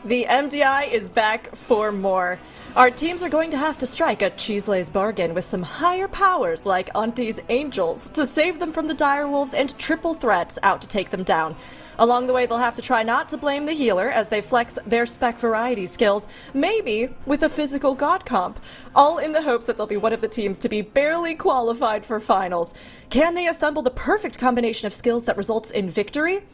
The MDI is back for more. Our teams are going to have to strike a CHIZLE'S bargain with some higher powers like ANTTIS Angels to save them from the direwolves and triple threats out to take them down. Along the way, they'll have to try not to blame the healer as they flex their spec variety skills, maybe with a physical god comp, all in the hopes that they'll be one of the teams to be barely qualified for finals. Can they assemble the perfect combination of skills that results in victory?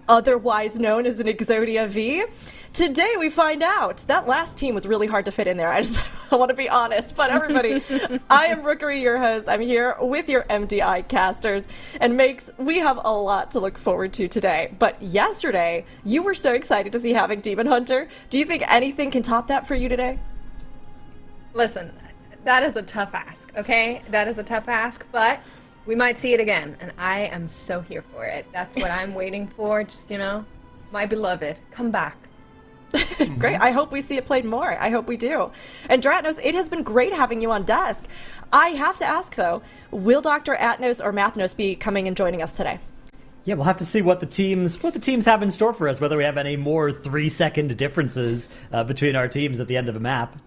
Otherwise known as an EXODIA V? Today we find out. That last team was really hard to fit in there. I want to be honest. But everybody, I am Rookery, your host. I'm here with your MDI casters. And Makes, we have a lot to look forward to today. But yesterday, you were so excited to see Havoc Demon Hunter. Do you think anything can top that for you today? Listen, that is a tough ask, okay? That is a tough ask, but we might see it again, and I am so here for it. That's what I'm waiting for. Just, my beloved, come back. Great. I hope we see it played more. I hope we do. And Dratnos, it has been great having you on desk. I have to ask, though, will Dr. Atnos or Mathnos be coming and joining us today? Yeah, we'll have to see what the teams have in store for us, whether we have any more 3-second differences between our teams at the end of a map.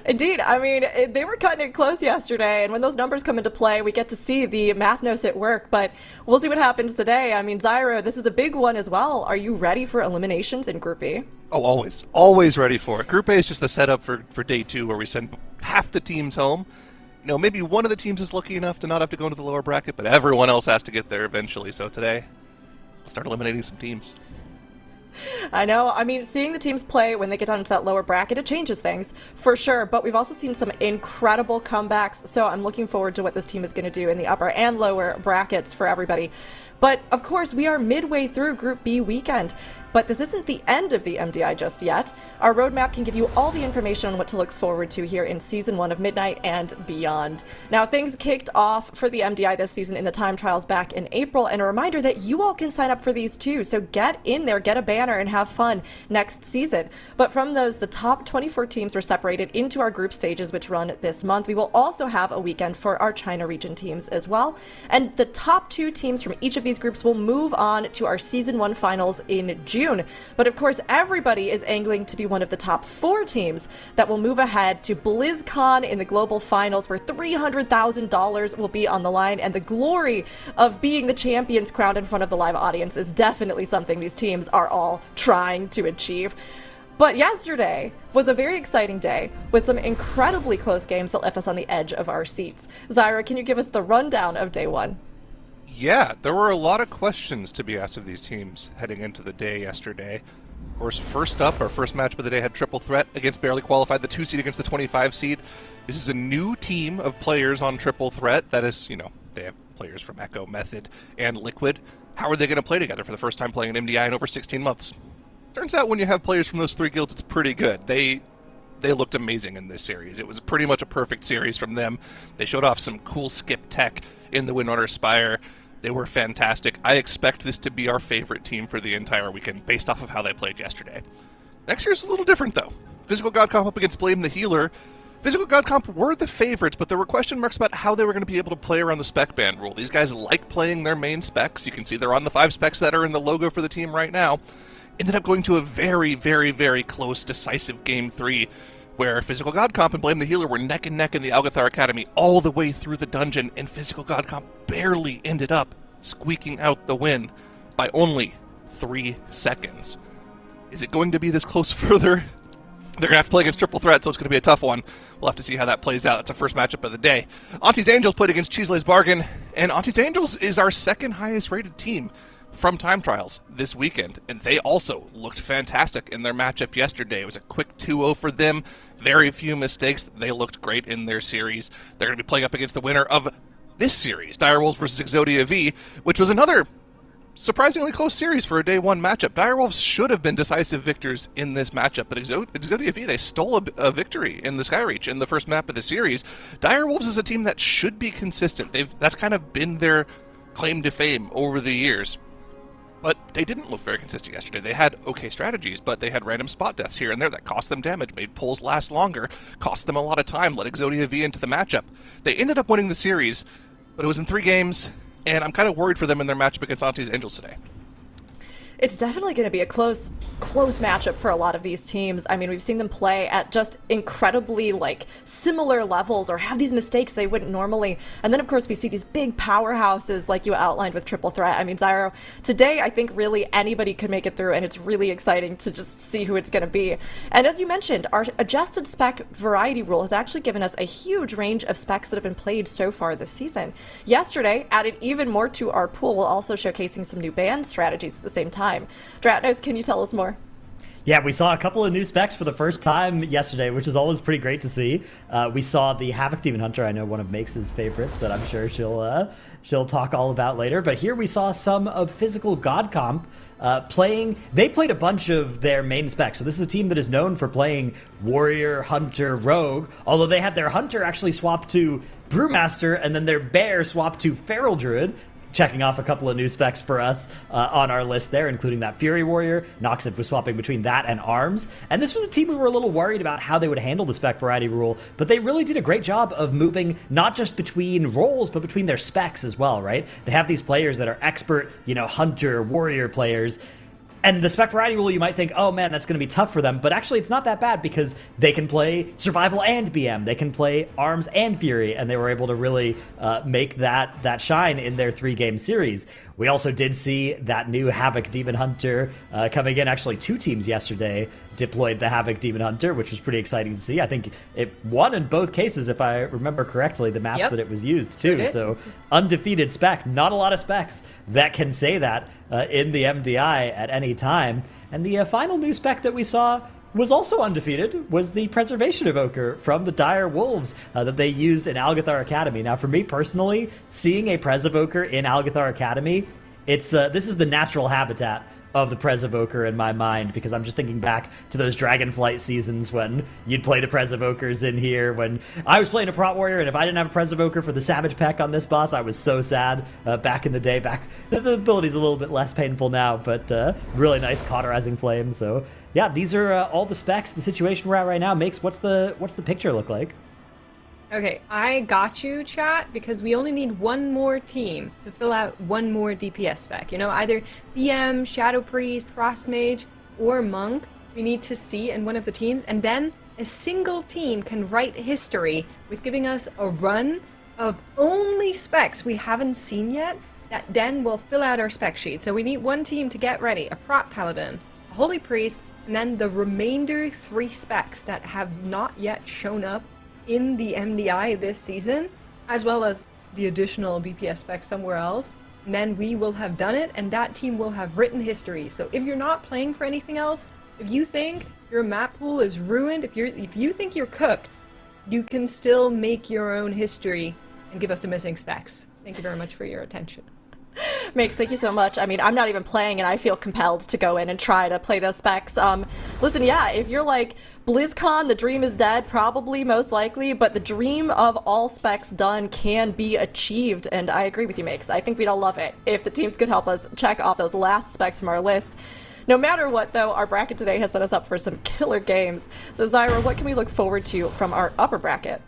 Indeed. I mean, they were cutting it close yesterday, and when those numbers come into play, we get to see the Mathnos at work, but we'll see what happens today. I mean, Zyro, this is a big one as well. Are you ready for eliminations in Group E? Oh, always. Always ready for it. Group A is just the setup for day 2, where we send half the teams home. Maybe one of the teams is lucky enough to not have to go into the lower bracket, but everyone else has to get there eventually. So today, we'll start eliminating some teams. I know. I mean, seeing the teams play when they get down into that lower bracket, it changes things, for sure. But we've also seen some incredible comebacks, so I'm looking forward to what this team is going to do in the upper and lower brackets for everybody. But, of course, we are midway through Group B weekend. But this isn't the end of the MDI just yet. Our roadmap can give you all the information on what to look forward to here in Season 1 of Midnight and beyond. Now, things kicked off for the MDI this season in the time trials back in April, and a reminder that you all can sign up for these too, so get in there, get a banner, and have fun next season. But from those, the top 24 teams were separated into our group stages, which run this month. We will also have a weekend for our China region teams as well, and the top 2 teams from each of these groups will move on to our Season 1 finals in June. But of course, everybody is angling to be one of the top 4 teams that will move ahead to BlizzCon in the global finals, where $300,000 will be on the line, and the glory of being the champions crowned in front of the live audience is definitely something these teams are all trying to achieve. But yesterday was a very exciting day with some incredibly close games that left us on the edge of our seats. Zyra, can you give us the rundown of day 1? Yeah, there were a lot of questions to be asked of these teams heading into the day yesterday. Of course, first up, our first match of the day had triple threat against barely qualified, the 2 seed against the 25 seed. This is a new team of players on triple threat. That is, they have players from Echo, Method, and Liquid. How are they going to play together for the first time playing an MDI in over 16 months? Turns out when you have players from those 3 guilds, it's pretty good. They looked amazing in this series. It was pretty much a perfect series from them. They showed off some cool skip tech in the Windrunner Spire. They were fantastic. I expect this to be our favorite team for the entire weekend based off of how they played yesterday. Next year's a little different, though. Physical God Comp up against Blame the Healer. Physical God Comp were the favorites, but there were question marks about how they were going to be able to play around the spec ban rule. These guys like playing their main specs. You can see they're on the 5 specs that are in the logo for the team right now. Ended up going to a very, very, very close, decisive Game 3, where Physical God Comp and Blame the Healer were neck and neck in the Algathar Academy all the way through the dungeon, and Physical God Comp barely ended up squeaking out the win by only 3 seconds. Is it going to be this close further? They're going to have to play against triple threat, so it's going to be a tough one. We'll have to see how that plays out. It's our first matchup of the day. ANTTIS Angels played against CHIZLE'S Bargain, and ANTTIS Angels is our second highest rated team from time trials this weekend, and they also looked fantastic in their matchup yesterday. It was a quick 2-0 for them, very few mistakes. They looked great in their series. They're going to be playing up against the winner of this series, Direwolves versus EXODIA V, which was another surprisingly close series for a day 1 matchup. Direwolves should have been decisive victors in this matchup, but EXODIA V, they stole a victory in the Skyreach in the first map of the series. Direwolves is a team that should be consistent. That's kind of been their claim to fame over the years. But they didn't look very consistent yesterday. They had okay strategies, but they had random spot deaths here and there that cost them damage, made pulls last longer, cost them a lot of time, let EXODIA V into the matchup. They ended up winning the series, but it was in 3 games, and I'm kind of worried for them in their matchup against ANTTIS Angels today. It's definitely going to be a close matchup for a lot of these teams. I mean, we've seen them play at just incredibly similar levels or have these mistakes they wouldn't normally. And then of course we see these big powerhouses like you outlined with Triple Threat. I mean, Zyro, today I think really anybody could make it through, and it's really exciting to just see who it's going to be. And as you mentioned, our adjusted spec variety rule has actually given us a huge range of specs that have been played so far this season. Yesterday added even more to our pool, while also showcasing some new ban strategies at the same time. Dratnos, can you tell us more? Yeah, we saw a couple of new specs for the first time yesterday, which is always pretty great to see. We saw the Havoc Demon Hunter, I know one of Makes' favorites that I'm sure she'll talk all about later. But here we saw some of Physical God Comp playing. They played a bunch of their main specs. So this is a team that is known for playing Warrior, Hunter, Rogue, although they had their Hunter actually swap to Brewmaster, and then their Bear swap to Feral Druid, checking off a couple of new specs for us on our list there, including that Fury Warrior. Noxip was swapping between that and Arms. And this was a team we were a little worried about how they would handle the spec variety rule, but they really did a great job of moving not just between roles, but between their specs as well, right? They have these players that are expert, Hunter, Warrior players. And the spec variety rule, you might think, oh man, that's going to be tough for them. But actually, it's not that bad because they can play Survival and BM. They can play Arms and Fury. And they were able to really make that shine in their 3-game series. We also did see that new Havoc Demon Hunter coming in. Actually, 2 teams yesterday deployed the Havoc Demon Hunter, which was pretty exciting to see. I think it won in both cases, if I remember correctly, the maps that it was used too. So undefeated spec, not a lot of specs that can say that in the MDI at any time. And the final new spec that we saw was also undefeated, was the Preservation Evoker from the Dire Wolves that they used in Algathar Academy. Now, for me personally, seeing a Pres Evoker in Algathar Academy, it's this is the natural habitat of the Pres Evoker in my mind, because I'm just thinking back to those Dragonflight seasons when you'd play the Pres Evokers in here. When I was playing a Prot Warrior, and if I didn't have a Pres Evoker for the Savage Peck on this boss, I was so sad back in the day. The ability's a little bit less painful now, but really nice Cauterizing Flame. So yeah, these are all the specs. The situation we're at right now makes what's the picture look like? Okay, I got you, chat, because we only need one more team to fill out one more DPS spec. Either BM, Shadow Priest, Frost Mage, or Monk we need to see in one of the teams, and then a single team can write history with giving us a run of only specs we haven't seen yet that then will fill out our spec sheet. So we need one team to get ready, a Prot Paladin, a Holy Priest, and then the remainder 3 specs that have not yet shown up in the MDI this season, as well as the additional DPS specs somewhere else. And then we will have done it, and that team will have written history. So if you're not playing for anything else, if you think your map pool is ruined, if you think you're cooked, you can still make your own history and give us the missing specs. Thank you very much for your attention. Makes, thank you so much. I mean, I'm not even playing, and I feel compelled to go in and try to play those specs. Listen, yeah, if you're like, BlizzCon, the dream is dead, probably, most likely, but the dream of all specs done can be achieved, and I agree with you, Makes. I think we'd all love it if the teams could help us check off those last specs from our list. No matter what, though, our bracket today has set us up for some killer games. So, Zyra, what can we look forward to from our upper bracket?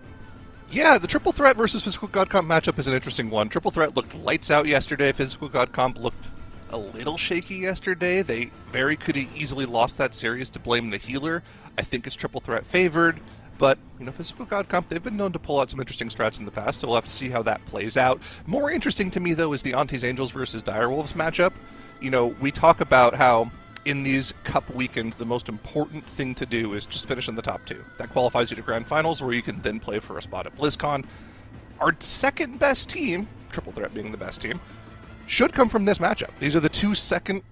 Yeah, the Triple Threat versus Physical God Comp matchup is an interesting one. Triple Threat looked lights out yesterday. Physical God Comp looked a little shaky yesterday. They could have easily lost that series to blame the healer. I think it's Triple Threat favored, but Physical God Comp, they've been known to pull out some interesting strats in the past, so we'll have to see how that plays out. More interesting to me, though, is the ANTTIS Angels versus Dire Wolves matchup. We talk about how in these cup weekends, the most important thing to do is just finish in the top 2. That qualifies you to Grand Finals, where you can then play for a spot at BlizzCon. Our second best team, Triple Threat being the best team, should come from this matchup. These are the second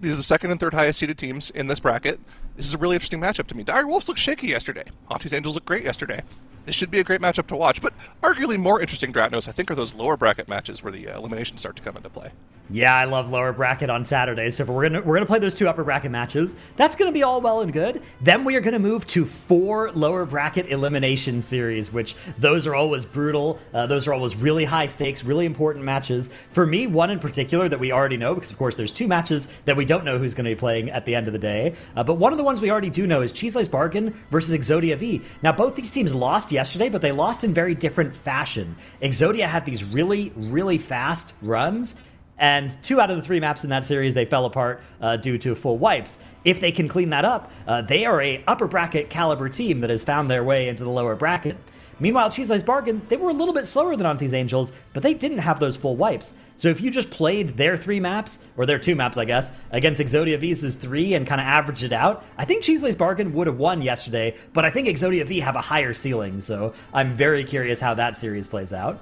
and third highest seeded teams in this bracket. This is a really interesting matchup to me. Dire Wolves looked shaky yesterday. ANTTIS Angels looked great yesterday. This should be a great matchup to watch, but arguably more interesting, Dratnos, I think, are those lower bracket matches where the eliminations start to come into play. Yeah, I love lower bracket on Saturdays. So if we're gonna play those 2 upper bracket matches. That's gonna be all well and good. Then we are gonna move to 4 lower bracket elimination series, which those are always brutal. Those are always really high stakes, really important matches. For me, one in particular that we already know, because of course there's 2 matches that we don't know who's gonna be playing at the end of the day. But one of the ones we already do know is CHIZLE'S Bargain versus EXODIA V. Now both these teams lost yesterday, but they lost in very different fashion. EXODIA had these really, really fast runs. And 2 out of the 3 maps in that series, they fell apart due to full wipes. If they can clean that up, they are a upper bracket caliber team that has found their way into the lower bracket. Meanwhile, CHIZLE'S Bargain, they were a little bit slower than ANTTIS Angels, but they didn't have those full wipes. So if you just played their 3 maps, or their 2 maps, I guess, against EXODIA V's 3 and kind of averaged it out, I think CHIZLE'S Bargain would have won yesterday, but I think EXODIA V have a higher ceiling, so I'm very curious how that series plays out.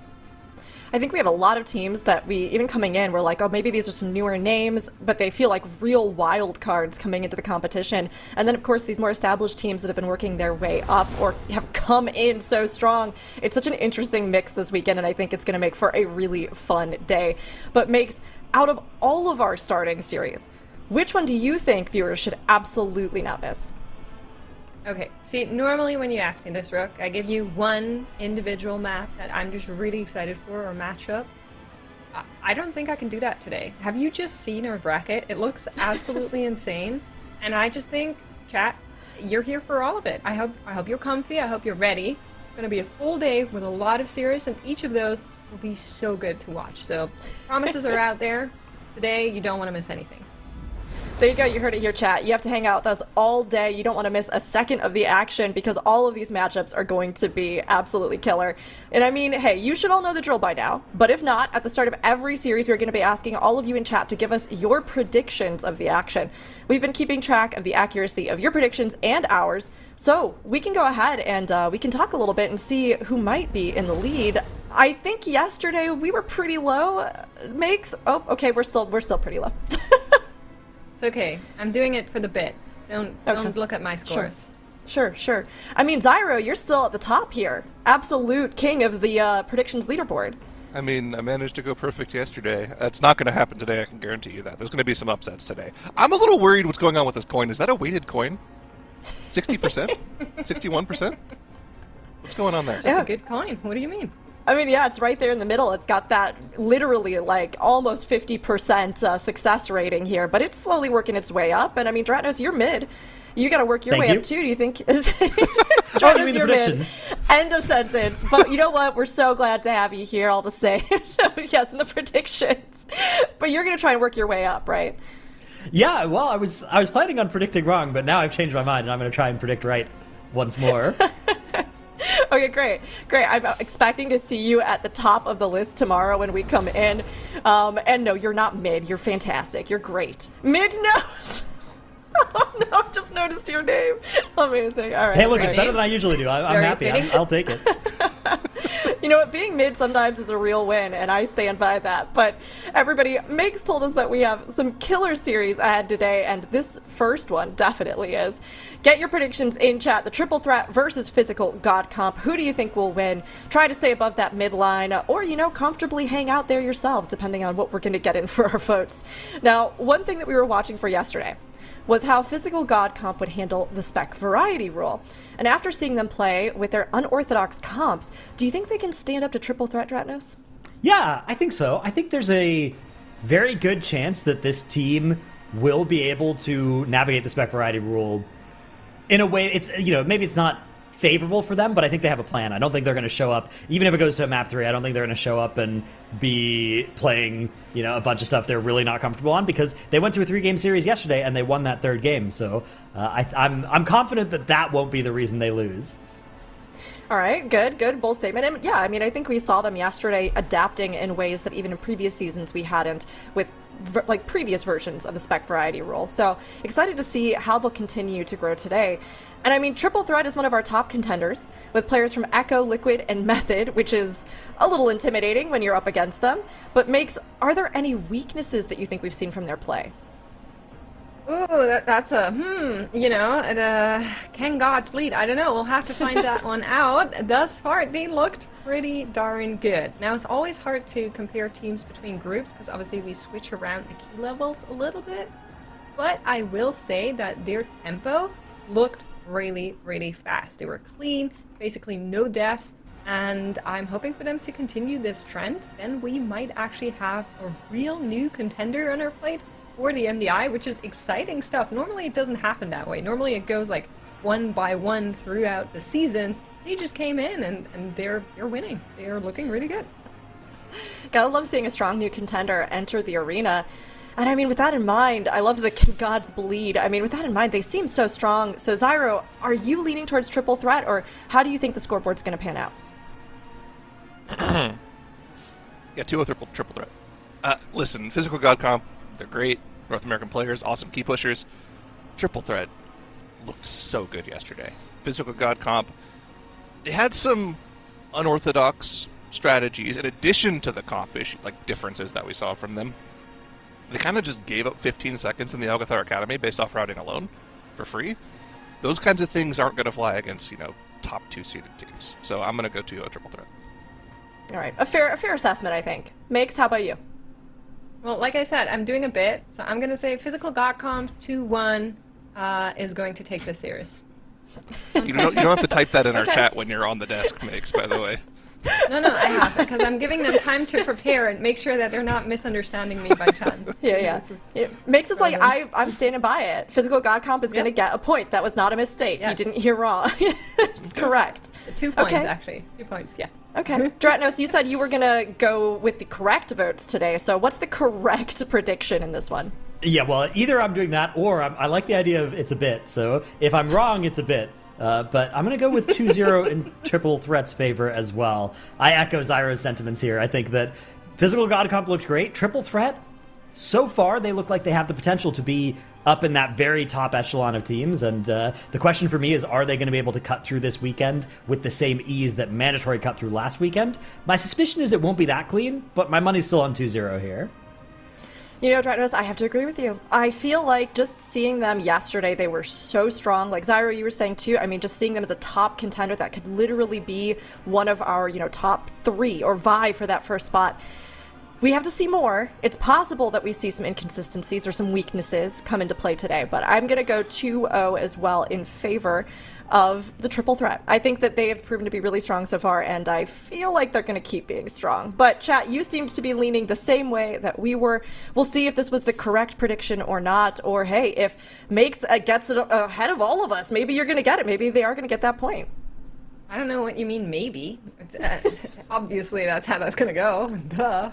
I think we have a lot of teams that we, even coming in, we're like, oh, maybe these are some newer names, but they feel like real wild cards coming into the competition. And then, of course, these more established teams that have been working their way up or have come in so strong. It's such an interesting mix this weekend, and I think it's going to make for a really fun day. But makes, out of all of our starting series, which one do you think viewers should absolutely not miss? Okay, see, normally when you ask me this, Rook, I give you one individual map that I'm just really excited for, or matchup. I don't think I can do that today. Have you just seen our bracket? It looks absolutely insane, and I just think, chat, you're here for all of it. I hope you're comfy, I hope you're ready. It's going to be a full day with a lot of series, and each of those will be so good to watch. So, promises are out there. Today, you don't want to miss anything. There you go, you heard it here, chat. You have to hang out with us all day. You don't want to miss a second of the action because all of these matchups are going to be absolutely killer. And I mean, hey, you should all know the drill by now. But if not, at the start of every series, we're going to be asking all of you in chat to give us your predictions of the action. We've been keeping track of the accuracy of your predictions and ours. So we can go ahead and we can talk a little bit and see who might be in the lead. I think yesterday we were pretty low. Makes, oh, okay, we're still pretty low. It's okay. I'm doing it for the bit. Don't look at my scores. Sure. I mean, Zyro, you're still at the top here. Absolute king of the predictions leaderboard. I mean, I managed to go perfect yesterday. That's not going to happen today, I can guarantee you that. There's going to be some upsets today. I'm a little worried what's going on with this coin. Is that a weighted coin? 60%? 61%? What's going on there? Just a good coin. What do you mean? I mean, yeah, it's right there in the middle. It's got that literally like almost 50% success rating here, but it's slowly working its way up. And I mean, Dratnos, you're mid. You got to work your way up too. Do you think? Dratnos, you're mid. End of sentence. But you know what? We're so glad to have you here all the same. Yes, in the predictions. But you're going to try and work your way up, right? Yeah, well, I was planning on predicting wrong, but now I've changed my mind and I'm going to try and predict right once more. Okay, great. I'm expecting to see you at the top of the list tomorrow when we come in. And no, you're not mid. You're fantastic. You're great. Mid nose. Oh no, I just noticed your name. Amazing. All right. Hey, look, it's better than I usually do. I'm happy. I'll take it. You know what? Being mid sometimes is a real win, and I stand by that. But everybody, Megs told us that we have some killer series ahead today, and this first one definitely is. Get your predictions in chat. The triple threat versus physical god comp. Who do you think will win? Try to stay above that midline, or, you know, comfortably hang out there yourselves, depending on what we're going to get in for our votes. Now, one thing that we were watching for yesterday was how physical god comp would handle the spec variety rule. And after seeing them play with their unorthodox comps, do you think they can stand up to triple threat, Dratnos? Yeah, I think so. I think there's a very good chance that this team will be able to navigate the spec variety rule in a way, it's, you know, maybe it's not favorable for them, but I think they have a plan. I don't think they're going to show up, even if it goes to map 3, I don't think they're going to show up and be playing, you know, a bunch of stuff they're really not comfortable on, because they went to a 3-game series yesterday and they won that 3rd game. So I'm confident that that won't be the reason they lose. All right, good, bold statement. And yeah, I mean, I think we saw them yesterday adapting in ways that even in previous seasons we hadn't with like previous versions of the spec variety rule. So excited to see how they'll continue to grow today. And I mean, Triple Threat is one of our top contenders, with players from Echo, Liquid, and Method, which is a little intimidating when you're up against them. But are there any weaknesses that you think we've seen from their play? Ooh, that's a, you know, can gods bleed? I don't know. We'll have to find that one out. Thus far, they looked pretty darn good. Now, it's always hard to compare teams between groups, because obviously we switch around the key levels a little bit. But I will say that their tempo looked really, really fast. They were clean, basically no deaths, and I'm hoping for them to continue this trend. Then we might actually have a real new contender on our plate for the MDI, which is exciting stuff. Normally it doesn't happen that way. Normally it goes like one by one throughout the seasons. They just came in and they're winning. They're looking really good. Gotta love seeing a strong new contender enter the arena. And I mean, with that in mind, I love the gods bleed. I mean, with that in mind, they seem so strong. So Zyro, are you leaning towards triple threat, or how do you think the scoreboard's going to pan out? Yeah, 2-0 triple threat. Listen, Physical God Comp, they're great. North American players, awesome key pushers. Triple threat looked so good yesterday. Physical God Comp, they had some unorthodox strategies in addition to the comp issue, like differences that we saw from them. They kind of just gave up 15 seconds in the Algathar Academy based off routing alone for free. Those kinds of things aren't going to fly against, top 2-seeded teams. So I'm going to go 2-0 triple threat. All right, a fair assessment, I think. Makes, how about you? Well, like I said, I'm doing a bit, so I'm going to say Physical God Comp 2-1 is going to take this series. You don't have to type that in our chat when you're on the desk, Makes, by the way. No, I have, because I'm giving them time to prepare and make sure that they're not misunderstanding me by chance. Yeah. It makes us like, I'm standing by it. Physical God Comp is going to get a point. That was not a mistake. Yes. You didn't hear wrong. It's correct. 2 points, actually. 2 points, yeah. Okay. Dratnos, you said you were going to go with the correct votes today. So what's the correct prediction in this one? Yeah, well, either I'm doing that or I like the idea of it's a bit. So if I'm wrong, it's a bit. But I'm going to go with 2-0 in triple threat's favor as well. I echo Zyro's sentiments here. I think that Physical God Comp looks great. Triple threat, so far, they look like they have the potential to be up in that very top echelon of teams. And the question for me is, are they going to be able to cut through this weekend with the same ease that Mandatory cut through last weekend? My suspicion is it won't be that clean, but my money's still on 2-0 here. Dratnos, I have to agree with you. I feel like just seeing them yesterday, they were so strong. Like Zyro, you were saying too, I mean, just seeing them as a top contender that could literally be one of our, top 3 or vie for that first spot. We have to see more. It's possible that we see some inconsistencies or some weaknesses come into play today, but I'm going to go 2-0 as well in favor of the triple threat. I think that they have proven to be really strong so far, and I feel like they're going to keep being strong. But chat, you seemed to be leaning the same way that we were. We'll see if this was the correct prediction or not, or hey, if Makes gets it ahead of all of us, maybe you're going to get it. Maybe they are going to get that point. I don't know what you mean, maybe. Obviously, that's how that's going to go. Duh.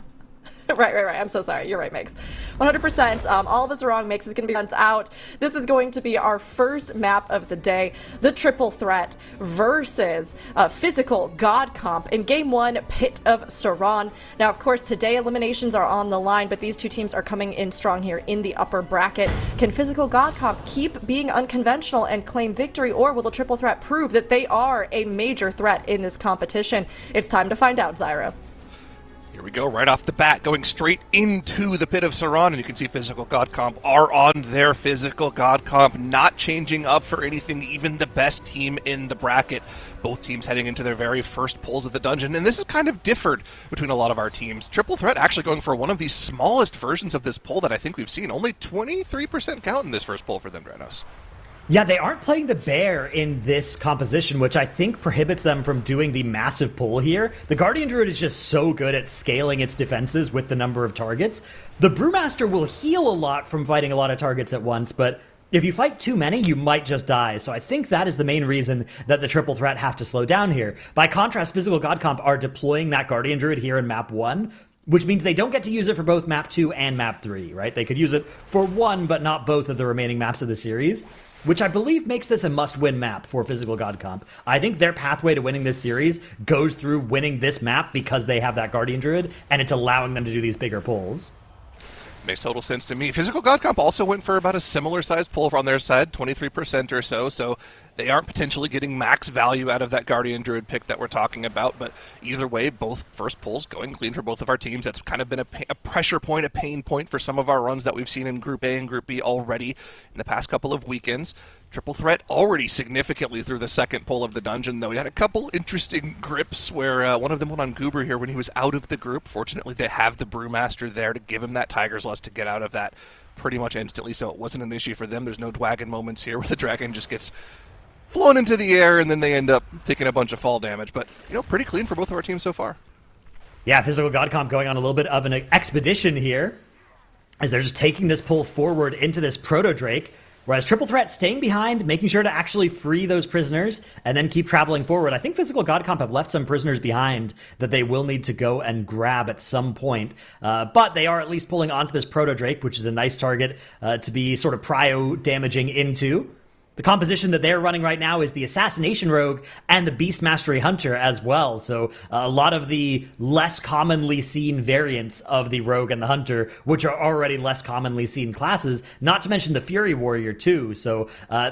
Right. I'm so sorry. You're right, Makes. 100%. All of us are wrong. Makes is going to be runs out. This is going to be our first map of the day. The triple threat versus Physical God Comp in Game 1, Pit of Saran. Now, of course, today eliminations are on the line, but these two teams are coming in strong here in the upper bracket. Can Physical God Comp keep being unconventional and claim victory, or will the triple threat prove that they are a major threat in this competition? It's time to find out, Zyro. Here we go, right off the bat, going straight into the Pit of Saran, and you can see Physical God Comp are on their Physical God Comp, not changing up for anything, even the best team in the bracket. Both teams heading into their very first pulls of the dungeon, and this is kind of differed between a lot of our teams. Triple Threat actually going for one of the smallest versions of this pull that I think we've seen. Only 23% count in this first pull for them, Dranos. Yeah, they aren't playing the bear in this composition, which I think prohibits them from doing the massive pull here. The Guardian Druid is just so good at scaling its defenses with the number of targets. The Brewmaster will heal a lot from fighting a lot of targets at once, but if you fight too many, you might just die. So I think that is the main reason that the triple threat have to slow down here. By contrast, Physical God Comp are deploying that Guardian Druid here in map 1, which means they don't get to use it for both map 2 and map 3, right? They could use it for one, but not both of the remaining maps of the series, which I believe makes this a must-win map for Physical God Comp. I think their pathway to winning this series goes through winning this map because they have that Guardian Druid, and it's allowing them to do these bigger pulls. Makes total sense to me. Physical God Comp also went for about a similar sized pull on their side, 23% or so they aren't potentially getting max value out of that Guardian Druid pick that we're talking about, but either way, both first pulls going clean for both of our teams. That's kind of been a pressure point, a pain point for some of our runs that we've seen in Group A and Group B already in the past couple of weekends. Triple Threat already significantly through the second pull of the dungeon, though. We had a couple interesting grips where one of them went on Goober here when he was out of the group. Fortunately, they have the Brewmaster there to give him that Tiger's Lust to get out of that pretty much instantly, so it wasn't an issue for them. There's no Dwagon moments here where the Dragon just gets flown into the air and then they end up taking a bunch of fall damage. But, pretty clean for both of our teams so far. Yeah, Physical God Comp going on a little bit of an expedition here as they're just taking this pull forward into this Proto Drake. Whereas Triple Threat staying behind, making sure to actually free those prisoners, and then keep traveling forward. I think Physical God Comp have left some prisoners behind that they will need to go and grab at some point. But they are at least pulling onto this Proto Drake, which is a nice target to be sort of prio damaging into. The composition that they're running right now is the Assassination Rogue and the Beast Mastery Hunter as well. So a lot of the less commonly seen variants of the Rogue and the Hunter, which are already less commonly seen classes, not to mention the Fury Warrior too. So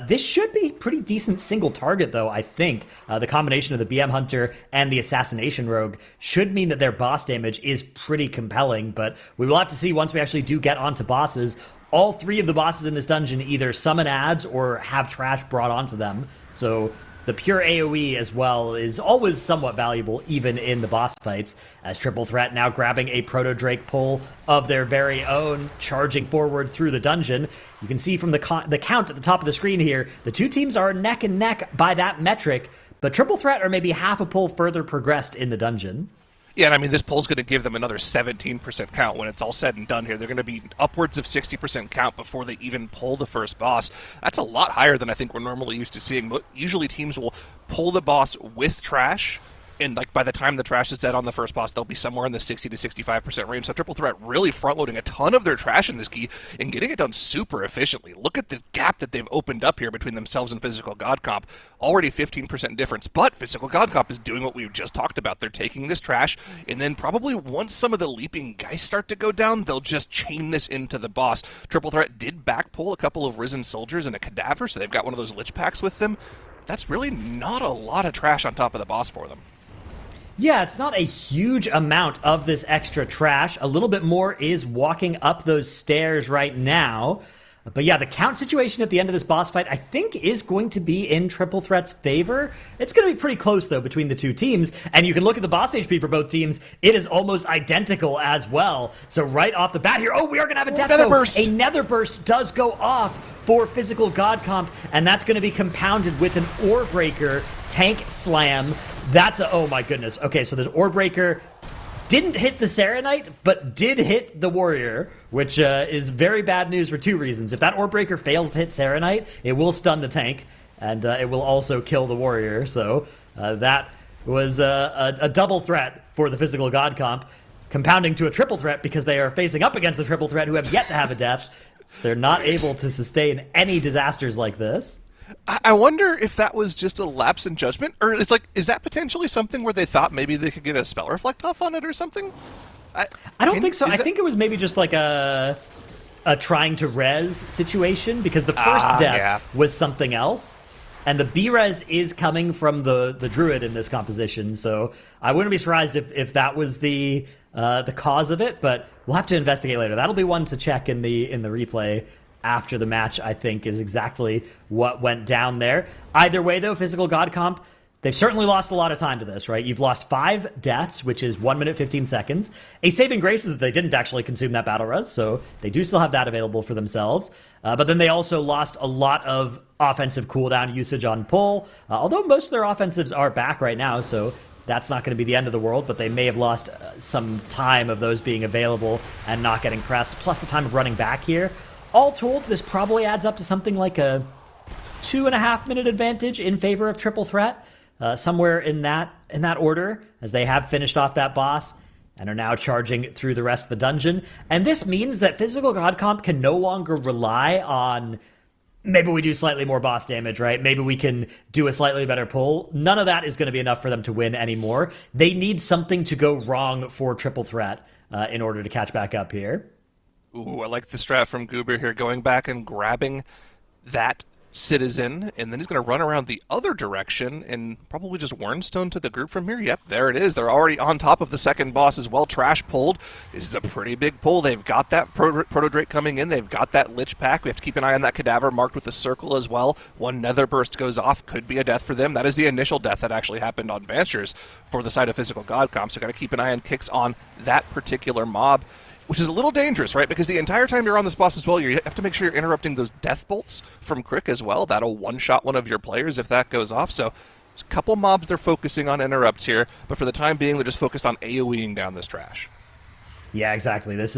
this should be pretty decent single target though, I think. The combination of the BM Hunter and the Assassination Rogue should mean that their boss damage is pretty compelling, but we will have to see once we actually do get onto bosses. All 3 of the bosses in this dungeon either summon ads or have trash brought onto them. So the pure AoE as well is always somewhat valuable, even in the boss fights, as Triple Threat now grabbing a Proto Drake pull of their very own, charging forward through the dungeon. You can see from the count at the top of the screen here, the 2 teams are neck and neck by that metric, but Triple Threat are maybe half a pull further progressed in the dungeon. Yeah, and I mean, this poll's going to give them another 17% count when it's all said and done here. They're going to be upwards of 60% count before they even pull the first boss. That's a lot higher than I think we're normally used to seeing. Usually teams will pull the boss with trash, and like by the time the trash is dead on the first boss, they'll be somewhere in the 60 to 65% range. So Triple Threat really front-loading a ton of their trash in this key and getting it done super efficiently. Look at the gap that they've opened up here between themselves and Physical God Comp. Already 15% difference, but Physical God Comp is doing what we've just talked about. They're taking this trash, and then probably once some of the leaping guys start to go down, they'll just chain this into the boss. Triple Threat did backpull a couple of Risen Soldiers and a Cadaver, so they've got one of those Lich Packs with them. That's really not a lot of trash on top of the boss for them. Yeah, it's not a huge amount of this extra trash. A little bit more is walking up those stairs right now. But yeah, the count situation at the end of this boss fight, I think, is going to be in Triple Threat's favor. It's going to be pretty close, though, between the 2 teams. And you can look at the boss HP for both teams. It is almost identical as well. So right off the bat here, we are going to have a death Netherburst. A Netherburst does go off for Physical God Comp, and that's going to be compounded with an Ore Breaker tank slam. That's oh my goodness. Okay, so there's Ore Breaker. Didn't hit the Serenite, but did hit the Warrior, which is very bad news for 2 reasons. If that Ore Breaker fails to hit Serenite, it will stun the tank, and it will also kill the Warrior. So that was a double threat for the Physical God Comp, compounding to a triple threat because they are facing up against the triple threat who have yet to have a death. So they're not able to sustain any disasters like this. I wonder if that was just a lapse in judgment, or is that potentially something where they thought maybe they could get a spell reflect off on it or something? I don't think so. I think it was maybe just like a trying to res situation, because the first death was something else, and the B-res is coming from the druid in this composition. So I wouldn't be surprised if that was the cause of it, but we'll have to investigate later. That'll be one to check in the replay after the match, I think, is exactly what went down there. Either way, though, Physical God Comp, they've certainly lost a lot of time to this, right? You've lost 5 deaths, which is 1 minute, 15 seconds. A saving grace is that they didn't actually consume that battle res, so they do still have that available for themselves. But then they also lost a lot of offensive cooldown usage on pull, although most of their offensives are back right now, so that's not going to be the end of the world, but they may have lost some time of those being available and not getting pressed, plus the time of running back here. All told, this probably adds up to something like a 2.5 minute advantage in favor of Triple Threat, somewhere in that order, as they have finished off that boss and are now charging through the rest of the dungeon. And this means that Physical God Comp can no longer rely on maybe we do slightly more boss damage, right? Maybe we can do a slightly better pull. None of that is going to be enough for them to win anymore. They need something to go wrong for Triple Threat in order to catch back up here. Ooh, I like the strat from Goober here, going back and grabbing that citizen, and then he's going to run around the other direction and probably just Wernstone to the group from here. Yep, there it is. They're already on top of the second boss as well. Trash pulled. This is a pretty big pull. They've got that Proto Drake coming in. They've got that Lich Pack. We have to keep an eye on that Cadaver marked with a circle as well. One Nether Burst goes off. Could be a death for them. That is the initial death that actually happened on Vansters for the side of Physical God Comp, so got to keep an eye on kicks on that particular mob, which is a little dangerous, right? Because the entire time you're on this boss as well, you have to make sure you're interrupting those death bolts from Crick as well. That'll one-shot one of your players if that goes off. So there's a couple mobs they're focusing on interrupts here, but for the time being, they're just focused on AoEing down this trash. Yeah, exactly. It's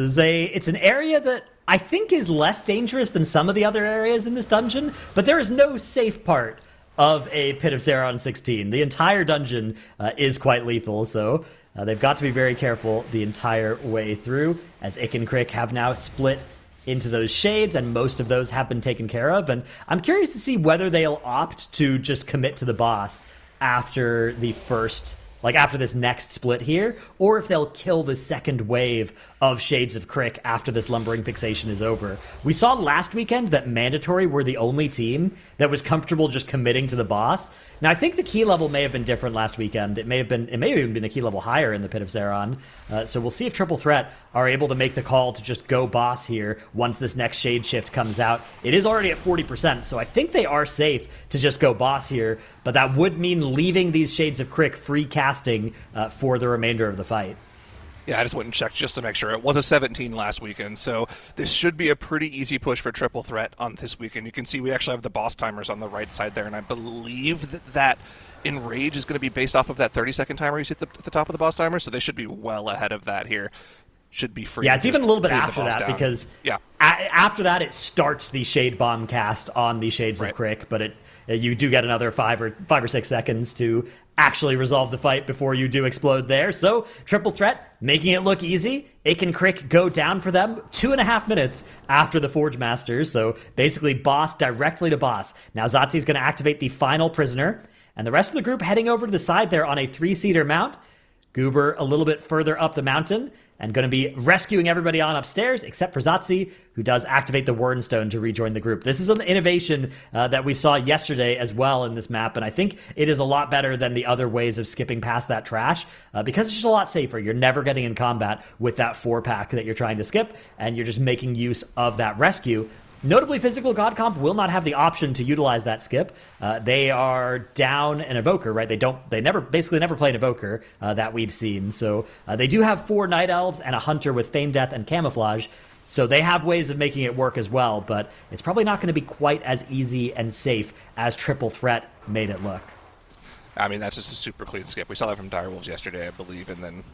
an area that I think is less dangerous than some of the other areas in this dungeon, but there is no safe part of a Pit of Zeron 16. The entire dungeon is quite lethal, so they've got to be very careful the entire way through, as Ick and Crick have now split into those shades, and most of those have been taken care of. And I'm curious to see whether they'll opt to just commit to the boss after the first, like after this next split here, or if they'll kill the second wave of Shades of Crick after this lumbering fixation is over. We saw last weekend that Mandatory were the only team that was comfortable just committing to the boss. Now, I think the key level may have been different last weekend. It may have even been a key level higher in the Pit of Zeron. So we'll see if Triple Threat are able to make the call to just go boss here once this next Shade Shift comes out. It is already at 40%, so I think they are safe to just go boss here, but that would mean leaving these Shades of Crick free casting for the remainder of the fight. Yeah, I just went and checked just to make sure. It was a 17 last weekend, so this should be a pretty easy push for Triple Threat on this weekend. You can see we actually have the boss timers on the right side there, and I believe that Enrage is going to be based off of that 30-second timer you see at the top of the boss timer, so they should be well ahead of that here. Should be free. Yeah, it's even a little bit after that, down. because yeah. After that it starts the Shade Bomb cast on the Shades of Crick, but you do get another 5 or 6 seconds to actually resolve the fight before you do explode there. So Triple Threat making it look easy. Ick and Crick go down for them 2.5 minutes after the Forge Masters. So basically boss directly to boss. Now Zotzi's going to activate the final prisoner, and the rest of the group heading over to the side there on a 3-seater mount. Goober a little bit further up the mountain and going to be rescuing everybody on upstairs, except for Zotzi, who does activate the Wernstone to rejoin the group. This is an innovation that we saw yesterday as well in this map, and I think it is a lot better than the other ways of skipping past that trash, because it's just a lot safer. You're never getting in combat with that 4-pack that you're trying to skip, and you're just making use of that rescue. Notably, Physical God Comp will not have the option to utilize that skip. They are down an Evoker, right? They basically never play an Evoker that we've seen. So they do have 4 Night Elves and a Hunter with Feign Death and Camouflage. So they have ways of making it work as well, but it's probably not going to be quite as easy and safe as Triple Threat made it look. I mean, that's just a super clean skip. We saw that from Direwolves yesterday, I believe, and then,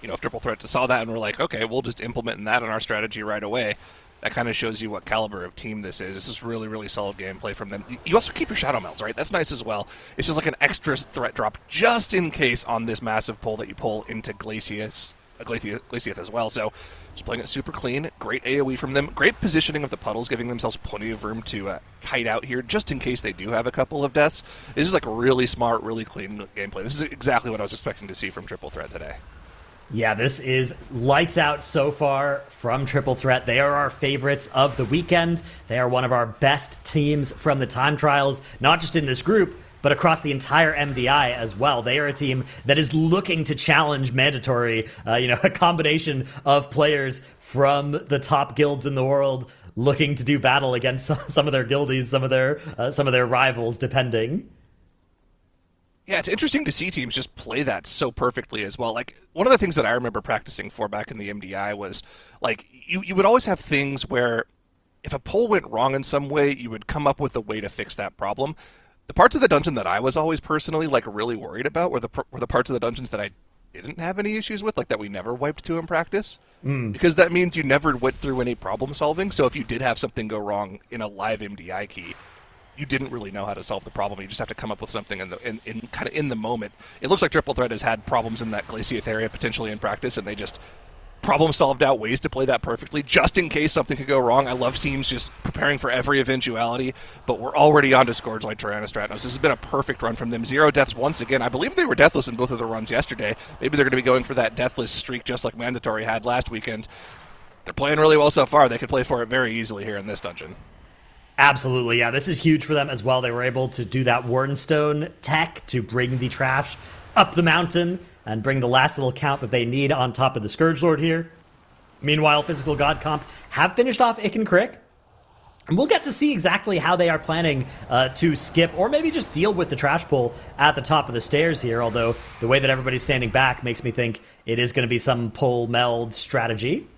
if Triple Threat saw that and we're like, okay, we'll just implement that in our strategy right away. That kind of shows you what caliber of team this is. This is really, really solid gameplay from them. You also keep your Shadow Melds, right? That's nice as well. It's just like an extra threat drop just in case on this massive pull that you pull into Glaciath as well. So just playing it super clean. Great AoE from them. Great positioning of the puddles, giving themselves plenty of room to kite out here just in case they do have a couple of deaths. This is like really smart, really clean gameplay. This is exactly what I was expecting to see from Triple Threat today. Yeah, this is lights out so far from Triple Threat. They are our favorites of the weekend. They are one of our best teams from the time trials, not just in this group, but across the entire MDI as well. They are a team that is looking to challenge Mandatory, a combination of players from the top guilds in the world looking to do battle against some of their guildies, some of their rivals, depending. Yeah, it's interesting to see teams just play that so perfectly as well. Like, one of the things that I remember practicing for back in the MDI was, like, you would always have things where if a poll went wrong in some way, you would come up with a way to fix that problem. The parts of the dungeon that I was always personally, like, really worried about were the parts of the dungeons that I didn't have any issues with, like, that we never wiped to in practice. Because that means you never went through any problem solving, so if you did have something go wrong in a live MDI key, you didn't really know how to solve the problem. You just have to come up with something in the moment. It looks like Triple Threat has had problems in that Glaciath area potentially in practice, and they just problem solved out ways to play that perfectly just in case something could go wrong. I love teams just preparing for every eventuality, but we're already on to Scourge like Tyrannostratos. This has been a perfect run from them. 0 deaths once again. I believe they were deathless in both of the runs yesterday. Maybe they're going to be going for that deathless streak just like Mandatory had last weekend. They're playing really well so far. They could play for it very easily here in this dungeon. Absolutely, yeah. This is huge for them as well. They were able to do that Wernstone tech to bring the trash up the mountain and bring the last little count that they need on top of the Scourge Lord here. Meanwhile, Physical God Comp have finished off Ick and Crick. And we'll get to see exactly how they are planning to skip or maybe just deal with the trash pull at the top of the stairs here, although the way that everybody's standing back makes me think it is going to be some pull meld strategy.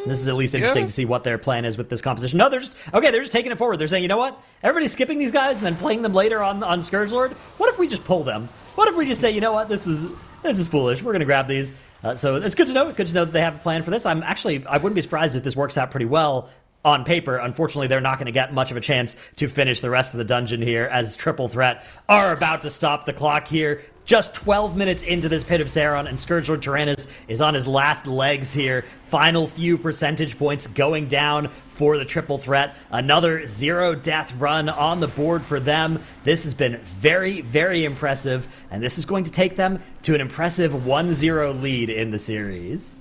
This is at least interesting to see what their plan is with this composition. No, they're just taking it forward. They're saying, you know what? Everybody's skipping these guys and then playing them later on Scourge Lord. What if we just pull them? What if we just say, you know what? This is foolish. We're going to grab these. So it's good to know. Good to know that they have a plan for this. I wouldn't be surprised if this works out pretty well on paper. Unfortunately, they're not going to get much of a chance to finish the rest of the dungeon here, as Triple Threat are about to stop the clock here. Just 12 minutes into this Pit of Sauron, and Scourgelord Tyrannus is on his last legs here. Final few percentage points going down for the Triple Threat. Another 0-death run on the board for them. This has been very, very impressive, and this is going to take them to an impressive 1-0 lead in the series.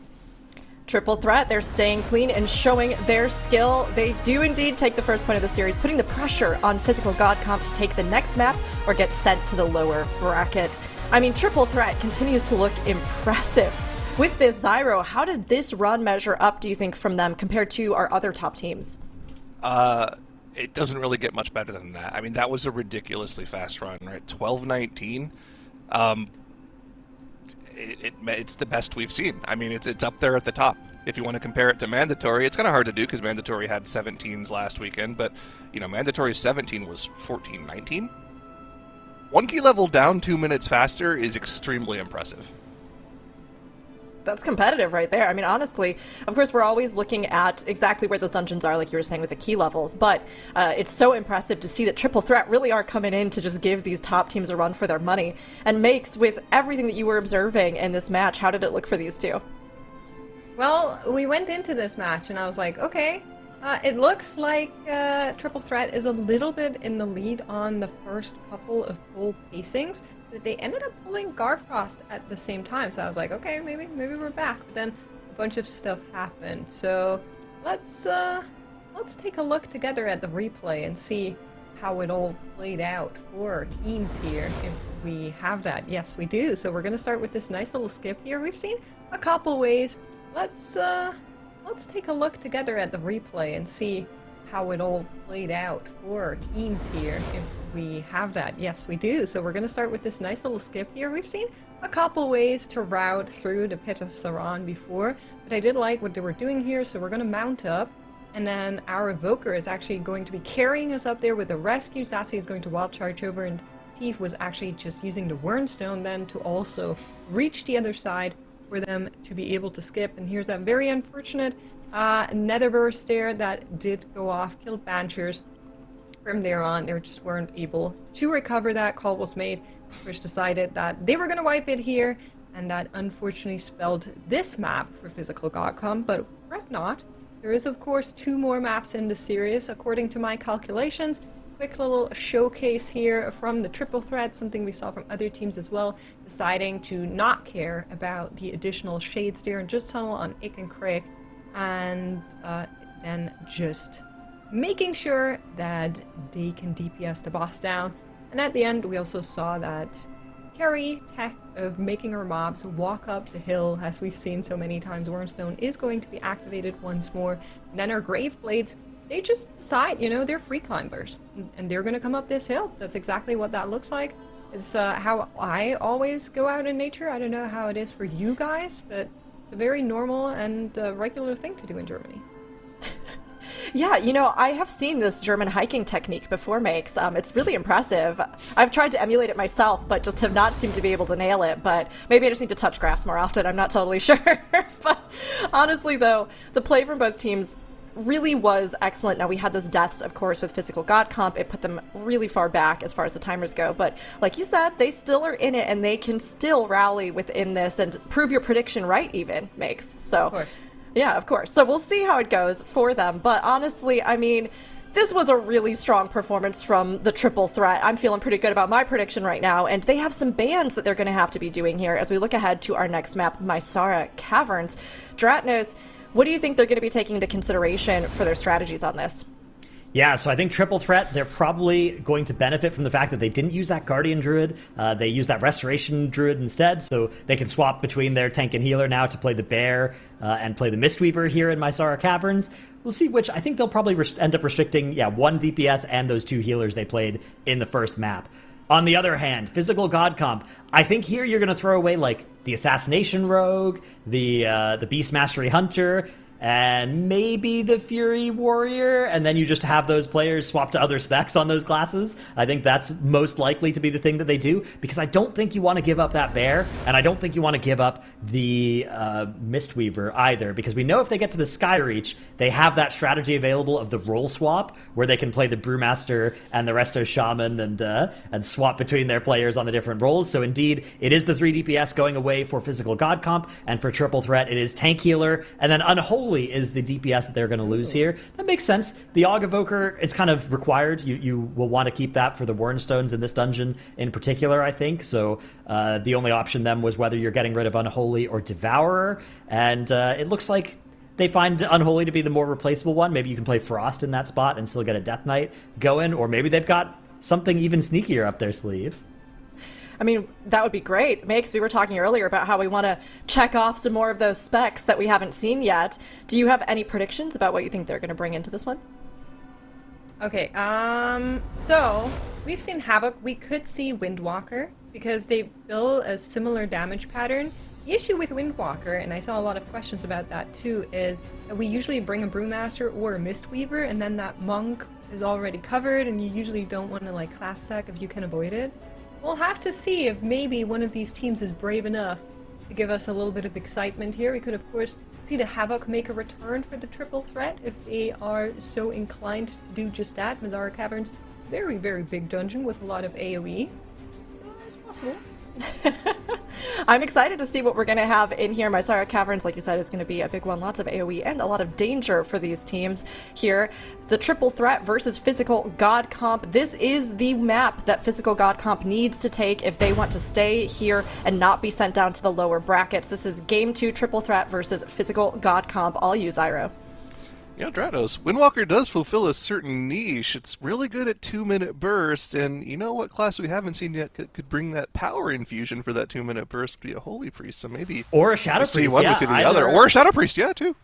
Triple Threat, they're staying clean and showing their skill. They do indeed take the first point of the series, putting the pressure on Physical God Comp to take the next map or get sent to the lower bracket. I mean, Triple Threat continues to look impressive. With this, Zyro, how did this run measure up, do you think, from them compared to our other top teams? It doesn't really get much better than that. I mean, that was a ridiculously fast run, right? 12-19. It's the best we've seen. I mean, it's up there at the top. If you want to compare it to Mandatory, it's kind of hard to do because Mandatory had 17s last weekend, but, you know, Mandatory's 17 was 14-19. One key level down 2 minutes faster is extremely impressive. That's competitive right there. I mean, honestly, of course, we're always looking at exactly where those dungeons are, like you were saying, with the key levels, but it's so impressive to see that Triple Threat really are coming in to just give these top teams a run for their money. And Makes, with everything that you were observing in this match, how did it look for these two? Well, we went into this match and I was like, okay, it looks like Triple Threat is a little bit in the lead on the first couple of full pacings, but they ended up pulling Garfrost at the same time. So I was like, okay, maybe we're back. But then a bunch of stuff happened. So let's take a look together at the replay and see how it all played out for our teams here, if we have that. Yes, we do. So we're gonna start with this nice little skip here. We've seen a couple ways. Let's take a look together at the replay and see how it all played out for our teams here, if we have that. Yes, we do. So we're going to start with this nice little skip here. We've seen a couple ways to route through the Pit of Sauron before, but I did like what they were doing here, so we're going to mount up, and then our Evoker is actually going to be carrying us up there with the rescue. Sassy is going to wild charge over, and Tief was actually just using the Wernstone then to also reach the other side for them to be able to skip. And here's that very unfortunate Netherburst there that did go off, killed Banchers. From there on, they just weren't able to recover that. Call was made, which decided that they were going to wipe it here, and that unfortunately spelled this map for Physical Godcom, but fret not. There is, of course, 2 more maps in the series, according to my calculations. Quick little showcase here from the Triple Threat, something we saw from other teams as well, deciding to not care about the additional shades there and just tunnel on Ick and Crick, and then just making sure that they can DPS the boss down. And at the end, we also saw that carry tech of making our mobs walk up the hill, as we've seen so many times. Wernstone is going to be activated once more. And then our Grave Blades, they just decide, you know, they're free climbers, and they're going to come up this hill. That's exactly what that looks like. It's how I always go out in nature. I don't know how it is for you guys, but it's a very normal and regular thing to do in Germany. Yeah, you know, I have seen this German hiking technique before, Makes. It's really impressive. I've tried to emulate it myself, but just have not seemed to be able to nail it. But maybe I just need to touch grass more often. I'm not totally sure. But honestly, though, the play from both teams really was excellent. Now, we had those deaths, of course, with Physical God Comp. It put them really far back as far as the timers go. But like you said, they still are in it, and they can still rally within this and prove your prediction right, even, Makes. So, Of course. Yeah, of course. So we'll see how it goes for them. But honestly, I mean, this was a really strong performance from the Triple Threat. I'm feeling pretty good about my prediction right now. And they have some bans that they're going to have to be doing here as we look ahead to our next map, Mysara Caverns. Dratnos, what do you think they're going to be taking into consideration for their strategies on this? Yeah, so I think Triple Threat, they're probably going to benefit from the fact that they didn't use that Guardian Druid. They used that Restoration Druid instead, so they can swap between their tank and healer now to play the Bear and play the Mistweaver here in Mysara Caverns. We'll see which. I think they'll probably end up restricting, 1 DPS and those 2 healers they played in the first map. On the other hand, Physical God Comp, I think here you're going to throw away, like, the Assassination Rogue, the Beast Mastery Hunter. and maybe the Fury Warrior, and then you just have those players swap to other specs on those classes. I think that's most likely to be the thing that they do, because I don't think you want to give up that Bear, and I don't think you want to give up the Mistweaver either, because we know if they get to the Skyreach, they have that strategy available of the role swap, where they can play the Brewmaster and the Resto Shaman and swap between their players on the different roles. So indeed, it is the 3 DPS going away for Physical God Comp, and for Triple Threat, it is Tank Healer, and then Unholy is the DPS that they're going to lose here. That makes sense. The Og Evoker is kind of required. You will want to keep that for the Wernstones in this dungeon in particular, I think. So the only option then was whether you're getting rid of Unholy or Devourer, and it looks like they find Unholy to be the more replaceable one. Maybe you can play Frost in that spot and still get a Death Knight going, or maybe they've got something even sneakier up their sleeve. I mean, that would be great. Makes, we were talking earlier about how we want to check off some more of those specs that we haven't seen yet. Do you have any predictions about what you think they're going to bring into this one? Okay, so we've seen Havoc. We could see Windwalker because they fill a similar damage pattern. The issue with Windwalker, and I saw a lot of questions about that too, is that we usually bring a Brewmaster or a Mistweaver, and then that Monk is already covered, and you usually don't want to like class sec if you can avoid it. We'll have to see if maybe one of these teams is brave enough to give us a little bit of excitement here. We could, of course, see the Havoc make a return for the triple threat if they are so inclined to do just that. Mazara Caverns, very, very big dungeon with a lot of AoE. So it's possible. I'm excited to see what we're going to have in here. Mysara Caverns, like you said, is going to be a big one. Lots of AoE and a lot of danger for these teams here. The triple threat versus Physical God Comp. This is the map that Physical God Comp needs to take if they want to stay here and not be sent down to the lower brackets. This is Game 2 triple threat versus Physical God Comp. All you, Zyro. Yeah, Dratos. Windwalker does fulfill a certain niche. It's really good at 2-minute burst, and you know what class we haven't seen yet could bring that power infusion for that 2-minute burst would be a Holy Priest, so maybe... Or a Shadow Priest, see one, yeah. we see the other. Or a Shadow Priest, yeah, too.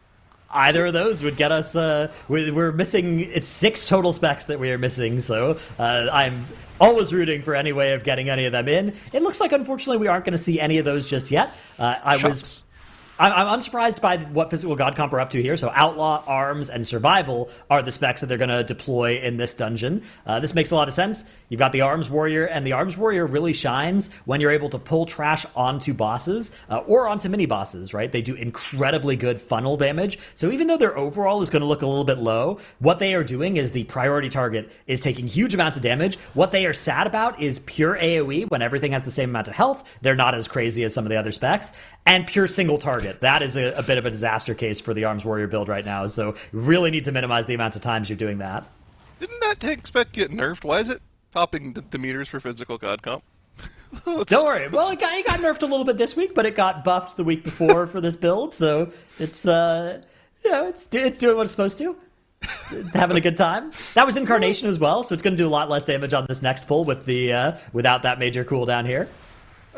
Either of those would get us... we're missing... It's 6 total specs that we are missing, so I'm always rooting for any way of getting any of them in. It looks like, unfortunately, we aren't going to see any of those just yet. I'm unsurprised by what Physical God Comp are up to here. So Outlaw, Arms, and Survival are the specs that they're going to deploy in this dungeon. This makes a lot of sense. You've got the Arms Warrior, and the Arms Warrior really shines when you're able to pull trash onto bosses or onto mini-bosses, right? They do incredibly good funnel damage. So even though their overall is going to look a little bit low, what they are doing is the priority target is taking huge amounts of damage. What they are sad about is pure AoE when everything has the same amount of health. They're not as crazy as some of the other specs. And pure single target. That is a bit of a disaster case for the Arms Warrior build right now, so you really need to minimize the amounts of times you're doing that. Didn't that tank spec get nerfed? Why is it topping the meters for Physical God Comp? Don't worry. Well, it got nerfed a little bit this week, but it got buffed the week before for this build, so it's it's doing what it's supposed to. Having a good time. That was Incarnation as well, so it's going to do a lot less damage on this next pull with the without that major cooldown here.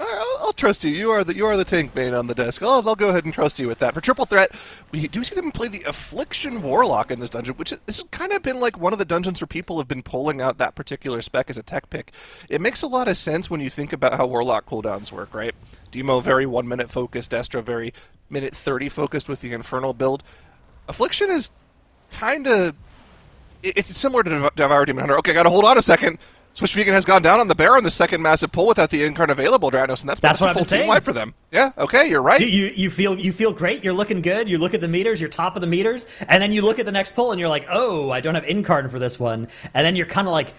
All right, I'll trust you. You are the tank main on the desk. I'll go ahead and trust you with that. For triple threat, we do see them play the Affliction Warlock in this dungeon, which this has kind of been like one of the dungeons where people have been pulling out that particular spec as a tech pick. It makes a lot of sense when you think about how Warlock cooldowns work, right? Demo very 1-minute focused, Destra very minute 30 focused with the Infernal build. Affliction is kind of... It's similar to Devour Demon Hunter. Okay, gotta hold on a second. Switch Vegan has gone down on the Bear on the second massive pull without the Incarn available, Dranos, and that's what a full team wipe for them. Yeah, okay, you're right. You feel great, you're looking good, you look at the meters, you're top of the meters, and then you look at the next pull and you're like, oh, I don't have Incarn for this one. And then you're kind of like,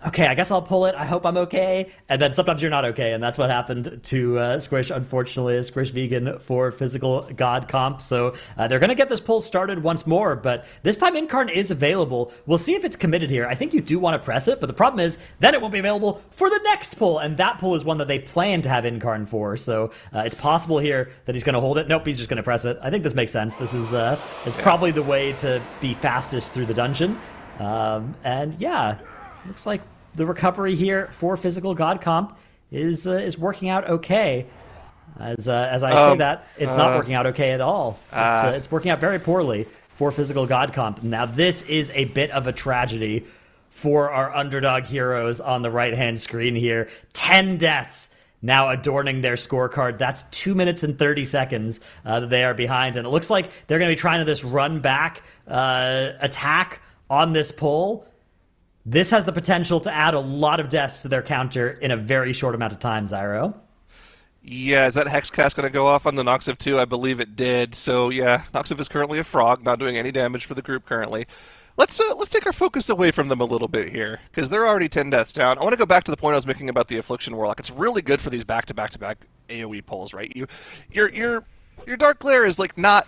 okay, I guess I'll pull it. I hope I'm okay. And then sometimes you're not okay, and that's what happened to Squish, unfortunately, Squish Vegan for Physical God Comp. So they're going to get this pull started once more, but this time Incarn is available. We'll see if it's committed here. I think you do want to press it, but the problem is then it won't be available for the next pull, and that pull is one that they plan to have Incarn for. So it's possible here that he's going to hold it. Nope, he's just going to press it. I think this makes sense. This is probably the way to be fastest through the dungeon. And yeah... Looks like the recovery here for Physical God Comp is working out okay. As I say that, it's not working out okay at all. It's working out very poorly for Physical God Comp. Now, this is a bit of a tragedy for our underdog heroes on the right-hand screen here. 10 deaths. now adorning their scorecard. That's 2 minutes and 30 seconds that they are behind. And it looks like they're going to be trying to this run back attack on this pull. This has the potential to add a lot of deaths to their counter in a very short amount of time, Zyro. Yeah, is that Hexcast going to go off on the Noxiv too? I believe it did. So yeah, Noxiv is currently a frog, not doing any damage for the group currently. Let's take our focus away from them a little bit here, because they're already 10 deaths down. I want to go back to the point I was making about the Affliction Warlock. It's really good for these back-to-back-to-back AoE pulls, right? Your Dark Glare is like not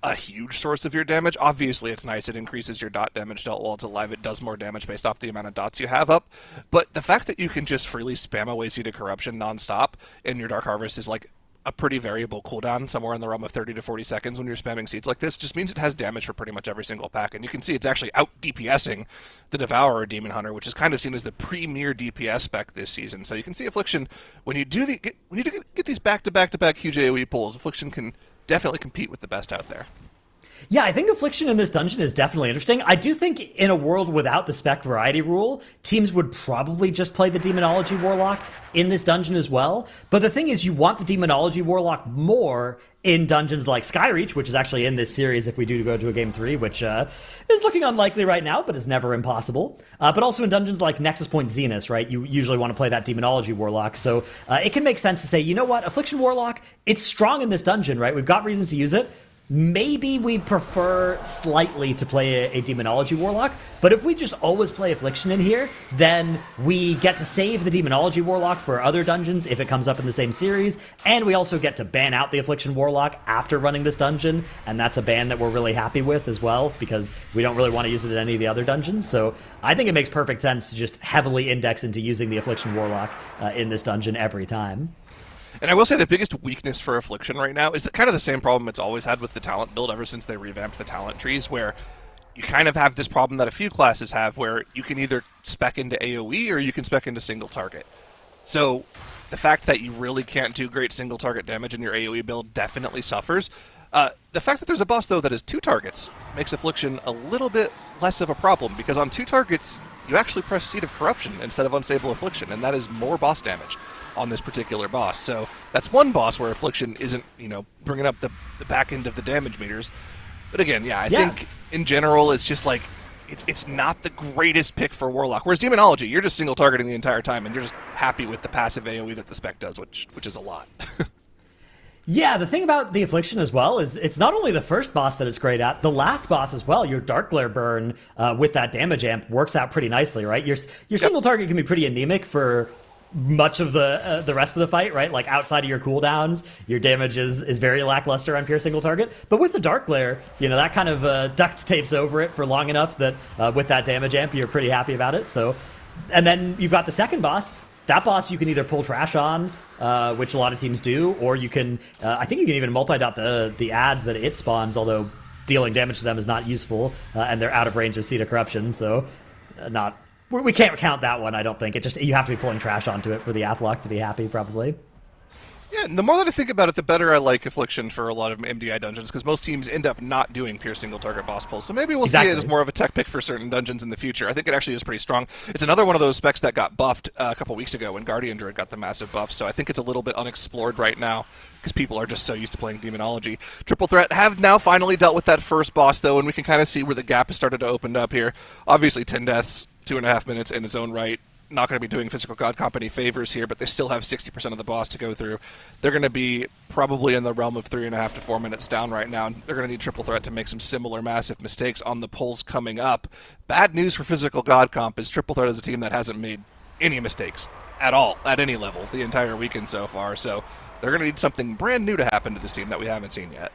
a huge source of your damage. Obviously, it's nice. It increases your dot damage dealt while it's alive. It does more damage based off the amount of dots you have up. But the fact that you can just freely spam away Seed of Corruption nonstop in your Dark Harvest is like a pretty variable cooldown, somewhere in the realm of 30 to 40 seconds when you're spamming seeds like this, just means it has damage for pretty much every single pack. And you can see it's actually out DPSing the Devourer Demon Hunter, which is kind of seen as the premier DPS spec this season. So you can see Affliction, when you do get these back-to-back-to-back huge AoE pulls, Affliction can definitely compete with the best out there. Yeah, I think Affliction in this dungeon is definitely interesting. I do think in a world without the spec variety rule, teams would probably just play the Demonology Warlock in this dungeon as well. But the thing is, you want the Demonology Warlock more in dungeons like Skyreach, which is actually in this series if we do go to a Game 3, which is looking unlikely right now, but is never impossible. But also in dungeons like Nexus Point Zenith, right? You usually want to play that Demonology Warlock. So it can make sense to say, you know what, Affliction Warlock, it's strong in this dungeon, right? We've got reasons to use it. Maybe we prefer slightly to play a Demonology Warlock, but if we just always play Affliction in here, then we get to save the Demonology Warlock for other dungeons if it comes up in the same series, and we also get to ban out the Affliction Warlock after running this dungeon, and that's a ban that we're really happy with as well, because we don't really want to use it in any of the other dungeons. So I think it makes perfect sense to just heavily index into using the Affliction Warlock in this dungeon every time. And I will say the biggest weakness for Affliction right now is kind of the same problem it's always had with the talent build ever since they revamped the talent trees, where you kind of have this problem that a few classes have where you can either spec into AoE or you can spec into single target. So the fact that you really can't do great single target damage in your AoE build definitely suffers. The fact that there's a boss, though, that is 2 targets makes Affliction a little bit less of a problem, because on 2 targets, you actually press Seed of Corruption instead of Unstable Affliction, and that is more boss damage on this particular boss. So that's one boss where Affliction isn't, bringing up the back end of the damage meters. But again, I think in general it's just like it's not the greatest pick for Warlock. Whereas Demonology, you're just single targeting the entire time and you're just happy with the passive AoE that the spec does, which is a lot. Yeah, the thing about the Affliction as well is it's not only the first boss that it's great at, the last boss as well. Your Dark Glare burn with that damage amp works out pretty nicely, right? Your single target can be pretty anemic for much of the rest of the fight, right? Like outside of your cooldowns, your damage is very lackluster on pure single target. But with the Dark Glare, that kind of duct tapes over it for long enough that with that damage amp, you're pretty happy about it. So, and then you've got the second boss. That boss you can either pull trash on, which a lot of teams do, or you can, I think you can even multi-dot the ads that it spawns, although dealing damage to them is not useful, and they're out of range of Seed of Corruption, so we can't count that one, I don't think. You have to be pulling trash onto it for the Athlock to be happy, probably. Yeah, and the more that I think about it, the better I like Affliction for a lot of MDI dungeons, because most teams end up not doing pure single-target boss pulls. So maybe we'll see it as more of a tech pick for certain dungeons in the future. I think it actually is pretty strong. It's another one of those specs that got buffed a couple weeks ago when Guardian Druid got the massive buff, so I think it's a little bit unexplored right now, because people are just so used to playing Demonology. Triple Threat have now finally dealt with that first boss, though, and we can kind of see where the gap has started to open up here. Obviously, 10 deaths, 2.5 minutes in its own right. Not going to be doing Physical God Comp any favors here, but they still have 60% of the boss to go through. They're going to be probably in the realm of 3.5 to 4 minutes down right now, and they're going to need Triple Threat to make some similar massive mistakes on the pulls coming up. Bad news for Physical God Comp is Triple Threat is a team that hasn't made any mistakes at all, at any level, the entire weekend so far, so they're going to need something brand new to happen to this team that we haven't seen yet.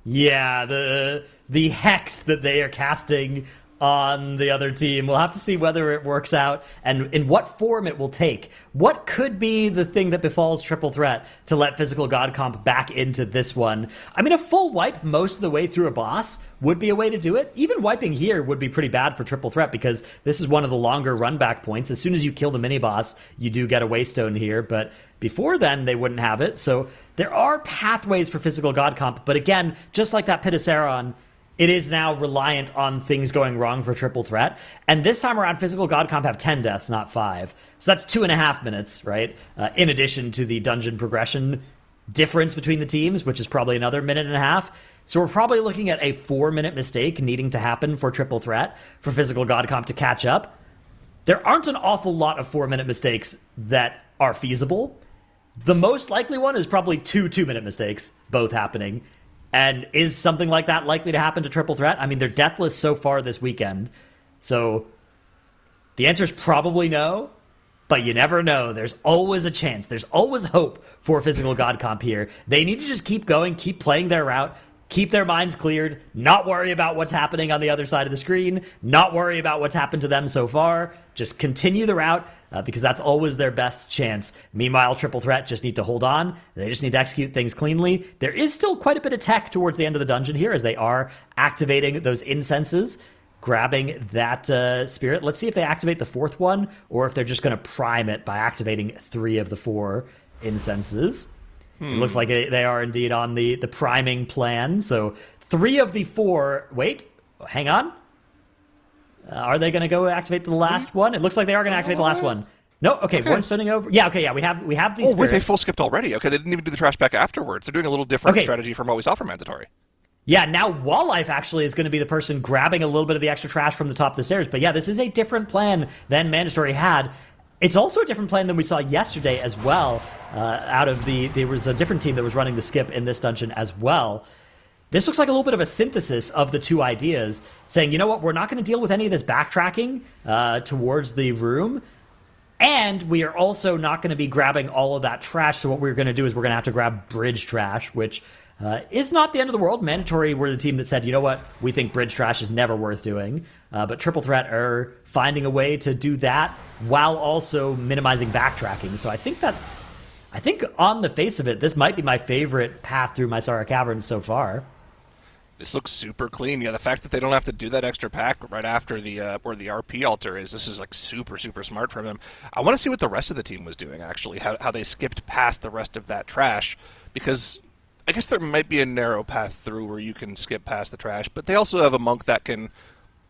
Yeah, the hex that they are casting on the other team. We'll have to see whether it works out and in what form it will take. What could be the thing that befalls Triple Threat to let Physical God Comp back into this one? I mean, a full wipe most of the way through a boss would be a way to do it. Even wiping here would be pretty bad for Triple Threat, because this is one of the longer run back points. As soon as you kill the mini-boss, you do get a Waystone here, but before then, they wouldn't have it. So there are pathways for Physical God Comp, but again, just like that Pit of Sauron, it is now reliant on things going wrong for triple threat. And this time around, Physical God Comp have 10 deaths, not 5. So that's 2.5 minutes, right? In addition to the dungeon progression difference between the teams, which is probably another 1.5 minutes. So we're probably looking at a 4-minute mistake needing to happen for triple threat for Physical God Comp to catch up. There aren't an awful lot of 4-minute mistakes that are feasible. The most likely one is probably 2 2-minute mistakes, both happening. And is something like that likely to happen to triple threat? I mean, they're deathless so far this weekend. So the answer is probably no, but you never know. There's always a chance. There's always hope for Physical God Comp here. They need to just keep going, keep playing their route, keep their minds cleared, not worry about what's happening on the other side of the screen, not worry about what's happened to them so far. Just continue the route, because that's always their best chance. Meanwhile, triple threat just need to hold on. They just need to execute things cleanly. There is still quite a bit of tech towards the end of the dungeon here as they are activating those incenses, grabbing that spirit. Let's see if they activate the 4th one or if they're just going to prime it by activating 3 of the 4 incenses. It looks like they are indeed on the priming plan. So 3 of the 4... Wait, hang on. Are they going to go activate the last one? It looks like they are going to activate the last one. No, okay. Warren stoning over. Yeah, okay, yeah, we have these. Oh, wait, they full skipped already. Okay, they didn't even do the trash back afterwards. They're doing a little different strategy from what we saw from Mandatory. Yeah, now Wildlife actually is going to be the person grabbing a little bit of the extra trash from the top of the stairs. But yeah, this is a different plan than Mandatory had. It's also a different plan than we saw yesterday as well. There was a different team that was running the skip in this dungeon as well. This looks like a little bit of a synthesis of the 2 ideas, saying, you know what, we're not going to deal with any of this backtracking towards the room, and we are also not going to be grabbing all of that trash, so what we're going to do is we're going to have to grab bridge trash, which is not the end of the world. Mandatory were the team that said, you know what, we think bridge trash is never worth doing, but Triple Threat are finding a way to do that while also minimizing backtracking. So I think on the face of it, this might be my favorite path through Mysara Caverns so far. This looks super clean. Yeah, the fact that they don't have to do that extra pack right after where the RP altar is, this is like super, super smart from them. I want to see what the rest of the team was doing, actually, how they skipped past the rest of that trash, because I guess there might be a narrow path through where you can skip past the trash, but they also have a monk that can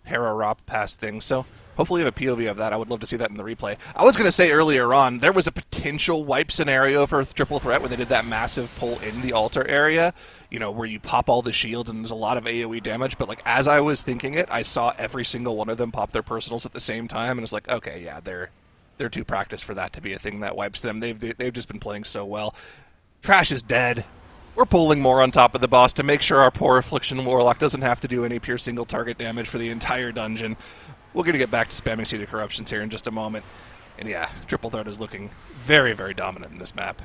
para-rop past things, so hopefully you have a POV of that. I would love to see that in the replay. I was going to say earlier on, there was a potential wipe scenario for Triple Threat where they did that massive pull in the altar area, you know, where you pop all the shields and there's a lot of AoE damage, but like as I was thinking it, I saw every single one of them pop their personals at the same time, and it's like, okay, yeah, they're too practiced for that to be a thing that wipes them. They've just been playing so well. Trash is dead. We're pulling more on top of the boss to make sure our poor Affliction Warlock doesn't have to do any pure single target damage for the entire dungeon. We're going to get back to spamming Seed of Corruptions here in just a moment. And yeah, Triple Threat is looking very, very dominant in this map.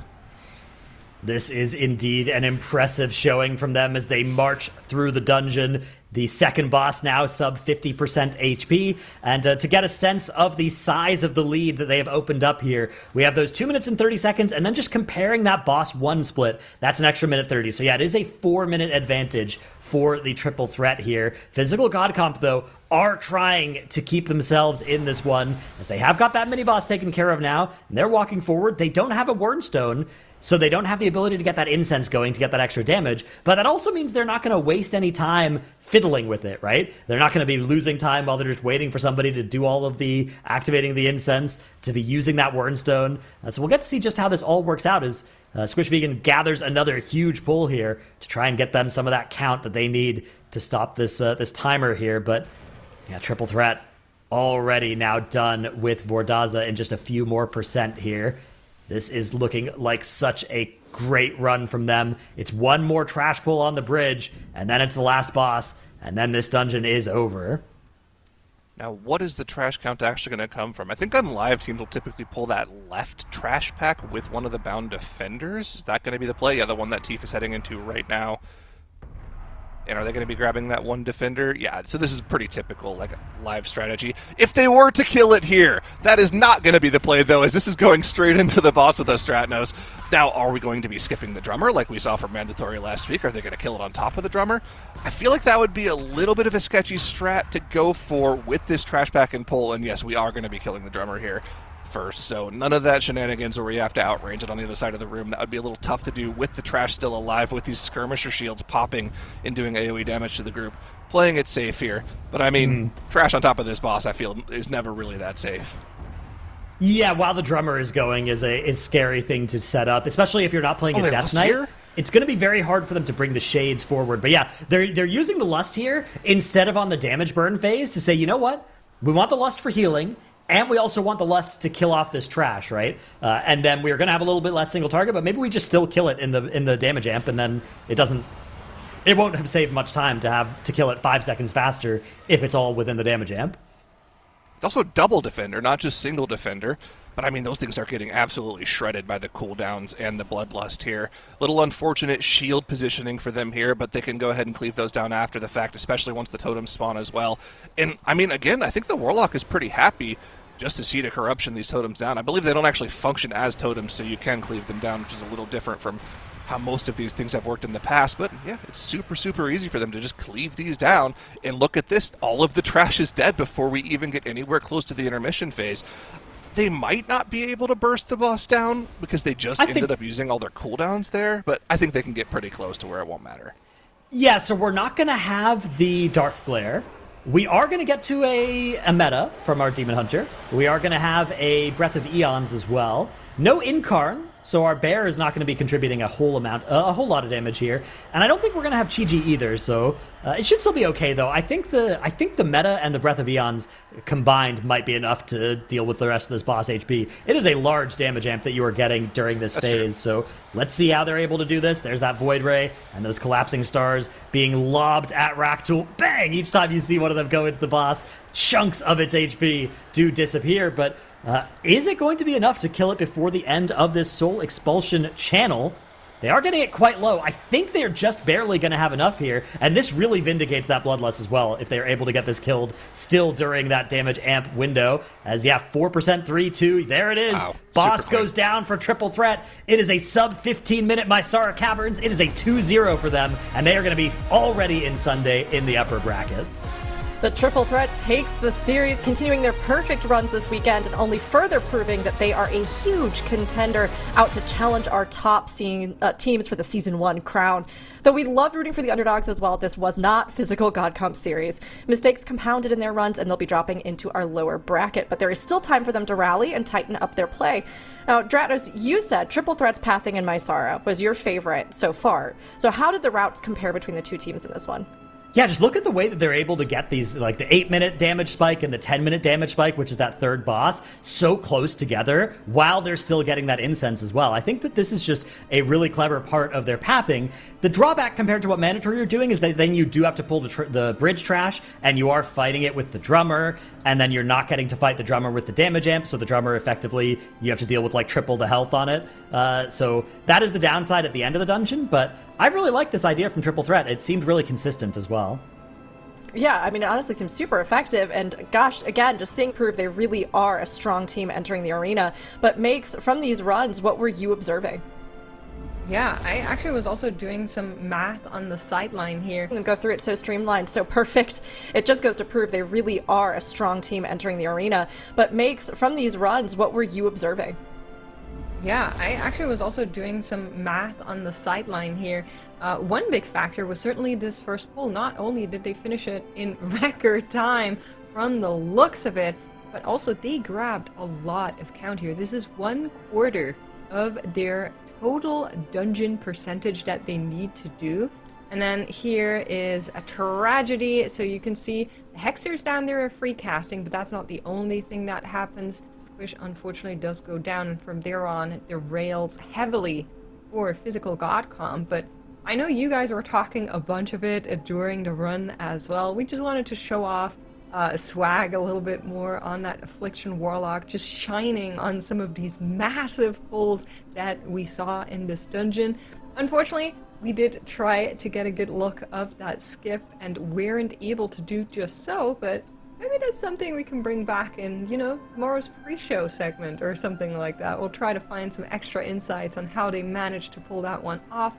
This is indeed an impressive showing from them as they march through the dungeon. The second boss now sub 50% HP. And to get a sense of the size of the lead that they have opened up here, we have those 2 minutes and 30 seconds, and then just comparing that boss 1 split, that's an extra minute 30. So yeah, it is a 4-minute advantage for the Triple Threat here. Physical God Comp, though, are trying to keep themselves in this one, as they have got that mini-boss taken care of now, and they're walking forward. They don't have a Wordstone, so they don't have the ability to get that incense going to get that extra damage, but that also means they're not going to waste any time fiddling with it, right? They're not going to be losing time while they're just waiting for somebody to do all of the activating the incense, to be using that Wordstone. So we'll get to see just how this all works out as Squish Vegan gathers another huge pull here to try and get them some of that count that they need to stop this this timer here. But yeah, Triple Threat already now done with Vordaza in just a few more percent here. This is looking like such a great run from them. It's one more trash pull on the bridge, and then it's the last boss, and then this dungeon is over. Now, what is the trash count actually going to come from? I think on live, teams will typically pull that left trash pack with one of the bound defenders. Is that going to be the play? Yeah, the one that Tifa is heading into right now. And are they going to be grabbing that one defender? Yeah, so this is pretty typical, like, live strategy. If they were to kill it here, that is not going to be the play, though, as this is going straight into the boss with us, Stratnos. Now, are we going to be skipping the drummer like we saw from Mandatory last week? Are they going to kill it on top of the drummer? I feel like that would be a little bit of a sketchy strat to go for with this trash pack and pull, and yes, we are going to be killing the drummer here. first, so none of that shenanigans where we have to outrange it on the other side of the room. That would be a little tough to do with the trash still alive, with these skirmisher shields popping and doing AoE damage to the group. Playing it safe here, but I mean, trash on top of this boss, I feel, is never really that safe. Yeah, while the drummer is going is a scary thing to set up, especially if you're not playing a Death Knight. Here? It's going to be very hard for them to bring the shades forward. But yeah, they're using the Lust here instead of on the damage burn phase to say, you know what? We want the Lust for healing, and we also want the Lust to kill off this trash, right? And then we're going to have a little bit less single target, but maybe we just still kill it in the damage amp, and then it won't have saved much time to kill it 5 seconds faster if it's all within the damage amp. It's also double defender, not just single defender. But I mean, those things are getting absolutely shredded by the cooldowns and the bloodlust here. Little unfortunate shield positioning for them here, but they can go ahead and cleave those down after the fact, especially once the totems spawn as well. And I mean, again, I think the Warlock is pretty happy just to see the corruption these totems down. I believe they don't actually function as totems, so you can cleave them down, which is a little different from how most of these things have worked in the past. But yeah, it's super easy for them to just cleave these down. And look at this, all of the trash is dead before we even get anywhere close to the intermission phase. They might not be able to burst the boss down because they just ended up using all their cooldowns there, but I think they can get pretty close to where it won't matter. Yeah, so we're not going to have the Dark Glare. We are going to get to a meta from our Demon Hunter. We are going to have a Breath of Eons as well. No Incarn, so our bear is not going to be contributing a whole lot of damage here. And I don't think we're going to have Chi-Ji either, so it should still be okay, though. I think the meta and the Breath of Eons combined might be enough to deal with the rest of this boss HP. It is a large damage amp that you are getting during this phase, so let's see how they're able to do this. There's that Void Ray and those collapsing stars being lobbed at Raktul. Bang! Each time you see one of them go into the boss, chunks of its HP do disappear, but is it going to be enough to kill it before the end of this Soul Expulsion channel? They are getting it quite low. I think they're just barely going to have enough here, and this really vindicates that Bloodlust as well, if they're able to get this killed still during that damage amp window. As, yeah, 4%, 3-2, there it is. Wow. Boss goes down for triple threat. It is a sub-15-minute Mysara Caverns. It is a 2-0 for them, and they are going to be already in Sunday in the upper bracket. The triple threat takes the series, continuing their perfect runs this weekend and only further proving that they are a huge contender out to challenge our top teams for the Season 1 crown. Though we loved rooting for the underdogs as well, this was not physical God Comp series. Mistakes compounded in their runs and they'll be dropping into our lower bracket, but there is still time for them to rally and tighten up their play. Now, Dratos, you said Triple Threat's pathing in Mysara was your favorite so far. So how did the routes compare between the two teams in this one? Yeah, just look at the way that they're able to get these, like the 8-minute damage spike and the 10-minute damage spike, which is that third boss, so close together while they're still getting that incense as well. I think that this is just a really clever part of their pathing. The drawback compared to what Mandatory are doing is that then you do have to pull the bridge trash, and you are fighting it with the drummer, and then you're not getting to fight the drummer with the damage amp, so the drummer effectively, you have to deal with like triple the health on it. So that is the downside at the end of the dungeon, but I really like this idea from Triple Threat. It seemed really consistent as well. Yeah, I mean, it honestly seems super effective, and gosh, again, just seeing prove they really are a strong team entering the arena. But Makes, from these runs, what were you observing? Yeah, I actually was also doing some math on the sideline here. And go through it so streamlined, so perfect. It just goes to prove they really are a strong team entering the arena. But Makes, from these runs, what were you observing? Yeah, I actually was also doing some math on the sideline here. One big factor was certainly this first pull. Not only did they finish it in record time from the looks of it, but also they grabbed a lot of count here. This is 1/4 of their total dungeon percentage that they need to do. And then here is a tragedy. So you can see the Hexers down there are free casting, but that's not the only thing that happens. Squish unfortunately does go down, and from there on it derails heavily for physical God Comp. But I know you guys were talking a bunch of it during the run as well. We just wanted to show off swag a little bit more on that Affliction Warlock, just shining on some of these massive pulls that we saw in this dungeon. Unfortunately, we did try to get a good look of that skip and weren't able to do just so, but maybe that's something we can bring back in, you know, tomorrow's pre-show segment or something like that. We'll try to find some extra insights on how they managed to pull that one off.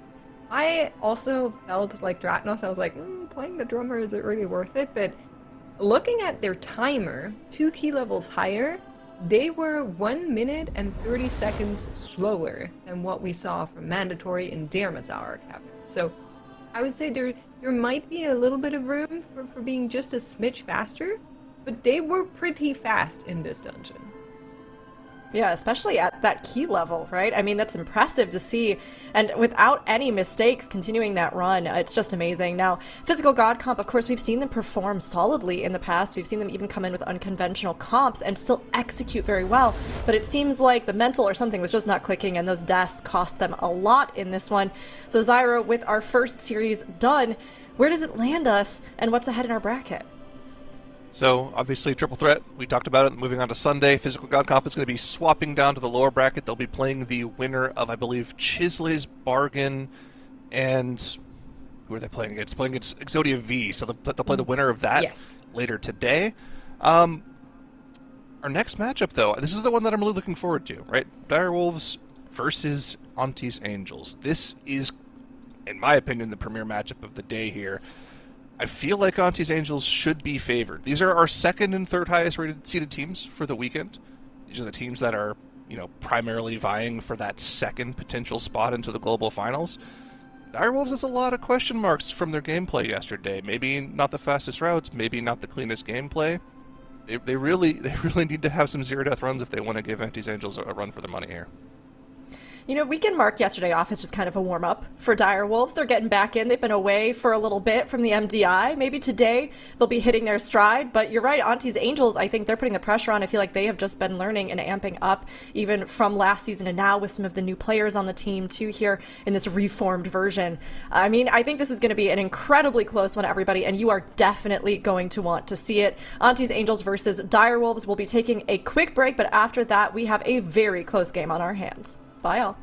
I also felt like Dratnos, I was like, playing the drummer, is it really worth it? But looking at their timer, 2 key levels higher, they were 1 minute and 30 seconds slower than what we saw from Mandatory and Derma's Hour Cabinet. So I would say there might be a little bit of room for being just a smidge faster, but they were pretty fast in this dungeon. Yeah, especially at that key level, right? I mean, that's impressive to see. And without any mistakes continuing that run, it's just amazing. Now, Physical God Comp, of course, we've seen them perform solidly in the past. We've seen them even come in with unconventional comps and still execute very well. But it seems like the mental or something was just not clicking, and those deaths cost them a lot in this one. So, Zyra, with our first series done, where does it land us, and what's ahead in our bracket? So, obviously, triple threat. We talked about it. Moving on to Sunday, Physical God Comp is going to be swapping down to the lower bracket. They'll be playing the winner of, I believe, CHIZLE'S Bargain, and who are they playing against? Playing against EXODIA V. So they'll play the winner of that later today. Our next matchup, though, this is the one that I'm really looking forward to, right? Direwolves versus ANTTIS Angels. This is, in my opinion, the premier matchup of the day here. I feel like ANTTIS Angels should be favored. These are our second and third highest rated seeded teams for the weekend. These are the teams that are, primarily vying for that second potential spot into the global finals. Direwolves has a lot of question marks from their gameplay yesterday. Maybe not the fastest routes, maybe not the cleanest gameplay. They really need to have some zero death runs if they want to give ANTTIS Angels a run for their money here. Weekend mark yesterday off is just kind of a warm-up for Direwolves. They're getting back in. They've been away for a little bit from the MDI. Maybe today they'll be hitting their stride. But you're right, ANTTIS Angels, I think they're putting the pressure on. I feel like they have just been learning and amping up even from last season and now with some of the new players on the team too here in this reformed version. I mean, I think this is going to be an incredibly close one, everybody, and you are definitely going to want to see it. ANTTIS Angels versus Direwolves. We'll be taking a quick break, but after that, we have a very close game on our hands. Bye, all.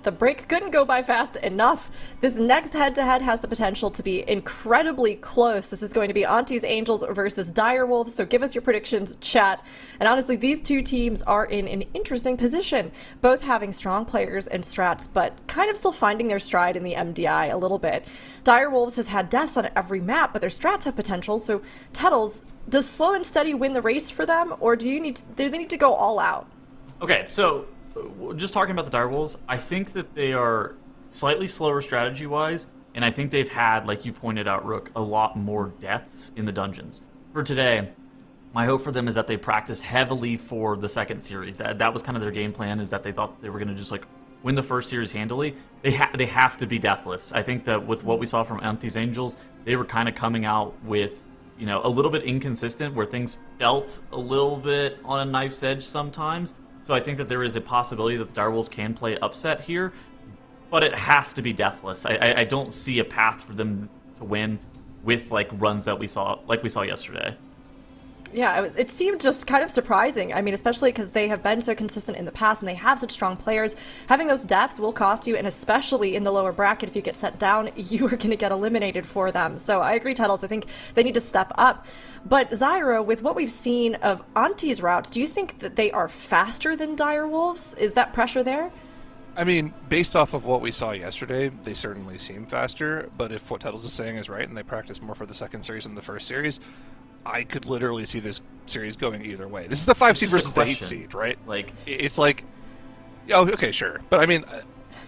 the break couldn't go by fast enough. This next head-to-head has the potential to be incredibly close. This is going to be ANTTIS Angels versus Direwolves, so give us your predictions, chat. And honestly, these two teams are in an interesting position, both having strong players and strats, but kind of still finding their stride in the MDI a little bit. Direwolves has had deaths on every map, but their strats have potential, so TETLE'S, does slow and steady win the race for them, or do they need to go all out? Okay, so just talking about the Direwolves, I think that they are slightly slower strategy-wise, and I think they've had, like you pointed out, Rook, a lot more deaths in the dungeons. For today, my hope for them is that they practice heavily for the second series. That was kind of their game plan, is that they thought they were going to just like win the first series handily. They have to be deathless. I think that with what we saw from ANTTIS Angels, they were kind of coming out with, you know, a little bit inconsistent, where things felt a little bit on a knife's edge sometimes. So I think that there is a possibility that the Direwolves can play upset here, but it has to be deathless. I don't see a path for them to win with like runs that we saw yesterday. Yeah, it seemed just kind of surprising. I mean, especially because they have been so consistent in the past and they have such strong players. Having those deaths will cost you, and especially in the lower bracket, if you get set down, you are going to get eliminated for them. So I agree, TETLE'S. I think they need to step up. But Zyra, with what we've seen of ANTTI's routes, do you think that they are faster than Direwolves? Is that pressure there? I mean, based off of what we saw yesterday, they certainly seem faster, but if what TETLE'S is saying is right and they practice more for the second series than the first series, I could literally see this series going either way. This is the 5 seed versus the 8 seed, right? Like, it's like, oh, okay, sure. But I mean,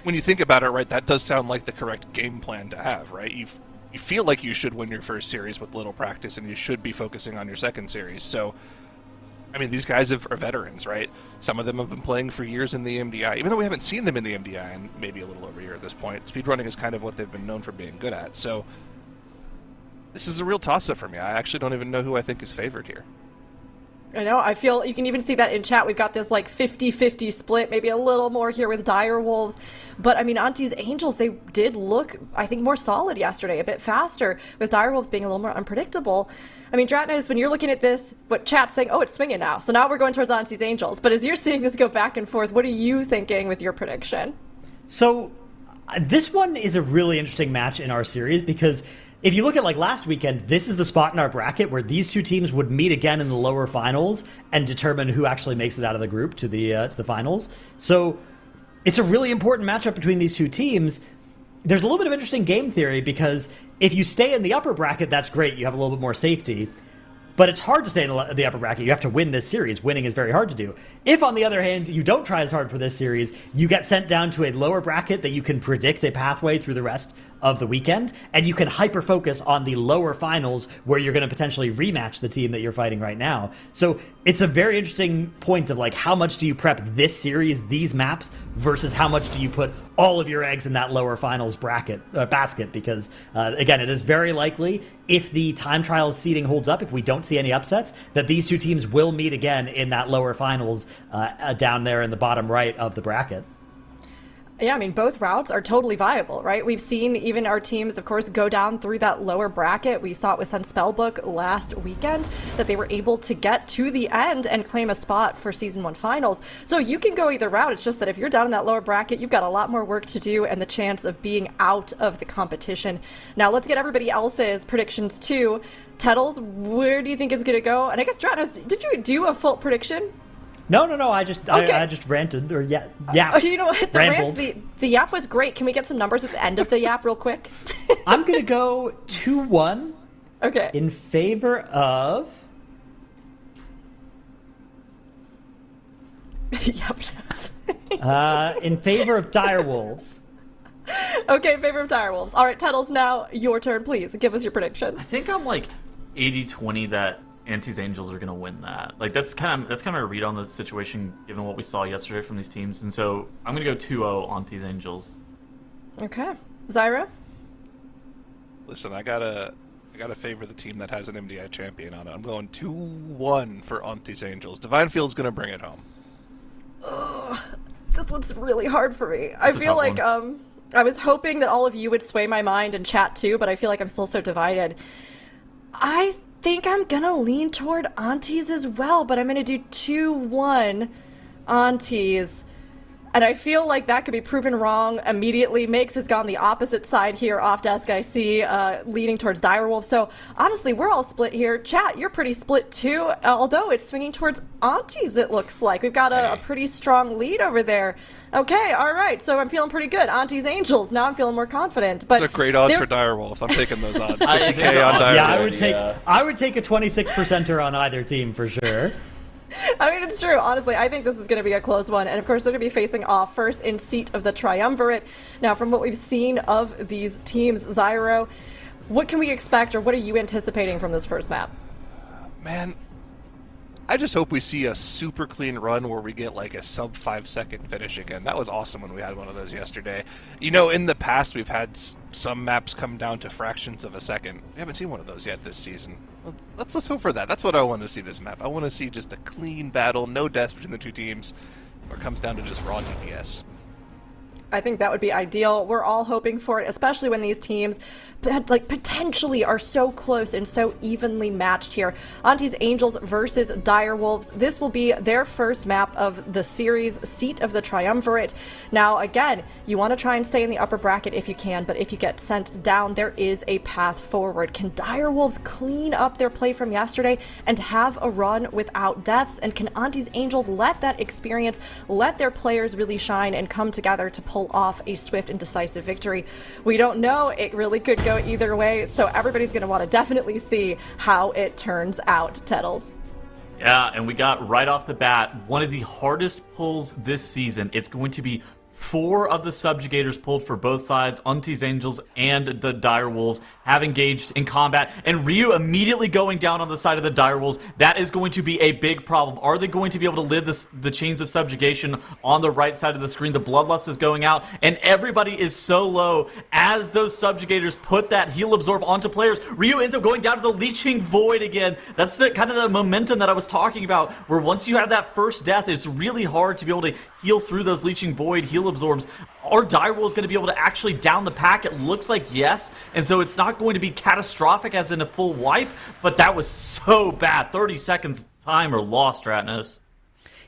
when you think about it, right, that does sound like the correct game plan to have, right? You feel like you should win your first series with little practice, and you should be focusing on your second series. So, I mean, these guys are veterans, right? Some of them have been playing for years in the MDI, even though we haven't seen them in the MDI in maybe a little over a year at this point. Speedrunning is kind of what they've been known for being good at. So, this is a real toss-up for me. I actually don't even know who I think is favored here. I know, I feel you can even see that in chat. We've got this like 50-50 split, maybe a little more here with Direwolves. But I mean, ANTTIS Angels, they did look, I think, more solid yesterday, a bit faster, with Direwolves being a little more unpredictable. I mean, Dratnez, when you're looking at this, what chat's saying, oh, it's swinging now. So now we're going towards ANTTIS Angels. But as you're seeing this go back and forth, what are you thinking with your prediction? So this one is a really interesting match in our series, because if you look at like last weekend, this is the spot in our bracket where these two teams would meet again in the lower finals and determine who actually makes it out of the group to the finals. So it's a really important matchup between these two teams. There's a little bit of interesting game theory, because if you stay in the upper bracket, that's great. You have a little bit more safety. But it's hard to stay in the upper bracket. You have to win this series. Winning is very hard to do. If, on the other hand, you don't try as hard for this series, you get sent down to a lower bracket that you can predict a pathway through the rest of the weekend, and you can hyper-focus on the lower finals where you're going to potentially rematch the team that you're fighting right now. So it's a very interesting point of, like, how much do you prep this series, these maps, versus how much do you put all of your eggs in that lower finals basket, because, again, it is very likely, if the time trial seeding holds up, if we don't see any upsets, that these two teams will meet again in that lower finals down there in the bottom right of the bracket. Yeah, I mean, both routes are totally viable, right? We've seen even our teams, of course, go down through that lower bracket. We saw it with Sun Spellbook last weekend, that they were able to get to the end and claim a spot for Season 1 finals. So you can go either route. It's just that if you're down in that lower bracket, you've got a lot more work to do and the chance of being out of the competition. Now, let's get everybody else's predictions, too. TETLE'S, where do you think it's going to go? And I guess, Dratnos, did you do a full prediction? No. I just ranted, or yapped. You know what? The yap was great. Can we get some numbers at the end of the yap real quick? I'm going to go 2-1. Okay. In favor of... Yep. in favor of Direwolves. Okay, in favor of Direwolves. All right, TETLE'S, now your turn, please. Give us your predictions. I think I'm like 80-20 that ANTTIS Angels are going to win that. Like, that's kind of a read on the situation given what we saw yesterday from these teams. And so I'm going to go 2-0 ANTTIS Angels. Okay. Zyra? Listen, I gotta favor the team that has an MDI champion on it. I'm going 2-1 for ANTTIS Angels. Divine Field's going to bring it home. Ugh, this one's really hard for me. That's I feel like one. I was hoping that all of you would sway my mind and chat too, but I feel like I'm still so divided. I think I'm gonna lean toward ANTTIS as well, but I'm gonna do 2-1 ANTTIS. And I feel like that could be proven wrong immediately. Makes has gone the opposite side here off desk, I see, leaning towards Direwolf. So honestly, we're all split here. Chat, you're pretty split too, although it's swinging towards ANTTIS, it looks like. We've got a pretty strong lead over there. Okay, all right, so I'm feeling pretty good. ANTTIS Angels, now I'm feeling more confident. But those are great odds for Direwolves. I'm taking those odds. 50K on Direwolves. Yeah, I would take a 26%er on either team for sure. I mean, it's true. Honestly, I think this is going to be a close one. And of course, they're going to be facing off first in Seat of the Triumvirate. Now, from what we've seen of these teams, Zyro, what can we expect, or what are you anticipating from this first map? Man, I just hope we see a super clean run where we get like a sub 5-second finish again. That was awesome when we had one of those yesterday. You know, in the past, we've had some maps come down to fractions of a second. We haven't seen one of those yet this season. Well, let's hope for that. That's what I want to see this map. I want to see just a clean battle, no deaths between the two teams, where it comes down to just raw DPS. I think that would be ideal. We're all hoping for it, especially when these teams like potentially are so close and so evenly matched here. ANTTIS Angels versus Direwolves. This will be their first map of the series, Seat of the Triumvirate. Now, again, you want to try and stay in the upper bracket if you can, but if you get sent down, there is a path forward. Can Direwolves clean up their play from yesterday and have a run without deaths? And can ANTTIS Angels let that experience, let their players really shine and come together to pull off a swift and decisive victory? We don't know. It really could go either way, so everybody's going to want to definitely see how it turns out, Tettles. Yeah, and we got right off the bat one of the hardest pulls this season. It's going to be 4 of the subjugators pulled for both sides. ANTTIS Angels and the Direwolves have engaged in combat, and Ryu immediately going down on the side of the Direwolves. That is going to be a big problem. Are they going to be able to live the chains of subjugation on the right side of the screen? The Bloodlust is going out, and everybody is so low as those subjugators put that heal absorb onto players. Ryu ends up going down to the Leeching Void again. That's the kind of the momentum that I was talking about, where once you have that first death, it's really hard to be able to heal through those Leeching Void heal absorbs. Are Direwolves going to be able to actually down the pack? It looks like yes, and so it's not going to be catastrophic as in a full wipe, but that was so bad. 30 seconds timer lost, Ratnos.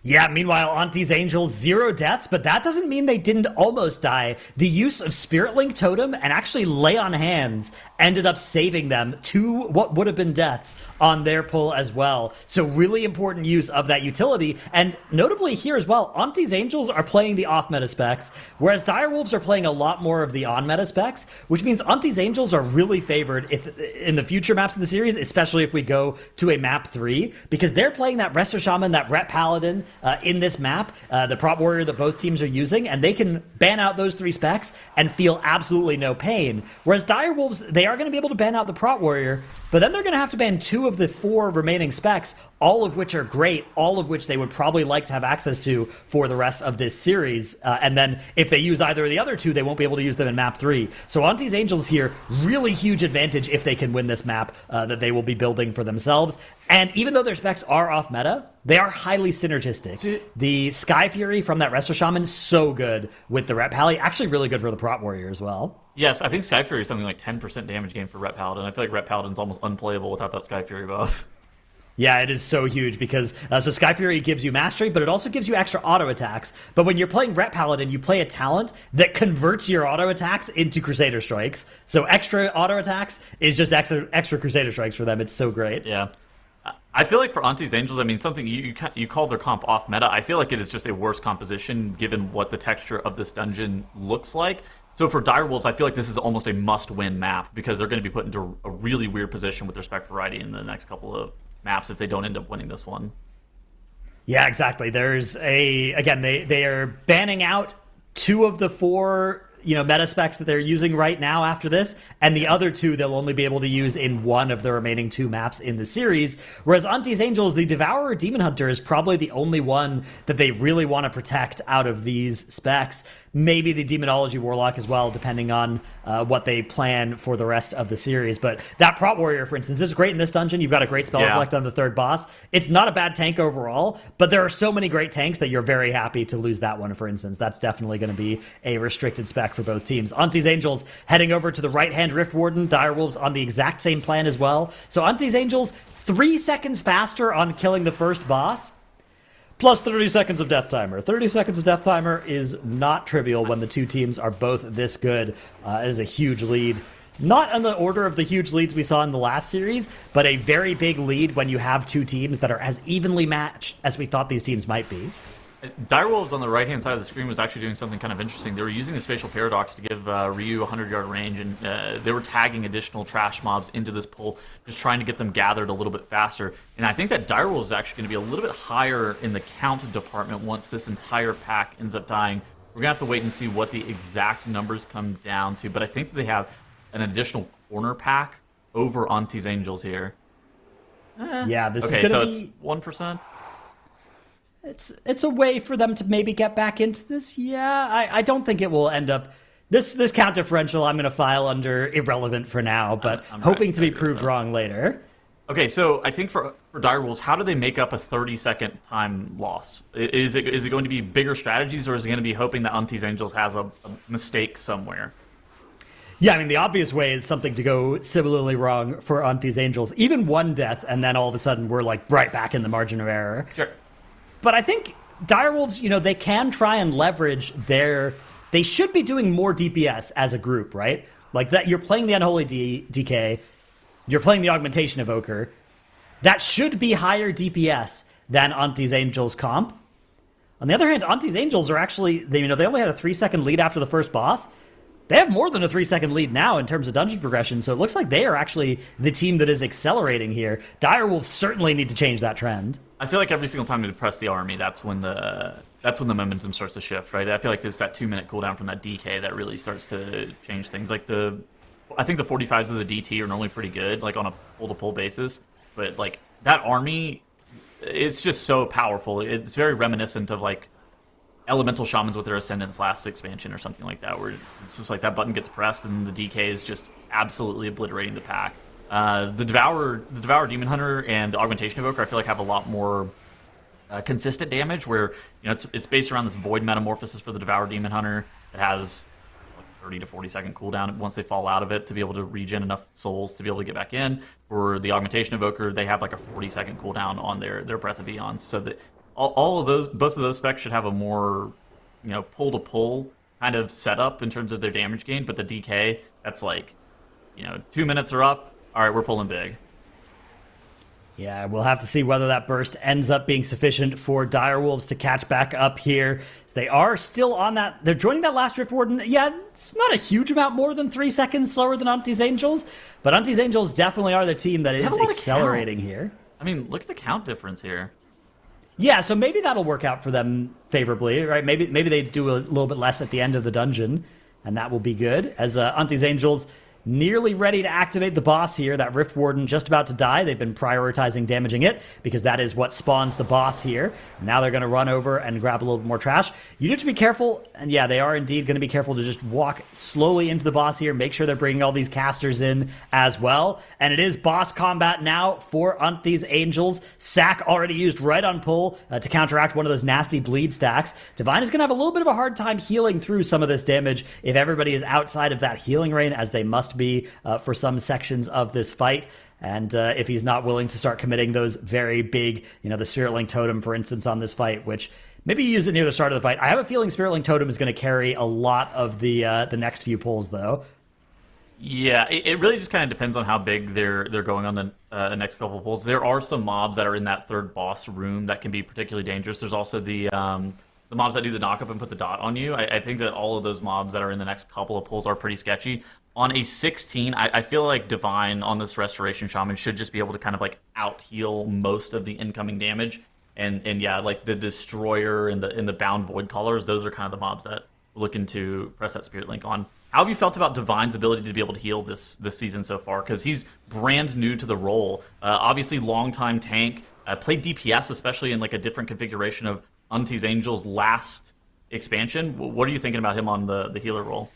Yeah, meanwhile, ANTTIS Angels, 0 deaths, but that doesn't mean they didn't almost die. The use of Spirit Link Totem and actually Lay on Hands ended up saving them 2 what would have been deaths on their pull as well. So really important use of that utility. And notably here as well, ANTTIS Angels are playing the off-meta specs, whereas Direwolves are playing a lot more of the on-meta specs, which means ANTTIS Angels are really favored if in the future maps of the series, especially if we go to a map 3, because they're playing that Resto Shaman, that Ret Paladin, in this map, the prop warrior that both teams are using, and they can ban out those 3 specs and feel absolutely no pain. Whereas Direwolves, they are going to be able to ban out the prop warrior, but then they're going to have to ban 2 of the 4 remaining specs, all of which are great, all of which they would probably like to have access to for the rest of this series. And then if they use either of the other 2, they won't be able to use them in map 3. So ANTTIS Angels here, really huge advantage if they can win this map that they will be building for themselves. And even though their specs are off meta, they are highly synergistic. The Sky Fury from that Resto Shaman is so good with the Ret Pally, actually really good for the prop warrior as well. Yes, I think Sky Fury is something like 10% damage gain for Ret Paladin. I feel like Ret Paladin's almost unplayable without that Sky Fury buff. Yeah, it is so huge because so Sky Fury gives you mastery, but it also gives you extra auto attacks. But when you're playing Ret Paladin, you play a talent that converts your auto attacks into Crusader Strikes. So extra auto attacks is just extra Crusader Strikes for them. It's so great. Yeah. I feel like for ANTTIS Angels, I mean, something you called their comp off meta. I feel like it is just a worse composition given what the texture of this dungeon looks like. So for Direwolves, I feel like this is almost a must-win map because they're going to be put into a really weird position with respect to variety in the next couple of maps if they don't end up winning this one. Yeah, exactly. There's again, they are banning out 2 of the 4 meta specs that they're using right now after this, and the other 2 they'll only be able to use in 1 of the remaining 2 maps in the series. Whereas ANTTIS Angels, the Devourer Demon Hunter is probably the only one that they really want to protect out of these specs. Maybe the Demonology Warlock as well, depending on what they plan for the rest of the series. But that Prop Warrior, for instance, is great in this dungeon. You've got a great spell reflect on the 3rd boss. It's not a bad tank overall, but there are so many great tanks that you're very happy to lose that one, for instance. That's definitely going to be a restricted spec for both teams. ANTTIS Angels heading over to the right-hand Rift Warden. Direwolves on the exact same plan as well. So ANTTIS Angels, 3 seconds faster on killing the first boss. Plus 30 seconds of death timer. 30 seconds of death timer is not trivial when the two teams are both this good. It is a huge lead. Not on the order of the huge leads we saw in the last series, but a very big lead when you have two teams that are as evenly matched as we thought these teams might be. Direwolves on the right-hand side of the screen was actually doing something kind of interesting. They were using the spatial paradox to give Ryu a 100-yard range, and they were tagging additional trash mobs into this pool, just trying to get them gathered a little bit faster. And I think that Direwolves is actually going to be a little bit higher in the count department once this entire pack ends up dying. We're going to have to wait and see what the exact numbers come down to, but I think that they have an additional corner pack over ANTTIS Angels here. Yeah, this okay, is so going to be... it's 1%. It's a way for them to maybe get back into this. Yeah, I don't think it will end up... This count differential I'm going to file under irrelevant for now, but I'm hoping right. to be proved wrong later. Okay, so I think for Direwolves, how do they make up a 30-second time loss? Is it going to be bigger strategies, or is it going to be hoping that ANTTIS Angels has a mistake somewhere? Yeah, I mean, the obvious way is something to go similarly wrong for ANTTIS Angels. Even one death, and then all of a sudden we're like right back in the margin of error. Sure. But I think Direwolves, they can try and leverage their... They should be doing more DPS as a group, right? Like that, you're playing the Unholy DK, you're playing the Augmentation Evoker. That should be higher DPS than ANTTIS Angels comp. On the other hand, ANTTIS Angels are actually... They only had a 3-second lead after the first boss. They have more than a 3-second lead now in terms of dungeon progression, so it looks like they are actually the team that is accelerating here. Direwolves certainly need to change that trend. I feel like every single time they press the army, that's when the momentum starts to shift, right? I feel like there's that 2-minute cooldown from that DK that really starts to change things. Like I think the 45s of the DT are normally pretty good, like on a pull-to-pull basis, but like that army, it's just so powerful. It's very reminiscent of like Elemental Shamans with their Ascendants last expansion or something like that, where it's just like that button gets pressed and the DK is just absolutely obliterating the pack. The Devourer Demon Hunter and the Augmentation Evoker, I feel like have a lot more consistent damage, where it's based around this Void Metamorphosis for the Devourer Demon Hunter. It has like 30 to 40 second cooldown once they fall out of it to be able to regen enough souls to be able to get back in. For the Augmentation Evoker, they have like a 40-second cooldown on their Breath of Beyond, so that all of those, both of those specs should have a more, pull-to-pull kind of setup in terms of their damage gain. But the DK, that's like, 2 minutes are up. All right, we're pulling big. Yeah, we'll have to see whether that burst ends up being sufficient for Direwolves to catch back up here. So they are still on that. They're joining that last Rift Warden. Yeah, it's not a huge amount more than 3 seconds slower than ANTTIS Angels, but ANTTIS Angels definitely are the team that is accelerating here. I mean, look at the count difference here. Yeah, so maybe that'll work out for them favorably, right? Maybe they do a little bit less at the end of the dungeon, and that will be good. As ANTTIS Angels nearly ready to activate the boss here. That Rift Warden just about to die. They've been prioritizing damaging it because that is what spawns the boss here. Now they're going to run over and grab a little bit more trash. You need to be careful, and yeah, they are indeed going to be careful to just walk slowly into the boss here. Make sure they're bringing all these casters in as well. And it is boss combat now for ANTTIS Angels. Sack already used right on pull to counteract one of those nasty bleed stacks. Divine is going to have a little bit of a hard time healing through some of this damage if everybody is outside of that healing range, as they must be for some sections of this fight. And if he's not willing to start committing those very big, the Spirit Link Totem, for instance, on this fight, which maybe you use it near the start of the fight. I have a feeling Spirit Link Totem is going to carry a lot of the next few pulls, though. Yeah, it really just kind of depends on how big they're going on the next couple of pulls. There are some mobs that are in that third boss room that can be particularly dangerous. There's also the mobs that do the knock up and put the dot on you. I think that all of those mobs that are in the next couple of pulls are pretty sketchy. On a 16, I feel like Divine on this Restoration Shaman should just be able to kind of like out heal most of the incoming damage. And yeah, like the Destroyer and the Bound Void Callers, those are kind of the mobs that we're looking to press that Spirit Link on. How have you felt about Divine's ability to be able to heal this season so far? Because he's brand new to the role. Obviously, long-time tank. Played DPS, especially in like a different configuration of ANTTIS Angels' last expansion. What are you thinking about him on the healer role?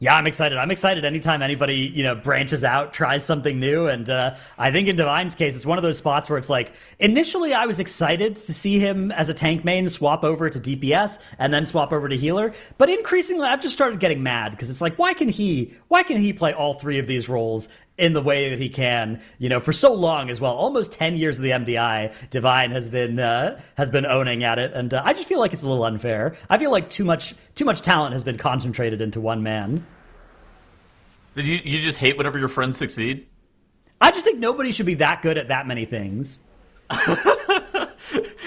Yeah, I'm excited. I'm excited anytime anybody, branches out, tries something new. And I think in Divine's case, it's one of those spots where it's like, initially I was excited to see him as a tank main swap over to DPS and then swap over to healer. But increasingly, I've just started getting mad because it's like, why can he play all three of these roles in the way that he can, for so long as well. Almost 10 years of the MDI, Divine has been owning at it, and I just feel like it's a little unfair. I feel like too much talent has been concentrated into one man. Did you just hate whenever your friends succeed? I just think nobody should be that good at that many things.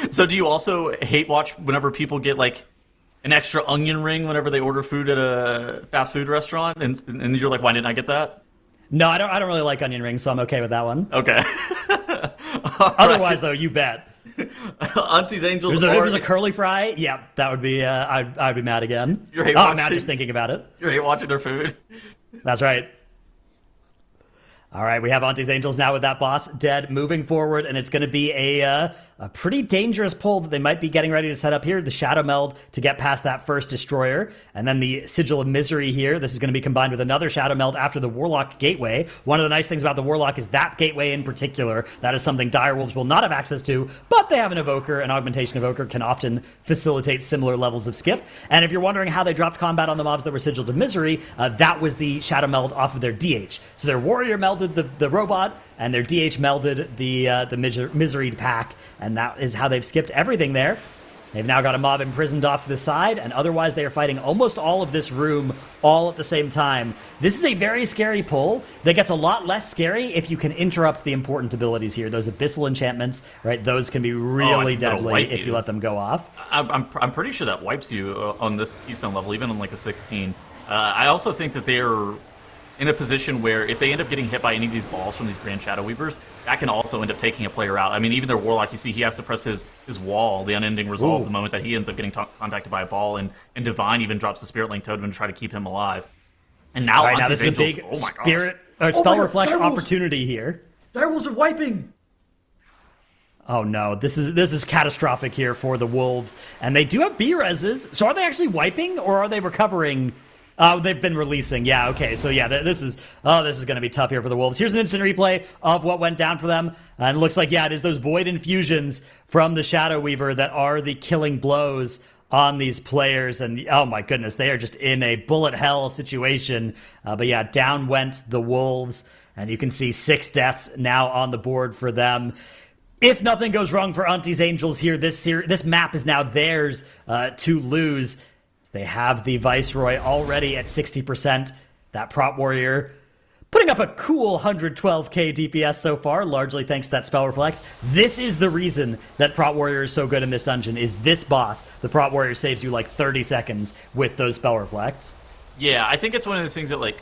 So do you also hate watch whenever people get like an extra onion ring whenever they order food at a fast food restaurant, and you're like, why didn't I get that? No, I don't really like onion rings, so I'm okay with that one. Okay. Otherwise, though, you bet. Auntie's Angels. If there's a curly fry, yeah, that would be. I'd be mad again. I'm mad just thinking about it. You hate watching their food. That's right. All right, we have Auntie's Angels now with that boss dead, moving forward, and it's going to be a pretty dangerous pull that they might be getting ready to set up here. The Shadow Meld to get past that first Destroyer, and then the Sigil of Misery here. This is going to be combined with another Shadow Meld after the Warlock Gateway. One of the nice things about the Warlock is that Gateway in particular. That is something Direwolves will not have access to, but they have an Evoker. An Augmentation Evoker can often facilitate similar levels of skip. And if you're wondering how they dropped combat on the mobs that were Sigiled of Misery, that was the Shadow Meld off of their DH. So their Warrior melded the robot, and their DH melded the Miseried pack, and that is how they've skipped everything there. They've now got a mob imprisoned off to the side, and otherwise they are fighting almost all of this room all at the same time. This is a very scary pull that gets a lot less scary if you can interrupt the important abilities here. Those Abyssal enchantments, right? Those can be really deadly if you let them go off. I'm pretty sure that wipes you on this Keystone level, even on like a 16. I also think that they're in a position where if they end up getting hit by any of these balls from these Grand Shadow Weavers, that can also end up taking a player out. I mean, even their Warlock, you see, he has to press his wall, the Unending Resolve, the moment that he ends up getting contacted by a ball, and Divine even drops the Spirit Link Totem to try to keep him alive. And now, now this is a big spell reflect opportunity here. Direwolves are wiping! Oh no, this is catastrophic here for the Wolves. And they do have B-reses, so are they actually wiping, or are they recovering? Oh, they've been releasing. Yeah, okay. So yeah, this is going to be tough here for the Wolves. Here's an instant replay of what went down for them. And it looks like, yeah, it is those Void Infusions from the Shadow Weaver that are the killing blows on these players. And oh my goodness, they are just in a bullet hell situation. But yeah, down went the Wolves. And you can see 6 deaths now on the board for them. If nothing goes wrong for Auntie's Angels here, this map is now theirs to lose. They have the Viceroy already at 60%. That Prot Warrior putting up a cool 112k DPS so far, largely thanks to that Spell Reflect. This is the reason that Prot Warrior is so good in this dungeon, is this boss. The Prot Warrior saves you like 30 seconds with those Spell Reflects. Yeah, I think it's one of those things that, like,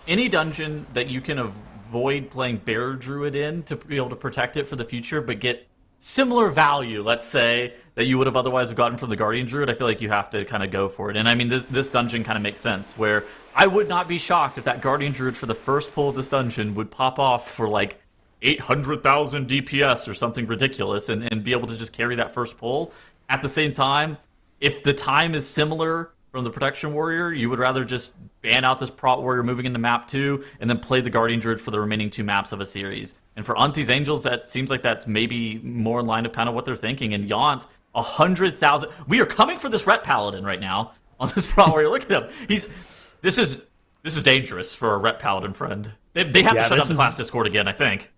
any dungeon that you can avoid playing Bear Druid in to be able to protect it for the future, but get similar value, let's say, that you would have otherwise gotten from the Guardian Druid, I feel like you have to kind of go for it. And I mean, this dungeon kind of makes sense, where I would not be shocked if that Guardian Druid for the first pull of this dungeon would pop off for like 800,000 DPS or something ridiculous and be able to just carry that first pull. At the same time, if the time is similar from the Protection Warrior, you would rather just ban out this Prot Warrior moving into map 2 and then play the Guardian Druid for the remaining 2 maps of a series. And for Auntie's Angels, that seems like that's maybe more in line of kind of what they're thinking. And Yaunt, 100,000. We are coming for this Ret Paladin right now on this Prot Warrior. Look at him. This is dangerous for a Ret Paladin friend. They have to shut down the class Discord again, I think.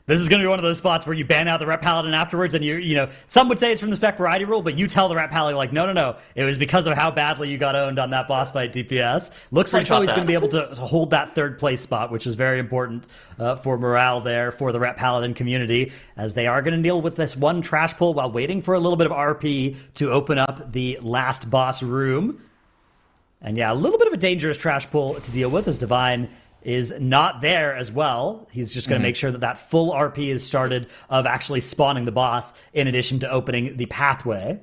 This is going to be one of those spots where you ban out the Ret Paladin afterwards, and you know, some would say it's from the Spec Variety rule, but you tell the Ret Paladin, like, no, it was because of how badly you got owned on that boss fight DPS. Looks like he's going to be able to hold that 3rd place spot, which is very important for morale there for the Ret Paladin community, as they are going to deal with this one trash pull while waiting for a little bit of RP to open up the last boss room. And yeah, a little bit of a dangerous trash pull to deal with, as Divine is not there as well. He's just going to make sure that full RP is started of actually spawning the boss, in addition to opening the pathway.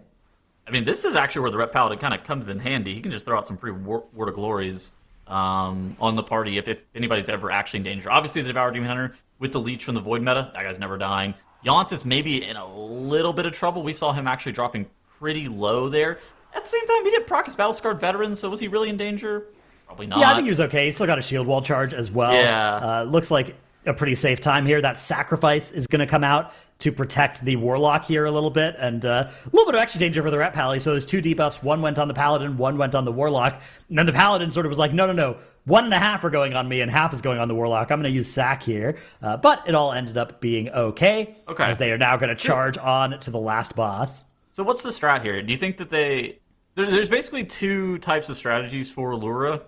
I mean, this is actually where the Ret Paladin kind of comes in handy. He can just throw out some free Word of Glories on the party if anybody's ever actually in danger. Obviously, the Devoured Demon Hunter with the Leech from the Void meta, that guy's never dying. Yaunt is maybe in a little bit of trouble. We saw him actually dropping pretty low there. At the same time, he did proc his Battle-Scarred Veteran, so was he really in danger? Probably not. Yeah, I think he was okay. He still got a shield wall charge as well. Yeah. Looks like a pretty safe time here. That Sacrifice is going to come out to protect the Warlock here a little bit, and a little bit of extra danger for the Ret Pally. So there's 2 debuffs. One went on the Paladin, one went on the Warlock. And then the Paladin sort of was like, no, 1.5 are going on me and half is going on the Warlock. I'm going to use Sack here. But it all ended up being okay. As they are now going to charge on to the last boss. So what's the strat here? Do you think that there's basically two types of strategies for Allura.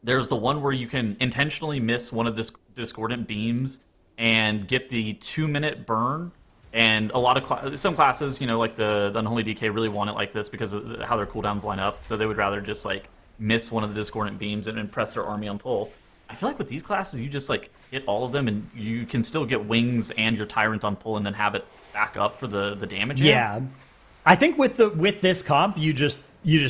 There's the one where you can intentionally miss one of the discordant beams and get the 2-minute burn. And a lot of some classes, like the Unholy DK really want it like this because of how their cooldowns line up. So they would rather just like miss one of the discordant beams and press their army on pull. I feel like with these classes, you just like hit all of them and you can still get wings and your tyrant on pull and then have it back up for the damage. Yeah, I think with this comp, you just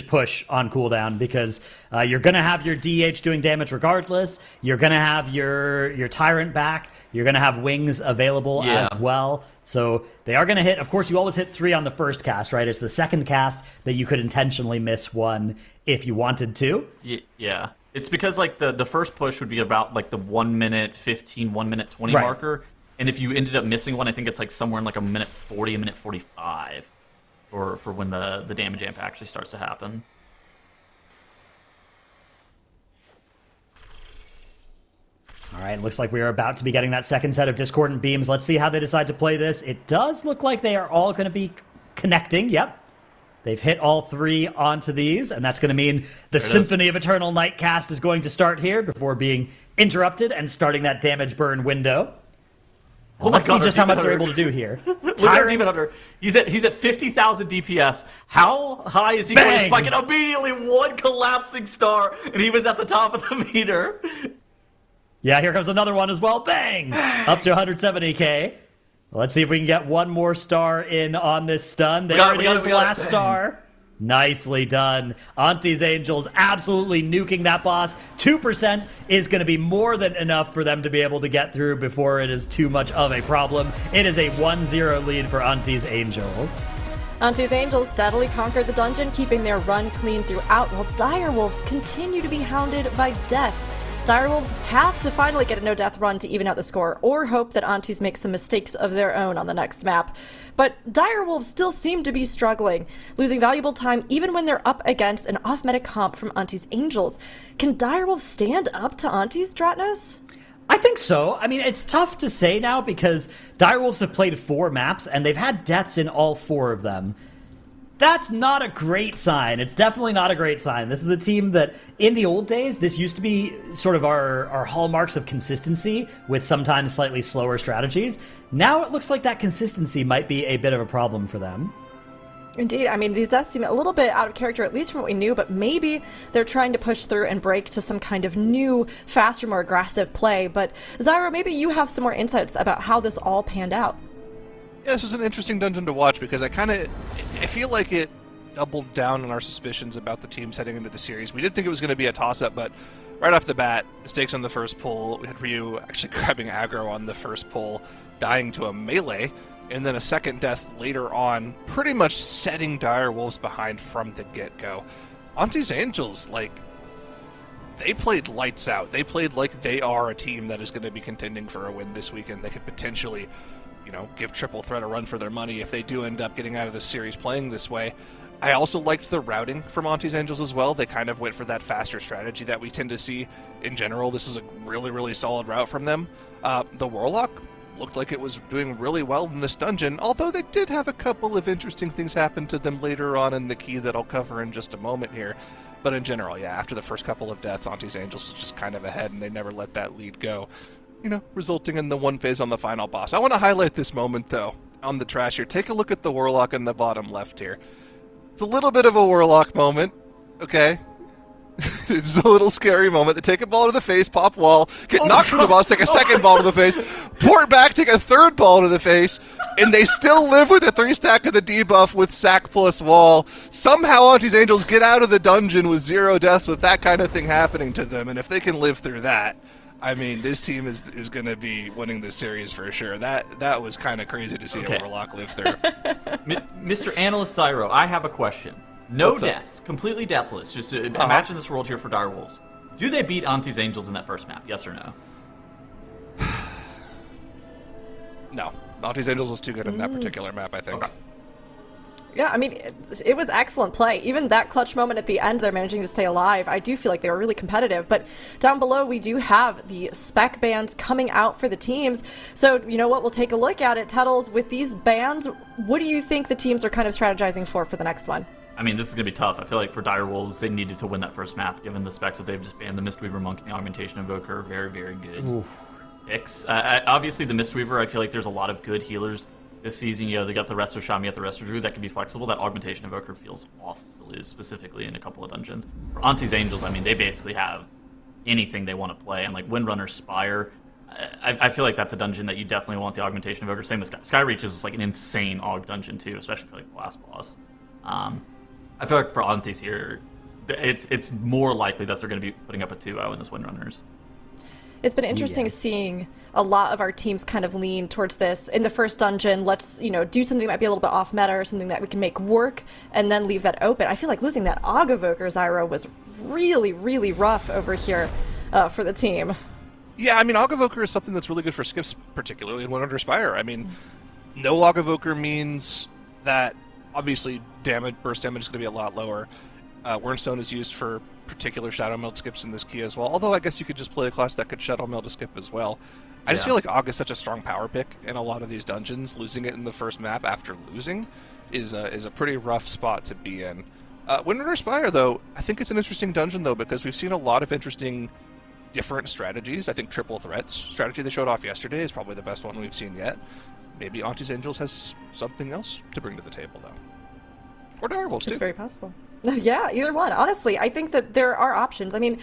push on cooldown because you're gonna have your DH doing damage regardless. You're gonna have your tyrant back. You're gonna have wings available as well. So they are gonna hit. Of course, you always hit 3 on the first cast, right? It's the second cast that you could intentionally miss 1 if you wanted to. Yeah. It's because like the first push would be about like the 1 minute 15, 1 minute 20 marker. And if you ended up missing one, I think it's like somewhere in like a minute 40, a minute 45 for when the damage amp actually starts to happen. All right, looks like we are about to be getting that second set of discordant beams. Let's see how they decide to play this. It does look like they are all going to be connecting. Yep. They've hit all 3 onto these, and that's going to mean the Symphony of Eternal Night cast is going to start here before being interrupted and starting that damage burn window. Oh my Let's God, see just how much they're able to do here. Look at our Demon Hunter. He's at 50,000 DPS. How high is he going to spike? And immediately one collapsing star, and he was at the top of the meter. Yeah, here comes another one as well. Bang! Up to 170k. Let's see if we can get one more star in on this stun. There it is, the last star. Nicely done. ANTTIS Angels absolutely nuking that boss. 2% is going to be more than enough for them to be able to get through before it is too much of a problem. It is a 1-0 lead for ANTTIS Angels. ANTTIS Angels steadily conquered the dungeon, keeping their run clean throughout, while Direwolves continue to be hounded by deaths. Direwolves have to finally get a no-death run to even out the score, or hope that ANTTIS make some mistakes of their own on the next map. But Direwolves still seem to be struggling, losing valuable time even when they're up against an off-meta comp from ANTTIS Angels. Can Direwolves stand up to ANTTIS, Dratnos? I think so. I mean, it's tough to say now because Direwolves have played 4 maps, and they've had deaths in all 4 of them. That's not a great sign. It's definitely not a great sign. This is a team that, in the old days, this used to be sort of our hallmarks of consistency with sometimes slightly slower strategies. Now it looks like that consistency might be a bit of a problem for them. Indeed. I mean, these deaths seem a little bit out of character, at least from what we knew, but maybe they're trying to push through and break to some kind of new, faster, more aggressive play. But, Zyro, maybe you have some more insights about how this all panned out. Yeah, this was an interesting dungeon to watch because I feel like it doubled down on our suspicions about the teams heading into the series. We did think it was going to be a toss-up, but right off the bat, mistakes on the first pull. We had Ryu actually grabbing aggro on the first pull, dying to a melee, and then a second death later on, pretty much setting Direwolves behind from the get-go. ANTTIS Angels, they played lights out. They played like they are a team that is going to be contending for a win this weekend. They could potentially, give Triple Threat a run for their money if they do end up getting out of this series playing this way. I also liked the routing from ANTTIS Angels as well. They kind of went for that faster strategy that we tend to see in general. This is a really, really solid route from them. The Warlock looked like it was doing really well in this dungeon, although they did have a couple of interesting things happen to them later on in the key that I'll cover in just a moment here. But in general, yeah, after the first couple of deaths, ANTTIS Angels was just kind of ahead, and they never let that lead go, resulting in the one phase on the final boss. I want to highlight this moment, though, on the trash here. Take a look at the Warlock in the bottom left here. It's a little bit of a Warlock moment, okay? It's a little scary moment. They take a ball to the face, pop wall, get knocked from the boss, take a second ball to the face, port back, take a third ball to the face, and they still live with a 3-stack of the debuff with sack plus wall. Somehow ANTTIS Angels get out of the dungeon with 0 deaths with that kind of thing happening to them, and if they can live through that, I mean, this team is going to be winning this series for sure. That was kind of crazy to see a Warlock live through. Mr. Analyst Zyro, I have a question. No deaths, completely deathless. Just imagine this world here for Direwolves. Do they beat ANTTIS Angels in that first map? Yes or no? No. ANTTIS Angels was too good in that particular map, I think. Okay. Yeah, I mean, it was excellent play. Even that clutch moment at the end, they're managing to stay alive. I do feel like they were really competitive. But down below, we do have the spec bans coming out for the teams. So, you know what? We'll take a look at it. Tuttles, with these bans, what do you think the teams are kind of strategizing for the next one? I mean, this is going to be tough. I feel like for Direwolves, they needed to win that first map, given the specs that they've just banned. The Mistweaver Monk and the Augmentation Invoker are very, very good picks. Obviously, the Mistweaver, I feel like there's a lot of good healers this season. You know, they got the Resto Shaman, you got the Resto Druid that can be flexible. That Augmentation Invoker feels awful to lose, specifically in a couple of dungeons. For ANTTIS Angels, I mean, they basically have anything they want to play. And like Windrunner Spire, I feel like that's a dungeon that you definitely want the Augmentation Invoker. Same with Skyreach is like an insane Aug dungeon too, especially for like the last boss. I feel like for ANTTIS here, it's more likely that they're going to be putting up a 2-0 in this Windrunners. It's been interesting seeing a lot of our teams kind of lean towards this. In the first dungeon, let's, do something that might be a little bit off meta or something that we can make work and then leave that open. I feel like losing that Aug Evoker, Zyro, was really, really rough over here for the team. Yeah, I mean, Aug Evoker is something that's really good for skips, particularly in Windrunner Spire. I mean, no Aug Evoker means that, obviously, burst damage is going to be a lot lower. Wernstone is used for particular Shadow Meld skips in this key as well, although I guess you could just play a class that could Shadow Meld a skip as well. I just feel like Aug is such a strong power pick in a lot of these dungeons. Losing it in the first map after losing is a pretty rough spot to be in. Windrunner Spire, though, I think it's an interesting dungeon, though, because we've seen a lot of interesting different strategies. I think Triple Threats strategy they showed off yesterday is probably the best one we've seen yet. Maybe ANTTIS Angels has something else to bring to the table, though. Or Direwolves, too. It's very possible. Yeah, either one. Honestly, I think that there are options. I mean,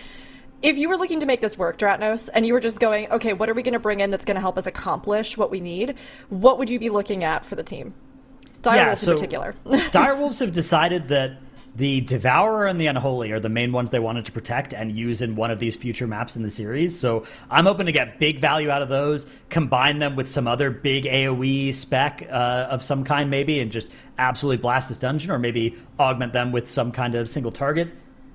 if you were looking to make this work, Dratnos, and you were just going, okay, what are we going to bring in that's going to help us accomplish what we need, what would you be looking at for the team? Direwolves in particular. Direwolves have decided that the Devourer and the Unholy are the main ones they wanted to protect and use in one of these future maps in the series. So I'm hoping to get big value out of those, combine them with some other big AoE spec of some kind maybe, and just absolutely blast this dungeon, or maybe augment them with some kind of single target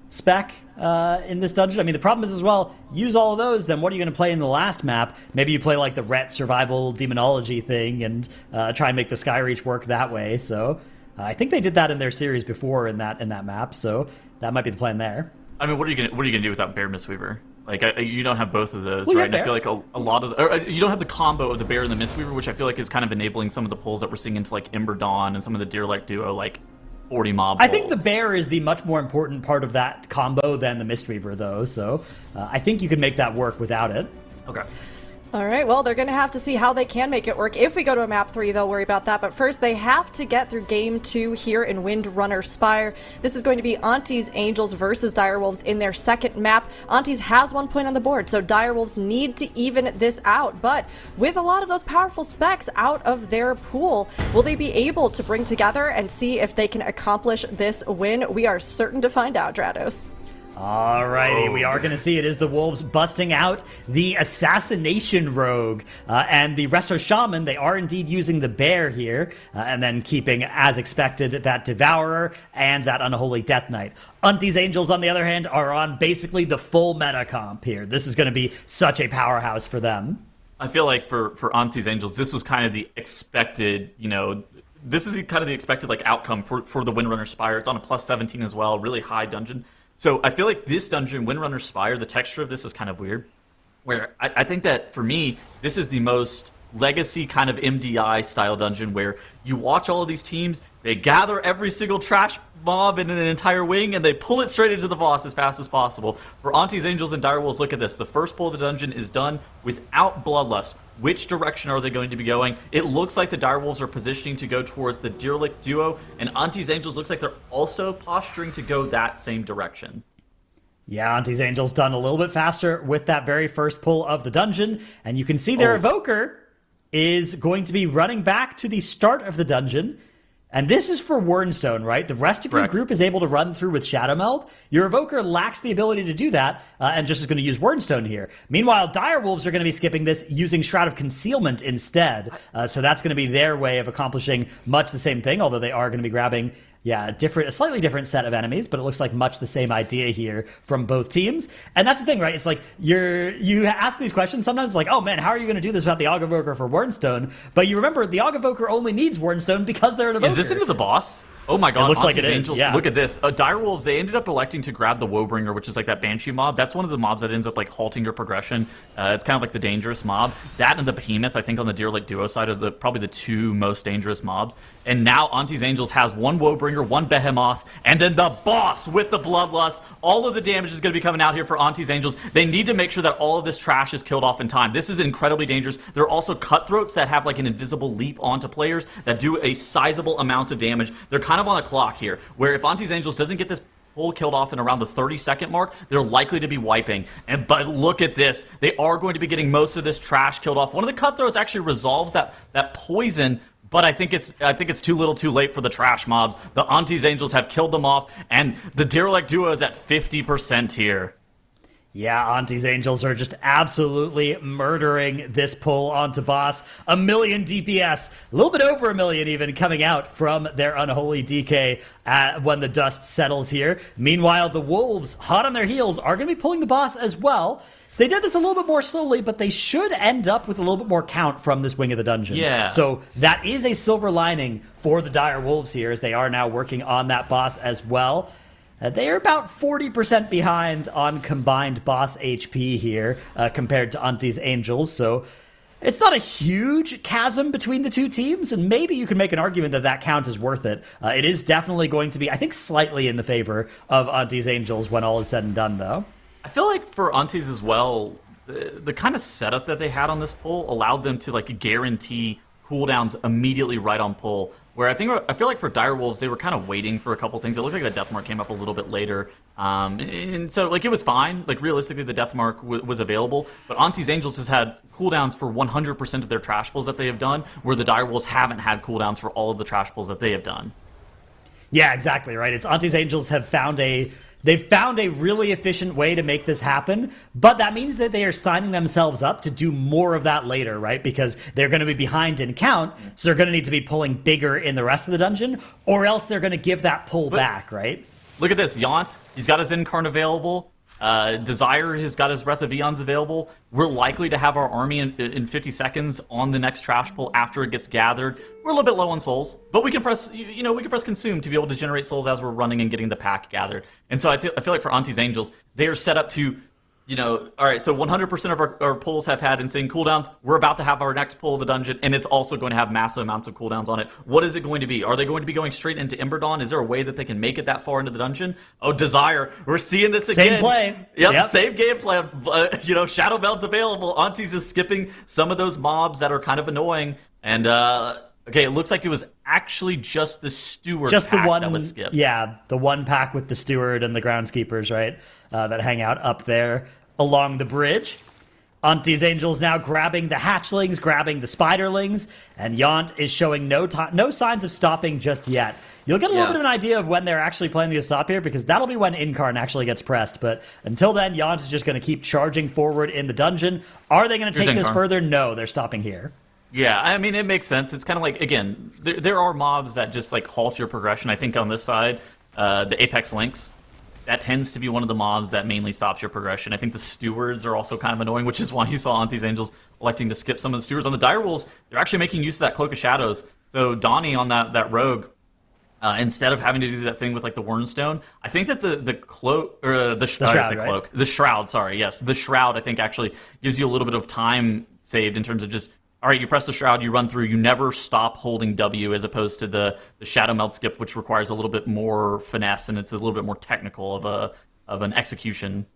spec in this dungeon. I mean, the problem is as well, use all of those, then what are you going to play in the last map? Maybe you play like the Ret Survival Demonology thing and try and make the Skyreach work that way. So I think they did that in their series before in that map, so that might be the plan there. I mean, what are you gonna do without Bear Mistweaver? Like, you don't have both of those, right? And I feel like a lot of you don't have the combo of the Bear and the Mistweaver, which I feel like is kind of enabling some of the pulls that we're seeing into like Ember Dawn and some of the Deer-like duo, like 40 mob pulls. I think the Bear is the much more important part of that combo than the Mistweaver, though. So I think you can make that work without it. Okay. All right, well, they're going to have to see how they can make it work. If we go to a map 3, they'll worry about that. But first, they have to get through game 2 here in Windrunner Spire. This is going to be ANTTIS Angels versus Direwolves in their second map. ANTTIS has 1 point on the board, so Direwolves need to even this out. But with a lot of those powerful specs out of their pool, will they be able to bring together and see if they can accomplish this win? We are certain to find out, Drados. Alrighty, we are going to see it is the Wolves busting out the Assassination Rogue and the Resto Shaman. They are indeed using the Bear here, and then keeping, as expected, that Devourer and that Unholy Death Knight. ANTTIS Angels, on the other hand, are on basically the full meta comp here. This is going to be such a powerhouse for them. I feel like for ANTTIS Angels, this was kind of the expected, this is kind of the expected like outcome for the Windrunner Spire. It's on a plus 17 as well, really high dungeon. So I feel like this dungeon, Windrunner Spire, the texture of this is kind of weird. Where I think that, for me, this is the most legacy kind of MDI style dungeon where you watch all of these teams, they gather every single trash mob in an entire wing, and they pull it straight into the boss as fast as possible. For ANTTIS Angels and Direwolves, look at this. The first pull of the dungeon is done without Bloodlust. Which direction are they going to be going? It looks like the Direwolves are positioning to go towards the Deerlick duo, and ANTTIS Angels looks like they're also posturing to go that same direction. Yeah, ANTTIS Angels done a little bit faster with that very first pull of the dungeon, and you can see their Evoker is going to be running back to the start of the dungeon. And this is for Wernstone, right? The rest of your group is able to run through with Shadow Meld. Your Evoker lacks the ability to do that, and just is going to use Wernstone here. Meanwhile, Direwolves are going to be skipping this using Shroud of Concealment instead. So that's going to be their way of accomplishing much the same thing, although they are going to be grabbing a slightly different set of enemies, but it looks like much the same idea here from both teams. And that's the thing, right? It's like you ask these questions, sometimes it's like, oh man, how are you going to do this without the Aug Evoker for Wernstone? But you remember, the Aug Evoker only needs Wernstone because they're an Evoker. Is this into the boss? Oh my god, it looks like Auntie's it is. Angels, Yeah. look at this. Direwolves, they ended up electing to grab the Woebringer, which is like that Banshee mob. That's one of the mobs that ends up like halting your progression. It's kind of like the dangerous mob. That and the Behemoth, I think on the Deer Lake Duo side, are probably the two most dangerous mobs. And now Auntie's Angels has one Woebringer, one Behemoth, and then the boss with the Bloodlust. All of the damage is going to be coming out here for Auntie's Angels. They need to make sure that all of this trash is killed off in time. This is incredibly dangerous. There are also Cutthroats that have like an invisible leap onto players that do a sizable amount of damage. They're kind of on a clock here, where if Auntie's Angels doesn't get this pull killed off in around the 30-second mark, they're likely to be wiping. But look at this. They are going to be getting most of this trash killed off. One of the Cutthroats actually resolves that poison, but I think it's too little too late for the trash mobs. The Auntie's Angels have killed them off, and the Derelict Duo is at 50% here. Yeah, Auntie's Angels are just absolutely murdering this pull onto boss. 1 million DPS, a little bit over 1 million even, coming out from their unholy DK when the dust settles here. Meanwhile, the Wolves, hot on their heels, are going to be pulling the boss as well. So they did this a little bit more slowly, but they should end up with a little bit more count from this wing of the dungeon. Yeah. So that is a silver lining for the Dire Wolves here, as they are now working on that boss as well. They are about 40% behind on combined boss HP here compared to Auntie's Angels, so it's not a huge chasm between the two teams, and maybe you can make an argument that that count is worth it. It is definitely going to be, I think, slightly in the favor of Auntie's Angels when all is said and done, though. I feel like for Auntie's as well, the kind of setup that they had on this pull allowed them to like guarantee cooldowns immediately right on pull. Where I feel like for Direwolves, they were kind of waiting for a couple things. It looked like the death mark came up a little bit later, and so like it was fine. Like realistically, the death mark was available. But Auntie's Angels has had cooldowns for 100% of their trash pulls that they have done, where the Direwolves haven't had cooldowns for all of the trash pulls that they have done. Yeah, exactly right. It's Auntie's Angels have found They've found a really efficient way to make this happen, but that means that they are signing themselves up to do more of that later, right? Because they're going to be behind in count, so they're going to need to be pulling bigger in the rest of the dungeon, or else they're going to give that pull back, right? Look at this. Yaunt, he's got his Incarn available. Desire has got his Breath of Eons available. We're likely to have our army in 50 seconds on the next trash pull after it gets gathered. We're a little bit low on souls, but we can press, we can press consume to be able to generate souls as we're running and getting the pack gathered. And so I feel like for Auntie's Angels, they are set up to, all right, so 100% of our pulls have had insane cooldowns. We're about to have our next pull of the dungeon, and it's also going to have massive amounts of cooldowns on it. What is it going to be? Are they going to be going straight into Ember Dawn? Is there a way that they can make it that far into the dungeon? Oh, Desire. We're seeing this again. Same play. Yep, same game plan. Shadow Belt's available. Auntie's is skipping some of those mobs that are kind of annoying. And, okay, it looks like it was actually just the Steward just pack the one that was skipped. Yeah, the one pack with the Steward and the Groundskeepers, right? That hang out up there along the bridge. Auntie's Angels now grabbing the hatchlings, grabbing the spiderlings, and Yaunt is showing no signs of stopping just yet. You'll get a little bit of an idea of when they're actually planning to stop here, because that'll be when Incarn actually gets pressed. But until then, Yaunt is just going to keep charging forward in the dungeon. Are they going to take this further? No, they're stopping here. Yeah, I mean, it makes sense. It's kind of like, again, there are mobs that just like halt your progression. I think on this side, the Apex Lynx, that tends to be one of the mobs that mainly stops your progression. I think the Stewards are also kind of annoying, which is why you saw Auntie's Angels electing to skip some of the Stewards. On the Direwolves, they're actually making use of that Cloak of Shadows. So Donnie on that rogue, instead of having to do that thing with like the Wernstone, I think that the cloak or the shroud, right? The shroud. Sorry, yes, the shroud. I think actually gives you a little bit of time saved in terms of just, all right, you press the shroud, you run through, you never stop holding W, as opposed to the Shadow Meld skip, which requires a little bit more finesse and it's a little bit more technical of an execution.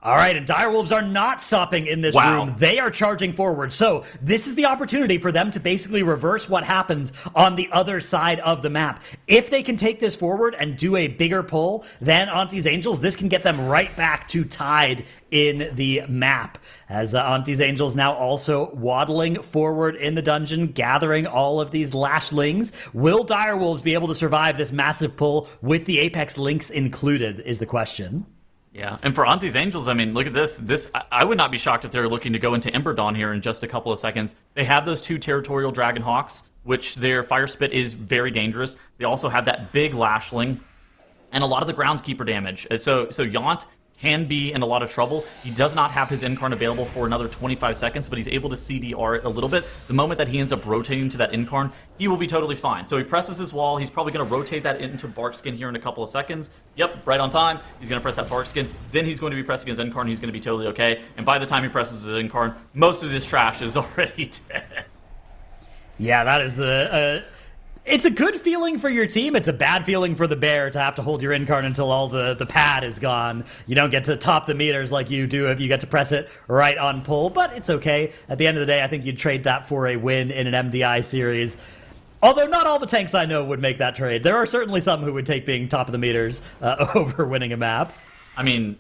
All right, and Direwolves are not stopping in this room. They are charging forward. So this is the opportunity for them to basically reverse what happened on the other side of the map. If they can take this forward and do a bigger pull than Auntie's Angels, this can get them right back to tied in the map. As Auntie's Angels now also waddling forward in the dungeon, gathering all of these lashlings. Will Direwolves be able to survive this massive pull with the Apex Lynx included is the question. Yeah, and for Auntie's Angels, I mean, look at this. I would not be shocked if they're looking to go into Ember Dawn here in just a couple of seconds. They have those two Territorial Dragon Hawks, which their Fire Spit is very dangerous. They also have that big Lashling and a lot of the Groundskeeper damage. So Yaunt can be in a lot of trouble. He does not have his Incarn available for another 25 seconds, but he's able to CDR it a little bit. The moment that he ends up rotating to that Incarn, he will be totally fine. So he presses his wall. He's probably going to rotate that into Barkskin here in a couple of seconds. Yep, right on time. He's going to press that Barkskin. Then he's going to be pressing his Incarn. He's going to be totally okay. And by the time he presses his Incarn, most of this trash is already dead. Yeah, that is the... It's a good feeling for your team. It's a bad feeling for the bear to have to hold your Incarn until all the pad is gone. You don't get to top the meters like you do if you get to press it right on pull, but it's okay. At the end of the day, I think you'd trade that for a win in an MDI series. Although not all the tanks I know would make that trade. There are certainly some who would take being top of the meters over winning a map. I mean,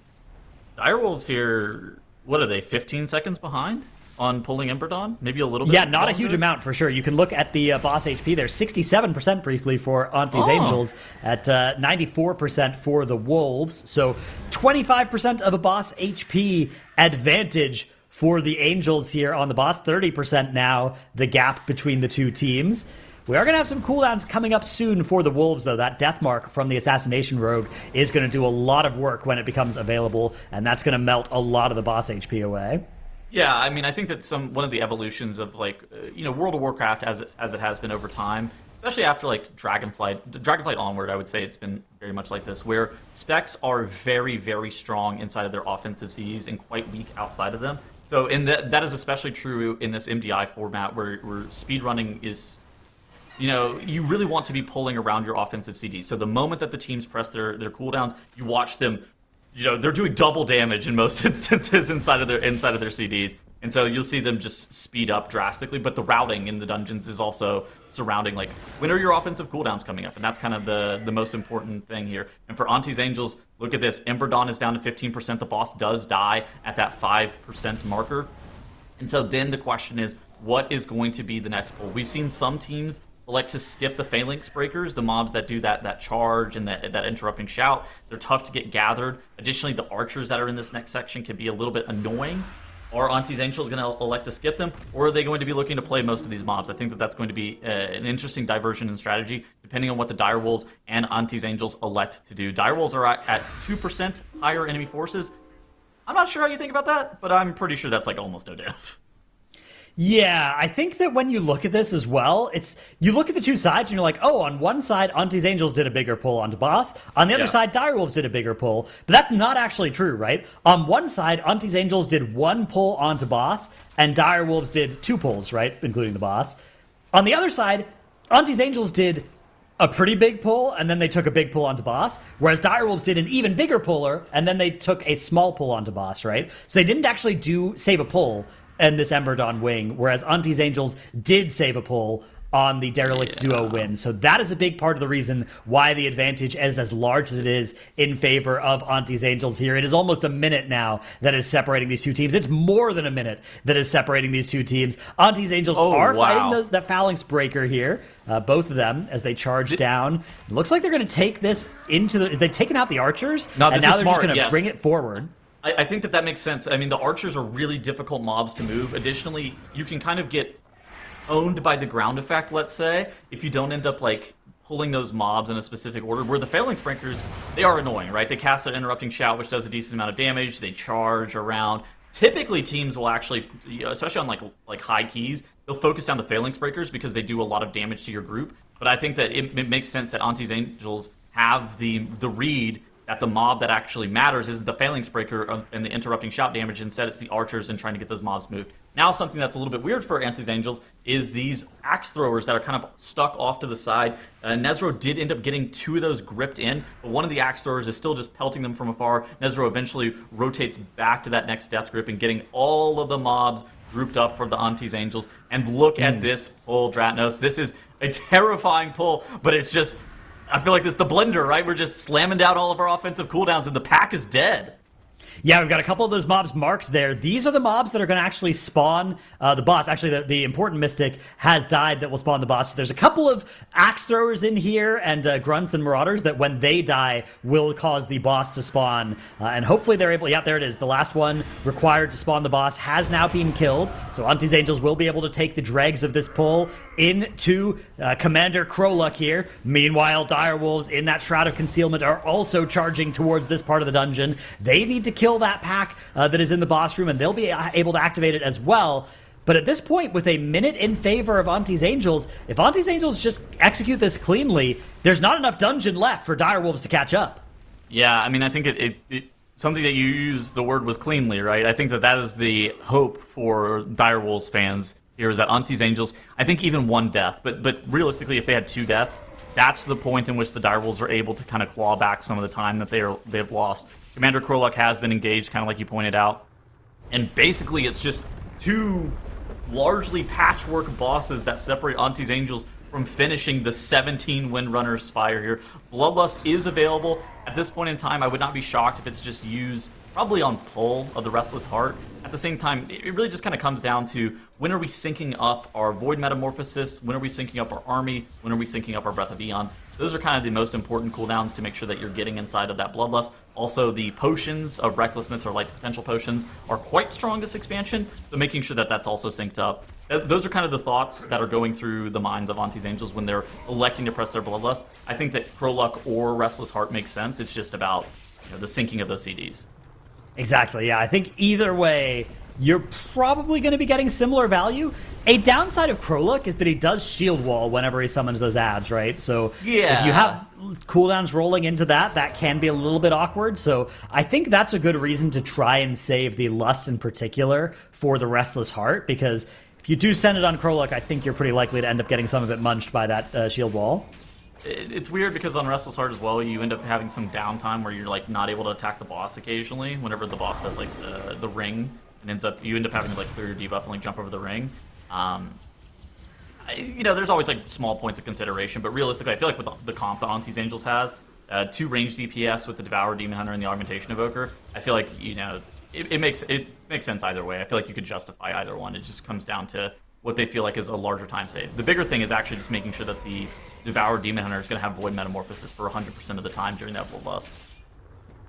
Direwolves here, what are they, 15 seconds behind on pulling Emberdon? Maybe a little bit. Yeah, not a huge amount for sure. You can look at the boss HP there. 67% briefly for ANTTIS Angels, at 94% for the Wolves. So 25% of a boss HP advantage for the Angels here on the boss. 30% now, the gap between the two teams. We are going to have some cooldowns coming up soon for the Wolves, though. That death mark from the Assassination Rogue is going to do a lot of work when it becomes available, and that's going to melt a lot of the boss HP away. Yeah, I mean, I think that one of the evolutions of World of Warcraft as it has been over time, especially after like Dragonflight onward, I would say it's been very much like this, where specs are very, very strong inside of their offensive Cs and quite weak outside of them. So, that is especially true in this MDI format, where speedrunning is, you really want to be pulling around your offensive CD. So the moment that the teams press their cooldowns, you watch them. They're doing double damage in most instances inside of their CDs. And so you'll see them just speed up drastically, but the routing in the dungeons is also surrounding, like, when are your offensive cooldowns coming up? And that's kind of the most important thing here. And for ANTTIS Angels, look at this. Emberdon is down to 15%. The boss does die at that 5% marker. And so then the question is, what is going to be the next pull? We've seen some teams elect to skip the Phalanx Breakers, the mobs that do that charge and that interrupting shout. They're tough to get gathered. Additionally, the archers that are in this next section can be a little bit annoying. Are ANTTIS Angels going to elect to skip them, or are they going to be looking to play most of these mobs? I think that's going to be an interesting diversion in strategy, depending on what the Direwolves and ANTTIS Angels elect to do. Direwolves are at 2% higher enemy forces. I'm not sure how you think about that, but I'm pretty sure that's like almost no diff. Yeah, I think that when you look at this as well, you look at the two sides and you're like, oh, on one side, ANTTIS Angels did a bigger pull onto boss. On the other side, Direwolves did a bigger pull. But that's not actually true, right? On one side, ANTTIS Angels did one pull onto boss, and Direwolves did two pulls, right? Including the boss. On the other side, ANTTIS Angels did a pretty big pull, and then they took a big pull onto boss, whereas Direwolves did an even bigger puller, and then they took a small pull onto boss, right? So they didn't actually save a pull and this Emberdon wing, whereas ANTTIS Angels did save a pull on the Derelict Duo win. So that is a big part of the reason why the advantage is as large as it is in favor of ANTTIS Angels here. It is almost a minute now that is separating these two teams. It's more than a minute that is separating these two teams. ANTTIS Angels are fighting the Phalanx Breaker here, both of them, as they charge down. It looks like they're going to take this they've taken out the archers, and now they're just going to bring it forward. I think that makes sense. I mean, the archers are really difficult mobs to move. Additionally, you can kind of get owned by the ground effect, let's say, if you don't end up, like, pulling those mobs in a specific order. Where the Phalanx Breakers, they are annoying, right? They cast an Interrupting Shout, which does a decent amount of damage. They charge around. Typically, teams will actually, especially on, like high keys, they'll focus down the Phalanx Breakers because they do a lot of damage to your group. But I think that it makes sense that ANTTIS Angels have the read that the mob that actually matters is the Phalanx Breaker and the Interrupting Shout damage. Instead, it's the archers and trying to get those mobs moved. Now, something that's a little bit weird for ANTTIS Angels is these axe throwers that are kind of stuck off to the side. Nezro did end up getting two of those gripped in, but one of the axe throwers is still just pelting them from afar. Nezro eventually rotates back to that next death grip and getting all of the mobs grouped up for the ANTTIS Angels. And look at this pull, Dratnos. This is a terrifying pull, but it's just... I feel like this is the blender, right? We're just slamming down all of our offensive cooldowns, and the pack is dead. Yeah, we've got a couple of those mobs marked there. These are the mobs that are going to actually spawn the boss. Actually, the important Mystic has died that will spawn the boss. So there's a couple of axe throwers in here and grunts and marauders that when they die will cause the boss to spawn. And hopefully they're able... Yeah, there it is. The last one required to spawn the boss has now been killed. So ANTTIS Angels will be able to take the dregs of this pull. into Commander Kroluk here. Meanwhile, Direwolves in that Shroud of Concealment are also charging towards this part of the dungeon. They need to kill that pack that is in the boss room, and they'll be able to activate it as well. But at this point, with a minute in favor of ANTTIS Angels, if ANTTIS Angels just execute this cleanly, there's not enough dungeon left for Direwolves to catch up. Yeah, I mean, I think it something that you use the word was cleanly, right? I think that is the hope for Direwolves fans here, is that ANTTIS Angels, I think even one death, but realistically, if they had 2 deaths, that's the point in which the Direwolves are able to kind of claw back some of the time that they've lost. Commander Kroluk has been engaged, kind of like you pointed out, and basically it's just 2 largely patchwork bosses that separate ANTTIS Angels from finishing the 17 Windrunner Spire here. Bloodlust is available. At this point in time, I would not be shocked if it's just used probably on pull of the Restless Heart. At the same time, it really just kind of comes down to when are we syncing up our Void Metamorphosis, when are we syncing up our army, when are we syncing up our Breath of Eons. Those are kind of the most important cooldowns to make sure that you're getting inside of that Bloodlust. Also, the potions of Recklessness or Light's Potential potions are quite strong this expansion, so making sure that that's also synced up. Those are kind of the thoughts that are going through the minds of ANTTIS Angels when they're electing to press their Bloodlust. I think that Kroluk or Restless Heart makes sense. It's just about the syncing of those CDs. Exactly, yeah. I think either way, you're probably going to be getting similar value. A downside of Kroluk is that he does shield wall whenever he summons those ads, right? So yeah, if you have cooldowns rolling into that can be a little bit awkward. So I think that's a good reason to try and save the Lust in particular for the Restless Heart, because if you do send it on Kroluk, I think you're pretty likely to end up getting some of it munched by that shield wall. It's weird because on Restless Heart as well, you end up having some downtime where you're like not able to attack the boss occasionally. Whenever the boss does like the ring, and you end up having to like clear your debuff and like jump over the ring. There's always like small points of consideration, but realistically, I feel like with the comp that ANTTIS Angels has, 2 ranged DPS with the Devour Demon Hunter and the Augmentation Evoker, I feel like it makes sense either way. I feel like you could justify either one. It just comes down to what they feel like is a larger time save. The bigger thing is actually just making sure that the Devour Demon Hunter is going to have Void Metamorphosis for 100% of the time during that Bloodlust.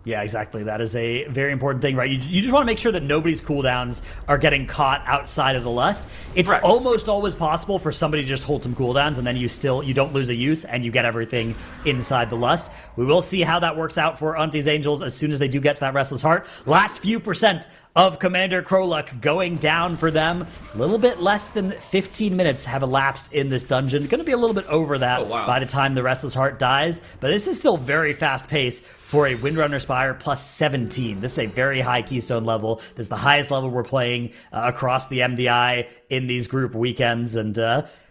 Yeah, exactly. That is a very important thing, right? You just want to make sure that nobody's cooldowns are getting caught outside of the Lust. It's Correct. Almost always possible for somebody to just hold some cooldowns and then you don't lose a use and you get everything inside the Lust. We will see how that works out for ANTTIS Angels as soon as they do get to that Restless Heart. Last few percent of Commander Kroluk going down for them. A little bit less than 15 minutes have elapsed in this dungeon. Going to be a little bit over that by the time the Restless Heart dies, but this is still very fast pace for a Windrunner Spire plus 17. This is a very high Keystone level. This is the highest level we're playing across the MDI in these group weekends, and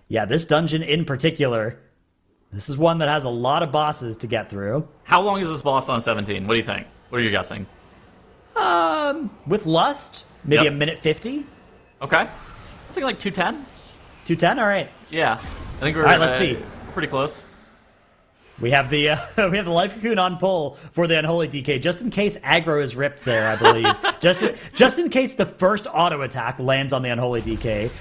this dungeon in particular, this is one that has a lot of bosses to get through. How long is this boss on 17? What do you think? What are you guessing? With Lust, maybe a minute 50. Okay. I think like 210. 210, all right. Yeah. I think we're all right, let's see. Pretty close. We have the Life Cocoon on pull for the Unholy DK, just in case aggro is ripped there, I believe. just in case the first auto attack lands on the Unholy DK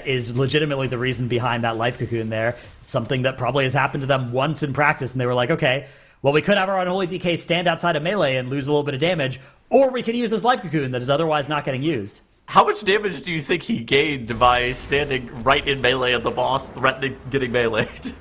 is legitimately the reason behind that Life Cocoon there. It's something that probably has happened to them once in practice, and they were like, okay, well, we could have our Unholy DK stand outside of melee and lose a little bit of damage, or we can use this Life Cocoon that is otherwise not getting used. How much damage do you think he gained by standing right in melee of the boss, threatening getting meleeed?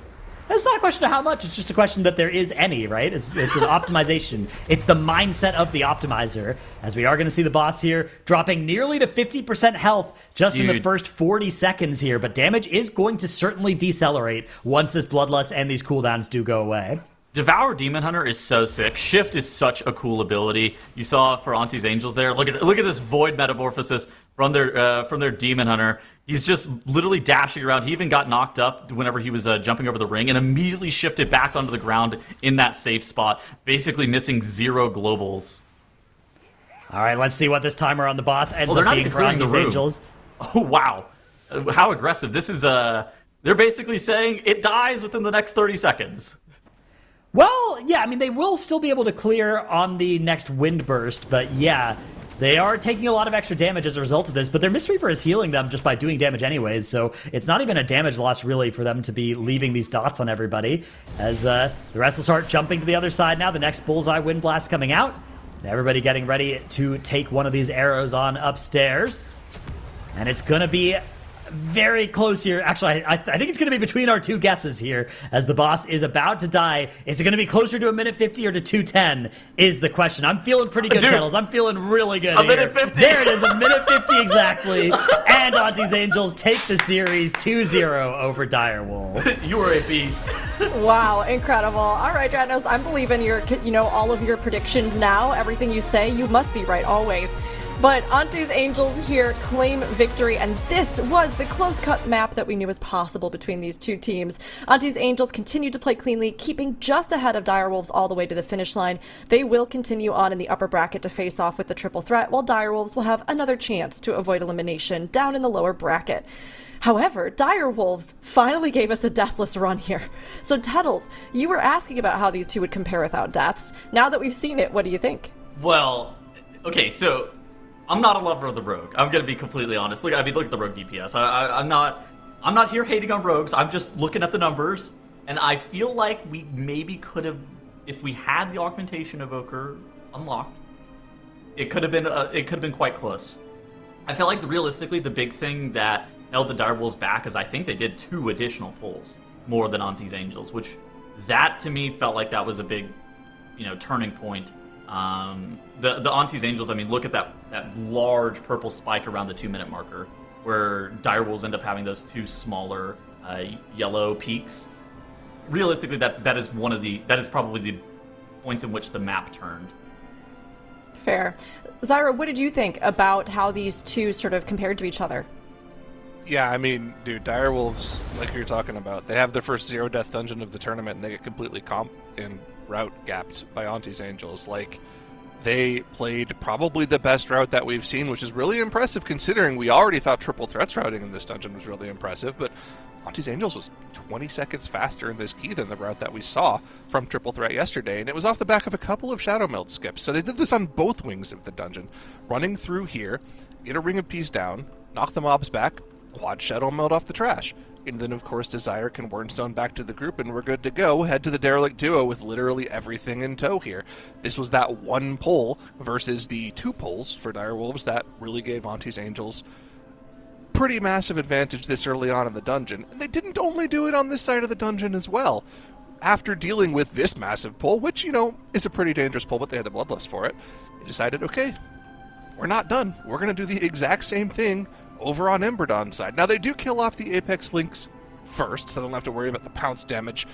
It's not a question of how much, it's just a question that there is any, right? It's an optimization. It's the mindset of the optimizer, as we are going to see the boss here dropping nearly to 50% health just in the first 40 seconds here, but damage is going to certainly decelerate once this Bloodlust and these cooldowns do go away. Devour Demon Hunter is so sick. Shift is such a cool ability. You saw for ANTTIS Angels there. Look at this Void Metamorphosis from their Demon Hunter. He's just literally dashing around. He even got knocked up whenever he was jumping over the ring and immediately shifted back onto the ground in that safe spot, basically missing 0 globals. All right, let's see what this timer on the boss ends they're up not being even for clearing the ANTTIS room. Angels. Oh, wow. How aggressive. This is, they're basically saying it dies within the next 30 seconds. Well, yeah, I mean, they will still be able to clear on the next wind burst, but yeah, they are taking a lot of extra damage as a result of this, but their Mist Reaper is healing them just by doing damage anyways, so it's not even a damage loss, really, for them to be leaving these dots on everybody. As the Restless Heart jumping to the other side now, the next Bullseye Wind Blast coming out, and everybody getting ready to take one of these arrows on upstairs. And it's going to be very close here. Actually, I think it's going to be between our two guesses here as the boss is about to die. Is it going to be closer to a minute 50 or to 2:10 is the question. I'm feeling pretty good, Settles. I'm feeling really good. A minute 50. There it is, a minute 50 exactly. And ANTTIS Angels take the series 2-0 over Direwolves. You are a beast. Wow, incredible. All right, Dranos, I'm believing all of your predictions now. Everything you say, you must be right always. But ANTTIS Angels here claim victory, and this was the close-cut map that we knew was possible between these two teams. ANTTIS Angels continue to play cleanly, keeping just ahead of Direwolves all the way to the finish line. They will continue on in the upper bracket to face off with the triple threat, while Direwolves will have another chance to avoid elimination down in the lower bracket. However, Direwolves finally gave us a deathless run here. So, Tettles, you were asking about how these two would compare without deaths. Now that we've seen it, what do you think? Well, okay, so I'm not a lover of the rogue. I'm gonna be completely honest. Look at the rogue DPS. I'm not here hating on rogues. I'm just looking at the numbers, and I feel like we maybe could have, if we had the augmentation evoker unlocked, it could have been quite close. I felt like realistically the big thing that held the Direwolves back is I think they did 2 additional pulls more than ANTTIS Angels, which that to me felt like that was a big, turning point. The ANTTIS Angels, I mean, look at that large purple spike around the 2-minute marker, where Direwolves end up having those 2 smaller yellow peaks. Realistically, that is probably the points in which the map turned. Fair. Zyra, what did you think about how these two sort of compared to each other? Yeah, I mean, dude, Direwolves, like you're talking about, they have their first 0-death dungeon of the tournament, and they get completely comp and route gapped by ANTTIS Angels. Like, they played probably the best route that we've seen, which is really impressive considering we already thought triple threats routing in this dungeon was really impressive, but ANTTIS Angels was 20 seconds faster in this key than the route that we saw from triple threat yesterday, and it was off the back of a couple of Shadow Meld skips. So they did this on both wings of the dungeon, running through here, get a Ring of Peace down, knock the mobs back, quad Shadow Meld off the trash. And then, of course, Desire can Wernstone back to the group, and we're good to go. Head to the Derelict Duo with literally everything in tow here. This was that 1 pull versus the 2 pulls for Direwolves that really gave ANTTIS Angels pretty massive advantage this early on in the dungeon. And they didn't only do it on this side of the dungeon as well. After dealing with this massive pull, which, is a pretty dangerous pull, but they had the Bloodlust for it, they decided, okay, we're not done. We're going to do the exact same thing over on Emberdon's side. Now, they do kill off the Apex Links first, so they don't have to worry about the pounce damage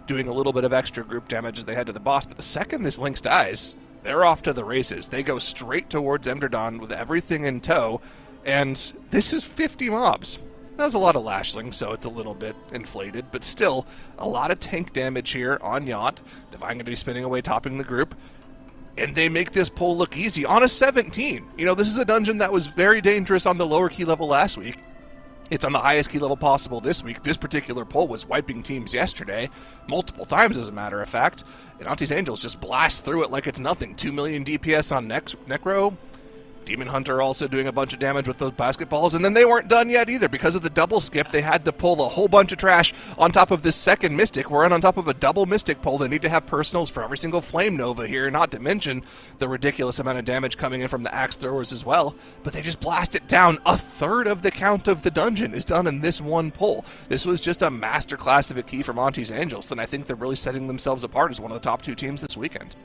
doing a little bit of extra group damage as they head to the boss, but the second this Lynx dies, they're off to the races. They go straight towards Emberdon with everything in tow, and this is 50 mobs. That was a lot of Lashling, so it's a little bit inflated, but still, a lot of tank damage here on Yacht. Divine going to be spinning away, topping the group. And they make this pull look easy on a 17. This is a dungeon that was very dangerous on the lower key level last week. It's on the highest key level possible this week. This particular pull was wiping teams yesterday, multiple times as a matter of fact. And ANTTIS Angels just blast through it like it's nothing. 2 million DPS on Necro. Demon Hunter also doing a bunch of damage with those basketballs, and then they weren't done yet either. Because of the double skip, they had to pull a whole bunch of trash on top of this second Mystic. We're on top of a double Mystic pull. They need to have personals for every single Flame Nova here, not to mention the ridiculous amount of damage coming in from the Axe Throwers as well. But they just blast it down. A third of the count of the dungeon is done in this one pull. This was just a masterclass of a key from ANTTIS Angels, and I think they're really setting themselves apart as one of the top 2 teams this weekend.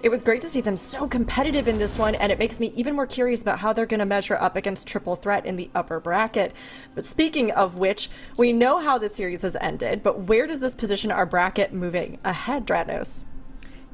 It was great to see them so competitive in this one, and it makes me even more curious about how they're going to measure up against triple threat in the upper bracket. But speaking of which, we know how the series has ended, but where does this position our bracket moving ahead, Dranos?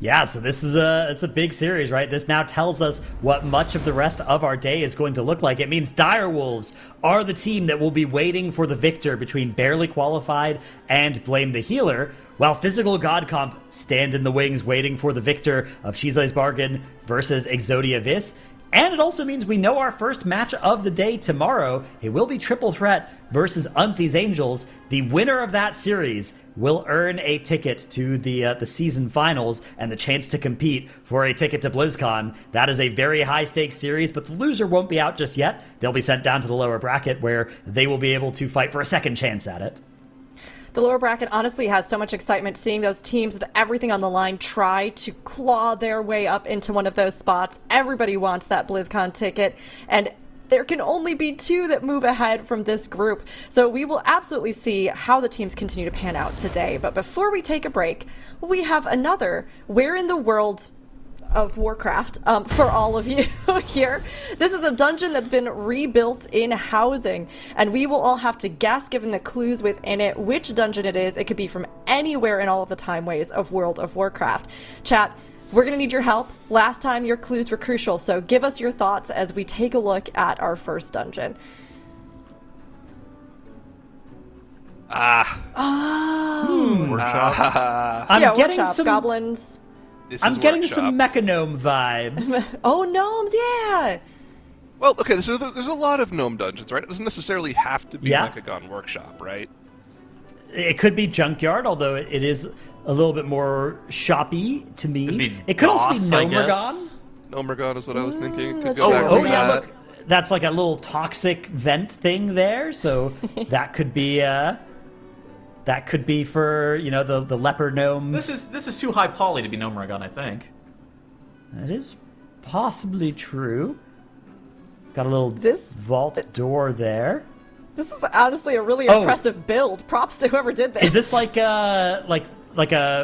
Yeah, so this is it's a big series, right? This now tells us what much of the rest of our day is going to look like. It means Direwolves are the team that will be waiting for the victor between Barely Qualified and Blame the Healer, while Physical God Comp stand in the wings waiting for the victor of CHIZLE'S Bargain versus EXODIA Vis. And it also means we know our first match of the day tomorrow. It will be Triple Threat versus ANTTIS Angels. The winner of that series will earn a ticket to the season finals and the chance to compete for a ticket to BlizzCon. That is a very high-stakes series, but the loser won't be out just yet. They'll be sent down to the lower bracket where they will be able to fight for a second chance at it. The lower bracket honestly has so much excitement seeing those teams with everything on the line try to claw their way up into one of those spots. Everybody wants that BlizzCon ticket, and there can only be 2 that move ahead from this group. So we will absolutely see how the teams continue to pan out today. But before we take a break, we have another Where in the World of Warcraft for all of you here. This is a dungeon that's been rebuilt in housing, and we will all have to guess, given the clues within it, which dungeon it is. It could be from anywhere in all of the timeways of World of Warcraft. Chat, we're going to need your help. Last time your clues were crucial, so give us your thoughts as we take a look at our first dungeon. Workshop. I'm Yeah, getting workshop, some goblins. This I'm is getting workshop. some Mechanome vibes. Oh, gnomes, yeah! Well, okay, so there's a lot of gnome dungeons, right? It doesn't necessarily have to be Yeah. Mechagon Workshop, right? It could be Junkyard, although it is a little bit more shoppy to me. Could be It could also be DOS, I Gnomergon. guess. Gnomergon is what I was thinking. Could that's go true. back Oh to yeah, that. look, that's like a little toxic vent thing there. So that could be for the leopard gnome. This is too high poly to be Gnomergon, I think. That is possibly true. Got a little This- vault door there. This is honestly a really Oh. impressive build. Props to whoever did this. Is this like a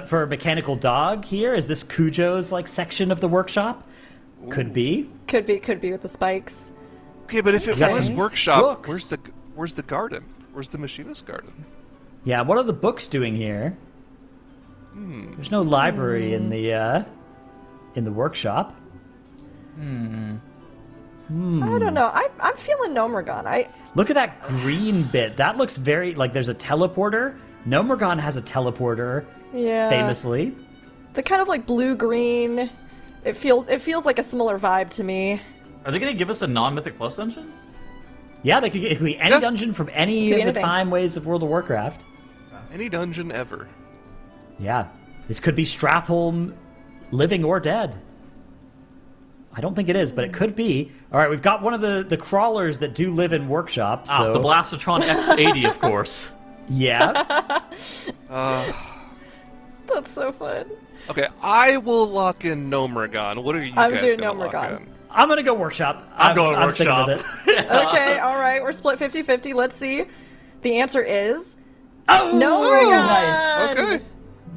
for a mechanical dog here? Is this Cujo's like section of the workshop? Could be. Could be with the spikes. Okay, but if it got was some workshop, books. where's the garden? Where's the machinist garden? Yeah, what are the books doing here? There's no library in the workshop. I don't know. I'm feeling Gnomergon. Look at that green bit. That looks very like there's a teleporter. Gnomergon has a teleporter, Yeah. famously. The kind of like blue-green. It feels like a similar vibe to me. Are they going to give us a non-Mythic Plus dungeon? Yeah, it could be any Yeah. dungeon from any Could be of the anything. time ways of World of Warcraft. Any dungeon ever. Yeah, this could be Stratholme, living or dead. I don't think it is, but it could be. All right, we've got one of the crawlers that do live in workshops. So The Blastotron X80, of course. yeah, That's so fun. Okay, I will lock in Gnomergon. What are you I'm guys doing gonna lock Gnomergon. in? I'm gonna go workshop. I'm going sticking workshop. with it. Okay, all right. We're split 50-50. Let's see. The answer is Oh, Gnomergon. nice, Okay.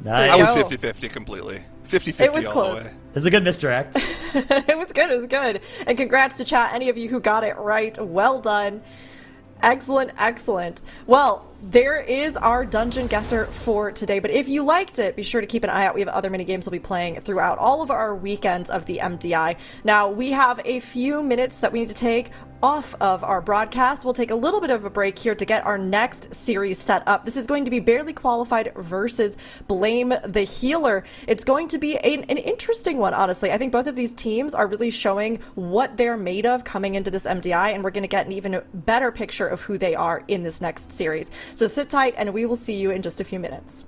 nice. I was go. 50-50 completely. 50-50 It was all close. the way. It's a good misdirect. It was good. It was good. And congrats to chat. Any of you who got it right. Well done. Excellent, excellent. Well, there is our dungeon guesser for today. But if you liked it, be sure to keep an eye out. We have other mini games we'll be playing throughout all of our weekends of the MDI. Now, we have a few minutes that we need to take off of our broadcast. We'll take a little bit of a break here to get our next series set up. This is going to be Barely Qualified versus Blame the Healer. It's going to be an interesting one, honestly. I think both of these teams are really showing what they're made of coming into this MDI, and we're going to get an even better picture of who they are in this next series. So sit tight, and we will see you in just a few minutes.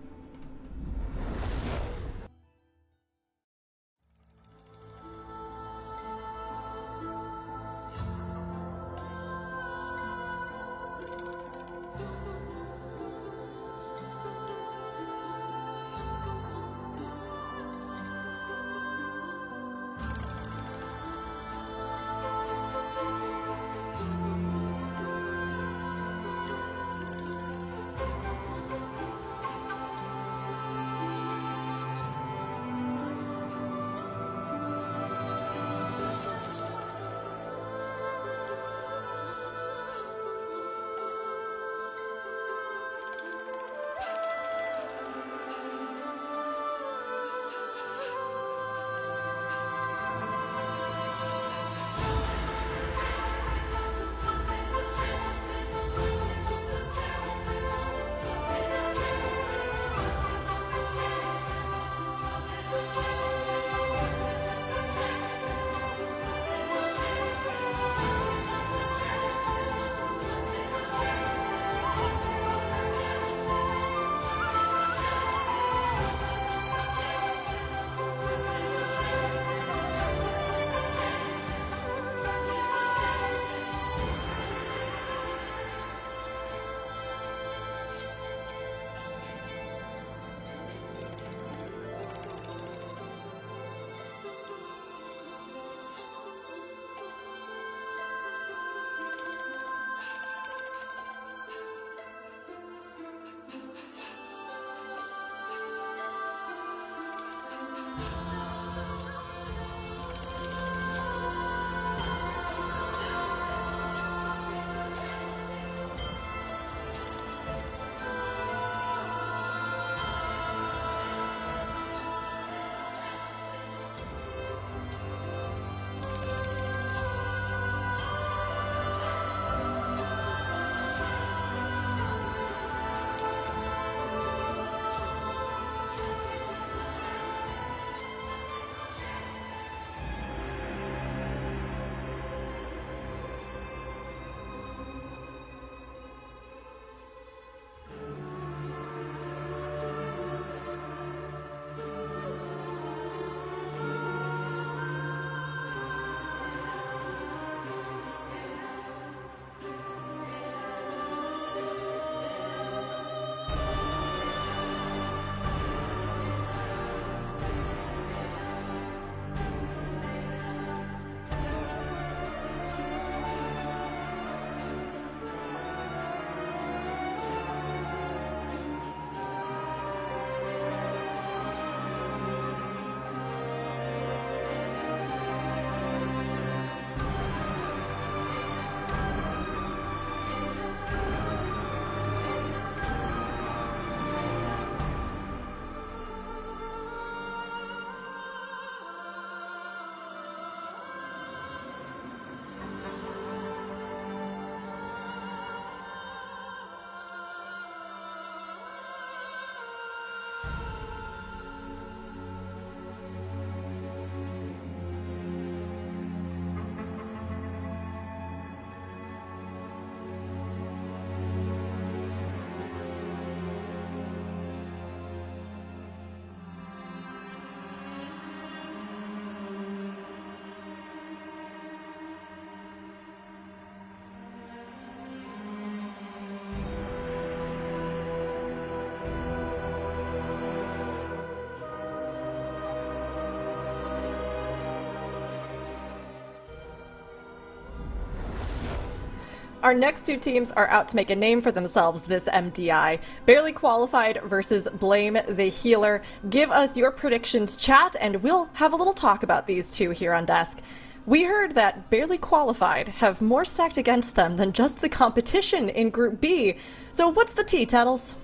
our next two teams are out to make a name for themselves this MDI. Barely Qualified versus Blame the Healer. Give us your predictions, chat, and we'll have a little talk about these two here on desk. We heard that Barely Qualified have more stacked against them than just the competition in Group B. So what's the tea, Tettles?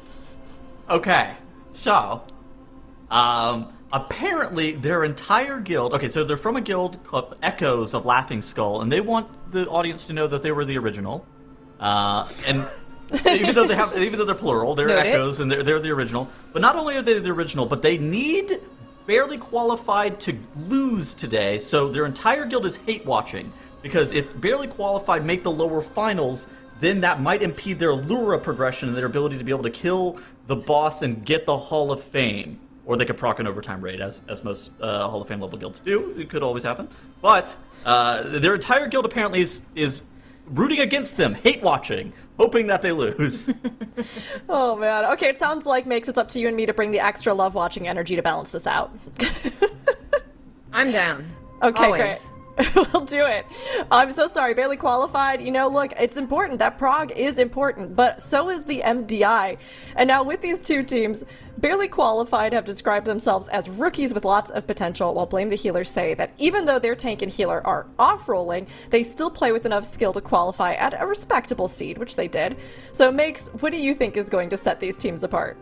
Okay, so, apparently their entire guild, okay, so they're from a guild called Echoes of Laughing Skull, and they want the audience to know that they were the original. And even though they're plural, they're Noted. Echoes, and they're the original. But not only are they the original, but they need Barely Qualified to lose today, so their entire guild is hate watching. Because if Barely Qualified make the lower finals, then that might impede their Lura progression and their ability to be able to kill the boss and get the Hall of Fame. Or they could proc an overtime raid, as most Hall of Fame level guilds do. It could always happen. But their entire guild apparently is rooting against them, hate watching, hoping that they lose. Oh man. Okay, it sounds like Makes it's up to you and me to bring the extra love watching energy to balance this out. I'm down. Okay, Always. great. We'll do it. I'm so sorry, Barely Qualified. You know, look, it's important. That prog is important, but so is the MDI. And now with these two teams, Barely Qualified have described themselves as rookies with lots of potential, while Blame the Healer say that even though their tank and healer are off-rolling, they still play with enough skill to qualify at a respectable seed, which they did. So Makes, what do you think is going to set these teams apart?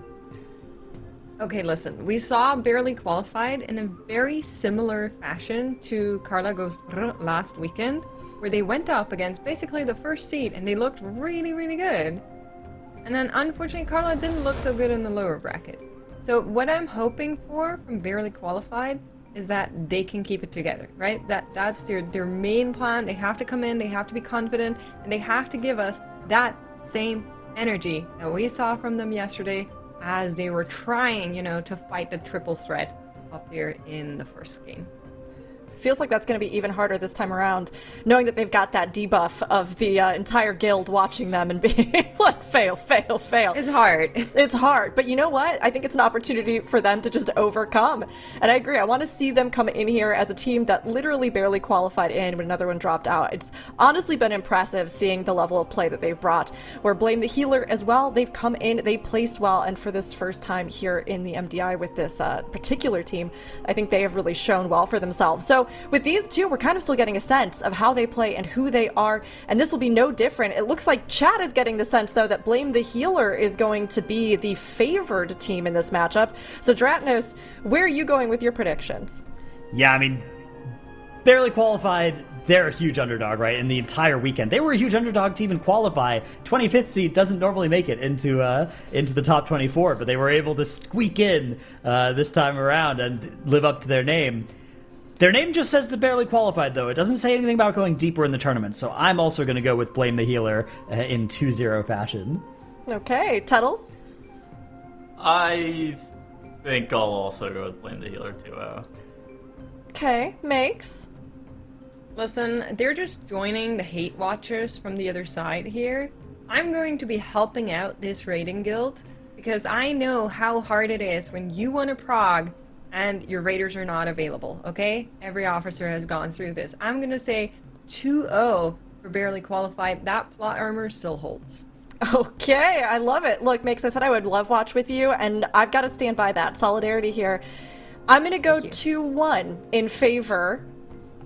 Okay, listen, we saw Barely Qualified in a very similar fashion to Carla Goes Brr last weekend, where they went up against basically the first seed and they looked really, really good. And then unfortunately Carla didn't look so good in the lower bracket. So what I'm hoping for from Barely Qualified is that they can keep it together, right? That's their main plan. They have to come in, they have to be confident, and they have to give us that same energy that we saw from them yesterday as they were trying, to fight the triple threat up there in the first game. Feels like that's going to be even harder this time around, knowing that they've got that debuff of the entire guild watching them and being like, fail, fail, fail. It's hard. It's hard, but you know what? I think it's an opportunity for them to just overcome. And I agree. I want to see them come in here as a team that literally barely qualified in when another one dropped out. It's honestly been impressive seeing the level of play that they've brought. Where Blame the Healer as well, they've come in, they placed well, and for this first time here in the MDI with this particular team, I think they have really shown well for themselves. So with these two, we're kind of still getting a sense of how they play and who they are, and this will be no different. It looks like Chad is getting the sense, though, that Blame the Healer is going to be the favored team in this matchup. So Dratnos, where are you going with your predictions? Yeah, I mean, barely qualified. They're a huge underdog, right? In the entire weekend, they were a huge underdog to even qualify. 25th seed doesn't normally make it into the top 24, but they were able to squeak in this time around and live up to their name. Their name just says the barely qualified, though. It doesn't say anything about going deeper in the tournament, so I'm also going to go with Blame the Healer in 2-0 fashion. Okay, Tuttles? I think I'll also go with Blame the Healer 2-0. Okay, Makes. Listen, they're just joining the hate watchers from the other side here. I'm going to be helping out this raiding guild because I know how hard it is when you want to prog and your raiders are not available, okay? Every officer has gone through this. I'm going to say 2-0 for barely qualified. That plot armor still holds. Okay, I love it. Look, Makes, I said I would love watch with you, and I've got to stand by that. Solidarity here. I'm going to go 2-1 in favor.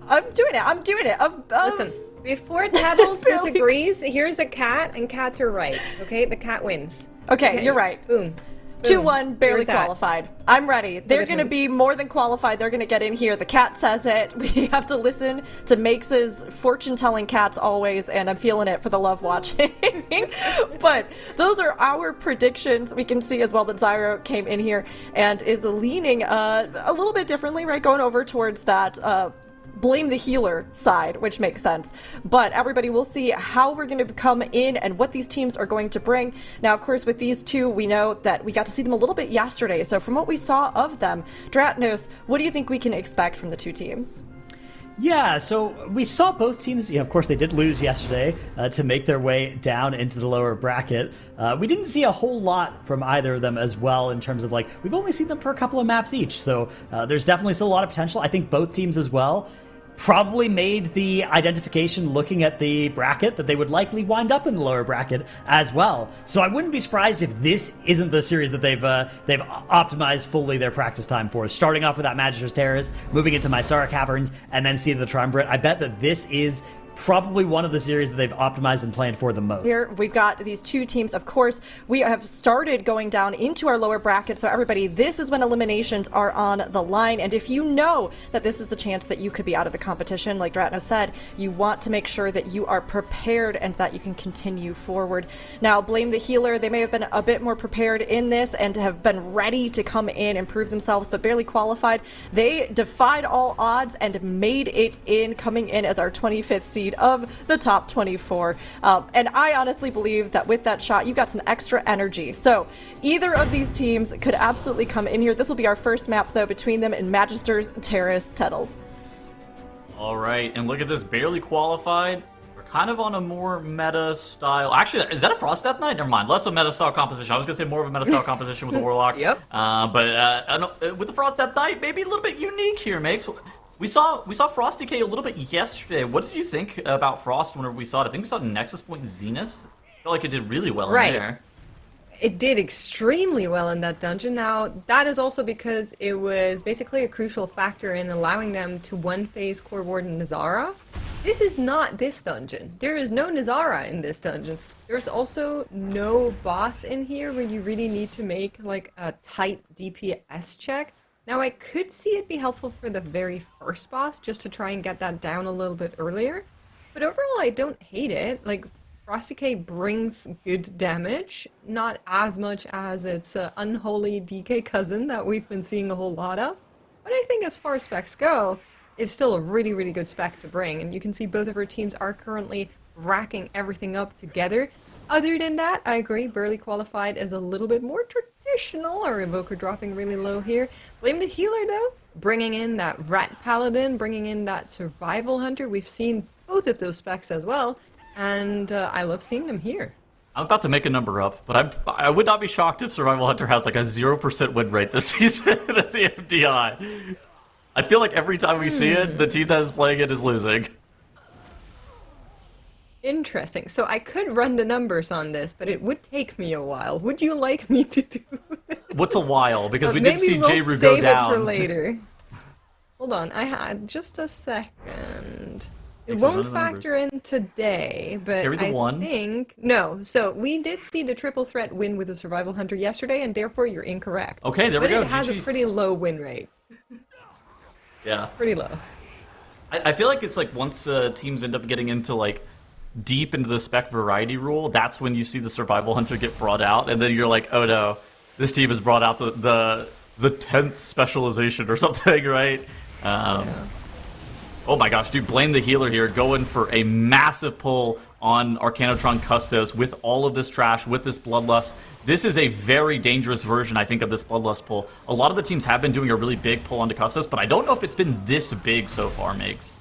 I'm doing it. Listen, before Tattles disagrees, here's a cat, and cats are right, okay? The cat wins. Okay, you're right. Boom. 2-1, barely Here's that. qualified. I'm ready. They're at going to him. be more than qualified. They're going to get in here. The cat says it. We have to listen to Makes' fortune-telling cats always, and I'm feeling it for the love watching. But those are our predictions. We can see as well that Zyro came in here and is leaning a little bit differently, right? Going over towards that Blame the Healer side, which makes sense. But everybody, will see how we're going to come in and what these teams are going to bring. Now, of course, with these two, we know that we got to see them a little bit yesterday. So from what we saw of them, Dratnos, what do you think we can expect from the two teams? Yeah, so we saw both teams, of course they did lose yesterday to make their way down into the lower bracket. We didn't see a whole lot from either of them as well in terms of we've only seen them for a couple of maps each. So there's definitely still a lot of potential. I think both teams as well. probably made the identification looking at the bracket that they would likely wind up in the lower bracket as well. So I wouldn't be surprised if this isn't the series that they've optimized fully their practice time for. Starting off with that Magister's Terrace, moving into Mysara Caverns, and then seeing the Triumvirate. I bet that this is probably one of the series that they've optimized and planned for the most. Here we've got these two teams. Of course, we have started going down into our lower bracket, so everybody, this is when eliminations are on the line. And if you know that this is the chance that you could be out of the competition, like Dratno said, you want to make sure that you are prepared and that you can continue forward. Now, Blame the Healer, they may have been a bit more prepared in this and have been ready to come in and prove themselves, but barely qualified. They defied all odds and made it in, coming in as our 25th seed of the top 24. And I honestly believe that with that shot, you got some extra energy. So either of these teams could absolutely come in here. This will be our first map, though, between them and Magister's Terrace Tettles. All right, and look at this, barely qualified. We're kind of on a more meta style. Actually, is that a Frost Death Knight? Never mind, less a meta style composition. I was gonna say more of a meta style composition with the Warlock. Yep. But with the Frost Death Knight, maybe a little bit unique here, Makes. We saw Frost Decay a little bit yesterday. What did you think about Frost whenever we saw it? I think we saw it in Nexus Point Zenith. I felt like it did really well in there. It did extremely well in that dungeon. Now, that is also because it was basically a crucial factor in allowing them to one-phase Core Warden Nazara. This is not this dungeon. There is no Nazara in this dungeon. There's also no boss in here where you really need to make like a tight DPS check. Now, I could see it be helpful for the very first boss, just to try and get that down a little bit earlier. But overall, I don't hate it. Like, Frost Decay brings good damage, not as much as its unholy DK cousin that we've been seeing a whole lot of. But I think as far as specs go, it's still a really, really good spec to bring. And you can see both of our teams are currently racking everything up together. Other than that, I agree, Barely Qualified is a little bit more traditional. Our Evoker dropping really low here. Blame the Healer, though, bringing in that Rat Paladin, bringing in that Survival Hunter. We've seen both of those specs as well, and I love seeing them here. I'm about to make a number up, but I would not be shocked if Survival Hunter has like a 0% win rate this season at the MDI. I feel like every time we see it, the team that is playing it is losing. Interesting. So I could run the numbers on this, but it would take me a while. Would you like me to do this? What's a while? Because we did see we'll J-Ru go down. It for later. Hold on, I had just a second. It Makes won't factor in today, but Carry the I one. think no. So we did see the triple threat win with the Survival Hunter yesterday, and therefore you're incorrect. Okay, there we go. But it has a GG. pretty low win rate. Yeah. Pretty low. I feel like it's like once teams end up getting into like deep into the spec variety rule, that's when you see the Survival Hunter get brought out, and then you're like, oh no, this team has brought out the 10th specialization or something, right? Yeah. Oh my gosh, dude, Blame the Healer here, going for a massive pull on Arcanotron Custos with all of this trash, with this Bloodlust. This is a very dangerous version, I think, of this Bloodlust pull. A lot of the teams have been doing a really big pull onto Custos, but I don't know if it's been this big so far, Makes.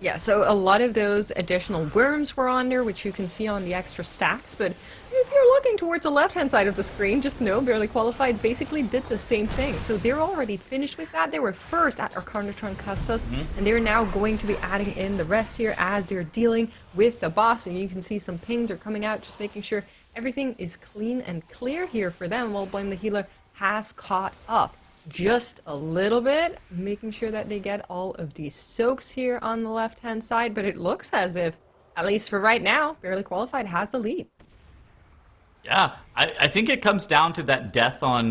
Yeah, so a lot of those additional worms were on there, which you can see on the extra stacks, but if you're looking towards the left-hand side of the screen, just know Barely Qualified basically did the same thing. So they're already finished with that. They were first at Arcanotron Custos, and they're now going to be adding in the rest here as they're dealing with the boss. And you can see some pings are coming out, just making sure everything is clean and clear here for them, while Blame the Healer has caught up just a little bit, making sure that they get all of these soaks here on the left-hand side, but it looks as if, at least for right now, Barely Qualified has the lead. Yeah, I think it comes down to that death on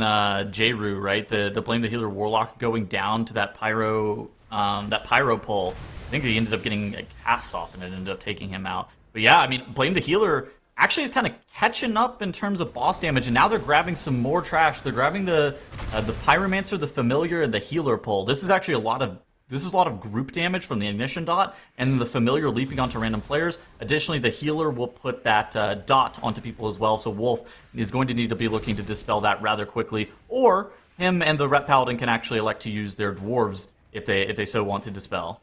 J-Ru, right? The Blame the Healer Warlock going down to that pyro pull. I think he ended up getting a cast off, and it ended up taking him out. But yeah, I mean, Blame the Healer actually is kind of catching up in terms of boss damage, and now they're grabbing some more trash. They're grabbing the Pyromancer, the Familiar, and the Healer pull. This is actually a lot of group damage from the Ignition Dot, and the Familiar leaping onto random players. Additionally, the Healer will put that dot onto people as well, so Wolf is going to need to be looking to dispel that rather quickly, or him and the Ret Paladin can actually elect to use their Dwarves if they so want to dispel.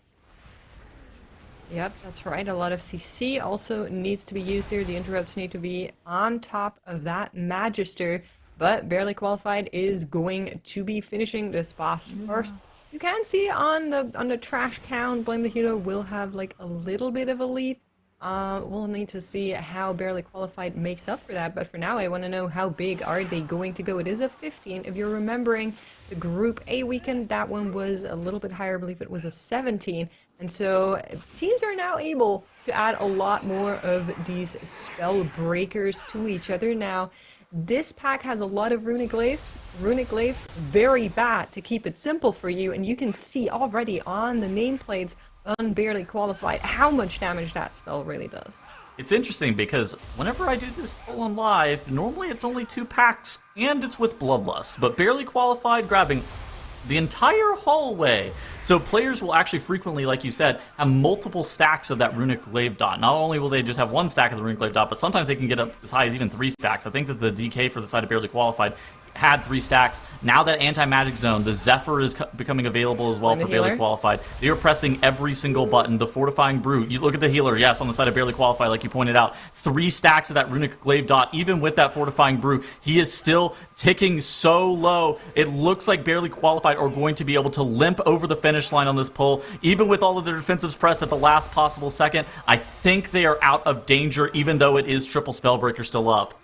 Yep, that's right. A lot of CC also needs to be used here. The interrupts need to be on top of that Magister, but Barely Qualified is going to be finishing this boss first. you can see on the trash count, Blame the Hero will have like a little bit of a lead. We'll need to see how Barely Qualified makes up for that, but for now I want to know how big are they going to go. It is a 15. If you're remembering the Group A weekend, that one was a little bit higher. I believe it was a 17. And so teams are now able to add a lot more of these spell breakers to each other now. This pack has a lot of runic glaives. Runic glaives, very bad to keep it simple for you, and you can see already on the nameplates on Barely Qualified how much damage that spell really does. It's interesting because whenever I do this pull on live, normally it's only 2 packs and it's with Bloodlust, but Barely Qualified grabbing the entire hallway. So players will actually frequently, like you said, have multiple stacks of that runic glaive dot. Not only will they just have 1 stack of the runic glaive dot, but sometimes they can get up as high as even 3 stacks. I think that the DK for the side of Barely Qualified had 3 stacks. Now that anti-magic zone, the Zephyr is becoming available as well for Barely Qualified. They are pressing every single button. The fortifying brute. You look at the healer, yes, on the side of Barely Qualified, like you pointed out. 3 stacks of that runic glaive dot. Even with that fortifying brute, he is still ticking so low. It looks like Barely Qualified are going to be able to limp over the finish line on this pull. Even with all of their defensives pressed at the last possible second, I think they are out of danger, even though it is triple Spellbreaker still up.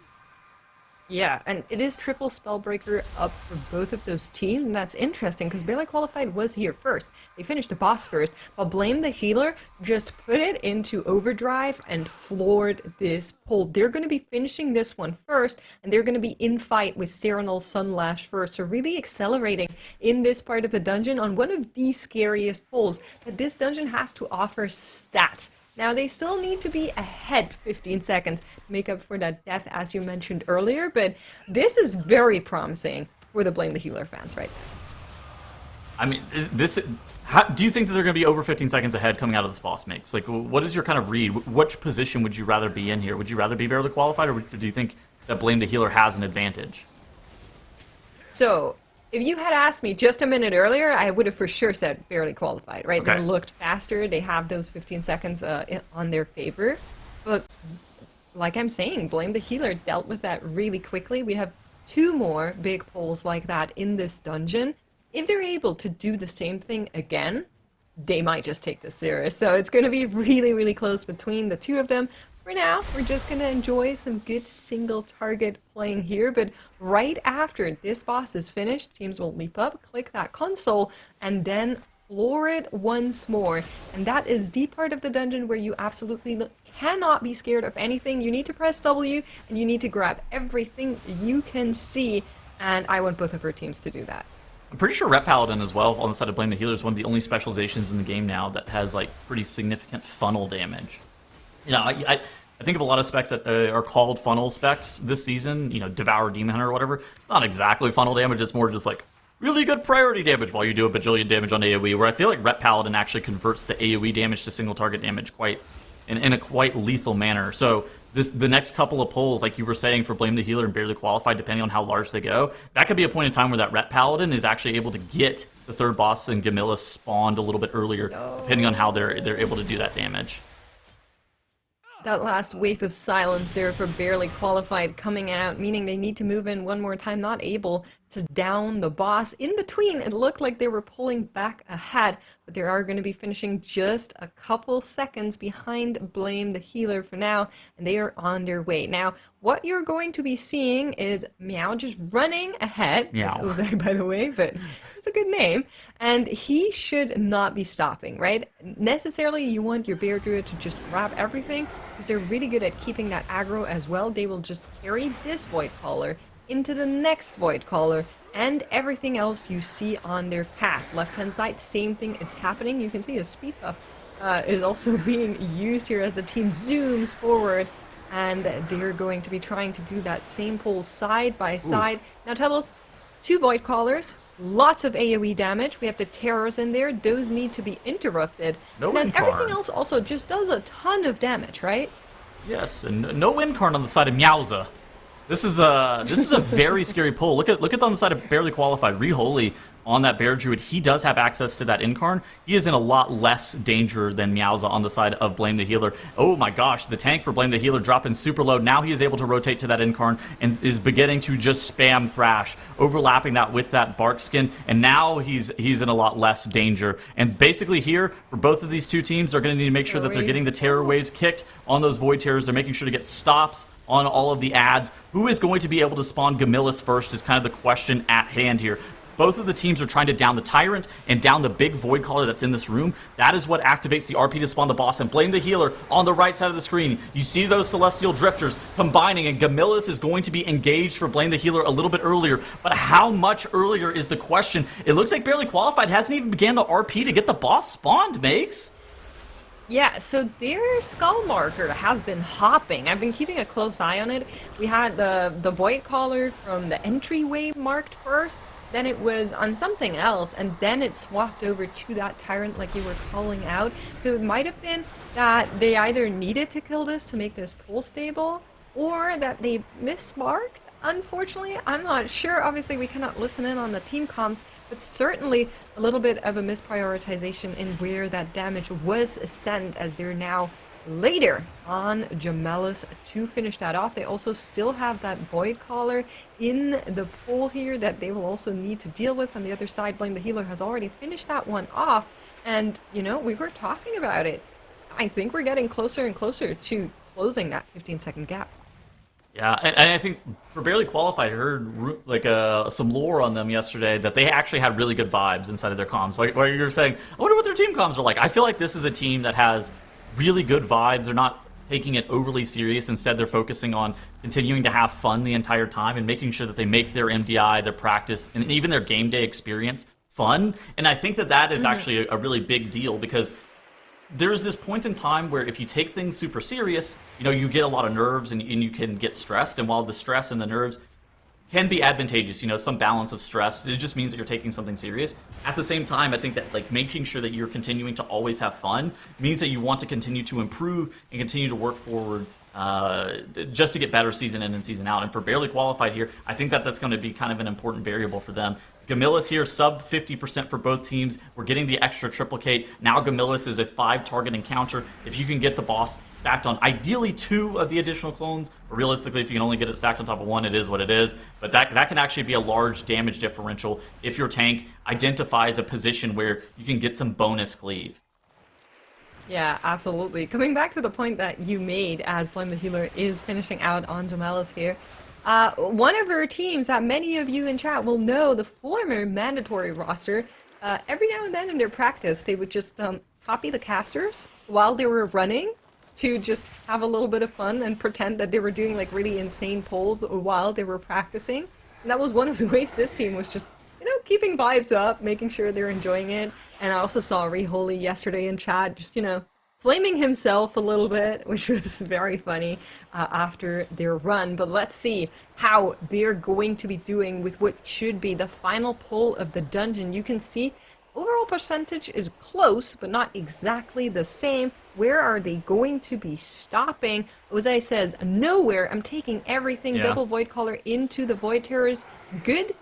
Yeah, and it is triple Spellbreaker up for both of those teams, and that's interesting because Barely Qualified was here first. They finished the boss first, but Blame the Healer just put it into overdrive and floored this pull. They're going to be finishing this one first, and they're going to be in fight with Serenal's Sunlash first. So really accelerating in this part of the dungeon on one of the scariest pulls that this dungeon has to offer stat. Now, they still need to be ahead 15 seconds to make up for that death, as you mentioned earlier, but this is very promising for the Blame the Healer fans, right? I mean, do you think that they're going to be over 15 seconds ahead coming out of this boss mix? Like, what is your kind of read? Which position would you rather be in here? Would you rather be Barely Qualified, or do you think that Blame the Healer has an advantage? So, if you had asked me just a minute earlier, I would have for sure said Barely Qualified, right? Okay. They looked faster. They have those 15 seconds on their favor. But like I'm saying, Blame the Healer dealt with that really quickly. We have 2 more big pulls like that in this dungeon. If they're able to do the same thing again, they might just take this serious. So it's going to be really, really close between the 2 of them. For now, we're just going to enjoy some good single target playing here, but right after this boss is finished, teams will leap up, click that console, and then floor it once more. And that is the part of the dungeon where you absolutely cannot be scared of anything. You need to press W, and you need to grab everything you can see, and I want both of our teams to do that. I'm pretty sure Ret Paladin as well, on the side of Blame the Healer, is one of the only specializations in the game now that has like pretty significant funnel damage. You know, I think of a lot of specs that are called funnel specs this season, you know, Devour Demon Hunter or whatever. Not exactly funnel damage, it's more just like really good priority damage while you do a bajillion damage on AoE, where I feel like Ret Paladin actually converts the AoE damage to single target damage in a quite lethal manner. So the next couple of pulls, like you were saying, for Blame the Healer and Barely Qualified, depending on how large they go, that could be a point in time where that Ret Paladin is actually able to get the 3rd boss and Gamilla spawned a little bit earlier, depending on how they're able to do that damage. That last wave of silence there for Barely Qualified coming out, meaning they need to move in one more time, not able to down the boss. In between, it looked like they were pulling back ahead, but they are going to be finishing just a couple seconds behind Blame the Healer for now, and they are on their way. Now, what you're going to be seeing is Meow just running ahead. Meow. That's Ozai, by the way, but it's a good name. And he should not be stopping, right? Necessarily, you want your Bear Druid to just grab everything, because they're really good at keeping that aggro as well. They will just carry this Void Caller into the next Void Caller and everything else you see on their path. Left-hand side, same thing is happening. You can see a speed buff is also being used here as the team zooms forward, and they're going to be trying to do that same pull side by side. Now tell us, 2 Void Callers, lots of AoE damage. We have the Terrors in there. Those need to be interrupted. No and then Incarn. everything else also just does a ton of damage, right? Yes, and no Incarn on the side of Meowza. This is a very scary pull. Look at on the side of Barely Qualified. Reholy on that Bear Druid, he does have access to that Incarn. He is in a lot less danger than Meowza on the side of Blame the Healer. Oh my gosh, the tank for Blame the Healer dropping super low. Now he is able to rotate to that Incarn and is beginning to just spam Thrash, overlapping that with that Bark Skin, and now he's in a lot less danger. And basically here, for both of these two teams, they're going to need to make sure that they're getting the Terror Waves kicked on those Void Terrors. They're making sure to get stops on all of the ads. Who is going to be able to spawn Gamillis first is kind of the question at hand here. Both of the teams are trying to down the Tyrant and down the big Void Caller that's in this room. That is what activates the RP to spawn the boss. And Blame the Healer on the right side of the screen. You see those Celestial Drifters combining, and Gamillis is going to be engaged for Blame the Healer a little bit earlier. But how much earlier is the question? It looks like Barely Qualified hasn't even began the RP to get the boss spawned, Makes. Yeah, so their skull marker has been hopping. I've been keeping a close eye on it. We had the Void Caller from the entryway marked first, then it was on something else, and then it swapped over to that Tyrant like you were calling out. So it might have been that they either needed to kill this to make this pull stable, or that they mismarked. Unfortunately, I'm not sure. Obviously, we cannot listen in on the team comms, but certainly a little bit of a misprioritization in where that damage was sent, as they're now later on Jamelis to finish that off. They also still have that Void Caller in the pool here that they will also need to deal with. On the other side, Blame the Healer has already finished that one off, and you know, we were talking about it. I think we're getting closer and closer to closing that 15-second gap. Yeah, and I think for Barely Qualified, I heard like some lore on them yesterday that they actually had really good vibes inside of their comms. Where you're saying, I wonder what their team comms are like. I feel like this is a team that has really good vibes. They're not taking it overly serious. Instead, they're focusing on continuing to have fun the entire time and making sure that they make their MDI, their practice, and even their game day experience fun. And I think that that is actually a really big deal, because there's this point in time where if you take things super serious, you know, you get a lot of nerves and you can get stressed. And while the stress and the nerves can be advantageous, you know, some balance of stress, it just means that you're taking something serious. At the same time, I think that like making sure that you're continuing to always have fun means that you want to continue to improve and continue to work forward just to get better season in and season out. And for Barely Qualified here, I think that that's going to be kind of an important variable for them. Gamillis here, sub 50% for both teams. We're getting the extra triplicate. Now Gamillis is a 5-target encounter. If you can get the boss stacked on ideally 2 of the additional clones, or realistically, if you can only get it stacked on top of 1, it is what it is. But that can actually be a large damage differential if your tank identifies a position where you can get some bonus cleave. Yeah, absolutely. Coming back to the point that you made as Blame the Healer is finishing out on Jamelis here, one of her teams that many of you in chat will know, the former mandatory roster, every now and then in their practice, they would just copy the casters while they were running to just have a little bit of fun and pretend that they were doing like really insane pulls while they were practicing. And that was one of the ways this team was just, you know, keeping vibes up, making sure they're enjoying it. And I also saw Reholy yesterday in chat just, you know, flaming himself a little bit, which was very funny after their run. But let's see how they're going to be doing with what should be the final pull of the dungeon. You can see overall percentage is close, but not exactly the same. Where are they going to be stopping? Jose says, nowhere. I'm taking everything. Double Void Caller into the Void Terrors. Good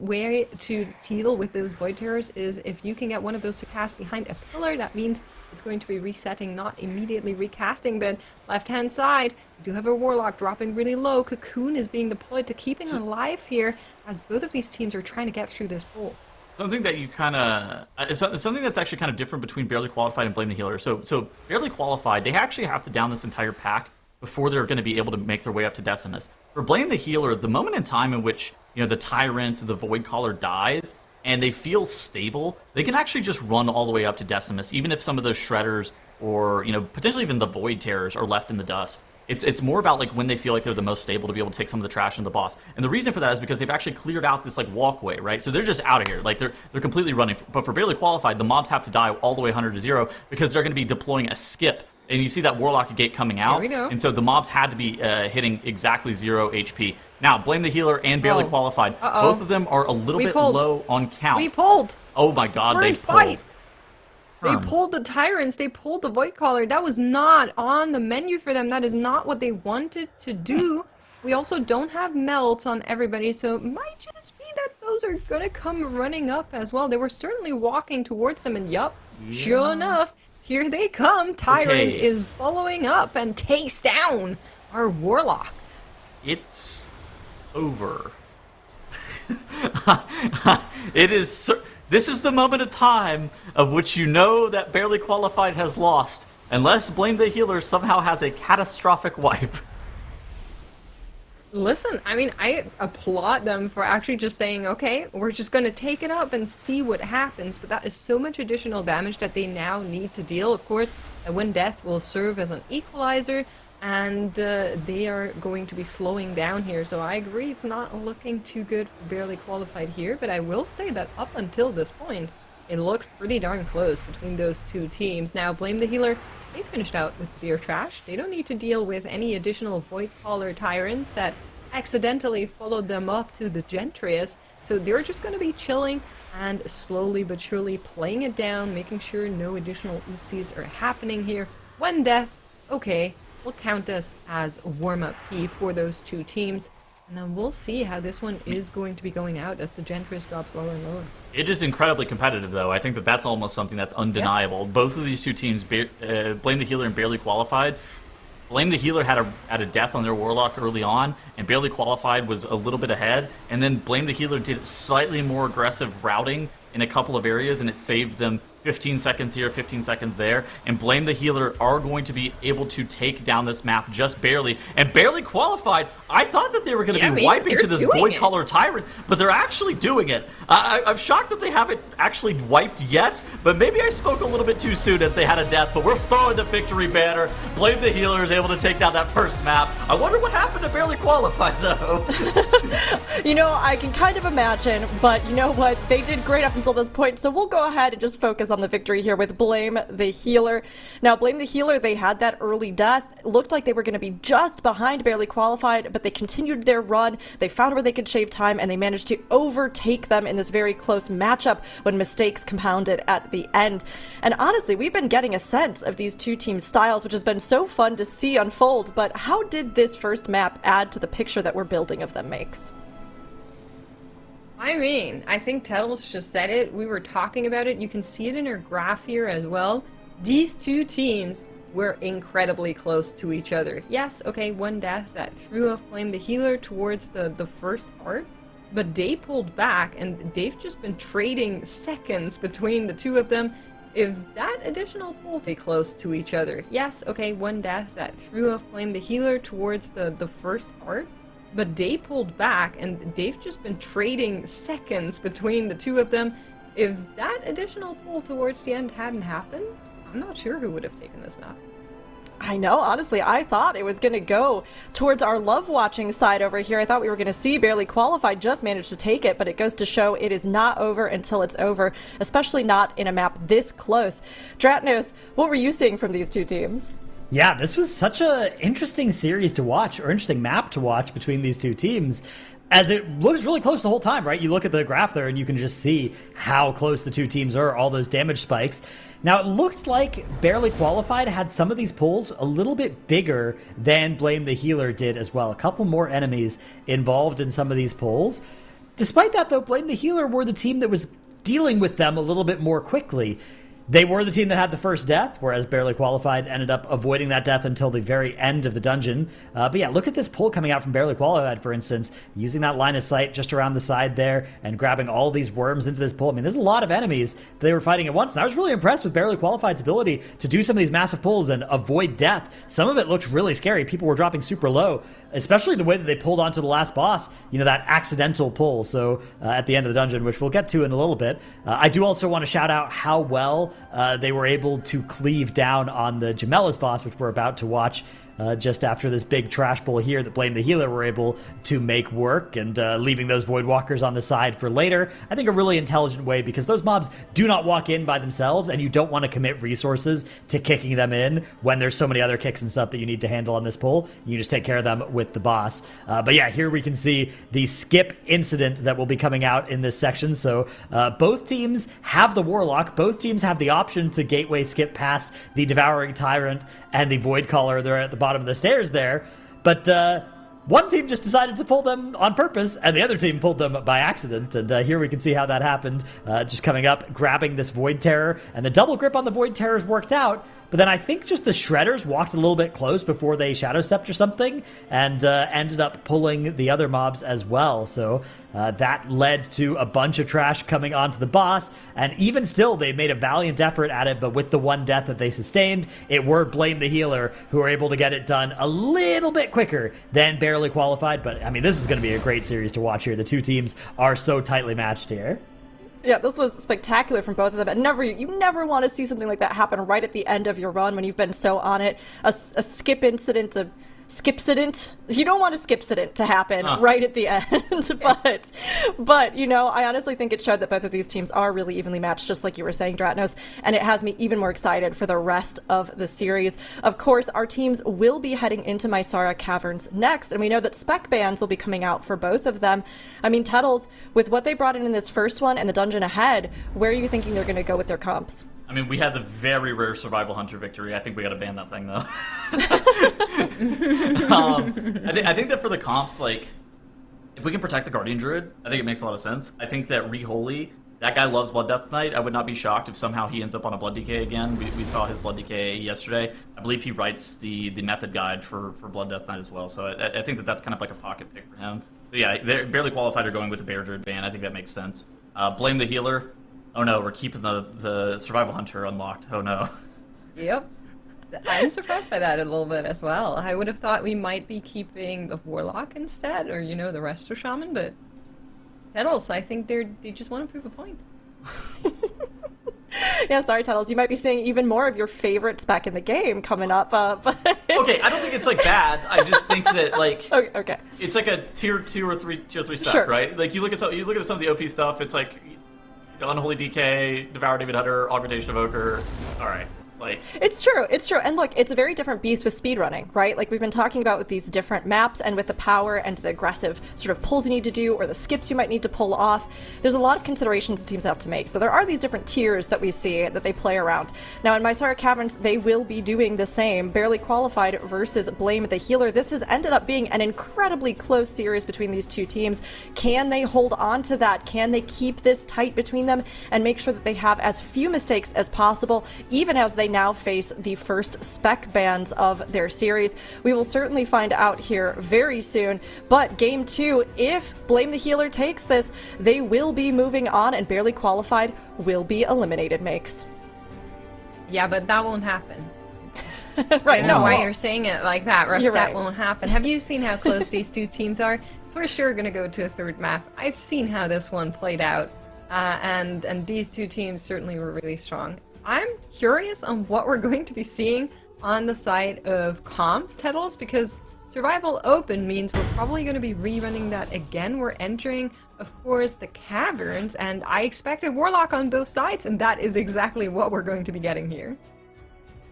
way to deal with those Void Terrors is if you can get one of those to cast behind a pillar, that means it's going to be resetting, not immediately recasting. But left-hand side, we do have a Warlock dropping really low. Cocoon is being deployed to keeping alive here as both of these teams are trying to get through this pool. Something that you kind of, something that's actually kind of different between Barely Qualified and Blame the Healer. So Barely Qualified, they actually have to down this entire pack before they're going to be able to make their way up to Decimus. For Blame the Healer, the moment in time in which, you know, the Tyrant, the Void Caller dies, and they feel stable, they can actually just run all the way up to Decimus, even if some of those Shredders or, you know, potentially even the Void Terrors are left in the dust. It's more about like when they feel like they're the most stable to be able to take some of the trash in the boss. And the reason for that is because they've actually cleared out this like walkway, right? So they're just out of here. Like they're completely running. But for Barely Qualified, the mobs have to die all the way 100 to 0 because they're going to be deploying a skip. And you see that Warlock Gate coming out. There we go. And so the mobs had to be hitting exactly 0 HP. Now, Blame the Healer and Barely Qualified, both of them are a little bit low on count. We pulled. Oh my god, they pulled. They Herm. pulled the Tyrants, they pulled the Void Caller. That was not on the menu for them. That is not what they wanted to do. We also don't have melts on everybody, so it might just be that those are gonna come running up as well. They were certainly walking towards them, and sure enough, here they come. Tyrant Okay. is following up and takes down our Warlock. It's over. It is. This is the moment of time of which you know that Barely Qualified has lost, unless Blame the Healer somehow has a catastrophic wipe. Listen, I mean, I applaud them for actually just saying, okay, we're just going to take it up and see what happens, but that is so much additional damage that they now need to deal. Of course, a Wind Death will serve as an equalizer, and they are going to be slowing down here, so I agree it's not looking too good for Barely Qualified here, but I will say that up until this point, it looked pretty darn close between those two teams. Now, Blame the Healer, they finished out with their trash. They don't need to deal with any additional Void Caller Tyrants that accidentally followed them up to the Gentrius, so they're just going to be chilling and slowly but surely playing it down, making sure no additional oopsies are happening here. One death, okay, we'll count this as a warm-up key for those two teams, and then we'll see how this one is going to be going out as the Gentrius drops lower and lower. It is incredibly competitive, though. I think that that's almost something that's undeniable. Yeah. Both of these two teams, Blame the Healer and Barely Qualified, Blame the Healer had a death on their Warlock early on, and Barely Qualified was a little bit ahead, and then Blame the Healer did slightly more aggressive routing in a couple of areas, and it saved them 15 seconds here, 15 seconds there, and Blame the Healer are going to be able to take down this map just barely. And Barely Qualified, I thought that they were going to be wiping to this Void Caller Tyrant, but they're actually doing it. I'm shocked that they haven't actually wiped yet, but maybe I spoke a little bit too soon as they had a death, but we're throwing the victory banner. Blame the Healer is able to take down that first map. I wonder what happened to Barely Qualified, though. You know, I can kind of imagine, but you know what? They did great up until this point, so we'll go ahead and just focus on the victory here with Blame the Healer. Now, Blame the Healer, they had that early death. It looked like they were going to be just behind Barely Qualified, but they continued their run. They found where they could shave time, and they managed to overtake them in this very close matchup when mistakes compounded at the end. And honestly, we've been getting a sense of these two team styles, which has been so fun to see unfold, but how did this first map add to the picture that we're building of them, Makes? I mean, I think Tettles just said it. We were talking about it. You can see it in our graph here as well. These two teams were incredibly close to each other. Yes, okay, one death that threw off Blame the Healer towards the first part, but they pulled back, and they've just been trading seconds between the two of them. If that additional pull, they close to each other. Yes, okay, one death that threw off Blame the Healer towards the first part, but they pulled back, and they've just been trading seconds between the two of them. If that additional pull towards the end hadn't happened, I'm not sure who would have taken this map. I know, honestly, I thought it was going to go towards our love-watching side over here. I thought we were going to see Barely Qualified just manage to take it, but it goes to show it is not over until it's over, especially not in a map this close. Dratnos, what were you seeing from these two teams? Yeah, this was such an interesting series to watch, or interesting map to watch between these two teams, as it looks really close the whole time, right? You look at the graph there and you can just see how close the two teams are, all those damage spikes. Now, it looked like Barely Qualified had some of these pulls a little bit bigger than Blame the Healer did as well. A couple more enemies involved in some of these pulls. Despite that, though, Blame the Healer were the team that was dealing with them a little bit more quickly. They were the team that had the first death, whereas Barely Qualified ended up avoiding that death until the very end of the dungeon. But yeah, look at this pull coming out from Barely Qualified, for instance, using that line of sight just around the side there and grabbing all these worms into this pull. I mean, there's a lot of enemies that they were fighting at once, and I was really impressed with Barely Qualified's ability to do some of these massive pulls and avoid death. Some of it looked really scary. People were dropping super low, especially the way that they pulled onto the last boss, you know, that accidental pull. So at the end of the dungeon, which we'll get to in a little bit. I do also want to shout out how well they were able to cleave down on the Gemella's boss, which we're about to watch just after this big trash pull here that Blame the Healer were able to make work, and leaving those Void Walkers on the side for later. I think a really intelligent way, because those mobs do not walk in by themselves, and you don't want to commit resources to kicking them in when there's so many other kicks and stuff that you need to handle on this pull. You just take care of them with the boss. But yeah, here we can see the skip incident that will be coming out in this section. So both teams have the Warlock. Both teams have the option to gateway skip past the Devouring Tyrant and the Void Caller. They're at the bottom of the stairs there. But one team just decided to pull them on purpose, and the other team pulled them by accident. And here we can see how that happened. Just coming up, grabbing this Void Terror, and the double grip on the Void Terrors worked out. But then I think just the Shredders walked a little bit close before they Shadow Stepped or something, and ended up pulling the other mobs as well. So that led to a bunch of trash coming onto the boss, and even still, they made a valiant effort at it, but with the one death that they sustained, it were Blame the Healer who were able to get it done a little bit quicker than Barely Qualified. But, I mean, this is going to be a great series to watch here. The two teams are so tightly matched here. Yeah, this was spectacular from both of them. And you never want to see something like that happen right at the end of your run when you've been so on it. A skip incident, a skipsident. You don't want a skipsident to happen right at the end. But you know, I honestly think it showed that both of these teams are really evenly matched, just like you were saying, Dratnos. And it has me even more excited for the rest of the series. Of course, our teams will be heading into Mysara Caverns next, and we know that spec bans will be coming out for both of them. I mean, Tettles, with what they brought in this first one and the dungeon ahead, where are you thinking they're going to go with their comps? I mean, we had the very rare Survival Hunter victory. I think we got to ban that thing, though. I think that for the comps, like, if we can protect the Guardian Druid, I think it makes a lot of sense. I think that Reholy, that guy loves Blood Death Knight. I would not be shocked if somehow he ends up on a Blood Decay again. We saw his Blood Decay yesterday. I believe he writes the method guide for Blood Death Knight as well. So I think that that's kind of like a pocket pick for him. But yeah, they're Barely Qualified are going with the Bear Druid ban. I think that makes sense. Blame the Healer. Oh no, we're keeping the Survival Hunter unlocked. Oh no. Yep. I'm surprised by that a little bit as well. I would have thought we might be keeping the Warlock instead, or, you know, the Resto Shaman, but Tettles, I think they just want to prove a point. Yeah, sorry, Tettles, you might be seeing even more of your favorites back in the game coming up. But okay, I don't think it's like bad. I just think that like okay. It's like a tier 2 or 3 spec, Sure. right? Like you look at some of the OP stuff. It's like Unholy DK, Devour David Hutter, Augmentation of Ochre. All right. Like, it's true. And look, it's a very different beast with speedrunning, right? Like we've been talking about with these different maps and with the power and the aggressive sort of pulls you need to do or the skips you might need to pull off. There's a lot of considerations the teams have to make. So there are these different tiers that we see that they play around. Now in Mysara Caverns, they will be doing the same. Barely Qualified versus Blame the Healer. This has ended up being an incredibly close series between these two teams. Can they hold on to that? Can they keep this tight between them and make sure that they have as few mistakes as possible, even as they now face the first spec bans of their series? We will certainly find out here very soon, but game 2, if Blame the Healer takes this, they will be moving on and Barely Qualified will be eliminated, Makes. Yeah, but that won't happen. Right, I don't know why you're saying it like that, right? You're That right. won't happen. Have you seen how close these two teams are? It's for sure going to go to a third map. I've seen how this one played out, and these two teams certainly were really strong. I'm curious on what we're going to be seeing on the side of comms, Tettles, because Survival Open means we're probably going to be rerunning that again. We're entering, of course, the caverns, and I expect a Warlock on both sides, and that is exactly what we're going to be getting here.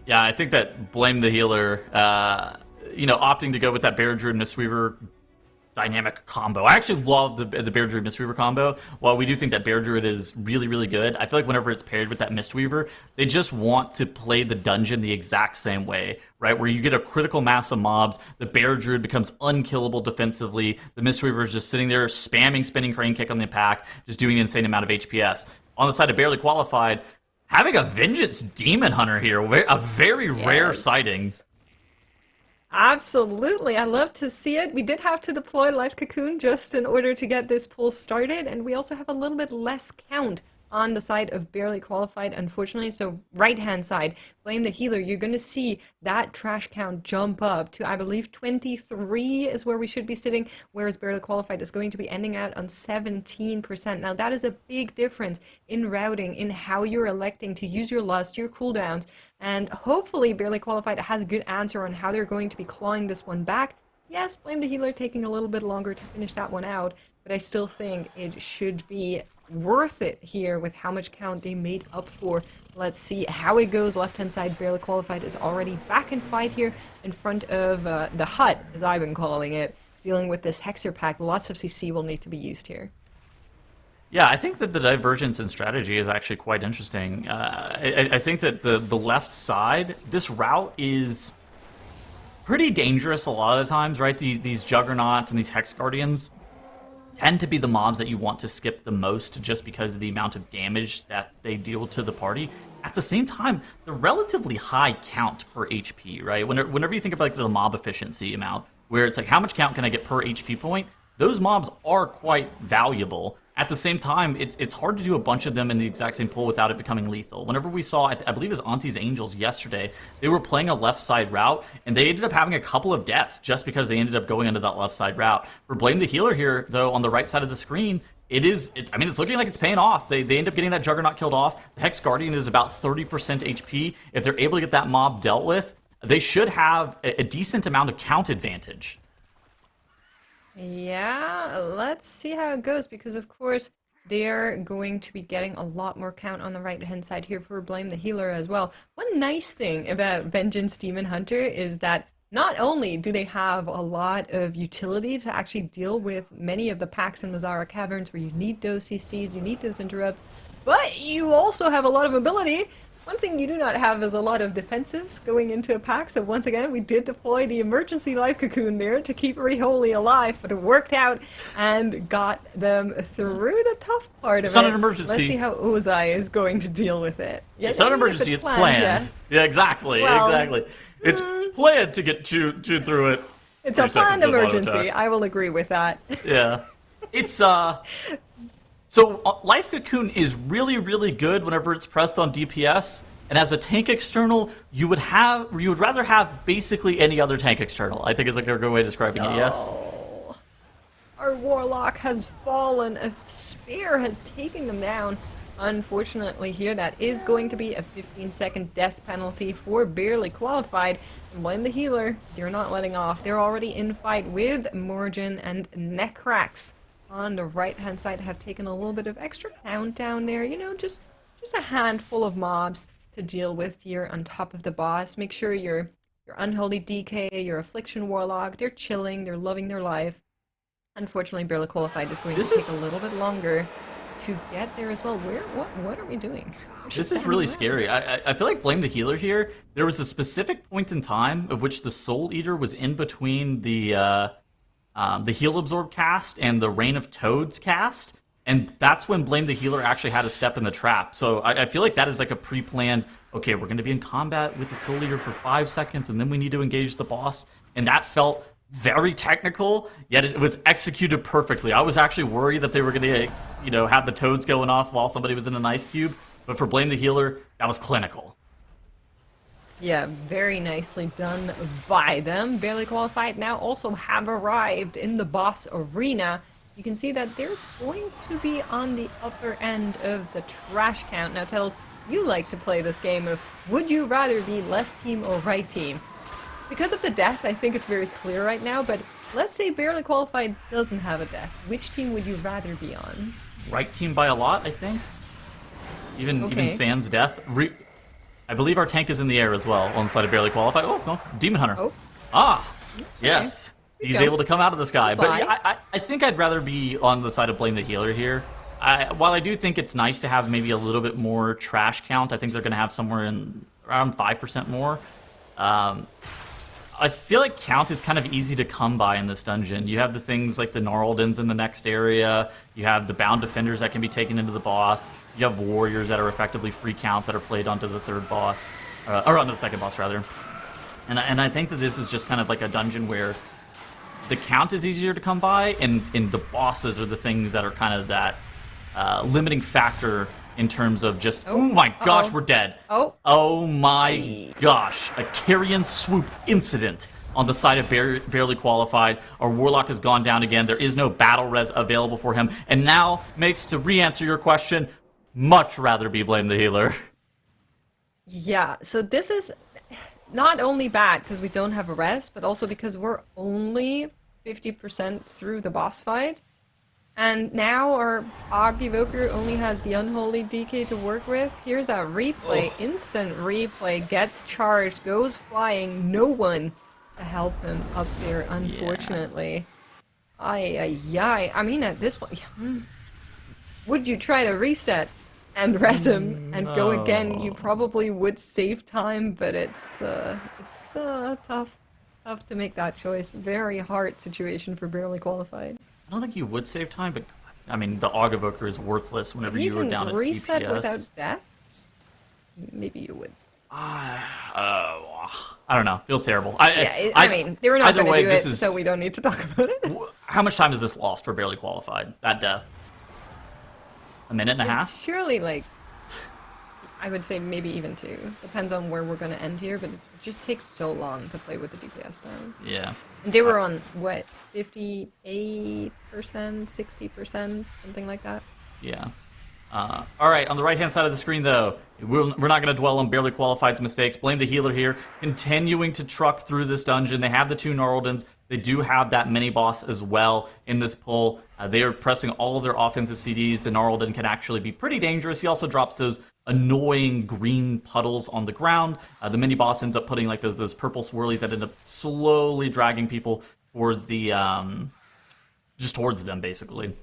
yeah, I think that Blame the Healer, opting to go with that Bear Druid Mistweaver dynamic combo. I actually love the Bear Druid Mistweaver combo. While we do think that Bear Druid is really, really good, I feel like whenever it's paired with that Mistweaver, they just want to play the dungeon the exact same way, right? Where you get a critical mass of mobs, the Bear Druid becomes unkillable defensively, the Mistweaver is just sitting there spamming Spinning Crane Kick on the attack, just doing an insane amount of HPS. On the side of Barely Qualified, having a Vengeance Demon Hunter here, a very rare sighting. Absolutely, I love to see it. We did have to deploy Life Cocoon just in order to get this pull started, and we also have a little bit less count on the side of Barely Qualified, unfortunately. So right-hand side, Blame the Healer, you're going to see that trash count jump up to, I believe, 23 is where we should be sitting, whereas Barely Qualified is going to be ending out on 17%. Now, that is a big difference in routing, in how you're electing to use your lust, your cooldowns, and hopefully Barely Qualified has a good answer on how they're going to be clawing this one back. Yes, Blame the Healer taking a little bit longer to finish that one out, but I still think it should be worth it here with how much count they made up for. Let's see how it goes. Left-hand side, Barely Qualified is already back in fight here in front of the hut, as I've been calling it, dealing with this Hexer pack. Lots of CC will need to be used here. Yeah, I think that the divergence in strategy is actually quite interesting. I think that the left side, this route is pretty dangerous a lot of times, right? These juggernauts and these hex guardians tend to be the mobs that you want to skip the most just because of the amount of damage that they deal to the party. At the same time, the relatively high count per HP, right? Whenever you think about like the mob efficiency amount, where it's like how much count can I get per HP point, those mobs are quite valuable. At the same time, it's hard to do a bunch of them in the exact same pool without it becoming lethal. Whenever we saw, I believe it was ANTTIS Angels yesterday, they were playing a left side route, and they ended up having a couple of deaths just because they ended up going into that left side route. For Blame the Healer here, though, on the right side of the screen, it's looking like it's paying off. They end up getting that Juggernaut killed off. The Hex Guardian is about 30% HP. If they're able to get that mob dealt with, they should have a decent amount of count advantage. Yeah, let's see how it goes, because of course they're going to be getting a lot more count on the right-hand side here for Blame the Healer as well. One nice thing about Vengeance Demon Hunter is that not only do they have a lot of utility to actually deal with many of the packs in Mazara Caverns where you need those CCs, you need those interrupts, but you also have a lot of ability. One thing you do not have is a lot of defensives going into a pack, so once again, we did deploy the emergency life cocoon there to keep Reholy alive, but it worked out and got them through the tough part of it. It's not an emergency. Let's see how Ozai is going to deal with it. Yeah, it's not an emergency, it's planned. Yeah, exactly, Well, exactly. It's planned to get chewed through it. It's a planned emergency, I will agree with that. Yeah. It's, So Life Cocoon is really, really good whenever it's pressed on DPS, and as a tank external, you would rather have basically any other tank external. I think is a good way of describing it. Yes. Our Warlock has fallen. A spear has taken them down. Unfortunately here, that is going to be a 15-second death penalty for Barely Qualified. And Blame the Healer, they're not letting off. They're already in fight with Morgan and Necrax. On the right-hand side have taken a little bit of extra count down there, you know, just a handful of mobs to deal with here on top of the boss. Make sure your Unholy DK, your Affliction Warlock, they're chilling, they're loving their life. Unfortunately, Barely Qualified is going to take a little bit longer to get there as well. What are we doing? This is really scary. I feel like Blame the Healer here. There was a specific point in time of which the Soul Eater was in between the Heal Absorb cast and the Reign of Toads cast, and that's when Blame the Healer actually had to step in the trap. So I feel like that is like a pre-planned, okay, we're going to be in combat with the Soul Eater for 5 seconds, and then we need to engage the boss, and that felt very technical, yet it was executed perfectly. I was actually worried that they were going to, you know, have the toads going off while somebody was in an ice cube, but for Blame the Healer, that was clinical. Yeah, very nicely done by them. Barely Qualified now also have arrived in the boss arena. You can see that they're going to be on the upper end of the trash count. Now, Tettles, you like to play this game of would you rather be left team or right team? Because of the death, I think it's very clear right now, but let's say Barely Qualified doesn't have a death. Which team would you rather be on? Right team by a lot, I think. Even Sans death. I believe our tank is in the air as well on the side of Barely Qualified. Oh, no, Demon Hunter. Oh. Ah, yes. He's able to come out of the sky. But yeah, I think I'd rather be on the side of Blame the Healer here. While I do think it's nice to have maybe a little bit more trash count, I think they're going to have somewhere in around 5% more. I feel like count is kind of easy to come by in this dungeon. You have the things like the Gnarldens in the next area. You have the Bound Defenders that can be taken into the boss. You have Warriors that are effectively free count that are played onto the third boss. Or onto the second boss, rather. And I think that this is just kind of like a dungeon where the count is easier to come by, and the bosses are the things that are kind of that limiting factor in terms of just, oh my gosh, we're dead. Oh my gosh, a Carrion Swoop incident on the side of Barely Qualified. Our Warlock has gone down again. There is no battle res available for him. And now, makes to re-answer your question, much rather be Blame the Healer. Yeah, so this is not only bad because we don't have a res, but also because we're only 50% through the boss fight. And now our Og Evoker only has the Unholy DK to work with. Here's a replay, instant replay, gets charged, goes flying, no one to help him up there, unfortunately. I mean, at this point, would you try to reset and res him and go again? You probably would save time, but it's tough. tough to make that choice. Very hard situation for barely qualified. I don't think you would save time, but I mean, the Aug Evoker is worthless whenever If you are down can at reset DPS. without deaths, maybe you would. I don't know. Feels terrible. I mean, they were not either going to way, do this it, is- so we don't need to talk about it. How much time is this lost for barely qualified? That death? A minute and a half? It's surely like, I would say maybe even 2. Depends on where we're going to end here, but it just takes so long to play with the DPS down. Yeah. And they were on, what, 58%, 60%, something like that? Yeah. All right, on the right-hand side of the screen, though, we're not going to dwell on barely qualified's mistakes. Blame the healer here, continuing to truck through this dungeon. They have the 2 Gnarldens. They do have that mini-boss as well in this pull. They are pressing all of their offensive CDs. The Gnarlden can actually be pretty dangerous. He also drops those annoying green puddles on the ground. The mini-boss ends up putting like those purple swirlies that end up slowly dragging people towards the just towards them, basically.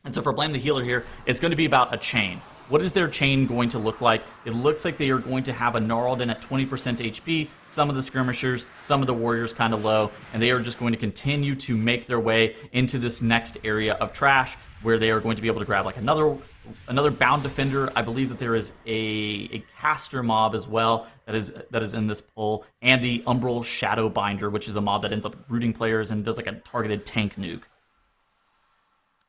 And so for Blame the Healer here, it's going to be about a chain. What is their chain going to look like? It looks like they are going to have a Gnarlden at 20% HP, some of the skirmishers, some of the warriors kind of low, and they are just going to continue to make their way into this next area of trash where they are going to be able to grab like another bound defender. I believe that there is a caster mob as well that is in this pull, and the Umbral Shadowbinder, which is a mob that ends up rooting players and does like a targeted tank nuke.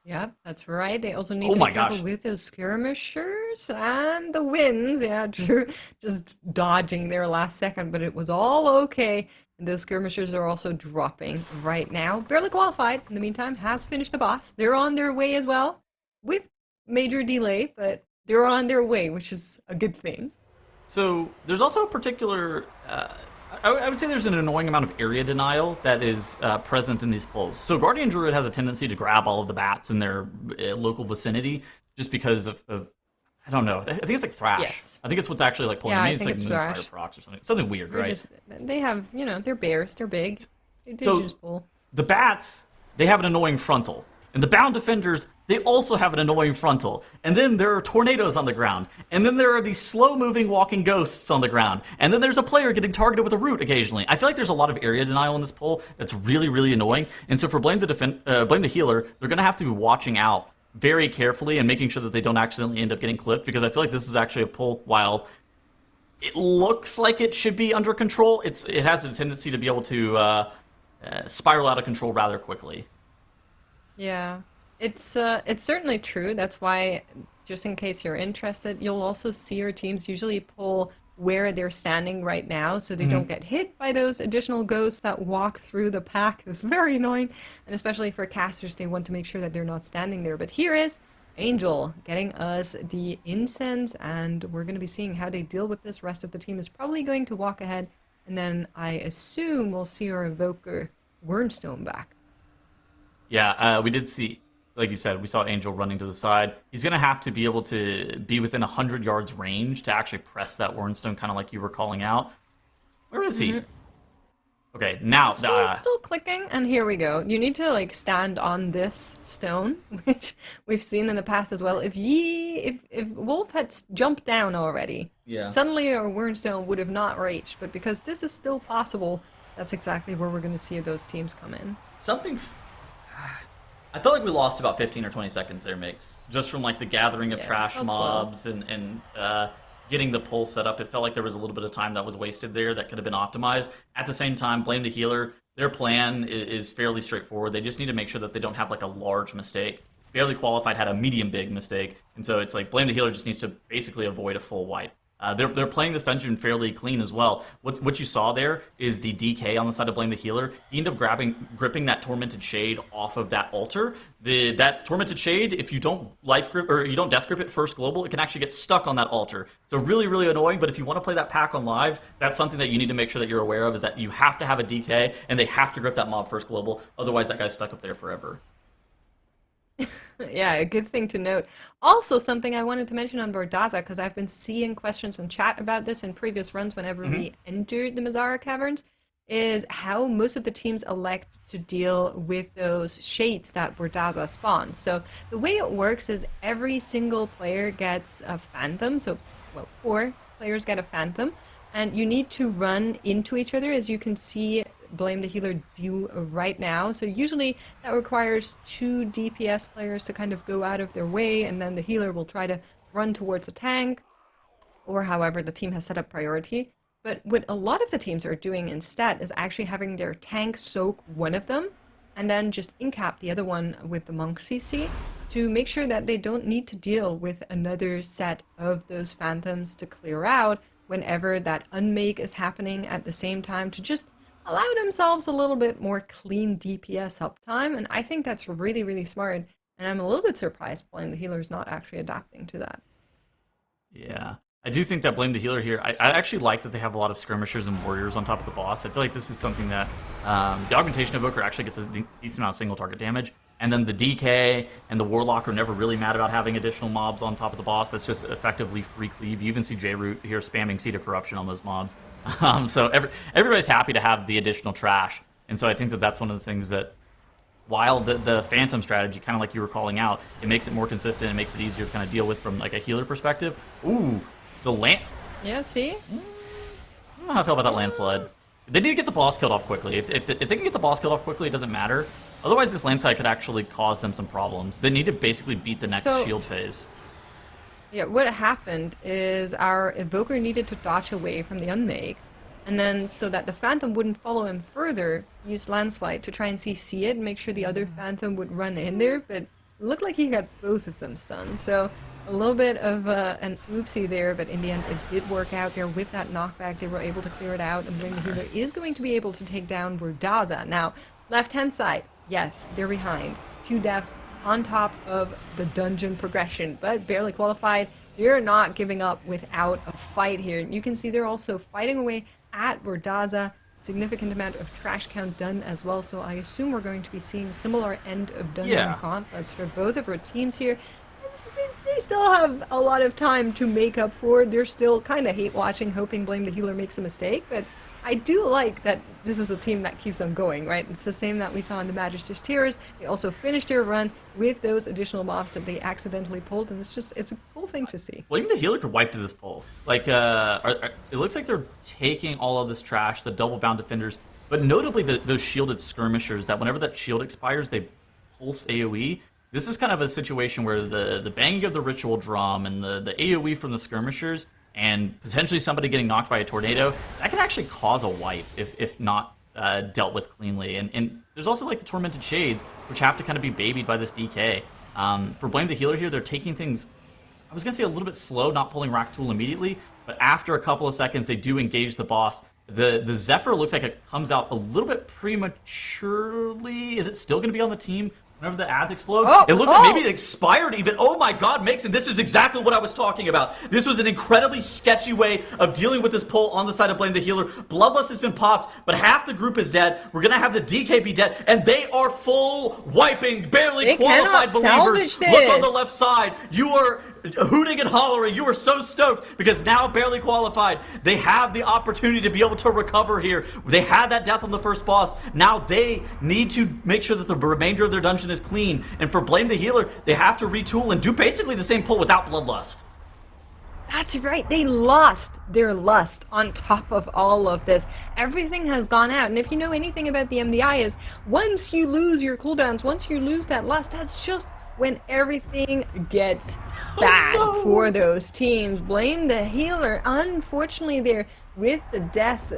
Yeah, that's right. They also need to my be careful gosh. with those skirmishers and the winds. Yeah, true. Just dodging there last second, but it was all okay. And those skirmishers are also dropping right now. Barely qualified, in the meantime, has finished the boss. They're on their way as well, with major delay, but they're on their way, which is a good thing. So there's also a particular, I would say there's an annoying amount of area denial that is present in these pulls. So Guardian Druid has a tendency to grab all of the bats in their local vicinity just because of I don't know. I think it's like Thrash. Yes. I think it's what's actually like pulling. Yeah, I Maybe think it's it's like Thrash. Moonfire procs or something. Something weird, They're right? they have, they're bears. They're big. They So- just pull. The bats, they have an annoying frontal. And the bound defenders, they also have an annoying frontal. And then there are tornadoes on the ground. And then there are these slow-moving walking ghosts on the ground. And then there's a player getting targeted with a root occasionally. I feel like there's a lot of area denial in this pull that's really, really annoying. And so for Blame the Healer, they're going to have to be watching out very carefully and making sure that they don't accidentally end up getting clipped, because I feel like this is actually a pull, while it looks like it should be under control, it has a tendency to be able to spiral out of control rather quickly. Yeah, it's certainly true. That's why, just in case you're interested, you'll also see your teams usually pull where they're standing right now, so they don't get hit by those additional ghosts that walk through the pack. It's very annoying, and especially for casters, they want to make sure that they're not standing there. But here is Angel getting us the incense, and we're going to be seeing how they deal with this. Rest of the team is probably going to walk ahead, and then I assume we'll see our Evoker Wernstone back. Yeah, we did see, like you said, we saw Angel running to the side. He's going to have to be able to be within 100 yards range to actually press that Wernstone, kind of like you were calling out. Where is he? Okay, now... Still clicking, and here we go. You need to like stand on this stone, which we've seen in the past as well. If Wolf had jumped down already, suddenly our Wernstone would have not reached. But because this is still possible, that's exactly where we're going to see those teams come in. I felt like we lost about 15 or 20 seconds there, Mix. Just from like the gathering of trash felt mobs and getting the pull set up. It felt like there was a little bit of time that was wasted there that could have been optimized. At the same time, Blame the Healer, their plan is fairly straightforward. They just need to make sure that they don't have like a large mistake. Barely Qualified had a medium big mistake, and so it's like Blame the Healer just needs to basically avoid a full wipe. They're playing this dungeon fairly clean as well. What you saw there is the DK on the side of Blame the Healer. He ended up gripping that Tormented Shade off of that altar. That Tormented Shade, if you don't life grip or you don't death grip it first global, it can actually get stuck on that altar. So really, really annoying. But if you want to play that pack on live, that's something that you need to make sure that you're aware of, is that you have to have a DK and they have to grip that mob first global. Otherwise, that guy's stuck up there forever. Yeah, a good thing to note. Also, something I wanted to mention on Bordaza, because I've been seeing questions in chat about this in previous runs whenever we entered the Mazara Caverns, is how most of the teams elect to deal with those shades that Bordaza spawns. So the way it works is every single player gets a Phantom, so, well, 4 players get a Phantom, and you need to run into each other. As you can see, Blame the Healer do right now. So usually that requires 2 DPS players to kind of go out of their way, and then the healer will try to run towards a tank, or however the team has set up priority. But what a lot of the teams are doing instead is actually having their tank soak one of them, and then just incap the other one with the Monk CC to make sure that they don't need to deal with another set of those phantoms to clear out whenever that unmake is happening at the same time, to just allow themselves a little bit more clean DPS uptime. And I think that's really, really smart. And I'm a little bit surprised Blame the Healer is not actually adapting to that. Yeah. I do think that Blame the Healer here, I actually like that they have a lot of skirmishers and warriors on top of the boss. I feel like this is something that the Augmentation Evoker actually gets a decent amount of single target damage. And then the DK and the Warlock are never really mad about having additional mobs on top of the boss. That's just effectively free cleave. You even see J-Root here spamming Seed of Corruption on those mobs. So everybody's happy to have the additional trash. And so I think that that's one of the things that, while the Phantom strategy, kind of like you were calling out, it makes it more consistent, it makes it easier to kind of deal with from like a healer perspective. Ooh, the land... Yeah, see? I don't know how I feel about that landslide. They need to get the boss killed off quickly. If they can get the boss killed off quickly, it doesn't matter. Otherwise, this landslide could actually cause them some problems. They need to basically beat the next shield phase. Yeah, what happened is our Evoker needed to dodge away from the Unmake, and then so that the Phantom wouldn't follow him further, use Landslide to try and CC it and make sure the other Phantom would run in there, but it looked like he got both of them stunned. So a little bit of an oopsie there, but in the end it did work out there with that knockback. They were able to clear it out, and Blame the Healer is going to be able to take down Verdaza. Now, left-hand side, yes, they're behind. 2 deaths on top of the dungeon progression, but barely qualified. They're not giving up without a fight here. You can see they're also fighting away at Verdaza. Significant amount of trash count done as well, so I assume we're going to be seeing similar end of dungeon conflicts for both of our teams here. They still have a lot of time to make up for it. They're still kind of hate watching, hoping Blame the Healer makes a mistake, but I do like that this is a team that keeps on going, right? It's the same that we saw in the Magister's Tears. They also finished their run with those additional mobs that they accidentally pulled, and it's a cool thing to see. Blame the Healer could wipe to this pull. Like, it looks like they're taking all of this trash, the double bound defenders, but notably those shielded skirmishers, that whenever that shield expires, they pulse AoE. This is kind of a situation where the banging of the ritual drum and the AoE from the skirmishers and potentially somebody getting knocked by a tornado, that could actually cause a wipe if not dealt with cleanly. And there's also like the Tormented Shades, which have to kind of be babied by this DK. For Blame the Healer here, they're taking things, I was going to say a little bit slow, not pulling Rack Tool immediately, but after a couple of seconds, they do engage the boss. The Zephyr looks like it comes out a little bit prematurely. Is it still going to be on the team whenever the ads explode? It looks like maybe it expired even. Oh my god, Mixon, this is exactly what I was talking about. This was an incredibly sketchy way of dealing with this pull on the side of Blame the Healer. Bloodlust has been popped, but half the group is dead. We're going to have the DK be dead, and they are full wiping, barely qualified believers. Look on the left side. You are hooting and hollering. You are so stoked because now barely qualified. They have the opportunity to be able to recover here. They had that death on the first boss. Now they need to make sure that the remainder of their dungeon is clean. And for Blame the Healer, they have to retool and do basically the same pull without Bloodlust. That's right, they lost their lust on top of all of this. Everything has gone out, and if you know anything about the MDI is, once you lose your cooldowns, once you lose that lust, that's just when everything gets bad for those teams. Blame the Healer, unfortunately there with the death.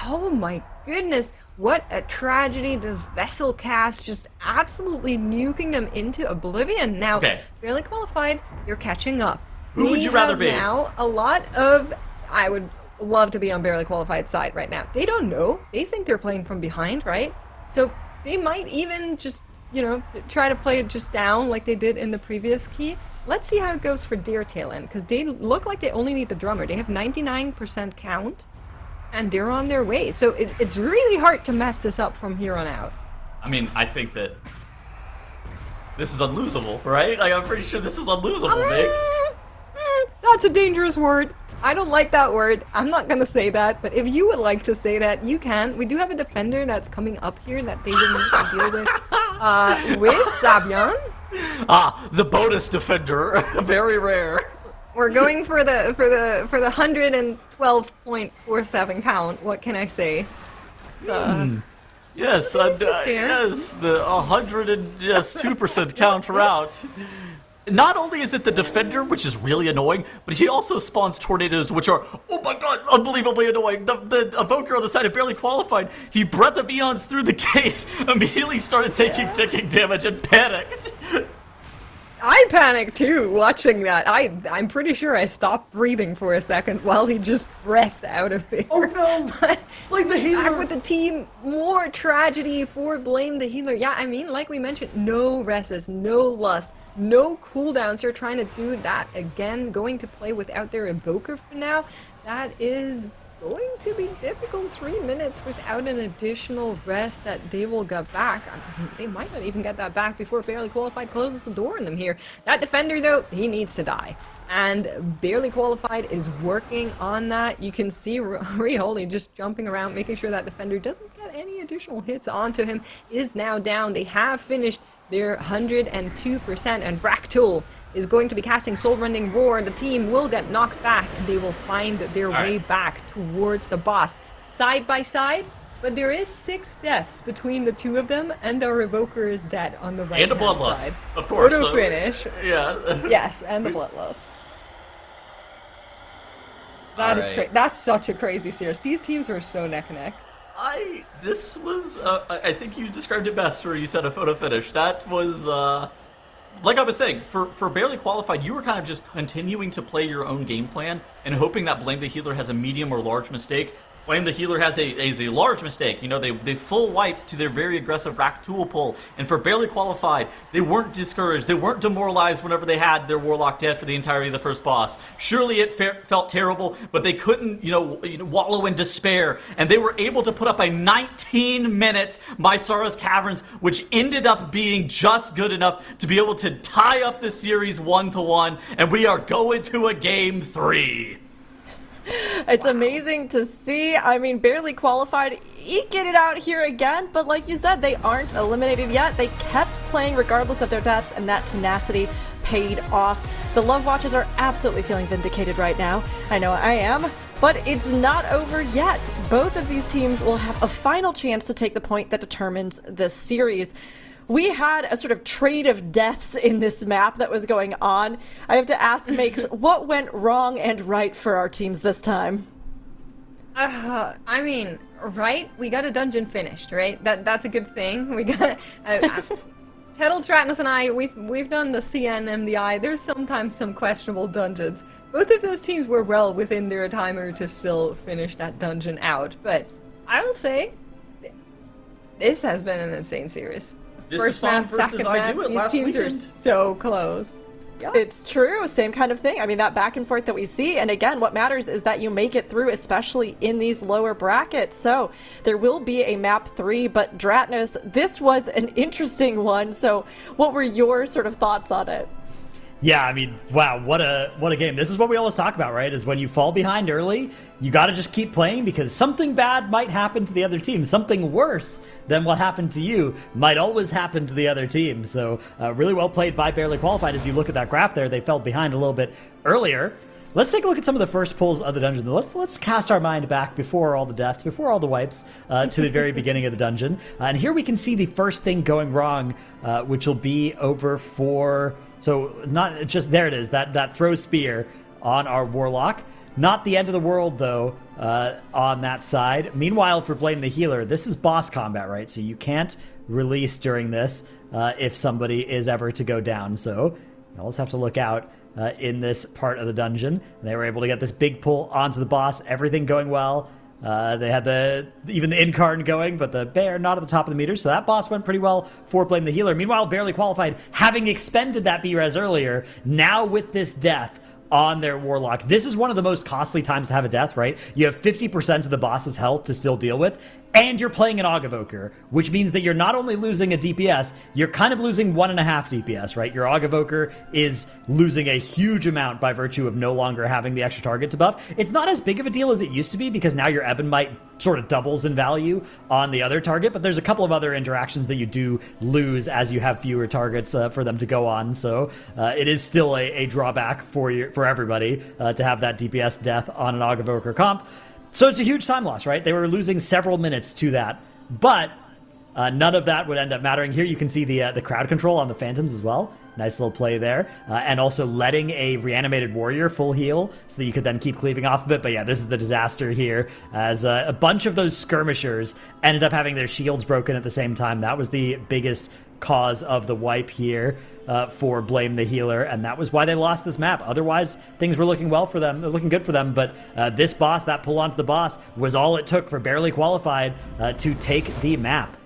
Oh my goodness, what a tragedy. Does Vessel Cast just absolutely nuking them into oblivion. Now, barely qualified, you're catching up. Who would you rather be? Now, a lot of, I would love to be on barely qualified side right now. They don't know. They think they're playing from behind, right? So they might even just, you know, try to play it just down like they did in the previous key. Let's see how it goes for Deer Tailend, because they look like they only need the drummer. They have 99% count, and they're on their way. So it's really hard to mess this up from here on out. I mean, I think that this is unlosable, right? Like, I'm pretty sure this is unlosable, Mix. That's a dangerous word. I don't like that word. I'm not going to say that, but if you would like to say that, you can. We do have a defender that's coming up here that they will need to deal with Zabyan. The bonus defender. Very rare. We're going for the 112.47 count. What can I say? Yes, He's just there. yes, the 102% counter out. Not only is it the defender, which is really annoying, but he also spawns tornadoes, which are, oh my god, unbelievably annoying. The Evoker on the side of barely qualified, he Breath of Eons through the gate, immediately started taking ticking damage and panicked. I panicked too watching that. I'm pretty sure I stopped breathing for a second while he just breathed out of there. Oh no! But Like the healer! back with the team, more tragedy for Blame the Healer. Yeah, I mean, like we mentioned, no rests, no lust, no cooldowns. They're trying to do that again, going to play without their Evoker for now. That is going to be difficult. 3 minutes without an additional rest that they will get back. They might not even get that back before Barely Qualified closes the door on them here. That defender, though, he needs to die. And Barely Qualified is working on that. You can see Holy just jumping around, making sure that defender doesn't get any additional hits onto him, is now down. They have finished their 102%, and Raktul is going to be casting Soul Rending Roar. The team will get knocked back, and they will find their way back towards the boss. Side by side, but there is 6 deaths between the two of them, and our Evoker is dead on the right And a Bloodlust, side. of course. Photo finish. Yeah. Yes, and the Bloodlust. That is Alright. That's such a crazy series. These teams were so neck and neck. This was, I think you described it best, where you said a photo finish. That was, like I was saying, for Barely Qualified, you were kind of just continuing to play your own game plan and hoping that Blame the Healer has a medium or large mistake. Blame the Healer has a large mistake. You know, they full wiped to their very aggressive Raktul pull. And for Barely Qualified, they weren't discouraged. They weren't demoralized whenever they had their Warlock dead for the entirety of the first boss. Surely it felt terrible, but they couldn't, wallow in despair. And they were able to put up a 19-minute Mysara's Caverns, which ended up being just good enough to be able to tie up the series 1-1. And we are going to a game 3. It's amazing to see. I mean, Barely Qualified, eke it out here again, but like you said, they aren't eliminated yet. They kept playing regardless of their deaths, and that tenacity paid off. The Love Watches are absolutely feeling vindicated right now. I know I am. But it's not over yet. Both of these teams will have a final chance to take the point that determines this series. We had a sort of trade of deaths in this map that was going on. I have to ask Makes, what went wrong and right for our teams this time? I mean, right? We got a dungeon finished, right? That's a good thing. We got Tettle, Stratnus, and I. We've done the CN MDI. There's sometimes some questionable dungeons. Both of those teams were well within their timer to still finish that dungeon out. But I will say, this has been an insane series. This First is fun map, versus second I map. Do It These last teams are weekend. so close. Yeah. It's true, same kind of thing. I mean, that back and forth that we see, and again, what matters is that you make it through, especially in these lower brackets. So there will be a map 3, but Dratnus, this was an interesting one. So what were your sort of thoughts on it? Yeah, I mean, wow, what a game. This is what we always talk about, right? Is when you fall behind early, you got to just keep playing because something bad might happen to the other team. Something worse than what happened to you might always happen to the other team. So really well played by Barely Qualified. As you look at that graph there, they fell behind a little bit earlier. Let's take a look at some of the first pulls of the dungeon. Let's cast our mind back before all the deaths, before all the wipes, to the very beginning of the dungeon. And here we can see the first thing going wrong, which will be over for... So not just, there it is, that throw spear on our Warlock. Not the end of the world, though, on that side. Meanwhile, for Blame the Healer, this is boss combat, right? So you can't release during this if somebody is ever to go down. So you always have to look out in this part of the dungeon. They were able to get this big pull onto the boss, everything going well. They had even the Incarn going, but the bear not at the top of the meter, so that boss went pretty well for Blame the Healer. Meanwhile, Barely Qualified, having expended that B-Res earlier, now with this death on their Warlock. This is one of the most costly times to have a death, right? You have 50% of the boss's health to still deal with, and you're playing an Aug Evoker, which means that you're not only losing a DPS, you're kind of losing 1.5 DPS, right? Your Aug Evoker is losing a huge amount by virtue of no longer having the extra target to buff. It's not as big of a deal as it used to be because now your Ebonmite sort of doubles in value on the other target, but there's a couple of other interactions that you do lose as you have fewer targets for them to go on, so it is still a drawback for everybody to have that DPS death on an Aug Evoker comp. So it's a huge time loss, right? They were losing several minutes to that. But None of that would end up mattering here. You can see the crowd control on the Phantoms as well. Nice little play there. And also letting a reanimated warrior full heal so that you could then keep cleaving off of it. But yeah, this is the disaster here, as a bunch of those skirmishers ended up having their shields broken at the same time. That was the biggest cause of the wipe here for Blame the Healer, and that was why they lost this map. Otherwise, things were looking well for them. They're looking good for them, but this boss, that pull onto the boss, was all it took for Barely Qualified to take the map.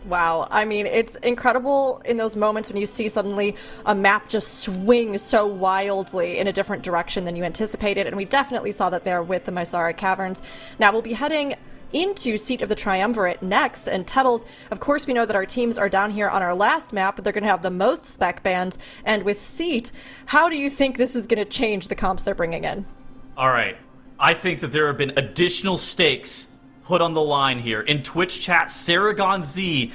Wow, I mean, it's incredible in those moments when you see suddenly a map just swing so wildly in a different direction than you anticipated, and we definitely saw that there with the Mysara Caverns. Now we'll be heading into Seat of the Triumvirate next, and Tettles, of course we know that our teams are down here on our last map, but they're going to have the most spec bans, and with Seat, how do you think this is going to change the comps they're bringing in? All right, I think that there have been additional stakes put on the line here. In Twitch chat, Saragon Z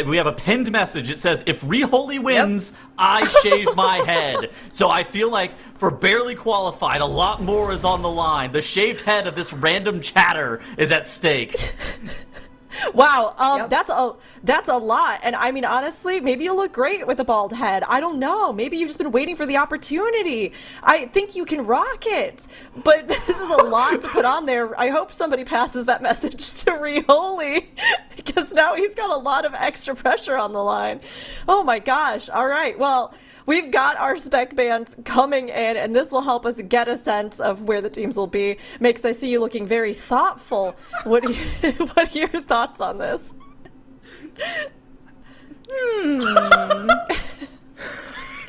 we have a pinned message. It says, if Reholy wins, I shave my head. So I feel like for Barely Qualified, a lot more is on the line. The shaved head of this random chatter is at stake. Wow, that's a lot. And I mean, honestly, maybe you'll look great with a bald head. I don't know. Maybe you've just been waiting for the opportunity. I think you can rock it. But this is a lot to put on there. I hope somebody passes that message to Reholy, because now he's got a lot of extra pressure on the line. Oh my gosh. All right. Well, we've got our spec bands coming in, and this will help us get a sense of where the teams will be. Makes, I see you looking very thoughtful. What are your thoughts on this?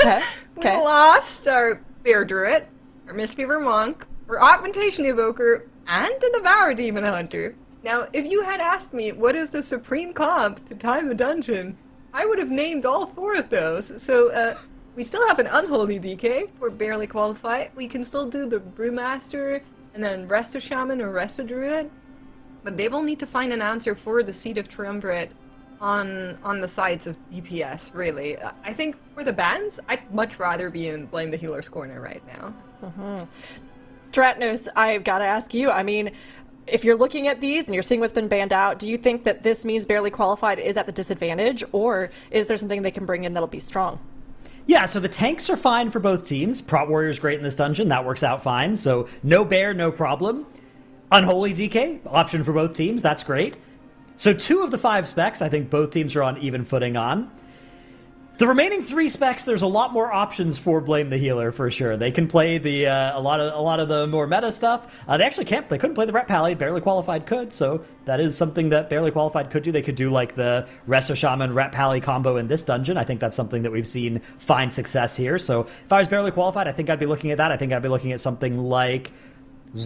Okay. We lost our Bear Druid, our Mistweaver Monk, our Augmentation Evoker, and the Devour Demon Hunter. Now, if you had asked me what is the supreme comp to time the dungeon, I would have named all 4 of those. So, we still have an Unholy DK for Barely Qualified. We can still do the Brewmaster, and then Resto Shaman or Resto Druid. But they will need to find an answer for the Seat of Triumvirate on the sides of DPS, really. I think for the bans, I'd much rather be in Blame the Healer's corner right now. Dratnos, I've got to ask you, I mean, if you're looking at these and you're seeing what's been banned out, do you think that this means Barely Qualified is at the disadvantage, or is there something they can bring in that'll be strong? Yeah, so the tanks are fine for both teams. Prot Warrior's great in this dungeon. That works out fine. So no bear, no problem. Unholy DK, option for both teams. That's great. So 2 of the 5 specs, I think both teams are on even footing on. The remaining 3 specs, there's a lot more options for Blame the Healer for sure. They can play the a lot of the more meta stuff. They actually can't. They couldn't play the Ret Pally. Barely Qualified could, so that is something that Barely Qualified could do. They could do like the Resto Shaman Ret Pally combo in this dungeon. I think that's something that we've seen find success here. So if I was Barely Qualified, I think I'd be looking at that. I think I'd be looking at something like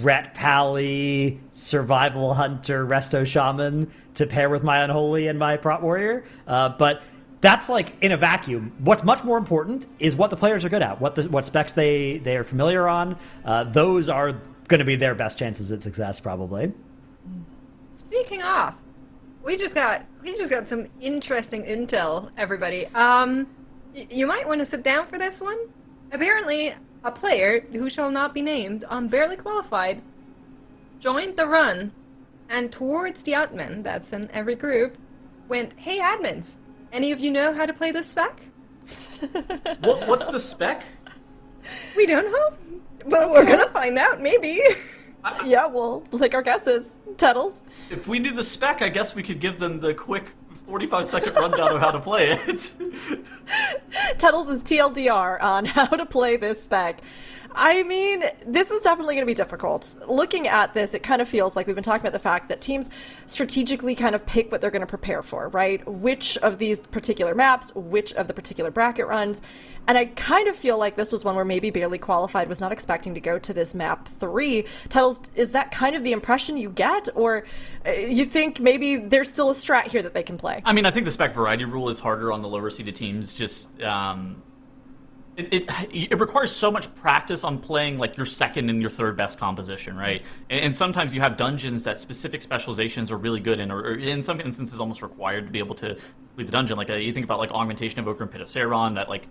Ret Pally, Survival Hunter, Resto Shaman to pair with my Unholy and my Prot Warrior. But that's like in a vacuum. What's much more important is what the players are good at, what specs they are familiar on. Those are going to be their best chances at success, probably. Speaking of, we just got some interesting intel, everybody. You might want to sit down for this one. Apparently, a player who shall not be named, Barely Qualified, joined the run, and towards the admin, that's in every group, went, "Hey admins, any of you know how to play this spec?" What's the spec? We don't know, but we're gonna find out, maybe. Yeah, we'll take our guesses. Tettles? If we knew the spec, I guess we could give them the quick 45-second rundown of how to play it. Tettles is TLDR on how to play this spec. I mean, this is definitely going to be difficult. Looking at this, it kind of feels like we've been talking about the fact that teams strategically kind of pick what they're going to prepare for, right? Which of these particular maps, which of the particular bracket runs. And I kind of feel like this was one where maybe Barely Qualified was not expecting to go to this map 3. Tettles, is that kind of the impression you get? Or you think maybe there's still a strat here that they can play? I mean, I think the spec variety rule is harder on the lower seeded teams. Just it requires so much practice on playing like your second and your third best composition, right? And sometimes you have dungeons that specific specializations are really good in, or in some instances almost required to be able to lead the dungeon. Like you think about like Augmentation Evoker and Pit of Sauron, that like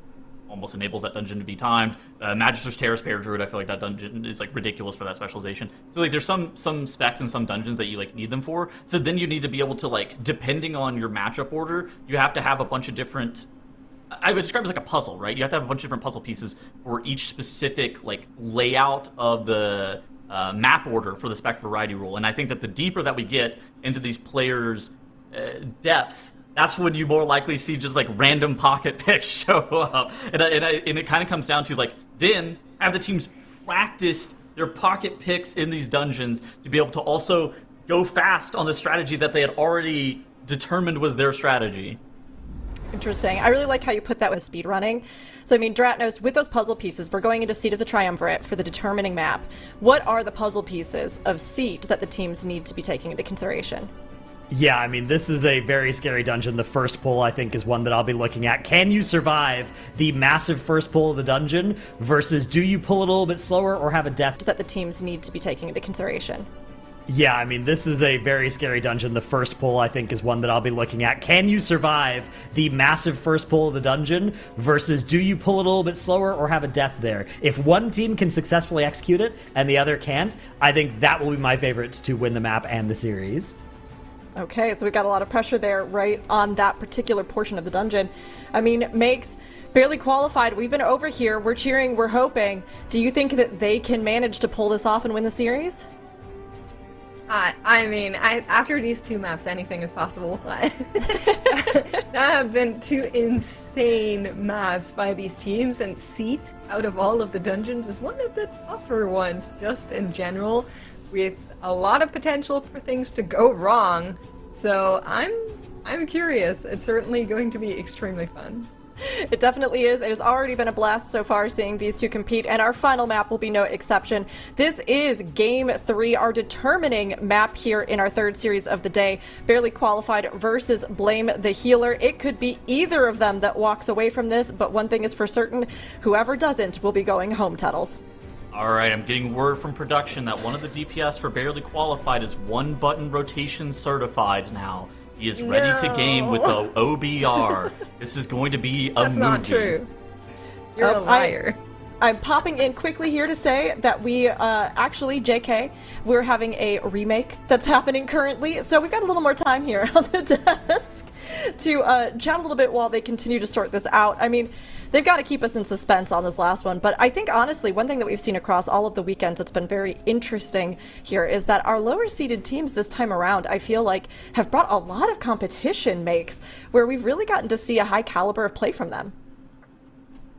almost enables that dungeon to be timed. Magister's Terrace Pair Druid, I feel like that dungeon is like ridiculous for that specialization. So like there's some specs in some dungeons that you like need them for. So then you need to be able to like, depending on your matchup order, you have to have a bunch of different, I would describe it as like a puzzle, right? You have to have a bunch of different puzzle pieces for each specific like layout of the map order for the spec variety rule. And I think that the deeper that we get into these players' depth, that's when you more likely see just like random pocket picks show up. And it kind of comes down to like, then have the teams practiced their pocket picks in these dungeons to be able to also go fast on the strategy that they had already determined was their strategy. Interesting. I really like how you put that with speedrunning. So, I mean, Dratnos, with those puzzle pieces, we're going into Seat of the Triumvirate for the determining map. What are the puzzle pieces of Seat that the teams need to be taking into consideration? Yeah, I mean, this is a very scary dungeon. The first pull, I think, is one that I'll be looking at. Can you survive the massive first pull of the dungeon versus do you pull it a little bit slower or have a death That the teams need to be taking into consideration? Yeah, I mean, this is a very scary dungeon. The first pull, I think, is one that I'll be looking at. Can you survive the massive first pull of the dungeon versus do you pull it a little bit slower or have a death there? If one team can successfully execute it and the other can't, I think that will be my favorite to win the map and the series. Okay, so we got a lot of pressure there right on that particular portion of the dungeon. I mean, Makes barely qualified. We've been over here. We're cheering. We're hoping. Do you think that they can manage to pull this off and win the series? I mean, after these two maps, anything is possible. That have been two insane maps by these teams, and Seat, out of all of the dungeons, is one of the tougher ones, just in general, with a lot of potential for things to go wrong. So I'm curious. It's certainly going to be extremely fun. It definitely is. It has already been a blast so far seeing these two compete, and our final map will be no exception. This is Game 3, our determining map here in our third series of the day. Barely qualified versus Blame the Healer. It could be either of them that walks away from this, but one thing is for certain, whoever doesn't will be going home, Tuttles. All right, I'm getting word from production that one of the DPS for Barely Qualified is one button rotation certified now. He is ready to game with the OBR. This is going to be a movie. That's not true. You're a liar. I'm popping in quickly here to say that we actually, JK, we're having a remake that's happening currently, so we've got a little more time here on the desk to chat a little bit while they continue to sort this out. I mean, they've got to keep us in suspense on this last one, but I think honestly one thing that we've seen across all of the weekends that's been very interesting here is that our lower seeded teams this time around, I feel like, have brought a lot of competition Makes, where we've really gotten to see a high caliber of play from them.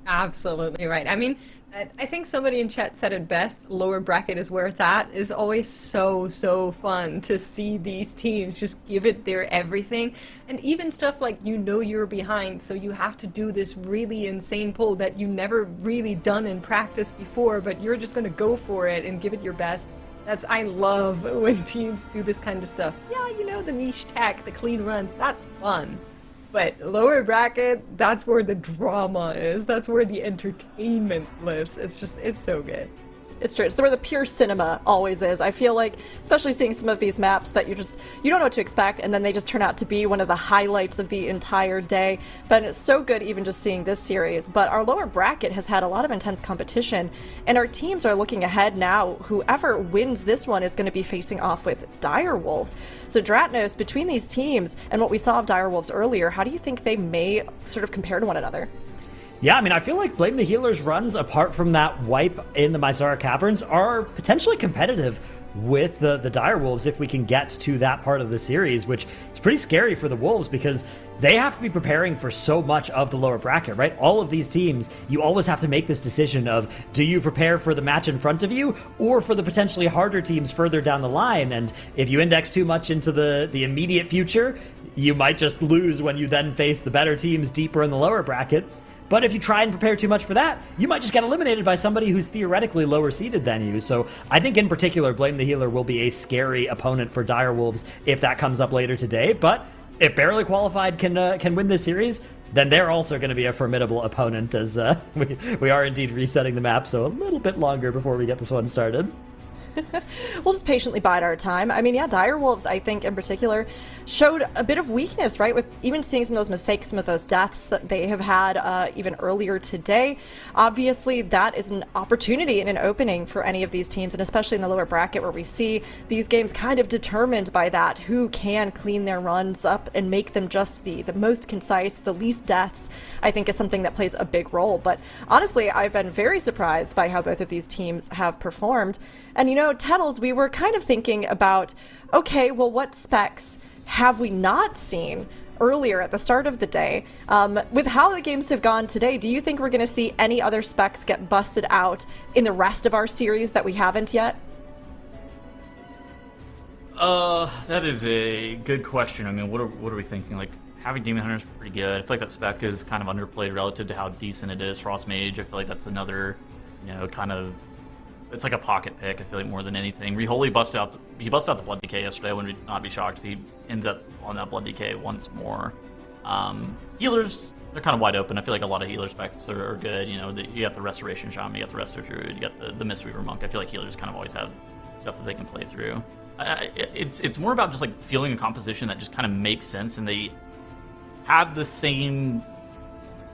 Absolutely right. I mean, I think somebody in chat said it best, lower bracket is where it's at. Is always so fun to see these teams just give it their everything. And even stuff like, you know, you're behind, so you have to do this really insane pull that you never really done in practice before, but you're just going to go for it and give it your best. I love when teams do this kind of stuff. Yeah, you know, the niche tech, the clean runs, that's fun. But lower bracket, that's where the drama is. That's where the entertainment lives. It's so good. It's true. It's where the pure cinema always is. I feel like, especially seeing some of these maps that you don't know what to expect, and then they just turn out to be one of the highlights of the entire day. But it's so good even just seeing this series. But our lower bracket has had a lot of intense competition, and our teams are looking ahead now. Whoever wins this one is going to be facing off with Direwolves. So Dratnos, between these teams and what we saw of Direwolves earlier, how do you think they may sort of compare to one another? Yeah, I mean, I feel like Blame the Healer's runs, apart from that wipe in the Mysara Caverns, are potentially competitive with the Direwolves if we can get to that part of the series, which is pretty scary for the Wolves because they have to be preparing for so much of the lower bracket, right? All of these teams, you always have to make this decision of, do you prepare for the match in front of you or for the potentially harder teams further down the line? And if you index too much into the immediate future, you might just lose when you then face the better teams deeper in the lower bracket. But if you try and prepare too much for that, you might just get eliminated by somebody who's theoretically lower seeded than you. So I think in particular, Blame the Healer will be a scary opponent for Direwolves if that comes up later today. But if Barely Qualified can win this series, then they're also going to be a formidable opponent, as we are indeed resetting the map, so a little bit longer before we get this one started. We'll just patiently bide our time. I mean, yeah, Direwolves, I think, in particular, showed a bit of weakness, right? With even seeing some of those mistakes, some of those deaths that they have had even earlier today. Obviously, that is an opportunity and an opening for any of these teams, and especially in the lower bracket where we see these games kind of determined by that, who can clean their runs up and make them just the most concise, the least deaths, I think is something that plays a big role. But honestly, I've been very surprised by how both of these teams have performed. And Tettles, we were kind of thinking about, okay, well, what specs have we not seen earlier at the start of the day? With how the games have gone today, do you think we're going to see any other specs get busted out in the rest of our series that we haven't yet? That is a good question. I mean, what are we thinking? Like, having Demon Hunter is pretty good. I feel like that spec is kind of underplayed relative to how decent it is. Frost Mage, I feel like that's another, kind of, it's like a pocket pick, I feel like, more than anything. Reholi busted out the Blood DK yesterday. I would not be shocked if he ends up on that Blood DK once more. Healers, they're kind of wide open. I feel like a lot of healer specs are good. You got the Restoration Shaman, you got the Resto Druid, you got the Mistweaver Monk. I feel like healers kind of always have stuff that they can play through. It's more about just like feeling a composition that just kind of makes sense, and they have the same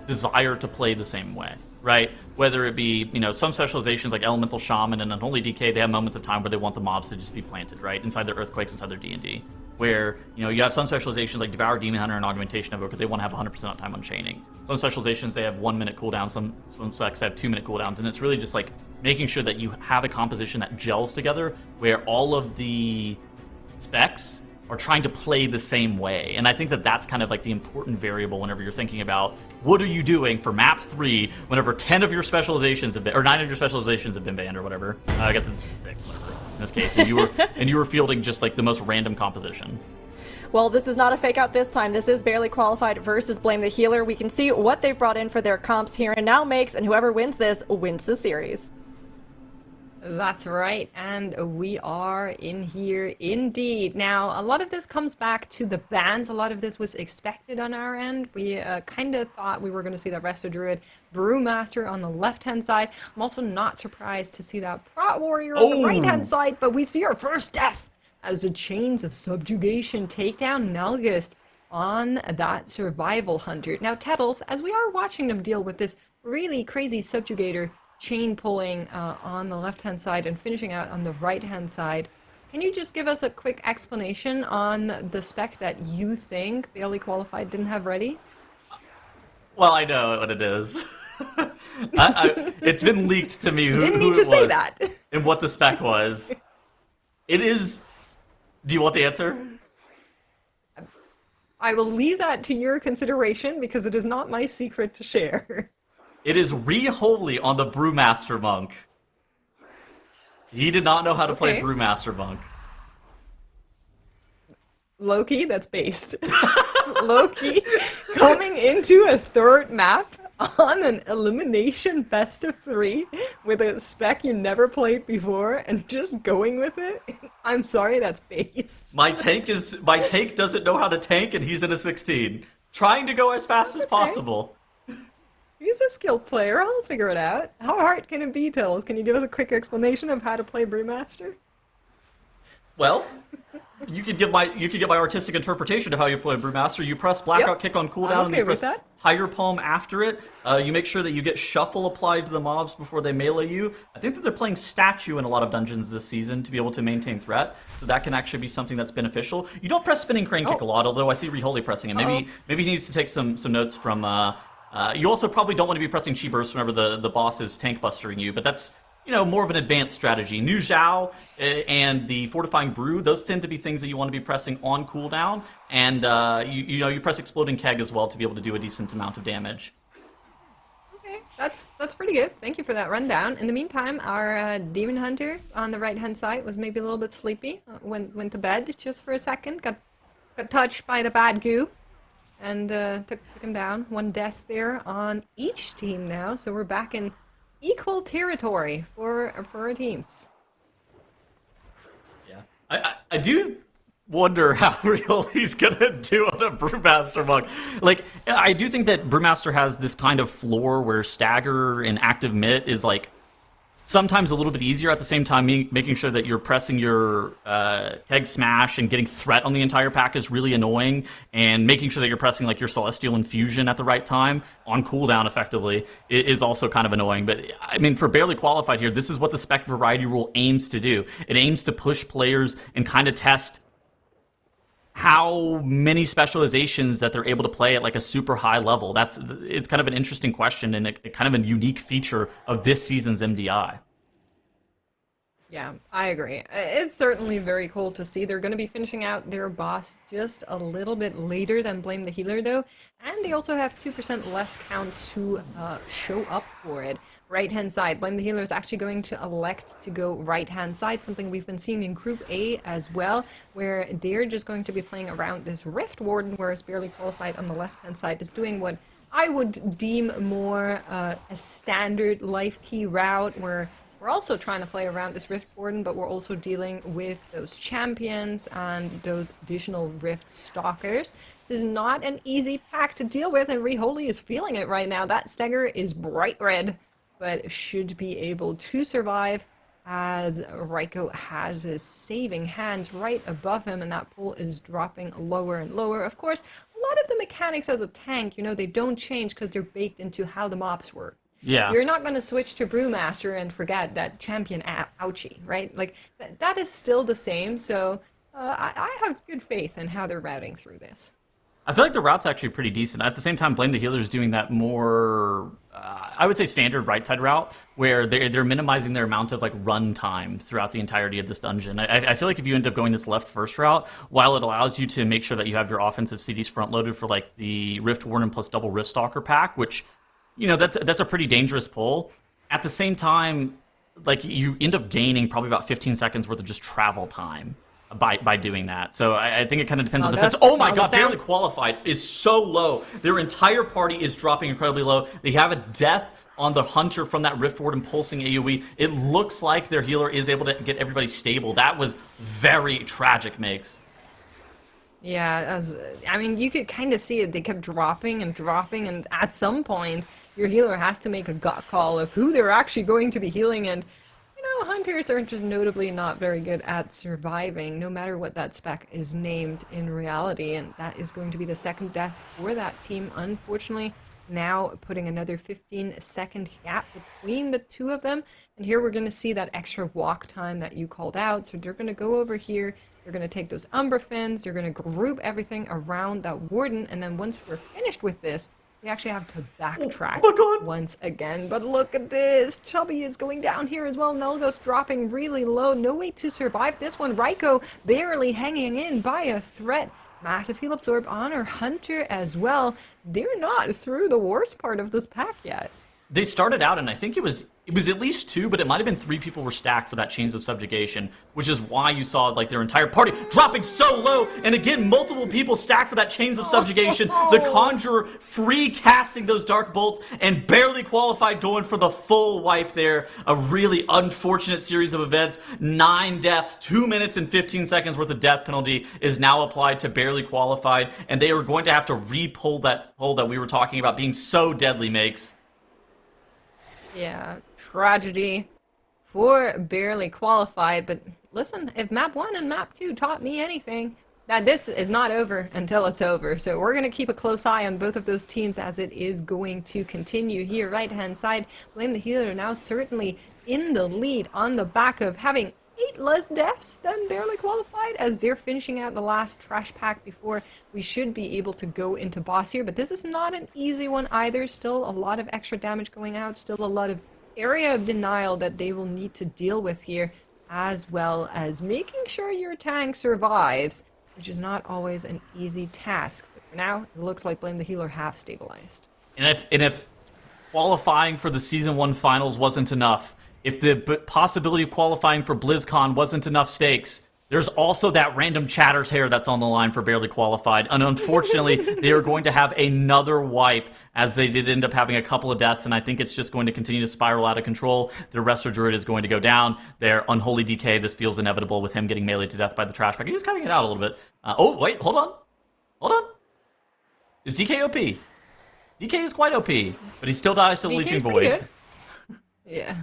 desire to play the same way, right? Whether it be, some specializations like Elemental Shaman and Unholy DK, they have moments of time where they want the mobs to just be planted, right? Inside their Earthquakes, inside their D&D. Where, you have some specializations like Devour Demon Hunter and Augmentation Evoker, they want to have 100% uptime on chaining. Some specializations, they have 1 minute cooldowns, some specs have 2 minute cooldowns, and it's really just like making sure that you have a composition that gels together where all of the specs are trying to play the same way. And I think that that's kind of like the important variable whenever you're thinking about what are you doing for map 3 whenever 10 of your specializations have been, or 9 of your specializations have been banned or whatever. I guess it's 6 in this case. And you were fielding just like the most random composition. Well, this is not a fake out this time. This is Barely Qualified versus Blame the Healer. We can see what they've brought in for their comps here and now makes, and whoever wins this wins the series. That's right, and we are in here indeed. Now, a lot of this comes back to the bans. A lot of this was expected on our end. We kind of thought we were going to see that Resto Druid Brewmaster on the left-hand side. I'm also not surprised to see that Prot Warrior on the right-hand side, but we see our first death as the Chains of Subjugation take down Nelgist on that Survival Hunter. Now, Tettles, as we are watching them deal with this really crazy Subjugator chain pulling on the left-hand side and finishing out on the right-hand side, can you just give us a quick explanation on the spec that you think Barely Qualified didn't have ready? Well, I know what it is. It's been leaked to me who Didn't need it to was say that. and what the spec was. It is... Do you want the answer? I will leave that to your consideration because it is not my secret to share. It is Reholi on the Brewmaster Monk. He did not know how to play Brewmaster Monk. Loki, that's based. Loki coming into a third map on an elimination best of 3 with a spec you never played before and just going with it. I'm sorry, that's based. My tank doesn't know how to tank, and he's in a 16, trying to go as fast as possible. He's a skilled player. I'll figure it out. How hard can it be, Tills? Can you give us a quick explanation of how to play Brewmaster? Well, you could get my artistic interpretation of how you play Brewmaster. You press Blackout Kick on cooldown, and you press Tiger Palm after it. You make sure that you get Shuffle applied to the mobs before they melee you. I think that they're playing Statue in a lot of dungeons this season to be able to maintain threat, so that can actually be something that's beneficial. You don't press Spinning Crane Kick a lot, although I see Reholi pressing it. Maybe he needs to take some notes from... you also probably don't want to be pressing Chi Burst whenever the boss is tank bustering you, but that's more of an advanced strategy. Nu Zhao and the Fortifying Brew, those tend to be things that you want to be pressing on cooldown, and you press Exploding Keg as well to be able to do a decent amount of damage. Okay, that's pretty good. Thank you for that rundown. In the meantime, our Demon Hunter on the right-hand side was maybe a little bit sleepy. Went to bed just for a second. Got touched by the bad goo. And took him down. 1 death there on each team now, so we're back in equal territory for our teams. Yeah, I do wonder how real he's gonna do on a Brewmaster Monk. Like, I do think that Brewmaster has this kind of floor where Stagger and Active Mitt is like sometimes a little bit easier at the same time. Making sure that you're pressing your keg smash and getting threat on the entire pack is really annoying, and making sure that you're pressing like your celestial infusion at the right time on cooldown effectively is also kind of annoying. But I mean, for barely qualified here, this is what the spec variety rule aims to do. It aims to push players and kind of test how many specializations that they're able to play at like a super high level. It's kind of an interesting question, and kind of a unique feature of this season's MDI. Yeah, I agree. It's certainly very cool to see. They're going to be finishing out their boss just a little bit later than Blame the Healer, though. And they also have 2% less count to show up for it. Right-hand side, Blame the Healer is actually going to elect to go right-hand side, something we've been seeing in Group A as well, where they're just going to be playing around this Rift Warden, whereas Barely Qualified on the left-hand side is doing what I would deem more a standard life key route, where we're also trying to play around this Rift Warden, but we're also dealing with those champions and those additional Rift Stalkers. This is not an easy pack to deal with, and Reholy is feeling it right now. That Stagger is bright red, but should be able to survive, as Raiko has his saving hands right above him, and that pull is dropping lower and lower. Of course, a lot of the mechanics as a tank, you know, they don't change because they're baked into how the mobs work. Yeah. You're not going to switch to Brewmaster and forget that champion ouchie, right? Like, that is still the same, so I have good faith in how they're routing through this. I feel like the route's actually pretty decent. At the same time, Blame the Healer is doing that more, I would say, standard right side route, where they're minimizing their amount of like run time throughout the entirety of this dungeon. I feel like if you end up going this left first route, while it allows you to make sure that you have your offensive CDs front loaded for like the Rift Warden plus double Rift Stalker pack, which, you know, that's a pretty dangerous pull. At the same time, like, you end up gaining probably about 15 seconds worth of just travel time by doing that. So I think it kind of depends on defense. Oh my god, Barely Qualified is so low. Their entire party is dropping incredibly low. They have a death on the Hunter from that Rift Warden pulsing AoE. It looks like their healer is able to get everybody stable. That was very tragic, Makes. Yeah, I mean, you could kind of see it. They kept dropping and dropping, and at some point, your healer has to make a gut call of who they're actually going to be healing, and, you know, Hunters are just notably not very good at surviving, no matter what that spec is named in reality, and that is going to be the second death for that team, unfortunately. Now putting another 15-second gap between the two of them, and here we're going to see that extra walk time that you called out, so they're going to go over here. They're going to take those Umbra Fins, they're going to group everything around that Warden, and then once we're finished with this, we actually have to backtrack once again. But look at this! Chubby is going down here as well. Nulgo's dropping really low. No way to survive this one. Raiko barely hanging in by a threat. Massive heal absorb on her Hunter as well. They're not through the worst part of this pack yet. They started out, and I think it was at least 2, but it might have been 3 people were stacked for that Chains of Subjugation, which is why you saw like their entire party dropping so low, and again, multiple people stacked for that Chains of Subjugation. The Conjurer free casting those Dark Bolts, and Barely Qualified going for the full wipe there. A really unfortunate series of events. 9 deaths, 2 minutes and 15 seconds worth of death penalty is now applied to Barely Qualified, and they are going to have to re-pull that pull that we were talking about being so deadly, Makes. Yeah, tragedy for Barely Qualified, but listen, if Map 1 and Map 2 taught me anything, that this is not over until it's over. So we're going to keep a close eye on both of those teams as it is going to continue here. Right-hand side, Blame the Healer now certainly in the lead on the back of having 8 less deaths than Barely Qualified, as they're finishing out the last trash pack before we should be able to go into boss here. But this is not an easy one either. Still a lot of extra damage going out, still a lot of area of denial that they will need to deal with here, as well as making sure your tank survives, which is not always an easy task. But for now, it looks like Blame the Healer half stabilized. And if qualifying for the Season 1 finals wasn't enough, if the possibility of qualifying for BlizzCon wasn't enough stakes, there's also that random Chatter's hair that's on the line for Barely Qualified. And unfortunately, they are going to have another wipe, as they did end up having a couple of deaths, and I think it's just going to continue to spiral out of control. Their Resto Druid is going to go down. Their Unholy DK, this feels inevitable with him getting meleeed to death by the trash pack. He's cutting it out a little bit. Oh, wait, hold on. Hold on. Is DK OP? DK is quite OP, but he still dies to the Leeching Void. Yeah.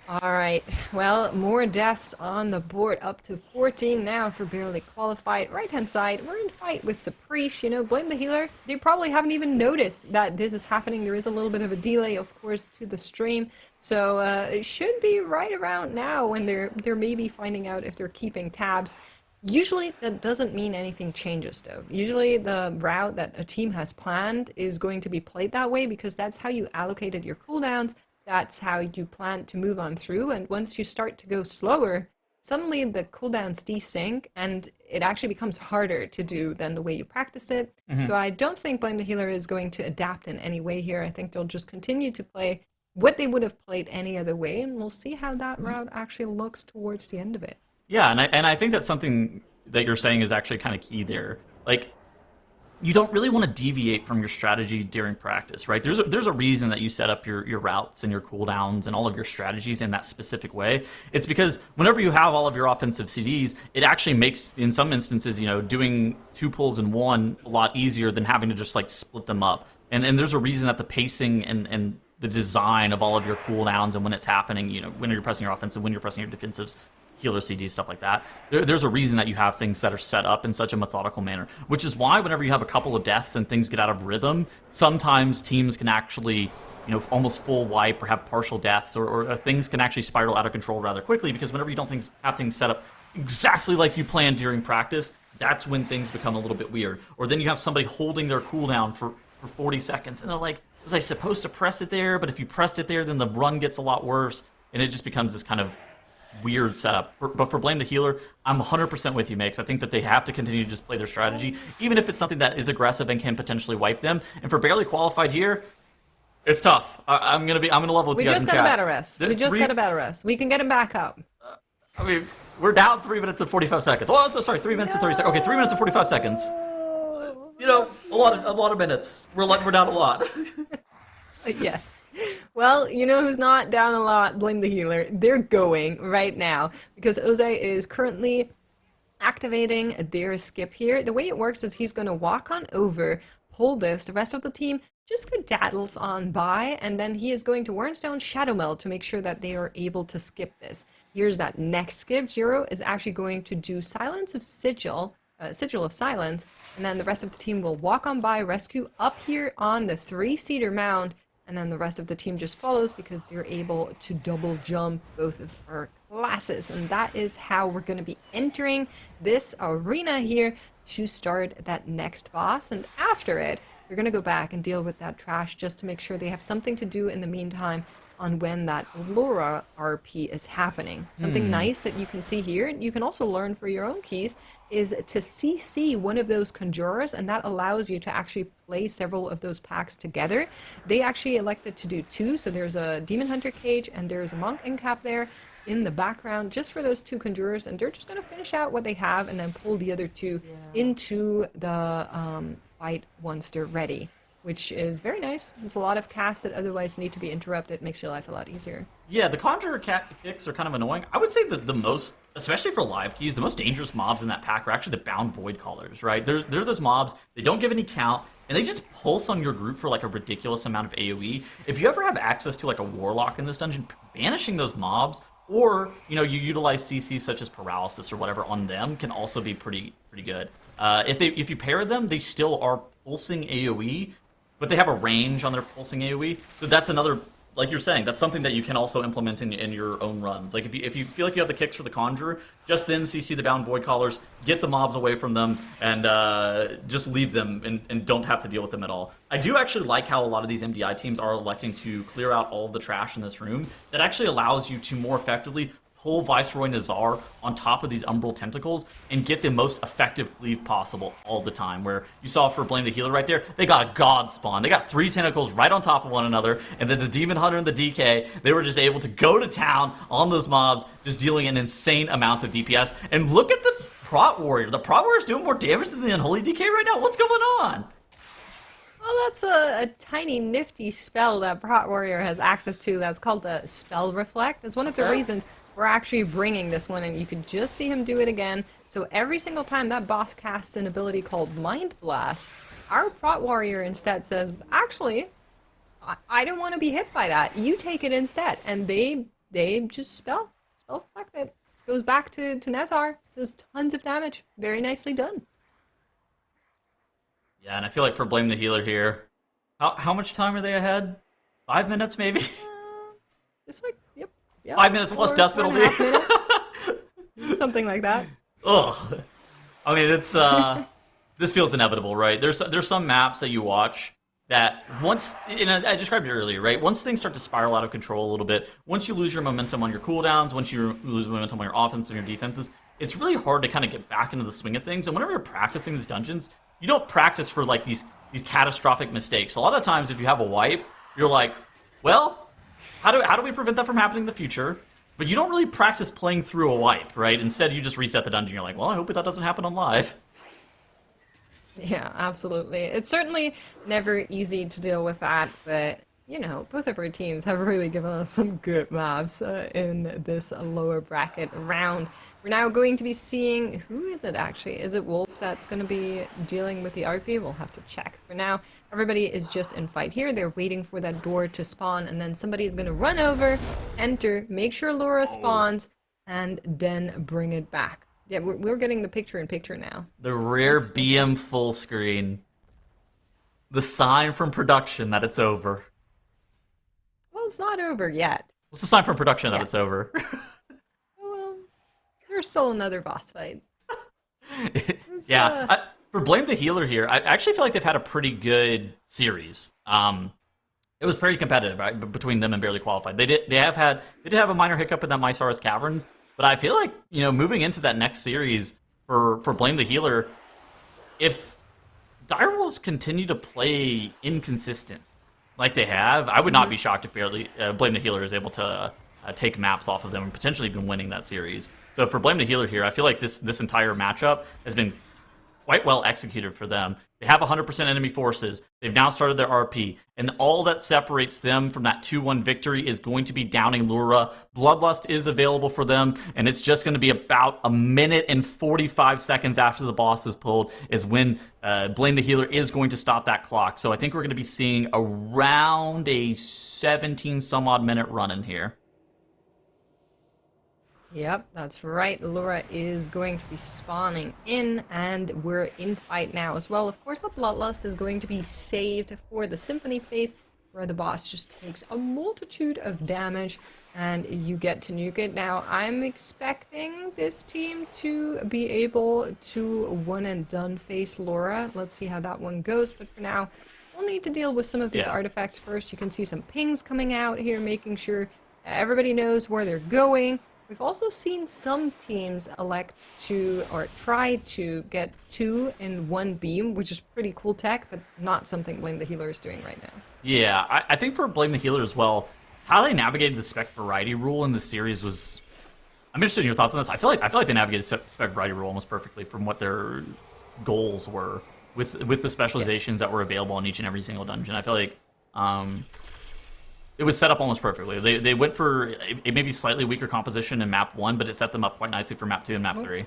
All right. Well, more deaths on the board, up to 14 now for barely qualified. Right-hand side, we're in fight with Caprice. You know, blame the healer. They probably haven't even noticed that this is happening. There is a little bit of a delay, of course, to the stream. So it should be right around now when they're maybe finding out if they're keeping tabs. Usually that doesn't mean anything changes though. Usually the route that a team has planned is going to be played that way because that's how you allocated your cooldowns. That's how you plan to move on through, and once you start to go slower, suddenly the cooldowns desync, and it actually becomes harder to do than the way you practiced it. So I don't think Blame the Healer is going to adapt in any way here. I think they'll just continue to play what they would have played any other way, and we'll see how that route actually looks towards the end of it. Yeah, and I think that's something that you're saying is actually kind of key there. Like, you don't really want to deviate from your strategy during practice, right? There's a reason that you set up your routes and your cooldowns and all of your strategies in that specific way. It's because whenever you have all of your offensive CDs, it actually makes, in some instances, you know, doing 2 pulls in one a lot easier than having to just like split them up. And there's a reason that the pacing and the design of all of your cooldowns and when it's happening, you know, when you're pressing your offensive, when you're pressing your defensives, healer CDs, stuff like that. There's a reason that you have things that are set up in such a methodical manner, which is why whenever you have a couple of deaths and things get out of rhythm, sometimes teams can actually, you know, almost full wipe or have partial deaths, or things can actually spiral out of control rather quickly, because whenever you don't have things set up exactly like you planned during practice, that's when things become a little bit weird. Or then you have somebody holding their cooldown for 40 seconds, and they're like, was I supposed to press it there? But if you pressed it there, then the run gets a lot worse, and it just becomes this kind of weird setup. But for Blame the Healer, I'm 100% with you, Makes. I think that they have to continue to just play their strategy, even if it's something that is aggressive and can potentially wipe them. And for barely qualified here, it's tough. I'm gonna level with you guys in chat. We just got a better rest. We can get him back up. I mean, we're down 3 minutes and 45 seconds. Oh, sorry, 3 minutes and 30 seconds. Okay, 3 minutes and 45 seconds. You know, a lot of minutes. We're down a lot. Yes. Well, you know who's not down a lot? Blame the Healer. They're going right now because Ozai is currently activating their skip here. The way it works is he's going to walk on over, pull this. The rest of the team just skedaddles on by, and then he is going to Wernstone Shadow Meld to make sure that they are able to skip this. Here's that next skip. Jiro is actually going to do Silence of Sigil, Sigil of Silence, and then the rest of the team will walk on by, rescue up here on the 3-seater mound, and then the rest of the team just follows because they're able to double jump both of our classes. And that is how we're going to be entering this arena here to start that next boss. And after it, we're going to go back and deal with that trash just to make sure they have something to do in the meantime on when that Laura RP is happening. Something nice that you can see here, you can also learn for your own keys, is to CC one of those conjurers, and that allows you to actually play several of those packs together. They actually elected to do 2, so there's a Demon Hunter cage and there's a Monk Incap there in the background just for those 2 conjurers, and they're just going to finish out what they have and then pull the other 2 into the fight once they're ready, which is very nice. It's a lot of casts that otherwise need to be interrupted. Makes your life a lot easier. Yeah, the Conjurer kicks are kind of annoying. I would say that the most, especially for live keys, the most dangerous mobs in that pack are actually the Bound Void Callers, right? They're those mobs, they don't give any count, and they just pulse on your group for like a ridiculous amount of AoE. If you ever have access to like a Warlock in this dungeon, banishing those mobs, or, you know, you utilize CCs such as Paralysis or whatever on them can also be pretty good. If you pair them, they still are pulsing AoE, but they have a range on their pulsing AoE. So that's another, like you're saying, that's something that you can also implement in your own runs. Like if you feel like you have the kicks for the Conjurer, just then CC the Bound Void Callers, get the mobs away from them, and just leave them and don't have to deal with them at all. I do actually like how a lot of these MDI teams are electing to clear out all of the trash in this room. That actually allows you to more effectively pull Viceroy Nazar on top of these Umbral Tentacles and get the most effective cleave possible all the time. Where you saw for Blame the Healer right there, they got a God Spawn. They got 3 tentacles right on top of one another, and then the Demon Hunter and the DK, they were just able to go to town on those mobs, just dealing an insane amount of DPS. And look at the Prot Warrior. The Prot Warrior is doing more damage than the Unholy DK right now. What's going on? Well, that's a tiny nifty spell that Prot Warrior has access to that's called the Spell Reflect. It's one of the reasons we're actually bringing this one, and you could just see him do it again. So every single time that boss casts an ability called Mind Blast, our Prot Warrior instead says, actually, I don't want to be hit by that. You take it instead. And they they just spell fleck it. Goes back to Nezar, does tons of damage. Very nicely done. Yeah, and I feel like for Blame the Healer here, how much time are they ahead? 5 minutes, maybe? It's like, yep. 5 minutes plus death penalty. 4.5 minutes. Something like that. Ugh. I mean, it's this feels inevitable, right? There's some maps that you watch that once, and I described it earlier, right? Once things start to spiral out of control a little bit, once you lose your momentum on your cooldowns, once you lose momentum on your offense and your defenses, it's really hard to kind of get back into the swing of things. And whenever you're practicing these dungeons, you don't practice for like these catastrophic mistakes. A lot of times, if you have a wipe, you're like, well, how do we prevent that from happening in the future? But you don't really practice playing through a wipe, right? Instead, you just reset the dungeon. You're like, well, I hope that doesn't happen on live. Yeah, absolutely. It's certainly never easy to deal with that, but you know, both of our teams have really given us some good maps in this lower bracket round. We're now going to be seeing, who is it actually? Is it Wolf that's going to be dealing with the RP? We'll have to check. For now, everybody is just in fight here. They're waiting for that door to spawn, and then somebody is going to run over, enter, make sure Laura spawns, and then bring it back. Yeah, we're getting the picture-in-picture now. The rare BM full screen. The sign from production that it's over. Well, it's not over yet. What's the sign from production that it's over? Well, there's still another boss fight. Yeah, for Blame the Healer here, I actually feel like they've had a pretty good series. It was pretty competitive, right, between them and Barely Qualified. They did have a minor hiccup in that Mysaurus Caverns, but I feel like, you know, moving into that next series for Blame the Healer, if Direwolves continue to play inconsistent like they have, I would not be shocked if Blame the Healer is able to take maps off of them and potentially even winning that series. So for Blame the Healer here, I feel like this entire matchup has been quite well executed for them. They have 100% enemy forces. They've now started their RP. And all that separates them from that 2-1 victory is going to be downing Lura. Bloodlust is available for them, and it's just going to be about a minute and 45 seconds after the boss is pulled is when Blame the Healer is going to stop that clock. So I think we're going to be seeing around a 17-some-odd minute run in here. Yep, that's right. Laura is going to be spawning in, and we're in fight now as well. Of course, a Bloodlust is going to be saved for the Symphony phase, where the boss just takes a multitude of damage, and you get to nuke it. Now, I'm expecting this team to be able to one-and-done face Laura. Let's see how that one goes, but for now, we'll need to deal with some of these artifacts first. You can see some pings coming out here, making sure everybody knows where they're going. We've also seen some teams elect to, or try to get 2 in 1 beam, which is pretty cool tech, but not something Blame the Healer is doing right now. Yeah, I think for Blame the Healer as well, how they navigated the spec variety rule in the series was... I'm interested in your thoughts on this. I feel like they navigated spec variety rule almost perfectly from what their goals were with the specializations that were available in each and every single dungeon. I feel like it was set up almost perfectly. They went for a maybe slightly weaker composition in map 1, but it set them up quite nicely for map 2 and map 3.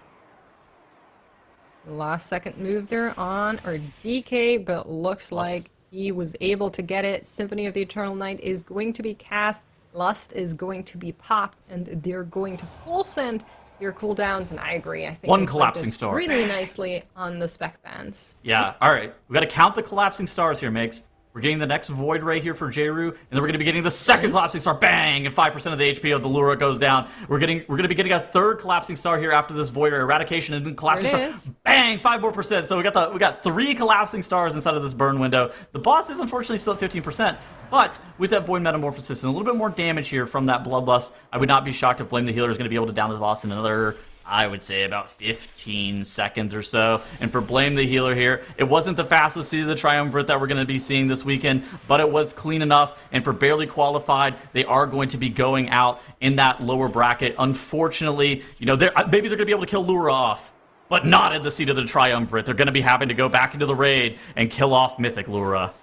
Last second move there on our DK, but looks like he was able to get it. Symphony of the Eternal Night is going to be cast. Lust is going to be popped, and they're going to full send your cooldowns, and I agree. I think one collapsing star really nicely on the spec bands. Yeah, all right. We got to count the collapsing stars here, Migs. We're getting the next Void Ray here for Jeru, and then we're going to be getting the second collapsing star, bang, and 5% of the HP of the Lura goes down. We're going to be getting a third collapsing star here after this Void Ray Eradication, and then collapsing star, bang, 5 more percent. So we got 3 collapsing stars inside of this burn window. The boss is unfortunately still at 15%, but with that Void Metamorphosis and a little bit more damage here from that Bloodlust, I would not be shocked if Blame the Healer is going to be able to down this boss in another, I would say, about 15 seconds or so. And for Blame the Healer here, it wasn't the fastest seed of the Triumvirate that we're going to be seeing this weekend, but it was clean enough. And for Barely Qualified, they are going to be going out in that lower bracket. Unfortunately, you know, maybe they're going to be able to kill Lura off, but not in the seed of the Triumvirate. They're going to be having to go back into the raid and kill off Mythic Lura.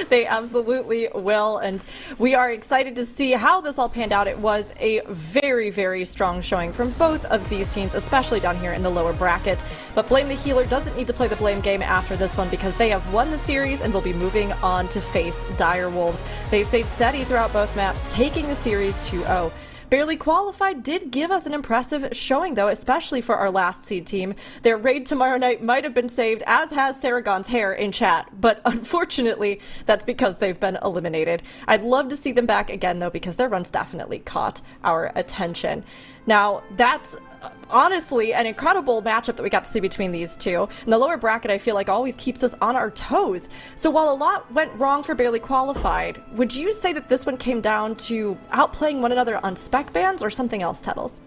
They absolutely will, and we are excited to see how this all panned out. It was a very, very strong showing from both of these teams, especially down here in the lower brackets. But Blame the Healer doesn't need to play the blame game after this one because they have won the series and will be moving on to face Direwolves. They stayed steady throughout both maps, taking the series 2-0. Barely Qualified did give us an impressive showing, though, especially for our last seed team. Their raid tomorrow night might have been saved, as has Saragon's hair in chat, but unfortunately, that's because they've been eliminated. I'd love to see them back again, though, because their runs definitely caught our attention. Now, that's honestly an incredible matchup that we got to see between these two. And the lower bracket, I feel like, always keeps us on our toes. So while a lot went wrong for Barely Qualified, would you say that this one came down to outplaying one another on spec bans or something else, Tettles?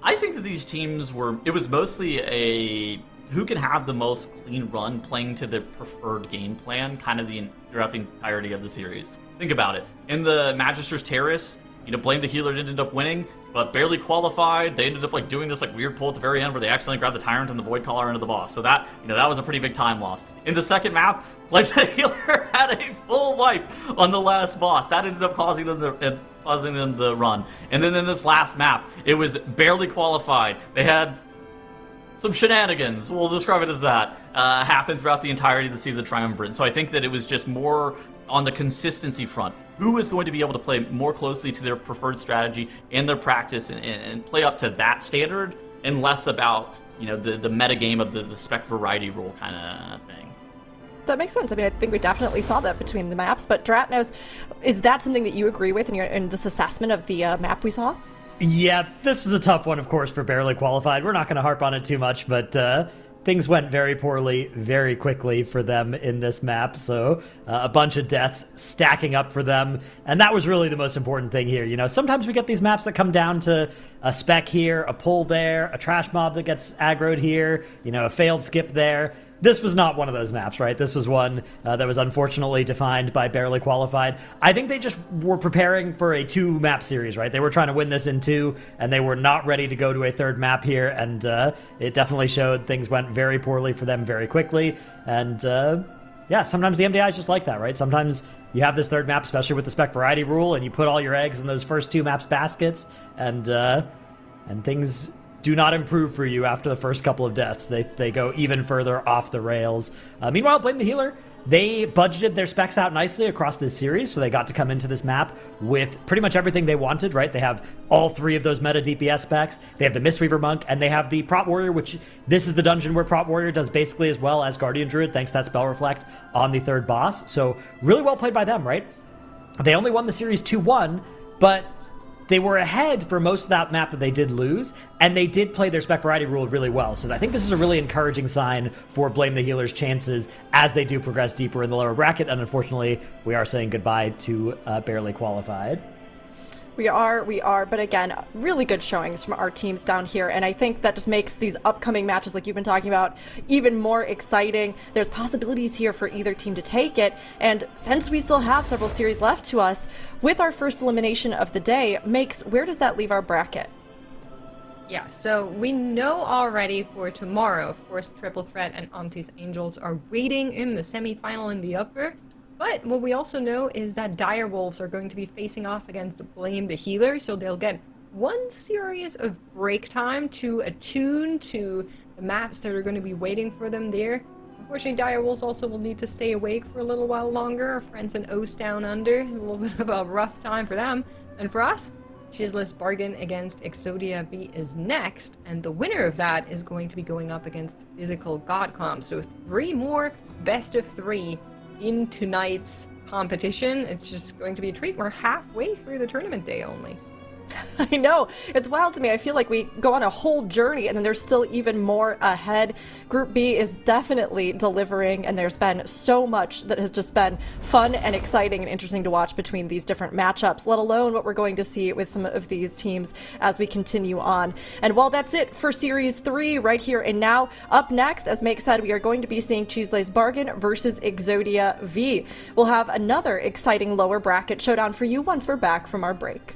I think that these teams it was mostly a who can have the most clean run playing to their preferred game plan kind of throughout the entirety of the series. Think about it. In the Magister's Terrace, Blame the Healer didn't end up winning, but Barely Qualified, they ended up doing this weird pull at the very end where they accidentally grabbed the Tyrant and the Void Caller into the boss. So that, that was a pretty big time loss. In the second map, Blame the Healer had a full wipe on the last boss. That ended up causing them the run. And then in this last map, it was Barely Qualified. They had some shenanigans, we'll describe it as that, happen throughout the entirety of the Triumvirate. So I think that it was just more on the consistency front. Who is going to be able to play more closely to their preferred strategy and their practice and play up to that standard, and less about, the meta game of the spec variety rule kind of thing. That makes sense. I mean, I think we definitely saw that between the maps, but Dratnos, is that something that you agree with in this assessment of the map we saw? Yeah, this was a tough one, of course, for Barely Qualified. We're not going to harp on it too much, but things went very poorly, very quickly for them in this map. So a bunch of deaths stacking up for them. And that was really the most important thing here. Sometimes we get these maps that come down to a spec here, a pull there, a trash mob that gets aggroed here, a failed skip there. This was not one of those maps, right? This was one that was unfortunately defined by Barely Qualified. I think they just were preparing for a 2-map series, right? They were trying to win this in 2, and they were not ready to go to a 3rd map here, and it definitely showed things went very poorly for them very quickly. And yeah, sometimes the MDI is just like that, right? Sometimes you have this 3rd map, especially with the spec variety rule, and you put all your eggs in those first 2 maps baskets, and things do not improve for you after the first couple of deaths. They go even further off the rails. Meanwhile, Blame the Healer, they budgeted their specs out nicely across this series, so they got to come into this map with pretty much everything they wanted, right? They have all 3 of those meta DPS specs. They have the Mistweaver Monk, and they have the Prot Warrior, which this is the dungeon where Prot Warrior does basically as well as Guardian Druid, thanks to that Spell Reflect on the 3rd boss. So really well played by them, right? They only won the series 2-1, but they were ahead for most of that map that they did lose, and they did play their spec variety rule really well. So I think this is a really encouraging sign for Blame the Healer's chances as they do progress deeper in the lower bracket, and unfortunately, we are saying goodbye to Barely Qualified. We are, but again, really good showings from our teams down here, and I think that just makes these upcoming matches, like you've been talking about, even more exciting. There's possibilities here for either team to take it, and since we still have several series left to us, with our first elimination of the day, where does that leave our bracket? Yeah, so we know already for tomorrow, of course, Triple Threat and ANTTIS Angels are waiting in the semifinal in the upper. But what we also know is that Direwolves are going to be facing off against Blame the Healer, so they'll get one series of break time to attune to the maps that are going to be waiting for them there. Unfortunately, Direwolves also will need to stay awake for a little while longer. Our friends in Oast Down Under, a little bit of a rough time for them. And for us, CHIZLE'S bargain against EXODIA B is next, and the winner of that is going to be going up against Physical Godcom. So 3 more best of 3 in tonight's competition. It's just going to be a treat. We're halfway through the tournament day only. I know. It's wild to me. I feel like we go on a whole journey and then there's still even more ahead. Group B is definitely delivering, and there's been so much that has just been fun and exciting and interesting to watch between these different matchups, let alone what we're going to see with some of these teams as we continue on. And while that's it for Series 3 right here and now, up next, as Make said, we are going to be seeing CHIZLE'S Bargain versus EXODIA V. We'll have another exciting lower bracket showdown for you once we're back from our break.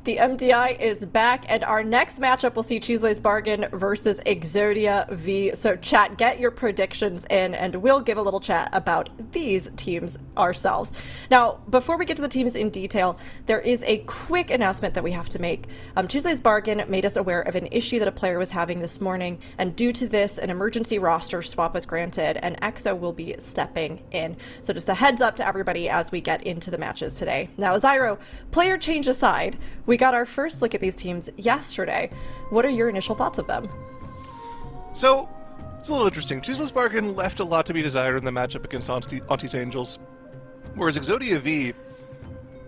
The MDI is back, and our next matchup will see CHIZLE'S Bargain versus EXODIA V. So chat, get your predictions in, and we'll give a little chat about these teams ourselves. Now, before we get to the teams in detail, there is a quick announcement that we have to make. CHIZLE'S Bargain made us aware of an issue that a player was having this morning, and due to this, an emergency roster swap was granted, and EXO will be stepping in. So just a heads up to everybody as we get into the matches today. Now, Zyro, player change aside, we got our first look at these teams yesterday. What are your initial thoughts of them? So, it's a little interesting. CHIZLE'S Bargain left a lot to be desired in the matchup against ANTTIS Angels, whereas EXODIA V,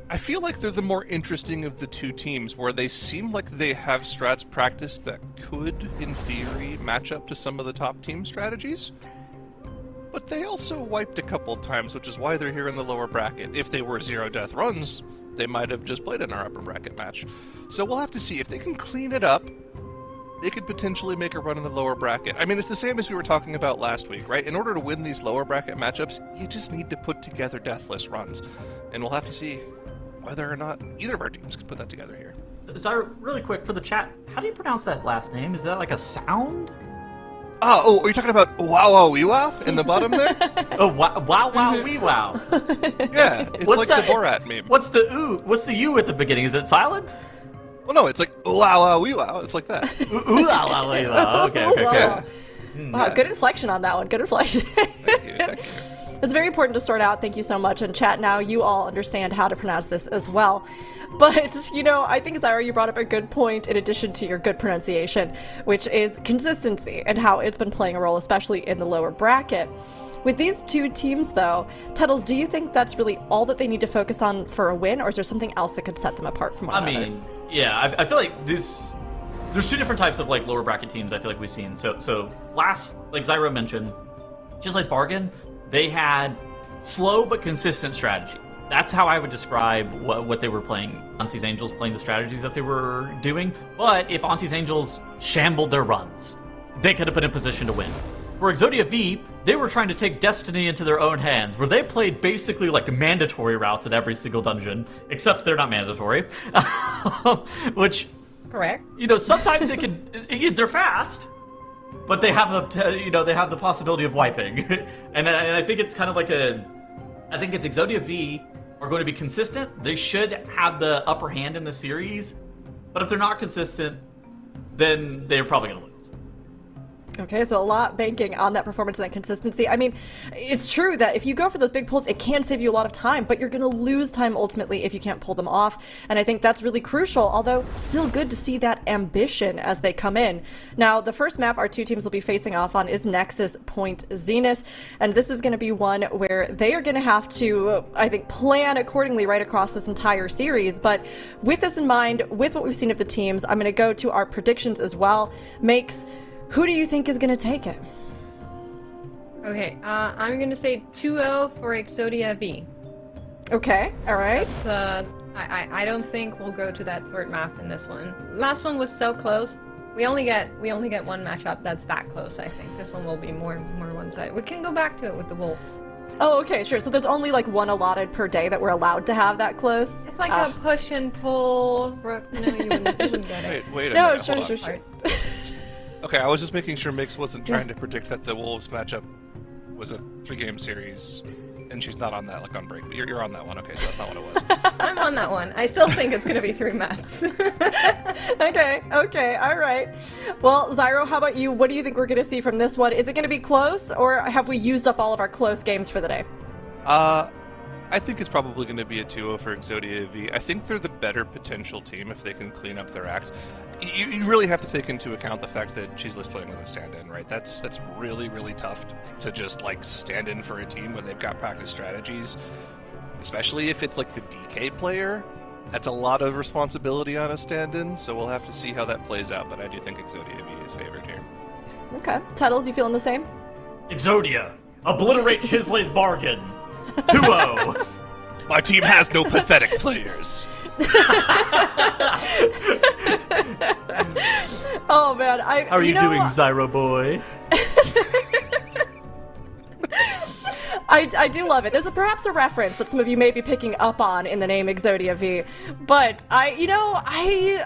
I feel like they're the more interesting of the two teams, where they seem like they have strats practice that could, in theory, match up to some of the top team strategies. But they also wiped a couple times, which is why they're here in the lower bracket. If they were zero-death runs, they might have just played in our upper bracket match. So we'll have to see. If they can clean it up, they could potentially make a run in the lower bracket. I mean, it's the same as we were talking about last week, right? In order to win these lower bracket matchups, you just need to put together deathless runs. And we'll have to see whether or not either of our teams can put that together here. Zyro, really quick for the chat, how do you pronounce that last name? Is that like a sound? Oh, are you talking about wow wow wee wow in the bottom there? Oh, wow, wee wow. Yeah, it's What's like that? the Borat meme. What's the ooh? What's the U at the beginning? Is it silent? Well, no, it's like wow wow wee wow. It's like that. Ooh la la wee wow. Okay. Yeah. Wow, good inflection on that one. Good inflection. Thank you. It's very important to sort out. Thank you so much. And chat, now you all understand how to pronounce this as well. But, you know, I think, Zyro, you brought up a good point in addition to your good pronunciation, which is consistency and how it's been playing a role, especially in the lower bracket. With these two teams, though, Tuddles, do you think that's really all that they need to focus on for a win, or is there something else that could set them apart from one another? I mean, yeah, I feel like there's two different types of like lower bracket teams I feel like we've seen. So last, like Zyro mentioned, CHIZLE'S Bargain, they had slow but consistent strategies. That's how I would describe what they were playing. ANTTIS Angels playing the strategies that they were doing. But if ANTTIS Angels shambled their runs, they could have been in position to win. For EXODIA V, they were trying to take destiny into their own hands, where they played basically like mandatory routes at every single dungeon, except they're not mandatory. Which, Correct. you know, sometimes they're fast, but they have the possibility of wiping. and I think it's kind of like I think if EXODIA V are going to be consistent, they should have the upper hand in the series. But if they're not consistent, then they're probably going to lose. Okay, so a lot banking on that performance and that consistency. I mean, it's true that if you go for those big pulls, it can save you a lot of time, but you're going to lose time ultimately if you can't pull them off. And I think that's really crucial, although still good to see that ambition as they come in. Now, the first map our two teams will be facing off on is Nexus Point Zenith, and this is going to be one where they are going to have to, I think, plan accordingly right across this entire series. But with this in mind, with what we've seen of the teams, I'm going to go to our predictions as well. Makes, who do you think is going to take it? Okay, I'm gonna say 2-0 for EXODIA V. Okay, all right. That's, I don't think we'll go to that third map in this one. Last one was so close. We only get one matchup that's that close, I think. This one will be more one-sided. We can go back to it with the Wolves. Oh, okay, sure. So there's only like one allotted per day that we're allowed to have that close? It's like a push and pull. Rook, no, you wouldn't get it. Wait a No, minute. sure, hold on. sure. Okay, I was just making sure Mix wasn't trying to predict that the Wolves matchup was a 3-game series, and she's not on that, like on break. But you're on that one. Okay, so that's not what it was. I'm on that one. I still think it's gonna be 3 maps. Okay, all right. Well, Zyro, how about you? What do you think we're going to see from this one? Is it going to be close, or have we used up all of our close games for the day? I think it's probably going to be a 2-0 for EXODIA V. I think they're the better potential team if they can clean up their act. You really have to take into account the fact that CHIZLE'S playing with a stand-in, right? That's really, really tough to just, like, stand in for a team when they've got practice strategies. Especially if it's, like, the DK player. That's a lot of responsibility on a stand-in, so we'll have to see how that plays out, but I do think EXODIA V is favored here. Okay. Tuddles, you feeling the same? EXODIA, obliterate CHIZLE'S Bargain. 2-0. My team has no pathetic players. Oh man, How are you doing, Zyro boy? I do love it. There's perhaps a reference that some of you may be picking up on in the name EXODIA V, but I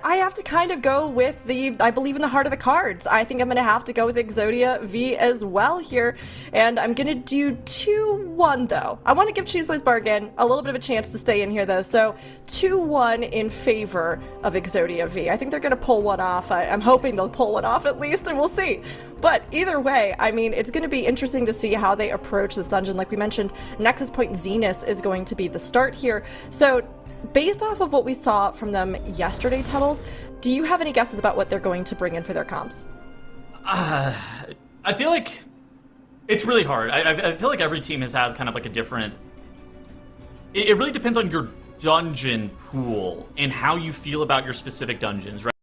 have to kind of go with I believe in the heart of the cards. I think I'm going to have to go with EXODIA V as well here, and I'm going to do 2-1 though. I want to give CHIZLE'S Bargain a little bit of a chance to stay in here though, so 2-1 in favor of EXODIA V. I think they're going to pull one off. I'm hoping they'll pull one off at least, and we'll see. But either way, I mean, it's going to be interesting to see how they approach this dungeon. Like we mentioned, Nexus Point Zenith is going to be the start here. So based off of what we saw from them yesterday, Tuttles, do you have any guesses about what they're going to bring in for their comps? I feel like it's really hard. I feel like every team has had kind of like a different... It really depends on your dungeon pool and how you feel about your specific dungeons, right?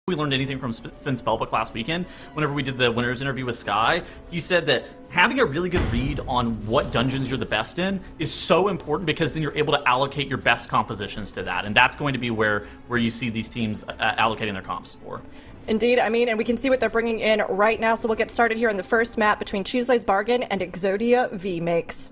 We learned anything from since Spellbook last weekend, whenever we did the winners interview with Sky, he said that having a really good read on what dungeons you're the best in is so important, because then you're able to allocate your best compositions to that, and that's going to be where you see these teams allocating their comps for. Indeed, I mean, and we can see what they're bringing in right now, so we'll get started here in the first map between CHIZLE'S Bargain and EXODIA V makes.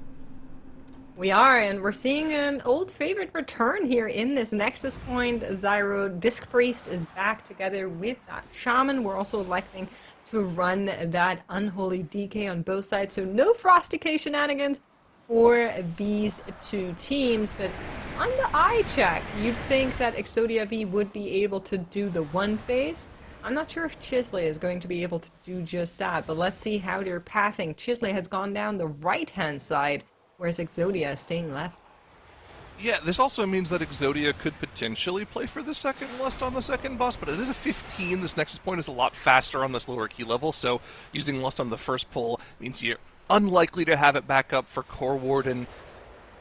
We are, and we're seeing an old favorite return here in this Nexus Point. Zyro Disc Priest is back together with that Shaman. We're also electing to run that Unholy DK on both sides, so no Frosty shenanigans for these two teams. But on the eye check, you'd think that EXODIA V would be able to do the one phase. I'm not sure if CHIZLE is going to be able to do just that, but let's see how they're pathing. CHIZLE has gone down the right-hand side, whereas EXODIA is staying left. Yeah, this also means that EXODIA could potentially play for the second Lust on the second boss, but it is a 15. This Nexus Point is a lot faster on this lower key level, so using Lust on the first pull means you're unlikely to have it back up for Core Warden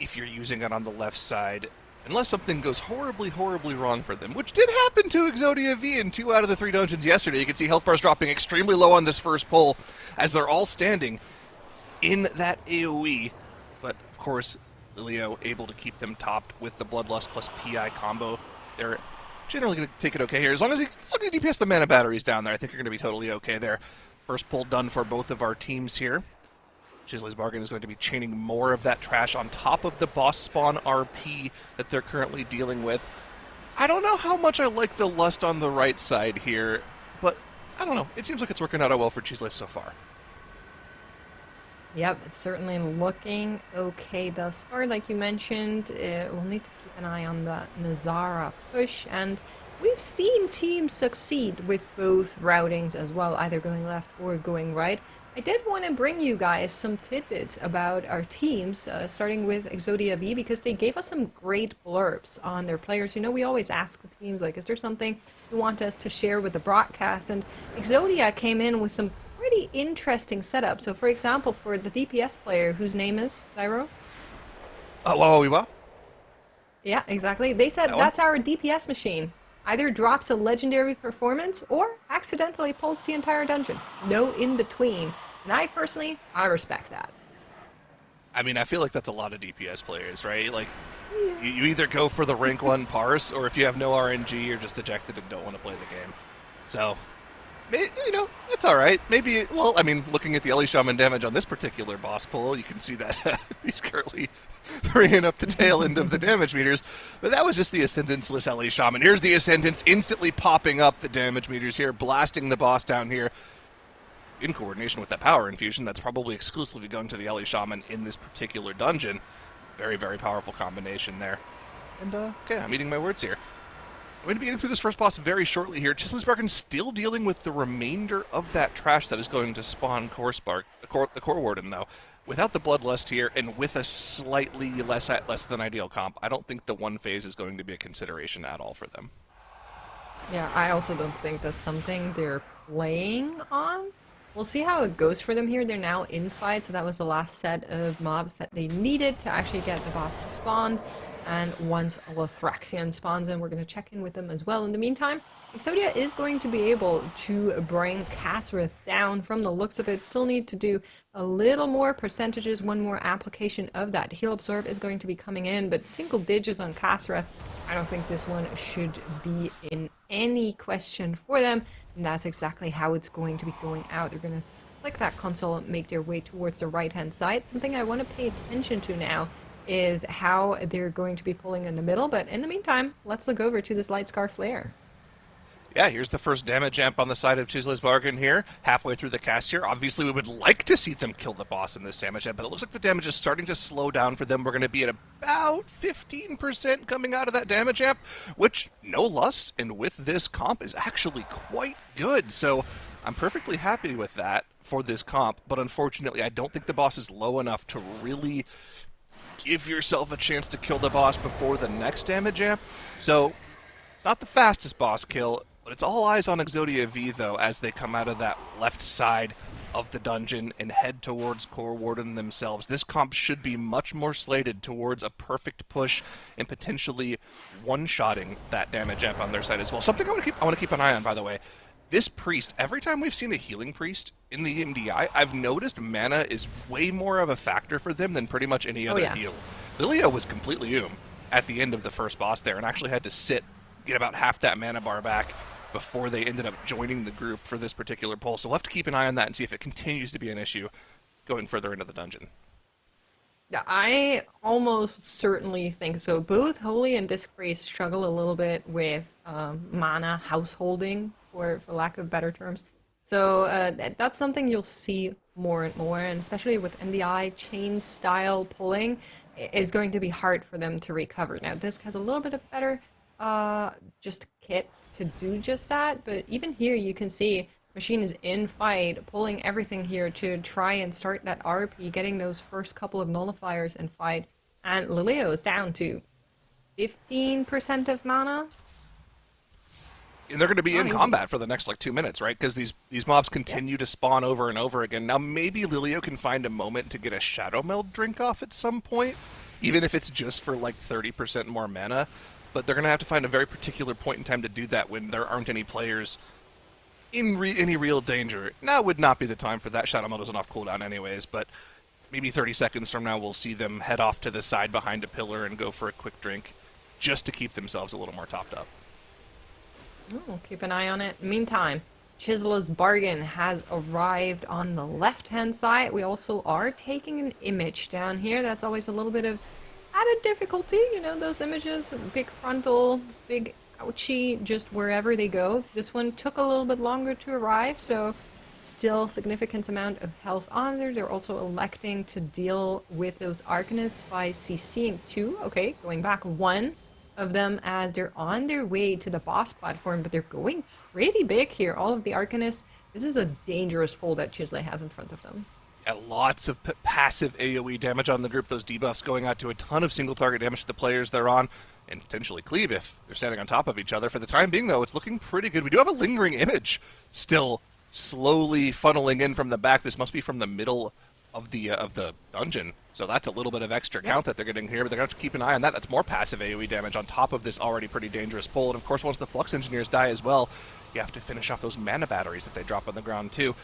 if you're using it on the left side, unless something goes horribly, horribly wrong for them, which did happen to EXODIA V in 2 out of the 3 dungeons yesterday. You can see health bars dropping extremely low on this first pull as they're all standing in that AoE. But, of course, Lilio able to keep them topped with the Bloodlust plus PI combo. They're generally going to take it okay here. As long as he DPS the mana batteries down there, I think you're going to be totally okay there. First pull done for both of our teams here. CHIZLE'S Bargain is going to be chaining more of that trash on top of the boss spawn RP that they're currently dealing with. I don't know how much I like the Lust on the right side here, but I don't know. It seems like it's working out well for CHIZLE so far. Yep, it's certainly looking okay thus far. Like you mentioned, we'll need to keep an eye on the Nazara push, and we've seen teams succeed with both routings as well, either going left or going right. I did want to bring you guys some tidbits about our teams, starting with EXODIA V, because they gave us some great blurbs on their players. You know, we always ask the teams, like, is there something you want us to share with the broadcast? And EXODIA came in with some pretty interesting setup. So, for example, for the DPS player, whose name is Zyro? Oh, Yeah, exactly. They said that's our DPS machine. Either drops a legendary performance or accidentally pulls the entire dungeon. No in between. And I respect that. I mean, I feel like that's a lot of DPS players, right? Like, you either go for the rank 1 parse, or if you have no RNG, you're just ejected and don't want to play the game. So, you know, it's alright. Maybe, well, I mean, looking at the Ellie Shaman damage on this particular boss pull, you can see that he's currently bringing up the tail end of the damage meters. But that was just the Ascendance-less Ellie Shaman. Here's the Ascendance instantly popping up the damage meters here, blasting the boss down here. In coordination with that power infusion, that's probably exclusively going to the Ellie Shaman in this particular dungeon. Very, very powerful combination there. And, okay, I'm eating my words here. I'm going to be getting through this first boss very shortly here. CHIZLE'S Bargain still dealing with the remainder of that trash that is going to spawn the Core Warden, though. Without the Bloodlust here, and with a slightly less than ideal comp, I don't think the one phase is going to be a consideration at all for them. Yeah, I also don't think that's something they're playing on. We'll see how it goes for them here. They're now in fight, so that was the last set of mobs that they needed to actually get the boss spawned. And once Lothraxion spawns in, we're going to check in with them as well. In the meantime, EXODIA is going to be able to bring Kasrith down. From the looks of it, still need to do a little more percentages, one more application of that. Heal Absorb is going to be coming in, but single digits on Kasrith. I don't think this one should be any question for them, and that's exactly how it's going to be going out. They're going to click that console and make their way towards the right-hand side. Something I want to pay attention to now is how they're going to be pulling in the middle, but in the meantime, let's look over to this Light Scar Flare. Yeah, here's the first damage amp on the side of CHIZLE'S Bargain here, halfway through the cast here. Obviously, we would like to see them kill the boss in this damage amp, but it looks like the damage is starting to slow down for them. We're going to be at about 15% coming out of that damage amp, which, no lust, and with this comp is actually quite good. So I'm perfectly happy with that for this comp, but unfortunately, I don't think the boss is low enough to really give yourself a chance to kill the boss before the next damage amp. So it's not the fastest boss kill, but it's all eyes on EXODIA V, though, as they come out of that left side of the dungeon and head towards Core Warden themselves. This comp should be much more slated towards a perfect push and potentially one-shotting that damage amp on their side as well. Something I want to keep an eye on, by the way. This priest, every time we've seen a healing priest in the MDI, I've noticed mana is way more of a factor for them than pretty much any other heal. Lilio was completely at the end of the first boss there and actually had to sit, get about half that mana bar back before they ended up joining the group for this particular pull. So we'll have to keep an eye on that and see if it continues to be an issue going further into the dungeon. Yeah, I almost certainly think so. Both Holy and Disc Priest struggle a little bit with mana householding, for lack of better terms. So that's something you'll see more and more, and especially with MDI chain style pulling, is going to be hard for them to recover. Now, Disc has a little bit of better just kit to do just that, but even here you can see Machine is in fight, pulling everything here to try and start that RP, getting those first couple of nullifiers in fight, and Lilio is down to 15% of mana. And they're going to be in combat for the next, 2 minutes, right? Because these mobs continue to spawn over and over again. Now, maybe Lilio can find a moment to get a Shadow Meld drink off at some point, even if it's just for, 30% more mana. But they're going to have to find a very particular point in time to do that when there aren't any players in any real danger. Now would not be the time for that. Shadow Meld isn't off cooldown anyways, but maybe 30 seconds from now we'll see them head off to the side behind a pillar and go for a quick drink just to keep themselves a little more topped up. Oh, keep an eye on it. Meantime, CHIZLE'S Bargain has arrived on the left-hand side. We also are taking an image down here. That's always a little bit of added difficulty, those images, big frontal, big ouchie, just wherever they go. This one took a little bit longer to arrive, so still significant amount of health on there. They're also electing to deal with those Arcanists by CCing 2. Okay, going back 1 of them as they're on their way to the boss platform, but they're going pretty big here. All of the Arcanists. This is a dangerous pull that CHIZLE has in front of them. Lots of passive AoE damage on the group. Those debuffs going out to a ton of single target damage to the players they're on, and potentially cleave if they're standing on top of each other. For the time being, though, it's looking pretty good. We do have a lingering image still slowly funneling in from the back. This must be from the middle of the dungeon. So that's a little bit of extra count that they're getting here, but they're going to have to keep an eye on that. That's more passive AoE damage on top of this already pretty dangerous pull. And of course, once the Flux Engineers die as well, you have to finish off those mana batteries that they drop on the ground too.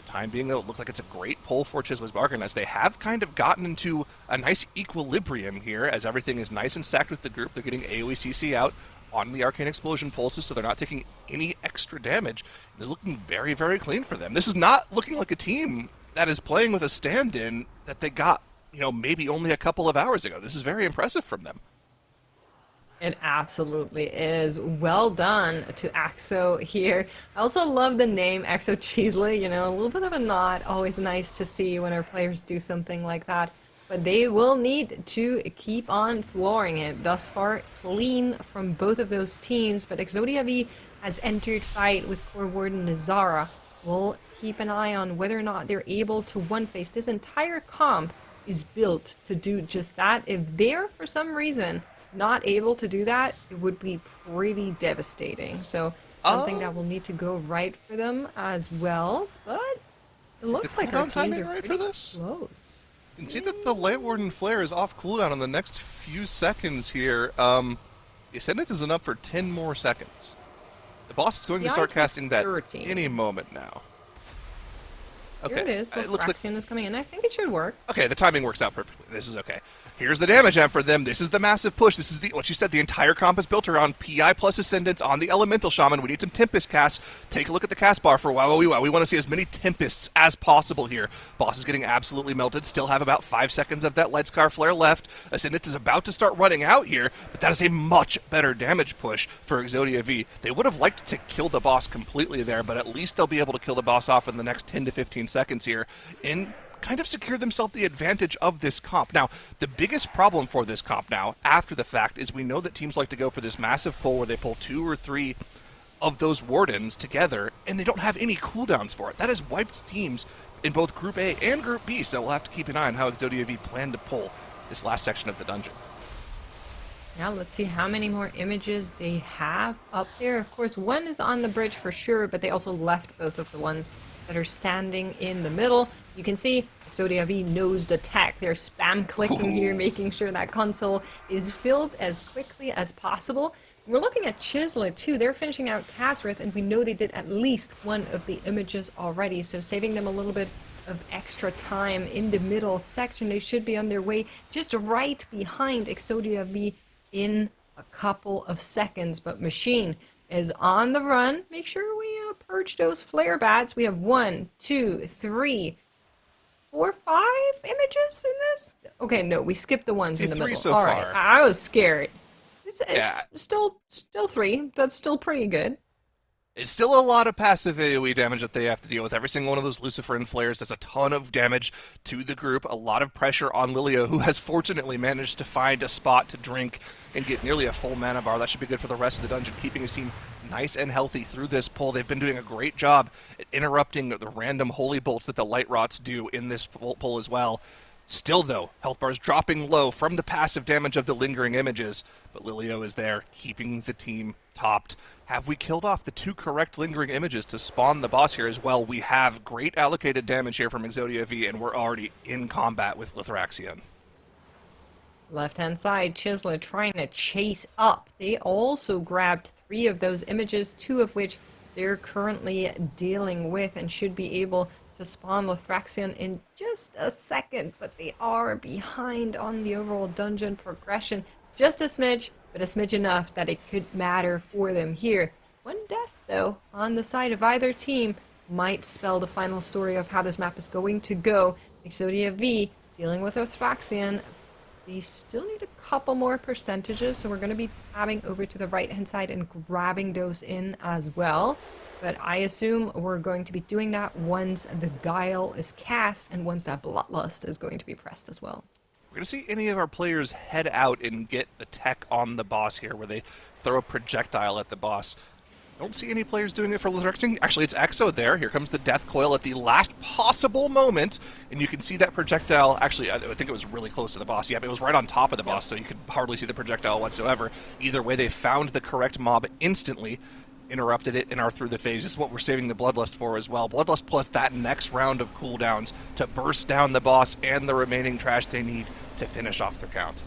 Time being, though, it looks like it's a great pull for CHIZLE'S Bargain, as they have kind of gotten into a nice equilibrium here, as everything is nice and stacked with the group. They're getting AoE CC out on the Arcane Explosion pulses, so they're not taking any extra damage. This is looking very, very clean for them. This is not looking like a team that is playing with a stand-in that they got, maybe only a couple of hours ago. This is very impressive from them. It absolutely is. Well done to EXO here. I also love the name EXO CHIZLE, a little bit of a nod. Always nice to see when our players do something like that. But they will need to keep on flooring it. Thus far, clean from both of those teams. But EXODIA V has entered fight with Core Warden Nazara. We'll keep an eye on whether or not they're able to one-face. This entire comp is built to do just that. If they're, for some reason, not able to do that, it would be pretty devastating. So something that will need to go right for them as well. But it looks like our teams are pretty close. You can see that the Light Warden Flare is off cooldown in the next few seconds here. The Ascendant isn't up for 10 more seconds. The boss is going to start casting that any moment now. Okay. Here it is. The Phyrexian is coming in. I think it should work. Okay, the timing works out perfectly. this is okay. Here's the damage amp for them. This is the massive push. This is what you said. The entire comp is built around PI plus Ascendance on the Elemental Shaman. We need some Tempest casts. Take a look at the cast bar for wow. We want to see as many Tempests as possible here. Boss is getting absolutely melted. Still have about 5 seconds of that Lightscar Flare left. Ascendance is about to start running out here, but that is a much better damage push for EXODIA V. They would have liked to kill the boss completely there, but at least they'll be able to kill the boss off in the next 10 to 15 seconds here and kind of secure themselves the advantage of this comp. Now, the biggest problem for this comp now, after the fact, is we know that teams like to go for this massive pull where they pull 2 or 3 of those Wardens together, and they don't have any cooldowns for it. That has wiped teams in both Group A and Group B, so we'll have to keep an eye on how EXODIA V plan to pull this last section of the dungeon. Now let's see how many more images they have up there. Of course, one is on the bridge for sure, but they also left both of the ones that are standing in the middle. You can see EXODIA V knows the tech. They're spam clicking here, making sure that console is filled as quickly as possible. We're looking at CHIZLE too. They're finishing out Kazrith, and we know they did at least one of the images already, so saving them a little bit of extra time in the middle section. They should be on their way just right behind EXODIA V in a couple of seconds, but Machine is on the run. Make sure we purge those flare bats. We have 1, 2, 3, 4, 5 images in this. Okay, no, we skipped the ones in the middle. So All far. right, I was scared. It's still 3. That's still pretty good. It's still a lot of passive AoE damage that they have to deal with. Every single one of those Luciferin flares does a ton of damage to the group. A lot of pressure on Lilio, who has fortunately managed to find a spot to drink and get nearly a full mana bar. That should be good for the rest of the dungeon, keeping his team nice and healthy through this pull. They've been doing a great job at interrupting the random holy bolts that the Light Rots do in this pull as well. Still, though, health bars dropping low from the passive damage of the lingering images, but Lilio is there, keeping the team topped. Have we killed off the 2 correct lingering images to spawn the boss here as well? We have great allocated damage here from EXODIA V, and we're already in combat with Lithraxion. Left-hand side, CHIZLE trying to chase up. They also grabbed 3 of those images, 2 of which they're currently dealing with and should be able to spawn Lithraxion in just a second, but they are behind on the overall dungeon progression. Just a smidge, but a smidge enough that it could matter for them here. 1 death, though, on the side of either team might spell the final story of how this map is going to go. EXODIA V dealing with Lithraxion. They still need a couple more percentages, so we're going to be tabbing over to the right-hand side and grabbing those in as well. But I assume we're going to be doing that once the Guile is cast and once that Bloodlust is going to be pressed as well. We're going to see any of our players head out and get the tech on the boss here, where they throw a projectile at the boss. Don't see any players doing it for Lithraxion. Actually, it's Exo there. Here comes the Death Coil at the last possible moment, and you can see that projectile. Actually, I think it was really close to the boss. Yeah, but it was right on top of the boss, so you could hardly see the projectile whatsoever. Either way, they found the correct mob instantly, interrupted it, and are through the phase. This is what we're saving the Bloodlust for as well. Bloodlust plus that next round of cooldowns to burst down the boss and the remaining trash they need to finish off their count.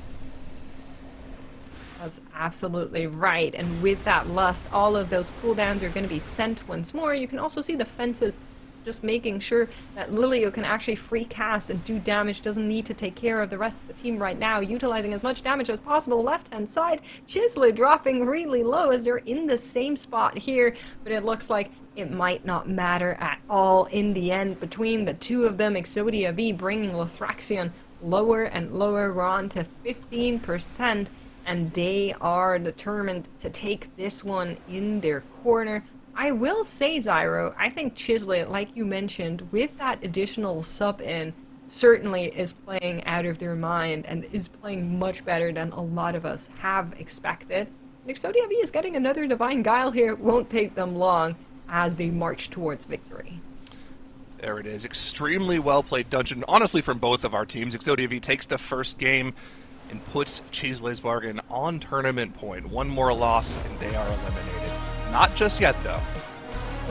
That's absolutely right. And with that lust, all of those cooldowns are going to be sent once more. You can also see the fences just making sure that Lilio can actually free cast and do damage, doesn't need to take care of the rest of the team right now, utilizing as much damage as possible. Left-hand side, CHIZLE dropping really low as they're in the same spot here, but it looks like it might not matter at all in the end between the 2 of them. EXODIA V bringing Lithraxion lower and lower. We're on to 15%, and they are determined to take this one in their corner. I will say, Zyro, I think CHIZLE, like you mentioned, with that additional sub-in, certainly is playing out of their mind and is playing much better than a lot of us have expected. And EXODIA V is getting another Divine Guile here. It won't take them long as they march towards victory. There it is. Extremely well-played dungeon, honestly, from both of our teams. EXODIA V takes the first game and puts CHIZLE'S bargain on tournament point. 1 more loss, and they are eliminated. Not just yet, though.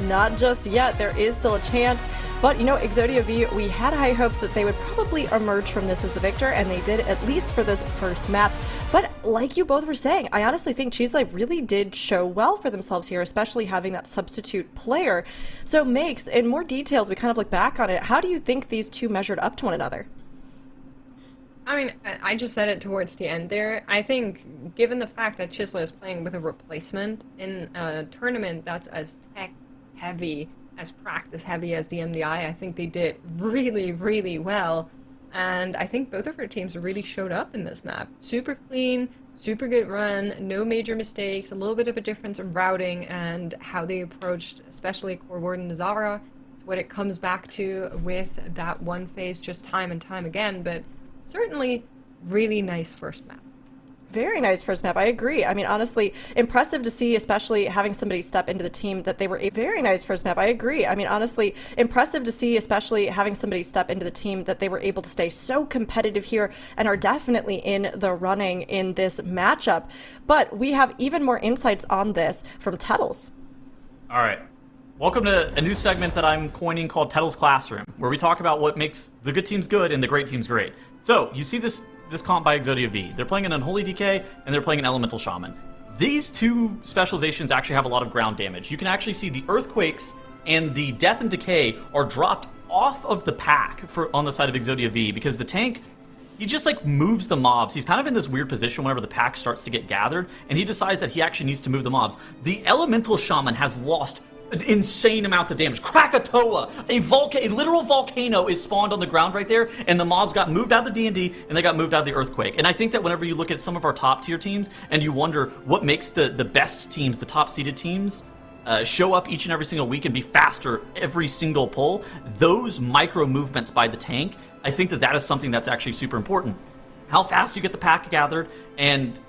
Not just yet. There is still a chance. But, you know, EXODIA V, we had high hopes that they would probably emerge from this as the victor, and they did, at least for this first map. But like you both were saying, I honestly think CHIZLE really did show well for themselves here, especially having that substitute player. So, Makes, in more details, we kind of look back on it, how do you think these 2 measured up to one another? I mean, I just said it towards the end there. I think, given the fact that CHIZLE is playing with a replacement in a tournament that's as tech heavy, as practice heavy as the MDI, I think they did really, really well. And I think both of our teams really showed up in this map. Super clean, super good run, no major mistakes, a little bit of a difference in routing and how they approached, especially Core Warden Zara. It's what it comes back to with that one phase just time and time again, but certainly really nice first map. Very nice first map. I agree. I mean, honestly, impressive to see, especially having somebody step into the team that they were a very nice first map. I agree. I mean, honestly, impressive to see, especially having somebody step into the team that they were able to stay so competitive here and are definitely in the running in this matchup. But we have even more insights on this from TETL'S. All right. Welcome to a new segment that I'm coining called TETL'S Classroom, where we talk about what makes the good teams good and the great teams great. So, you see this comp by EXODIA V. They're playing an Unholy DK, and they're playing an Elemental Shaman. These two specializations actually have a lot of ground damage. You can actually see the Earthquakes and the Death and Decay are dropped off of the pack on the side of EXODIA V, because the tank, he just like moves the mobs. He's kind of in this weird position whenever the pack starts to get gathered, and he decides that he actually needs to move the mobs. The Elemental Shaman has lost an insane amount of damage. Krakatoa, a literal volcano is spawned on the ground right there, and the mobs got moved out of the D&D, and they got moved out of the Earthquake. And I think that whenever you look at some of our top tier teams, and you wonder what makes the best teams, the top seeded teams, show up each and every single week and be faster every single pull, those micro movements by the tank, I think that is something that's actually super important. How fast you get the pack gathered, and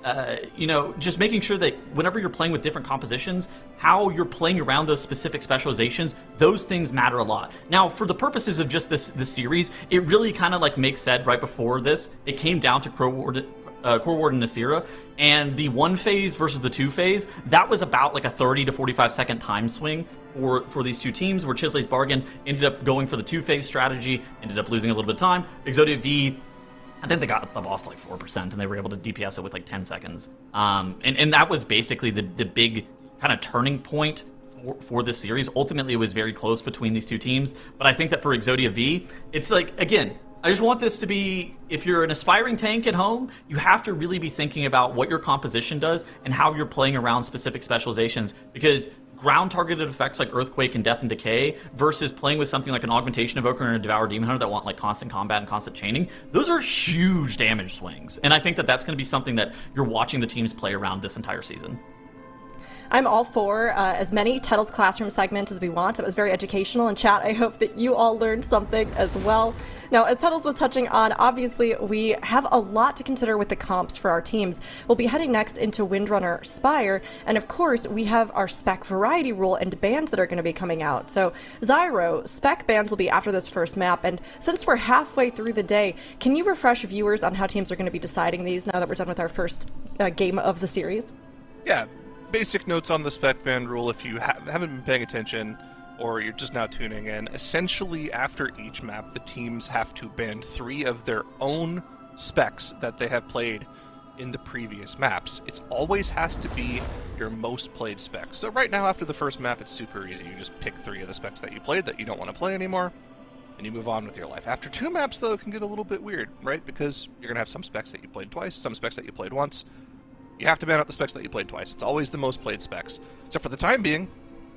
just making sure that whenever you're playing with different compositions, how you're playing around those specific specializations, those things matter a lot. Now, for the purposes of just this series, it really kind of like makes said right before this, it came down to Core Warden Nasira, and the 1 phase versus the 2 phase, that was about like a 30 to 45 second time swing for these two teams, where CHIZLE'S Bargain ended up going for the 2 phase strategy, ended up losing a little bit of time. EXODIA V, I think they got the boss to like 4%, and they were able to DPS it with like 10 seconds. And that was basically the big kind of turning point for this series. Ultimately, it was very close between these two teams. But I think that for EXODIA V, it's like, again, I just want this to be, if you're an aspiring tank at home, you have to really be thinking about what your composition does and how you're playing around specific specializations. Because ground targeted effects like Earthquake and Death and Decay versus playing with something like an Augmentation Evoker and a Devour Demon Hunter that want like constant combat and constant chaining, those are huge damage swings. And I think that that's going to be something that you're watching the teams play around this entire season. I'm all for as many TETL'S Classroom segments as we want. That was very educational. In chat, I hope that you all learned something as well. Now, as TETL'S was touching on, obviously we have a lot to consider with the comps for our teams. We'll be heading next into Windrunner Spire, and of course we have our spec variety rule and bans that are going to be coming out. So Zyro, spec bans will be after this first map, and since we're halfway through the day, can you refresh viewers on how teams are going to be deciding these now that we're done with our first game of the series? Yeah, basic notes on the spec ban rule if you haven't been paying attention, or you're just now tuning in. Essentially, after each map, the teams have to ban 3 of their own specs that they have played in the previous maps. It always has to be your most played specs. So right now, after the first map, it's super easy. You just pick 3 of the specs that you played that you don't want to play anymore, and you move on with your life. After 2 maps, though, it can get a little bit weird, right? Because you're going to have some specs that you played twice, some specs that you played once. You have to ban out the specs that you played twice. It's always the most played specs. So for the time being,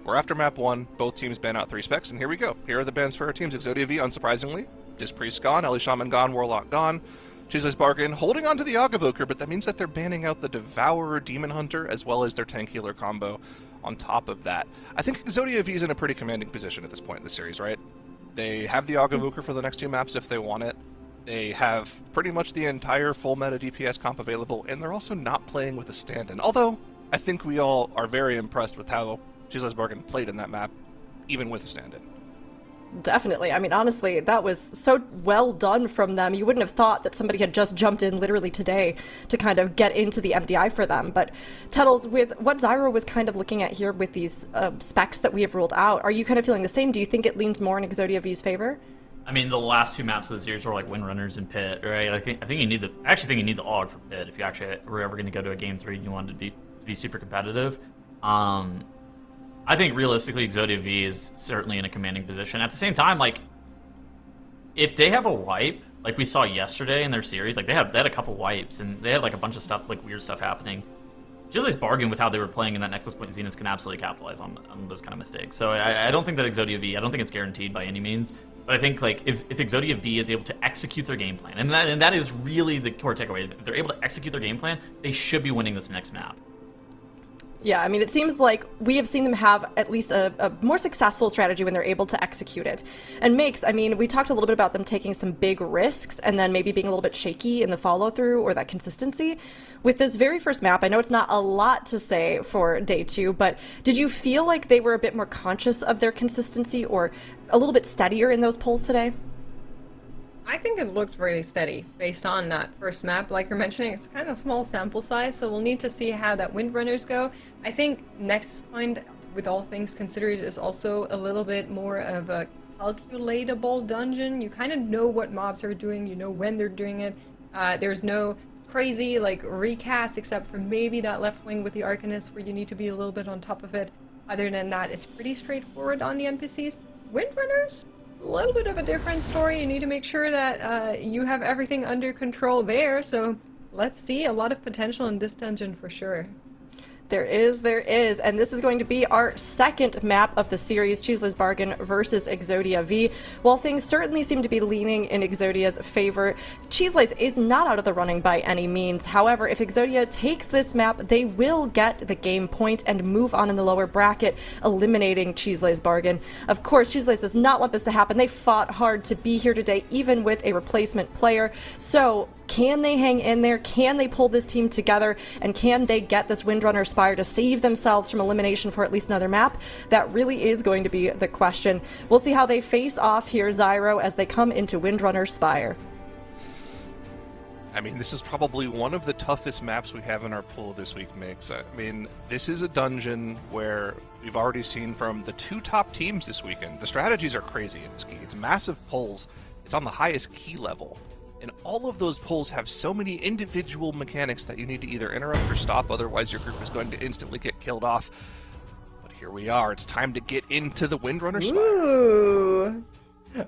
we're after map 1, both teams ban out 3 specs, and here we go. Here are the bans for our teams. EXODIA V, unsurprisingly. Disc Priest gone, Ellie Shaman gone, Warlock gone. CHIZLE'S Bargain holding on to the Aug Evoker, but that means that they're banning out the Devourer Demon Hunter, as well as their Tank Healer combo on top of that. I think EXODIA V is in a pretty commanding position at this point in the series, right? They have the Aug Evoker for the next 2 maps if they want it. They have pretty much the entire full meta DPS comp available, and they're also not playing with a stand-in. Although, I think we all are very impressed with how CHIZLE'S Bargain played in that map, even with a stand-in. Definitely. I mean, honestly, that was so well done from them. You wouldn't have thought that somebody had just jumped in literally today to kind of get into the MDI for them. But TETL'S, with what Zyro was kind of looking at here with these specs that we have ruled out, are you kind of feeling the same? Do you think it leans more in EXODIA V's favor? I mean, the last 2 maps of the series were like Windrunners and Pit, right? I think you need I actually think you need the AUG for Pit if you actually were ever going to go to a game 3 and you wanted to be super competitive. I think realistically, EXODIA V is certainly in a commanding position. At the same time, like, if they have a wipe like we saw yesterday in their series. Like they had a couple wipes, and they had like a bunch of stuff, like weird stuff happening. CHIZLE'S bargain with how they were playing in that Nexus Point Zenith can absolutely capitalize on those kind of mistakes. So I don't think that EXODIA V, I don't think it's guaranteed by any means, but I think like if EXODIA V is able to execute their game plan, and that is really the core takeaway. If they're able to execute their game plan, they should be winning this next map. Yeah, I mean, it seems like we have seen them have at least a more successful strategy when they're able to execute it. And Makes, I mean, we talked a little bit about them taking some big risks and then maybe being a little bit shaky in the follow-through or that consistency. With this very first map, I know it's not a lot to say for day 2, but did you feel like they were a bit more conscious of their consistency or a little bit steadier in those polls today? I think it looked really steady based on that first map. Like you're mentioning, it's kind of small sample size, so we'll need to see how that Windrunners go. I think Nexus Point, with all things considered, is also a little bit more of a calculatable dungeon. You kind of know what mobs are doing, you know when they're doing it. There's no crazy like recast except for maybe that left wing with the Arcanist where you need to be a little bit on top of it. Other than that, it's pretty straightforward on the NPCs. Windrunners? A little bit of a different story. You need to make sure that you have everything under control there, so let's see a lot of potential in this dungeon for sure. There is, and this is going to be our second map of the series, CHIZLE'S Bargain versus EXODIA V. While things certainly seem to be leaning in EXODIA's favor, CHIZLE'S is not out of the running by any means. However, if EXODIA takes this map, they will get the game point and move on in the lower bracket, eliminating CHIZLE'S Bargain. Of course, CHIZLE'S does not want this to happen. They fought hard to be here today, even with a replacement player. So, can they hang in there? Can they pull this team together? And can they get this Windrunner Spire to save themselves from elimination for at least another map? That really is going to be the question. We'll see how they face off here, Zyro, as they come into Windrunner Spire. I mean, this is probably one of the toughest maps we have in our pool this week, Mix. I mean, this is a dungeon where we've already seen from the 2 top teams this weekend. The strategies are crazy in this key. It's massive pulls. It's on the highest key level. And all of those pulls have so many individual mechanics that you need to either interrupt or stop, otherwise your group is going to instantly get killed off. But here we are. It's time to get into the Windrunner Spire. Ooh!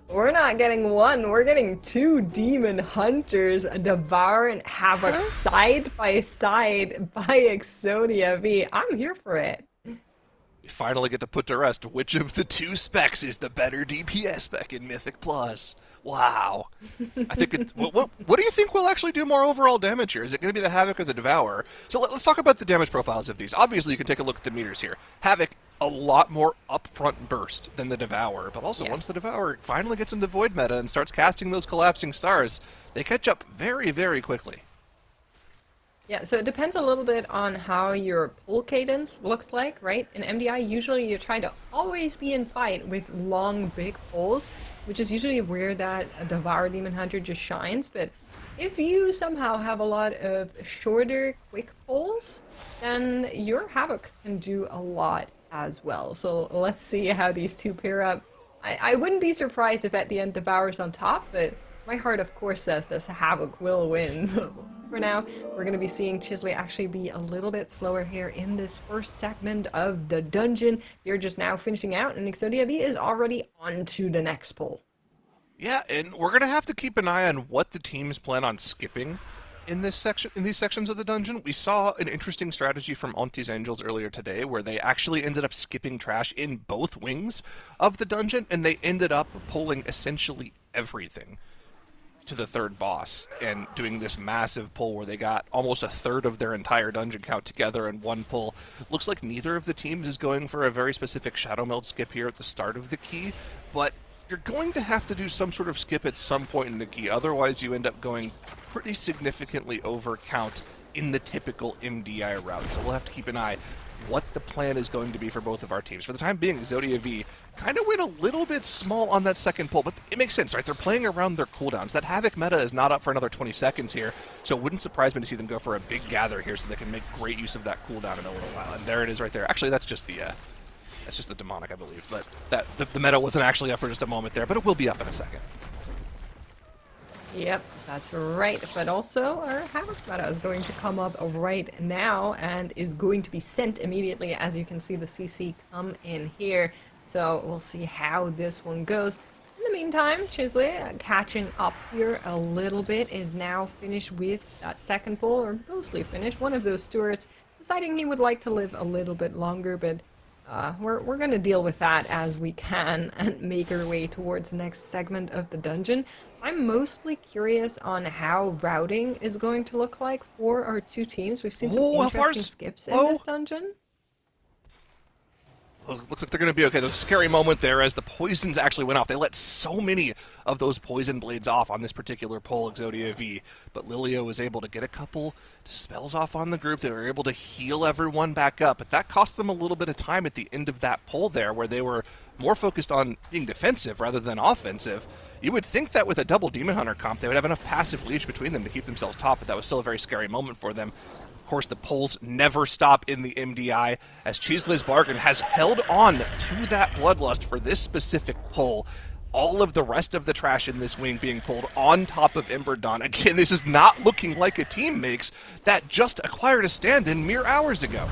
We're not getting 1, we're getting 2 Demon Hunters, Devour and Havoc side by side by EXODIA V. I'm here for it. We finally get to put to rest which of the 2 specs is the better DPS spec in Mythic Plus. Wow. I think it's... What do you think will actually do more overall damage here? Is it going to be the Havoc or the Devourer? So let's talk about the damage profiles of these. Obviously, you can take a look at the meters here. Havoc, a lot more upfront burst than the Devourer, but also once the Devourer finally gets into Void meta and starts casting those collapsing stars, they catch up very, very quickly. Yeah, so it depends a little bit on how your pull cadence looks like, right? In MDI, usually you try to always be in fight with long, big pulls, which is usually where that Devour Demon Hunter just shines, but if you somehow have a lot of shorter, quick pulls, then your Havoc can do a lot as well. So let's see how these 2 pair up. I wouldn't be surprised if at the end Devour's on top, but my heart of course says this Havoc will win. For now, we're going to be seeing CHIZLE actually be a little bit slower here in this first segment of the dungeon. They're just now finishing out, and EXODIA V is already on to the next pull. Yeah, and we're going to have to keep an eye on what the teams plan on skipping in this section, in these sections of the dungeon. We saw an interesting strategy from ANTTIS Angels earlier today where they actually ended up skipping trash in both wings of the dungeon, and they ended up pulling essentially everything to the 3rd boss and doing this massive pull where they got almost a third of their entire dungeon count together in one pull. Looks like neither of the teams is going for a very specific Shadow Meld skip here at the start of the key, but you're going to have to do some sort of skip at some point in the key, otherwise you end up going pretty significantly over count in the typical MDI route. So we'll have to keep an eye what the plan is going to be for both of our teams. For the time being, EXODIA V kind of went a little bit small on that second pull, but it makes sense, right? They're playing around their cooldowns. That Havoc meta is not up for another 20 seconds here, so it wouldn't surprise me to see them go for a big gather here so they can make great use of that cooldown in a little while. And there it is right there. Actually, that's just the demonic, I believe, but the meta wasn't actually up for just a moment there, but it will be up in a second. Yep, that's right. But also, our Havoc's meta is going to come up right now and is going to be sent immediately, as you can see the CC come in here. So we'll see how this one goes. In the meantime, CHIZLE, catching up here a little bit, is now finished with that second pull, or mostly finished. One of those stewards deciding he would like to live a little bit longer, but we're going to deal with that as we can and make our way towards the next segment of the dungeon. I'm mostly curious on how routing is going to look like for our two teams. We've seen some interesting skips in this dungeon. Looks like they're going to be okay. There's a scary moment there as the poisons actually went off. They let so many of those poison blades off on this particular pull, EXODIA V. But Lilio was able to get a couple spells off on the group. They were able to heal everyone back up. But that cost them a little bit of time at the end of that pull there, where they were more focused on being defensive rather than offensive. You would think that with a double Demon Hunter comp, they would have enough passive leash between them to keep themselves top, but that was still a very scary moment for them. Of course, the pulls never stop in the MDI, as CHIZLE'S Bargain has held on to that Bloodlust for this specific pull. All of the rest of the trash in this wing being pulled on top of Emberdon. Again, this is not looking like a team makes that just acquired a stand-in mere hours ago.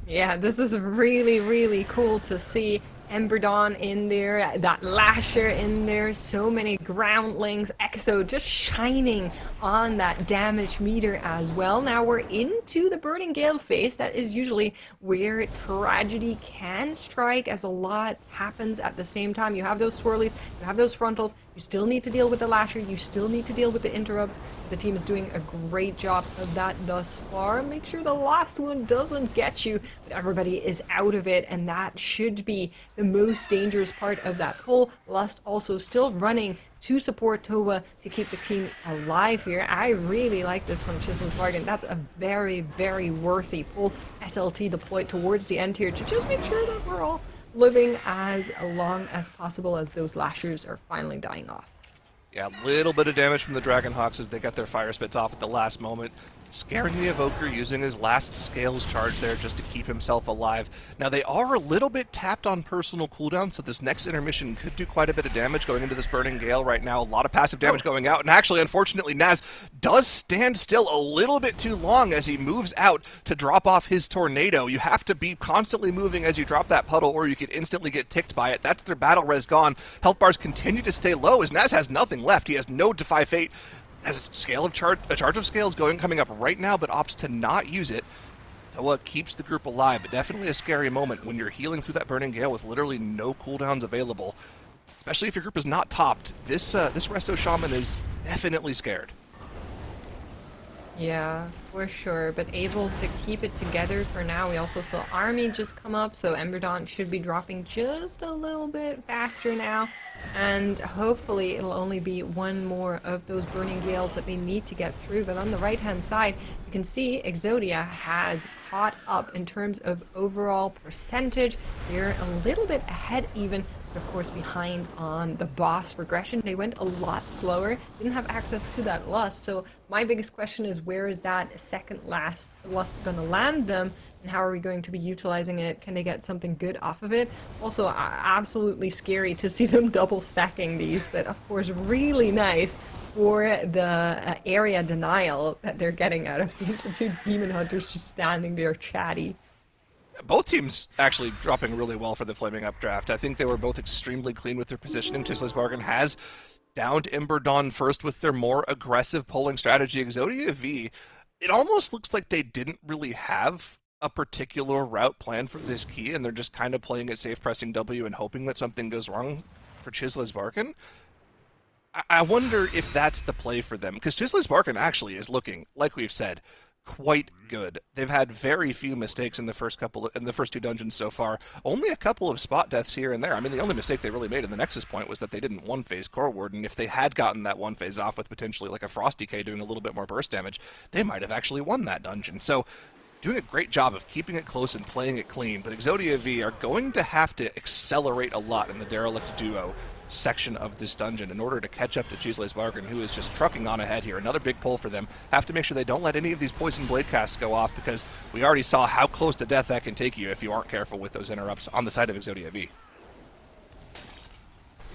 Yeah, this is really, really cool to see. Emberdon in there, that Lasher in there, so many groundlings, Exo just shining on that damage meter as well. Now we're into the Burning Gale phase. That is usually where tragedy can strike, as a lot happens at the same time. You have those swirlies, you have those frontals, you still need to deal with the Lasher, you still need to deal with the interrupts. The team is doing a great job of that thus far. Make sure the last one doesn't get you, but everybody is out of it, and that should be the most dangerous part of that pull. Lust also still running to support Towa to keep the team alive here. I really like this from CHIZLE'S Bargain. That's a very, very worthy pull. SLT deployed towards the end here to just make sure that we're all living as long as possible as those Lashers are finally dying off. Yeah, a little bit of damage from the Dragonhawks as they got their fire spits off at the last moment. Scaring the Evoker, using his last Scales charge there just to keep himself alive. Now, they are a little bit tapped on personal cooldown, so this next intermission could do quite a bit of damage going into this Burning Gale right now. A lot of passive damage going out, and actually, unfortunately, Naz does stand still a little bit too long as he moves out to drop off his Tornado. You have to be constantly moving as you drop that puddle, or you could instantly get ticked by it. That's their battle res gone. Health bars continue to stay low as Naz has nothing left. He has no Defy Fate. Has a charge of scales coming up right now, but opts to not use it. Towa keeps the group alive, but definitely a scary moment when you're healing through that Burning Gale with literally no cooldowns available. Especially if your group is not topped. This Resto Shaman is definitely scared. Yeah, for sure, but able to keep it together for now. We also saw Army just come up, so Emberdon should be dropping just a little bit faster now, and hopefully it'll only be one more of those Burning Gales that they need to get through. But on the right-hand side, you can see EXODIA has caught up in terms of overall percentage. They're a little bit ahead even, but of course behind on the boss progression. They went a lot slower, didn't have access to that lust, so my biggest question is, where is that second last lust going to land them, and how are we going to be utilizing it? Can they get something good off of it? Also, absolutely scary to see them double stacking these, but of course really nice for the area denial that they're getting out of these. The two Demon Hunters just standing there chatty. Both teams actually dropping really well for the Flaming Updraft. I think they were both extremely clean with their positioning. CHIZLE'S Bargain has downed Emberdon first with their more aggressive polling strategy. EXODIA V, it almost looks like they didn't really have a particular route planned for this key, and they're just kind of playing it safe, pressing W and hoping that something goes wrong for CHIZLE'S Bargain. I wonder if that's the play for them, because CHIZLE'S Bargain actually is looking, like we've said, quite good. They've had very few mistakes in the first two dungeons so far. Only a couple of spot deaths here and there. I mean, the only mistake they really made in the Nexus point was that they didn't one-phase Core Warden. If they had gotten that one-phase off with potentially like a Frost DK doing a little bit more burst damage, they might have actually won that dungeon. So, doing a great job of keeping it close and playing it clean, but EXODIA V are going to have to accelerate a lot in the Derelict duo section of this dungeon in order to catch up to CHIZLE'S Bargain, who is just trucking on ahead here. Another big pull for them. Have to make sure they don't let any of these poison blade casts go off, because we already saw how close to death that can take you if you aren't careful with those interrupts on the side of EXODIA V.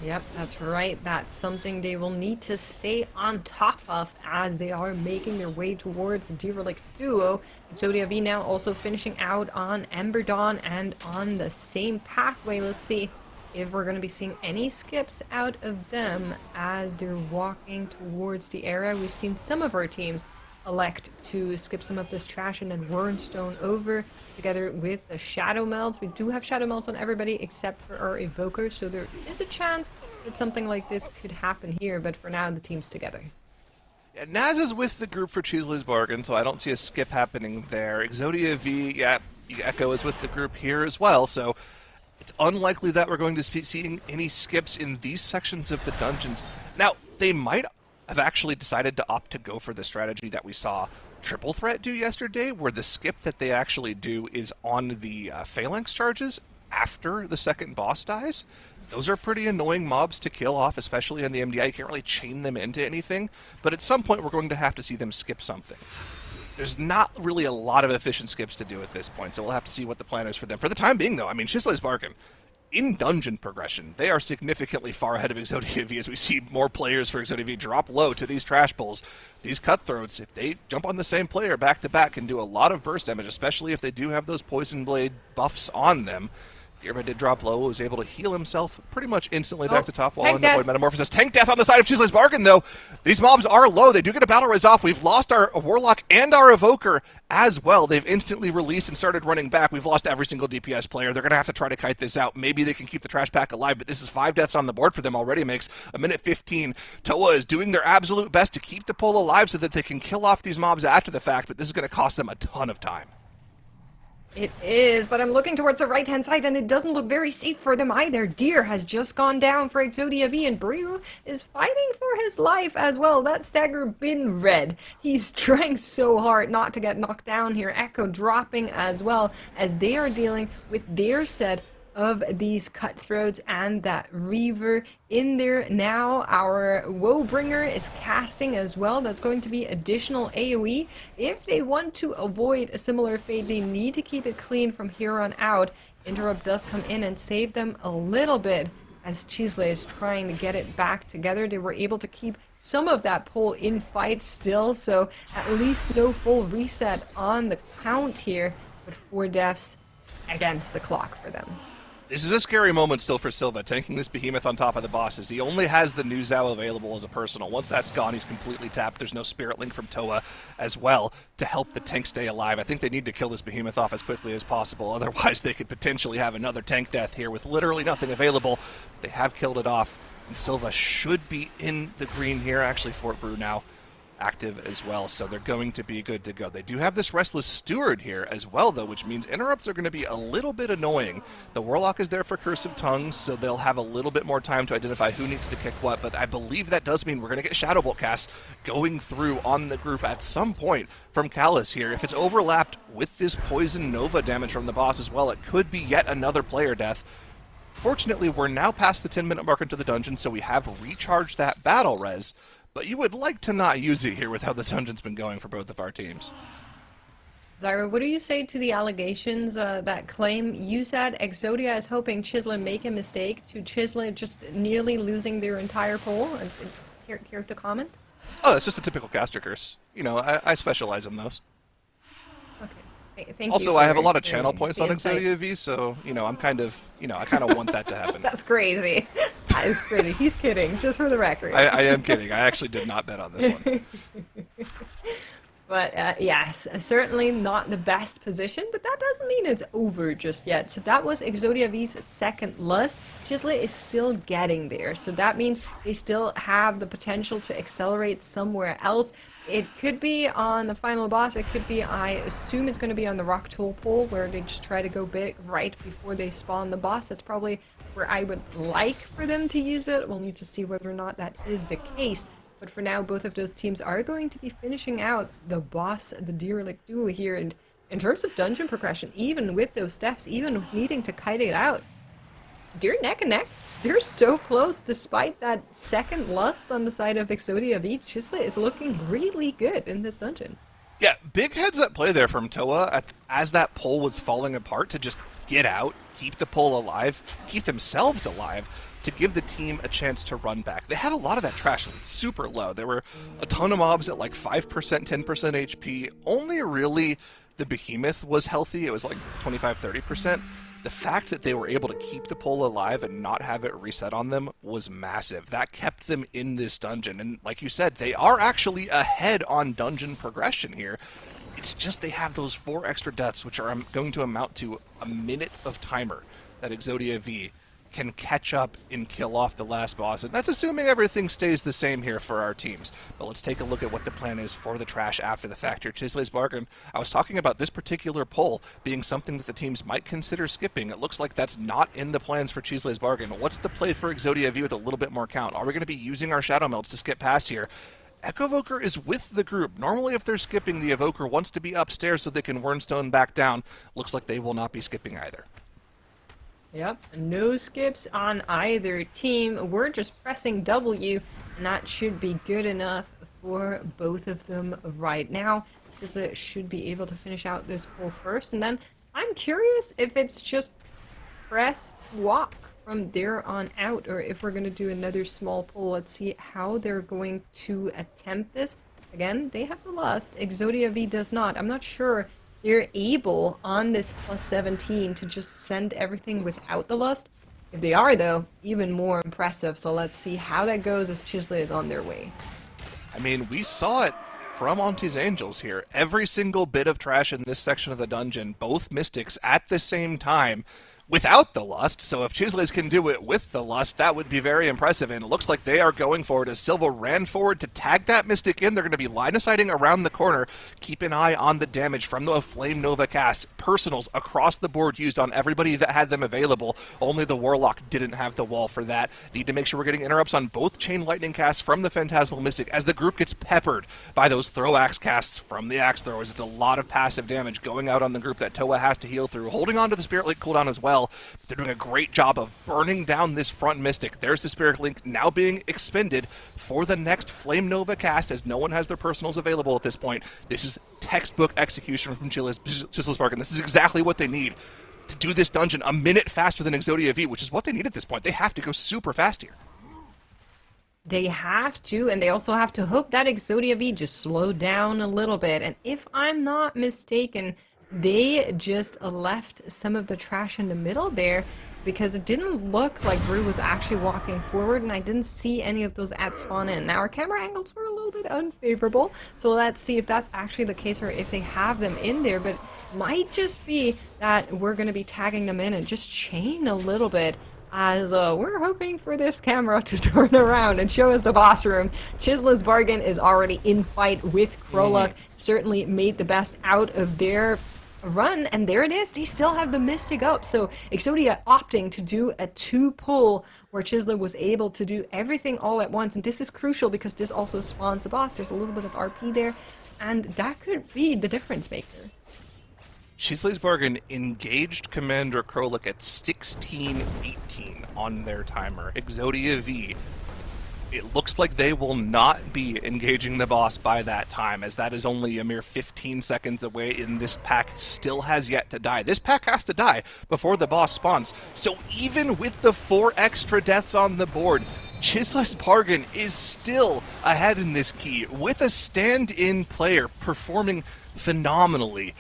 Yep, that's right. That's something they will need to stay on top of as they are making their way towards the Derelict duo. EXODIA V now also finishing out on Emberdon and on the same pathway. Let's see if we're going to be seeing any skips out of them as they're walking towards the area. We've seen some of our teams elect to skip some of this trash and then Wurnstone over together with the Shadow Melds. We do have Shadow Melds on everybody except for our Evokers, so there is a chance that something like this could happen here, but for now the team's together. Yeah, Naz is with the group for CHIZLE'S Bargain, so I don't see a skip happening there. EXODIA V, yeah, Echo is with the group here as well, so it's unlikely that we're going to be seeing any skips in these sections of the dungeons. Now, they might have actually decided to opt to go for the strategy that we saw Triple Threat do yesterday, where the skip that they actually do is on the Phalanx charges after the second boss dies. Those are pretty annoying mobs to kill off, especially on the MDI. You can't really chain them into anything, but at some point we're going to have to see them skip something. There's not really a lot of efficient skips to do at this point, so we'll have to see what the plan is for them. For the time being, though, I mean, CHIZLE'S Bargain, in dungeon progression, they are significantly far ahead of EXODIA V as we see more players for EXODIA V drop low to these trash pulls. These cutthroats, if they jump on the same player back-to-back, can do a lot of burst damage, especially if they do have those Poison Blade buffs on them. Gearman did drop low, was able to heal himself pretty much instantly back to top wall and avoid Metamorphosis. Tank death on the side of CHIZLE'S Bargain, though. These mobs are low. They do get a battle res off. We've lost our Warlock and our Evoker as well. They've instantly released and started running back. We've lost every single DPS player. They're going to have to try to kite this out. Maybe they can keep the trash pack alive, but this is 5 deaths on the board for them already. Makes a minute 15. Toa is doing their absolute best to keep the pull alive so that they can kill off these mobs after the fact, but this is going to cost them a ton of time. It is, but I'm looking towards the right-hand side, and it doesn't look very safe for them either. Deer has just gone down for EXODIA V, and Bryu is fighting for his life as well. That stagger been red. He's trying so hard not to get knocked down here. Echo dropping as well as they are dealing with their set of these cutthroats and that Reaver in there. Now our Woebringer is casting as well. That's going to be additional AoE. If they want to avoid a similar fate, they need to keep it clean from here on out. Interrupt does come in and save them a little bit as CHIZLE is trying to get it back together. They were able to keep some of that pull in fight still, so at least no full reset on the count here, but 4 deaths against the clock for them. This is a scary moment still for Silva, tanking this behemoth on top of the bosses. He only has the new Zao available as a personal. Once that's gone, he's completely tapped. There's no Spirit Link from Toa as well to help the tank stay alive. I think they need to kill this behemoth off as quickly as possible. Otherwise, they could potentially have another tank death here with literally nothing available. They have killed it off, and Silva should be in the green here. Actually, Fort Brew now active as well, so they're going to be good to go. They do have this Restless Steward here as well, though, which means interrupts are going to be a little bit annoying. The Warlock is there for Curse of Tongues, so they'll have a little bit more time to identify who needs to kick what, but I believe that does mean we're going to get Shadow Bolt casts going through on the group at some point from Callus here. If it's overlapped with this Poison Nova damage from the boss as well, it could be yet another player death. Fortunately, we're now past the 10-minute mark into the dungeon, so we have recharged that battle res, but you would like to not use it here with how the dungeon's been going for both of our teams. Zyra, what do you say to the allegations that claim you said EXODIA is hoping CHIZLE make a mistake to CHIZLE just nearly losing their entire poll? Care to comment? Oh, it's just a typical caster curse. You know, I specialize in those. Thank also, you I have a lot of channel points on EXODIA V, so, I kind of want that to happen. That's crazy. That is crazy. He's kidding, just for the record. I am kidding. I actually did not bet on this one. But yes, certainly not the best position, but that doesn't mean it's over just yet. So that was EXODIA V's second lust. CHIZLE is still getting there, so that means they still have the potential to accelerate somewhere else. It could be on the final boss, it could be, I assume it's going to be on the Rock Tool pool, where they just try to go big right before they spawn the boss. That's probably where I would like for them to use it. We'll need to see whether or not that is the case. But for now, both of those teams are going to be finishing out the boss, the Derelict duo here. And in terms of dungeon progression, even with those deaths, even with needing to kite it out, they're neck and neck. They're so close, despite that second lust on the side of EXODIA V. CHIZLE is looking really good in this dungeon. Yeah, big heads up play there from Toa as that pole was falling apart to just get out, keep the pole alive, keep themselves alive, to give the team a chance to run back. They had a lot of that trash super low. There were a ton of mobs at like 5%, 10% HP. Only really the Behemoth was healthy. It was like 25, 30%. the fact that they were able to keep the poll alive and not have it reset on them was massive. That kept them in this dungeon. And like you said, they are actually ahead on dungeon progression here. It's just they have those 4 extra deaths, which are going to amount to a minute of timer that EXODIA V can catch up and kill off the last boss. And that's assuming everything stays the same here for our teams. But let's take a look at what the plan is for the trash after the fact here. CHIZLE'S Bargain, I was talking about this particular poll being something that the teams might consider skipping. It looks like that's not in the plans for CHIZLE'S Bargain. What's the play for EXODIA V with a little bit more count? Are we going to be using our Shadow Melts to skip past here? Echovoker is with the group. Normally if they're skipping, the Evoker wants to be upstairs so they can Wurnstone back down. Looks like they will not be skipping either. Yep, no skips on either team. We're just pressing W, and that should be good enough for both of them right now. Just should be able to finish out this pull first, and then I'm curious if it's just press walk from there on out, or if we're going to do another small pull. Let's see how they're going to attempt this. Again, they have the lust. EXODIA V does not. I'm not sure they're able on this plus 17 to just send everything without the lust. If they are, though, even more impressive. So let's see how that goes as CHIZLE is on their way. I mean, we saw it from ANTTIS Angels here. Every single bit of trash in this section of the dungeon, both Mystics at the same time, without the lust. So if CHIZLE'S can do it with the lust, that would be very impressive. And it looks like they are going forward as Silva ran forward to tag that Mystic in. They're going to be line of sighting around the corner. Keep an eye on the damage from the Flame Nova cast. Personals across the board used on everybody that had them available. Only the Warlock didn't have the wall for that. Need to make sure we're getting interrupts on both Chain Lightning casts from the Phantasmal Mystic as the group gets peppered by those Throw Axe casts from the Axe Throwers. It's a lot of passive damage going out on the group that Toa has to heal through. Holding on to the Spirit Link cooldown as well. They're doing a great job of burning down this front Mystic. There's the Spirit Link now being expended for the next Flame Nova cast, as no one has their personals available at this point. This is textbook execution from CHIZLE'S Bargain. This is exactly what they need to do this dungeon a minute faster than EXODIA V, which is what they need at this point. They have to go super fast here. They have to, and they also have to hope that EXODIA V just slowed down a little bit. And if I'm not mistaken, they just left some of the trash in the middle there, because it didn't look like Brew was actually walking forward, and I didn't see any of those at spawn in. Now our camera angles were a little bit unfavorable, so let's see if that's actually the case or if they have them in there, but might just be that we're going to be tagging them in and just chain a little bit, as we're hoping for this camera to turn around and show us the boss room. CHIZLE'S Bargain is already in fight with Kroluk, certainly made the best out of their run, and there it is. They still have the Mystic up, so EXODIA opting to do a 2-pull where CHIZLE was able to do everything all at once, and this is crucial because this also spawns the boss. There's a little bit of RP there, and that could be the difference maker. CHIZLE'S Bargain engaged Commander Kroluk at 16:18 on their timer. EXODIA V, it looks like they will not be engaging the boss by that time, as that is only a mere 15 seconds away, and this pack still has yet to die. This pack has to die before the boss spawns. So even with the 4 extra deaths on the board, CHIZLE'S Bargain is still ahead in this key, with a stand-in player performing phenomenally.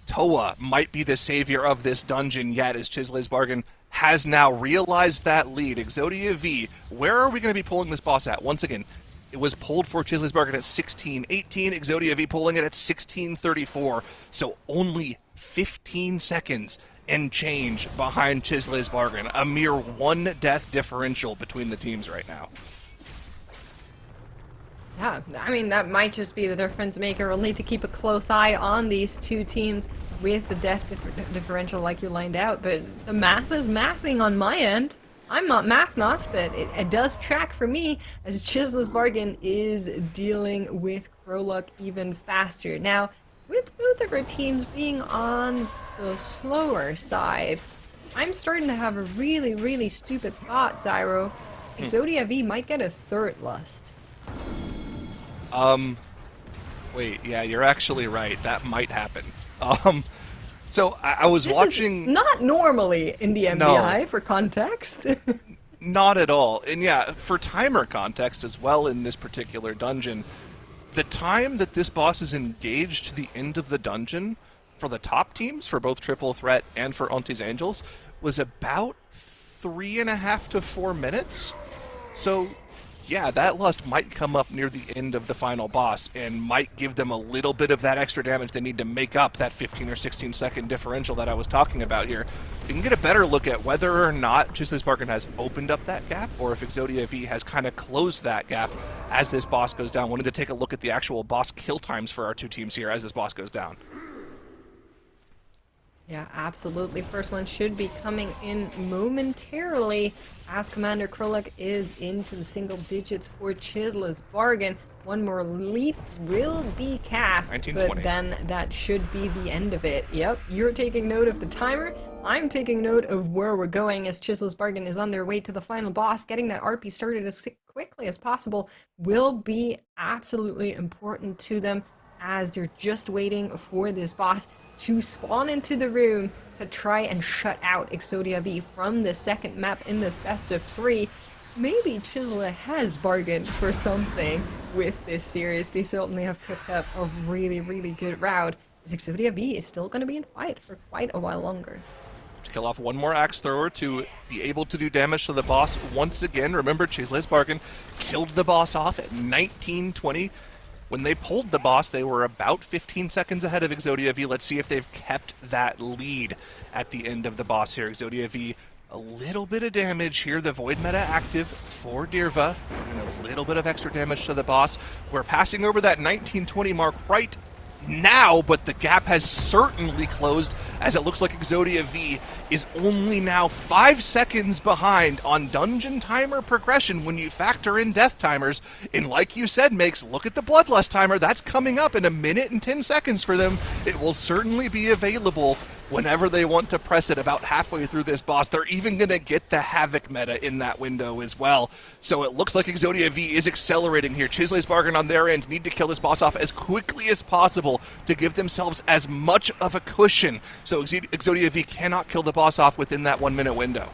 Toa might be the savior of this dungeon yet, as CHIZLE'S Bargain has now realized that lead. EXODIA V, where are we going to be pulling this boss at? Once again, it was pulled for CHIZLE'S Bargain at 16:18, EXODIA V pulling it at 16:34, so only 15 seconds and change behind CHIZLE'S Bargain. A mere 1 death differential between the teams right now. Yeah, I mean, that might just be the difference maker. We'll need to keep a close eye on these two teams with the death differential like you lined out, but the math is mathing on my end. I'm not Mathnos, but it does track for me, as CHIZLE'S Bargain is dealing with Kroluk even faster. Now, with both of our teams being on the slower side, I'm starting to have a really, really stupid thought, Zyro. EXODIA V might get a 3rd lust. Wait, yeah, you're actually right. That might happen. So I was This watching... is not normally in the MBI, for context. Not at all. And yeah, for timer context as well in this particular dungeon, the time that this boss is engaged to the end of the dungeon for the top teams, for both Triple Threat and for ANTTIS Angels, was about 3.5 to 4 minutes. So yeah, that lust might come up near the end of the final boss and might give them a little bit of that extra damage they need to make up that 15 or 16 second differential that I was talking about here. You can get a better look at whether or not CHIZLE'S Bargain has opened up that gap, or if EXODIA V has kind of closed that gap as this boss goes down. Wanted to take a look at the actual boss kill times for our two teams here as this boss goes down. Yeah, absolutely. First one should be coming in momentarily as Commander Krolek is into the single digits for CHIZLE'S Bargain. One more leap will be cast, 1920. but then that should be the end of it. Yep, you're taking note of the timer. I'm taking note of where we're going as CHIZLE'S Bargain is on their way to the final boss. Getting that RP started as quickly as possible will be absolutely important to them as they're just waiting for this boss to spawn into the room to try and shut out EXODIA V from the second map in this best of 3. Maybe CHIZLE has bargained for something with this series. They certainly have cooked up a really, really good route, as EXODIA V is still going to be in fight for quite a while longer. To kill off one more axe thrower to be able to do damage to the boss once again. Remember, CHIZLE'S Bargain killed the boss off at 1920. When they pulled the boss, they were about 15 seconds ahead of EXODIA V. Let's see if they've kept that lead at the end of the boss here. EXODIA V, a little bit of damage here. The Void meta active for Dirva, and a little bit of extra damage to the boss. We're passing over that 1920 mark right now, but the gap has certainly closed, as it looks like EXODIA V is only now 5 seconds behind on dungeon timer progression when you factor in death timers. And like you said, Makes, look at the Bloodlust timer. That's coming up in 1 minute and 10 seconds for them. It will certainly be available whenever they want to press it about halfway through this boss. They're even going to get the Havoc meta in that window as well. So it looks like EXODIA V is accelerating here. CHIZLE'S Bargain on their end need to kill this boss off as quickly as possible to give themselves as much of a cushion. So EXODIA V cannot kill the boss off within that 1 minute window.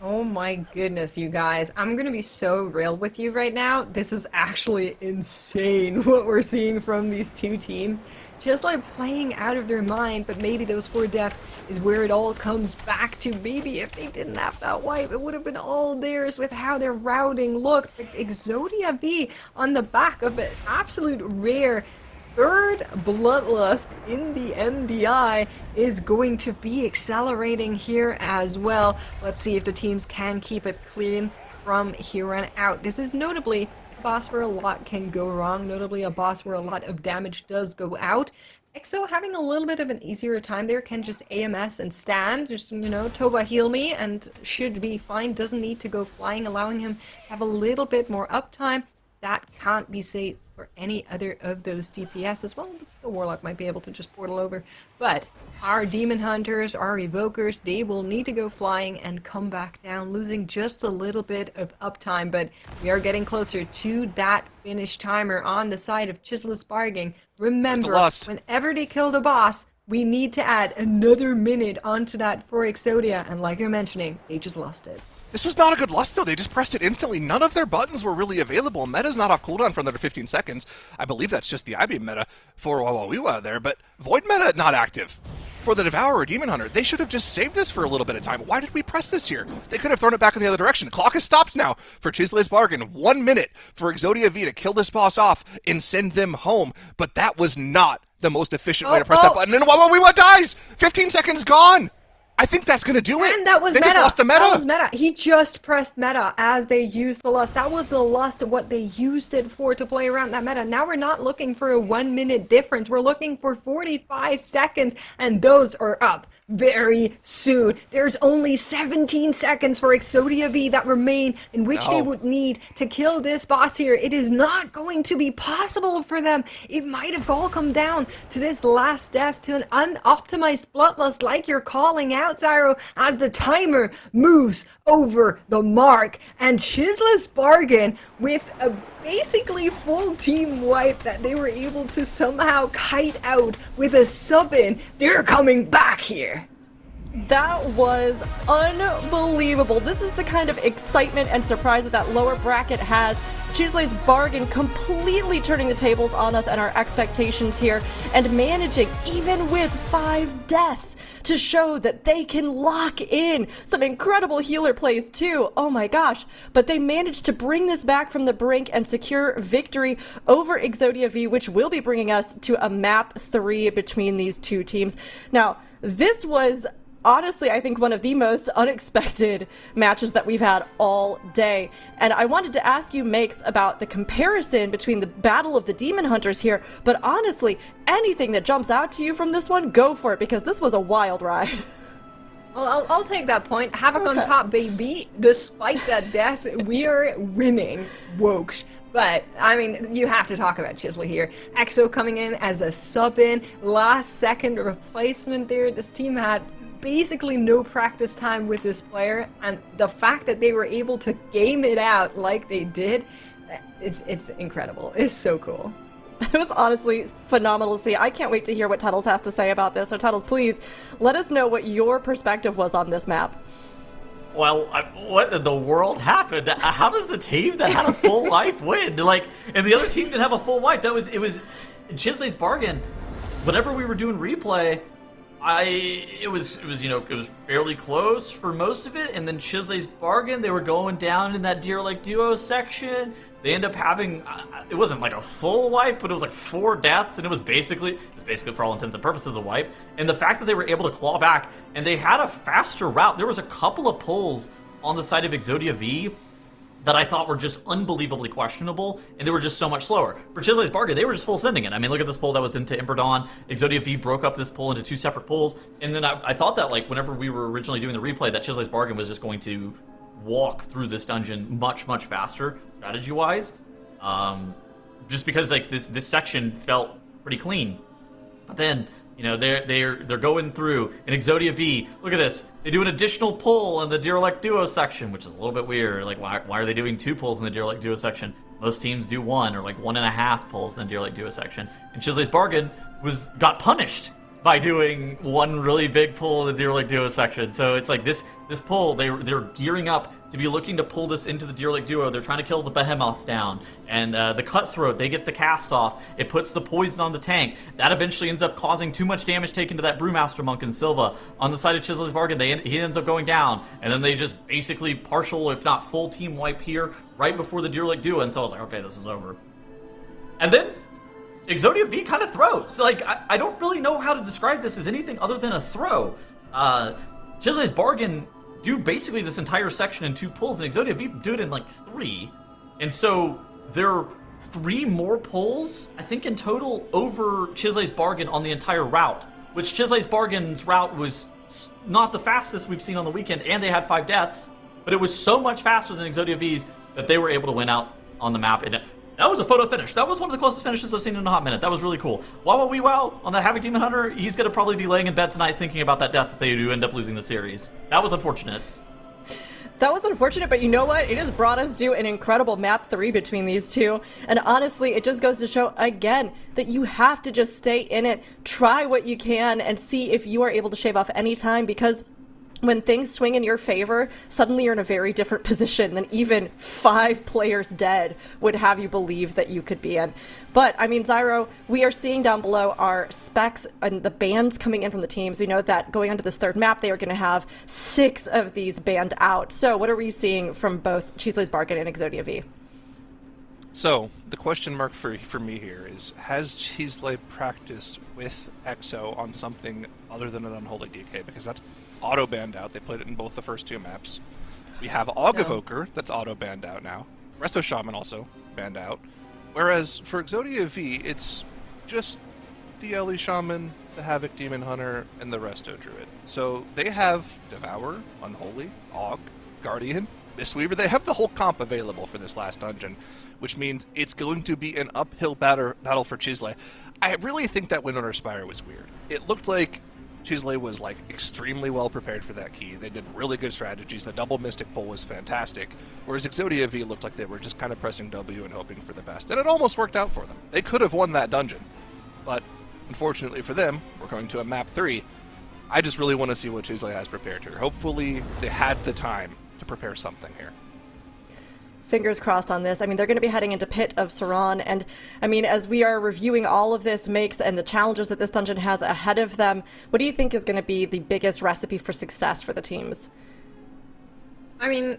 Oh my goodness, you guys. I'm gonna be so real with you right now. This is actually insane what we're seeing from these two teams. Just like playing out of their mind, but maybe those 4 deaths is where it all comes back to. Maybe if they didn't have that wipe, it would have been all theirs with how their routing looked. But EXODIA V on the back of an absolute rare 3rd Bloodlust in the MDI is going to be accelerating here as well. Let's see if the teams can keep it clean from here on out. This is notably a boss where a lot can go wrong, notably a boss where a lot of damage does go out. EXO having a little bit of an easier time there, can just AMS and stand, just, you know, Toba heal me and should be fine, doesn't need to go flying, allowing him to have a little bit more uptime. That can't be said for any other of those DPS as well. The Warlock might be able to just portal over, but our Demon Hunters, our Evokers, they will need to go flying and come back down, losing just a little bit of uptime, but we are getting closer to that finish timer on the side of CHIZLE'S Bargain. Remember, whenever they kill the boss, we need to add another minute onto that for EXODIA, and like you're mentioning, they just lost it. This was not a good lust, though. They just pressed it instantly. None of their buttons were really available. Meta's not off cooldown for another 15 seconds. I believe that's just the IB meta for Wawawiwa there, but Void meta not active. For the Devourer or Demon Hunter, they should have just saved this for a little bit of time. Why did we press this here? They could have thrown it back in the other direction. Clock is stopped now for CHIZLE'S Bargain. 1 minute for EXODIA V to kill this boss off and send them home, but that was not the most efficient way to press that button. And Wawawiwa dies! 15 seconds gone! I think that's going to do it. And that was they meta. Just lost the meta. That was meta. He just pressed meta as they used the lust. That was the lust of what they used it for to play around that meta. Now we're not looking for a 1 minute difference. We're looking for 45 seconds, and those are up very soon. There's only 17 seconds for EXODIA V that remain in which they would need to kill this boss here. It is not going to be possible for them. It might have all come down to this last death, to an unoptimized Bloodlust like you're calling out, Zyro, as the timer moves over the mark, and CHIZLE'S Bargain with a basically full team wipe that they were able to somehow kite out with a sub-in. They're coming back here. That was unbelievable. This is the kind of excitement and surprise that that lower bracket has. CHIZLE'S Bargain completely turning the tables on us and our expectations here, and managing, even with 5 deaths, to show that they can lock in some incredible healer plays too. Oh my gosh. But they managed to bring this back from the brink and secure victory over EXODIA V, which will be bringing us to a map 3 between these two teams. Now, this was honestly, I think, one of the most unexpected matches that we've had all day. And I wanted to ask you, Makes, about the comparison between the Battle of the Demon Hunters here. But honestly, anything that jumps out to you from this one, go for it, because this was a wild ride. Well, I'll take that point. Havoc on top, baby. Despite that death, we are winning, Woksh. But, I mean, you have to talk about CHIZLE here. EXO coming in as a sub-in, last-second replacement there. This team had basically no practice time with this player, and the fact that they were able to game it out like they did, it's incredible. It's so cool. It was honestly phenomenal to see. I can't wait to hear what Tuttles has to say about this. So Tuttles, please let us know what your perspective was on this map. Well, what in the world happened? How does a team that had a full wipe win? Like, and the other team didn't have a full wipe. It was CHIZLE'S Bargain. Whenever we were doing replay, it was fairly close for most of it, and then CHIZLE'S Bargain, they were going down in that Deer Lake Duo section. They end up having, it wasn't like a full wipe, but it was like 4 deaths, and it was basically for all intents and purposes a wipe. And the fact that they were able to claw back, and they had a faster route. There was a couple of pulls on the side of EXODIA V that I thought were just unbelievably questionable, and they were just so much slower. For CHIZLE'S Bargain, they were just full sending it. I mean, look at this pull that was into Imperdon. EXODIA V broke up this pull into 2 separate pulls, and then I thought that, like, whenever we were originally doing the replay, that CHIZLE'S Bargain was just going to walk through this dungeon much, much faster, strategy-wise, just because, like, this section felt pretty clean. But then, you know, they're going through in EXODIA V. Look at this. They do an additional pull in the Deer Lake Duo section, which is a little bit weird. Like, why are they doing 2 pulls in the Deer Lake Duo section? Most teams do 1 or like 1.5 pulls in the Deer Lake Duo section. And CHIZLE'S Bargain got punished by doing 1 really big pull in the Deer Lake Duo section. So it's like this pull, they're gearing up to be looking to pull this into the Deer Lake Duo. They're trying to kill the Behemoth down. And the Cutthroat, they get the cast off. It puts the poison on the tank. That eventually ends up causing too much damage taken to that Brewmaster Monk in Silva. On the side of CHIZLE'S Bargain, he ends up going down. And then they just basically partial, if not full team wipe here right before the Deer Lake Duo. And so I was like, okay, this is over. And then EXODIA V kind of throws. Like, I don't really know how to describe this as anything other than a throw. CHIZLE'S Bargain do basically this entire section in 2 pulls, and EXODIA V do it in like 3. And so there are 3 more pulls, I think, in total over CHIZLE'S Bargain on the entire route, which CHIZLE'S Bargain's route was not the fastest we've seen on the weekend, and they had 5 deaths, but it was so much faster than EXODIA V's that they were able to win out on the map. And that was a photo finish. That was one of the closest finishes I've seen in a hot minute. That was really cool. Wow on the Havoc Demon Hunter, he's going to probably be laying in bed tonight thinking about that death if they do end up losing the series. That was unfortunate. That was unfortunate, but you know what? It has brought us to an incredible map 3 between these two. And honestly, it just goes to show, again, that you have to just stay in it, try what you can, and see if you are able to shave off any time, because when things swing in your favor, suddenly you're in a very different position than even 5 players dead would have you believe that you could be in. But, I mean, Zyro, we are seeing down below our specs and the bans coming in from the teams. We know that going onto this 3rd map, they are going to have 6 of these banned out. So what are we seeing from both CHIZLE'S Bargain and EXODIA V? So, the question mark for me here is, has CHIZLE practiced with EXO on something other than an Unholy DK? Because that's auto-banned out. They played it in both the first 2 maps. We have Evoker that's auto-banned out now. Resto Shaman also banned out. Whereas for EXODIA V, it's just the Ellie Shaman, the Havoc Demon Hunter, and the Resto Druid. So they have Devour, Unholy, Aug, Guardian, Mistweaver. They have the whole comp available for this last dungeon, which means it's going to be an uphill battle for CHIZLE. I really think that win on Spire was weird. It looked like CHIZLE was like extremely well prepared for that key. They did really good strategies. The double Mystic pull was fantastic. Whereas EXODIA V looked like they were just kind of pressing W and hoping for the best. And it almost worked out for them. They could have won that dungeon. But unfortunately for them, we're going to a map 3. I just really want to see what CHIZLE has prepared here. Hopefully they had the time to prepare something here. Fingers crossed on this. I mean, they're going to be heading into Pit of Saran, and I mean, as we are reviewing all of this makes and the challenges that this dungeon has ahead of them, what do you think is going to be the biggest recipe for success for the teams? I mean,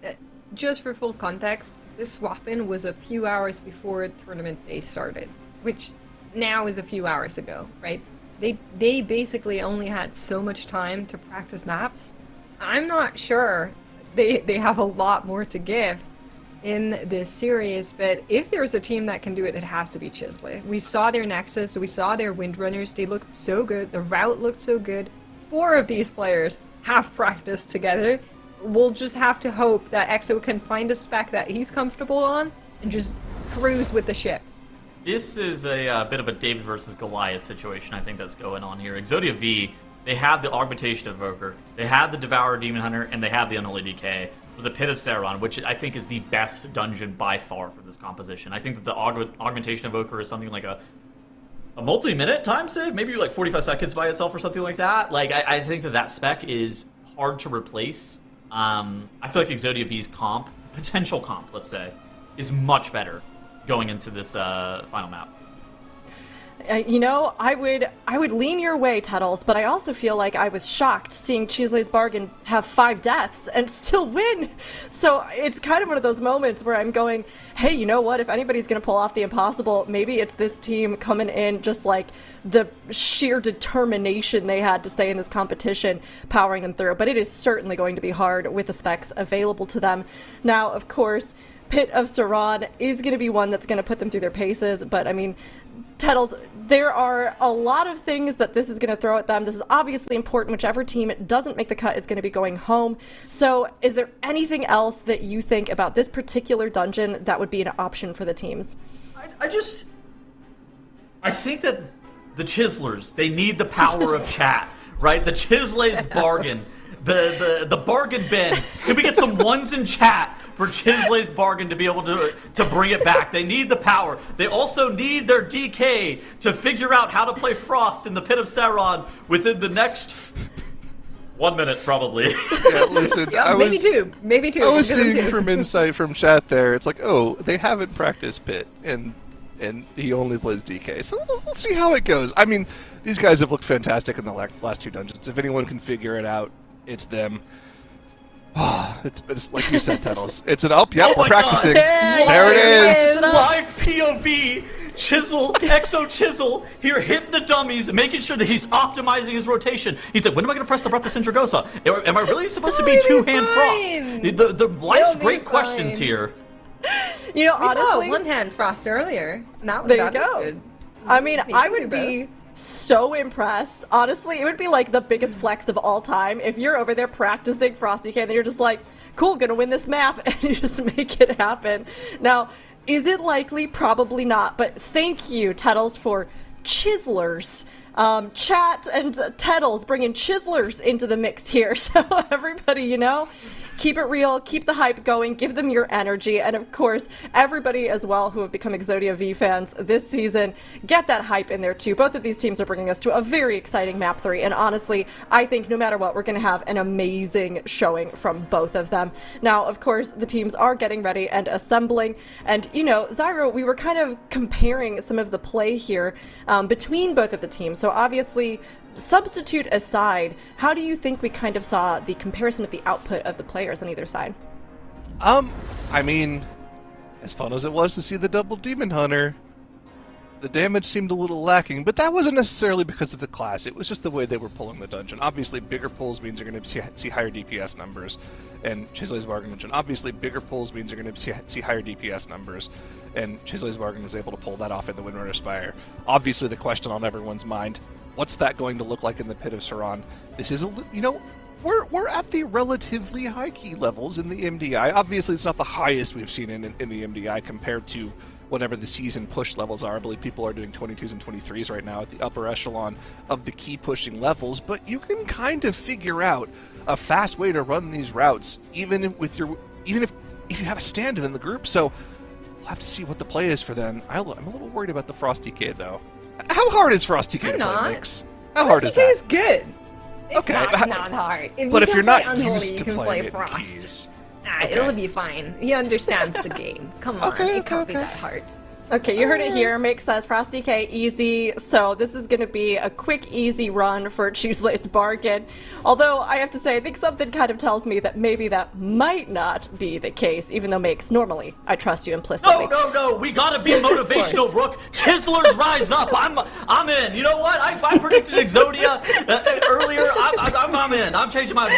just for full context, this swap-in was a few hours before tournament day started, which now is a few hours ago, right? They basically only had so much time to practice maps. I'm not sure they have a lot more to give in this series, but if there's a team that can do it, it has to be CHIZLE. We saw their Nexus, we saw their Windrunners, they looked so good, the route looked so good. 4 of these players have practiced together. We'll just have to hope that EXO can find a spec that he's comfortable on and just cruise with the ship. This is a bit of a David versus Goliath situation, I think, that's going on here. EXODIA V, they have the Augmentation Evoker, they have the Devourer Demon Hunter, and they have the Unholy DK. The Pit of Saron, which I think is the best dungeon by far for this composition. I think that the Augmentation Evoker is something like a multi-minute time save, maybe like 45 seconds by itself or something like that. Like, I think that spec is hard to replace. I feel like EXODIA V's potential comp, let's say, is much better going into this final map. You know, I would lean your way, Tuttles, but I also feel like I was shocked seeing CHIZLE'S Bargain have 5 deaths and still win. So it's kind of one of those moments where I'm going, hey, you know what? If anybody's going to pull off the impossible, maybe it's this team coming in just like the sheer determination they had to stay in this competition, powering them through. But it is certainly going to be hard with the specs available to them. Now, of course, Pit of Saran is going to be one that's going to put them through their paces, but I mean, Tettles, there are a lot of things that this is going to throw at them. This is obviously important. Whichever team doesn't make the cut is going to be going home. So is there anything else that you think about this particular dungeon that would be an option for the teams? I think that the CHIZLE'S, they need the power of chat, right? The CHIZLE'S Bargain, the bargain bin. Can we get some ones in chat for CHIZLE'S Bargain to be able to bring it back? They need the power. They also need their DK to figure out how to play Frost in the Pit of Saron within the next 1 minute, probably. Yeah, listen, Yeah, maybe two. I was seeing from insight from chat there, it's like, oh, they haven't practiced Pit, and he only plays DK. So we'll see how it goes. I mean, these guys have looked fantastic in the last 2 dungeons. If anyone can figure it out, it's them. It's like you said, Tettles. It's an up. Yep, we're practicing. There it is. Live POV. EXO Chisel here hitting the dummies, making sure that he's optimizing his rotation. He's like, when am I going to press the Breath of Sindragosa? Am I really supposed to be two-hand Frost? The life's great questions here. You know, We honestly, saw one-hand Frost earlier. there you go. Good. I mean, He I can would do be both. so impressed. Honestly, it would be like the biggest flex of all time if you're over there practicing Frosty Can, and you're just like, cool, gonna win this map, and you just make it happen. Now, is it likely? Probably not, but thank you, Tettles, for CHIZLE'S. Chat and Tettles bringing CHIZLE'S into the mix here. So everybody, you know, keep it real, keep the hype going, give them your energy, and of course, everybody as well who have become EXODIA V fans this season, get that hype in there too. Both of these teams are bringing us to a very exciting Map 3, and honestly, I think no matter what, we're going to have an amazing showing from both of them. Now, of course, the teams are getting ready and assembling, and you know, Zyro, we were kind of comparing some of the play here between both of the teams. So obviously, substitute aside, how do you think we kind of saw the comparison of the output of the players on either side? I mean, as fun as it was to see the double Demon Hunter, the damage seemed a little lacking, but that wasn't necessarily because of the class. It was just the way they were pulling the dungeon. Obviously, bigger pulls means you're going to see higher DPS numbers, and CHIZLE'S Bargain dungeon. Obviously, bigger pulls means you're going to see higher DPS numbers, and CHIZLE'S Bargain was able to pull that off in the Windrunner Spire. Obviously, the question on everyone's mind, what's that going to look like in the Pit of Saran? This is we're at the relatively high key levels in the MDI. Obviously, it's not the highest we've seen in the MDI compared to whatever the season push levels are. I believe people are doing 22s and 23s right now at the upper echelon of the key pushing levels, but you can kind of figure out a fast way to run these routes, even if you have a stand-in in the group. So we'll have to see what the play is for them. I'm a little worried about the Frosty K though. How hard is Frosty K to play, Mix? How hard is Frosty K that? is good. It's Okay, not hard. But if you're not Unholy, used you to can playing play it in Frost. keys, It'll be fine. He understands the game. Come on, Okay, it can't be okay. that hard. Okay, you heard it here. Mick says Frosty K easy. So this is going to be a quick, easy run for CHIZLE'S bargain. Although I have to say, I think something kind of tells me that maybe that might not be the case. Even though Makes normally I trust you implicitly. No, we gotta be motivational, Rook. Chiselers rise up. I'm in. You know what? I predicted Exodia earlier. I'm in. I'm changing my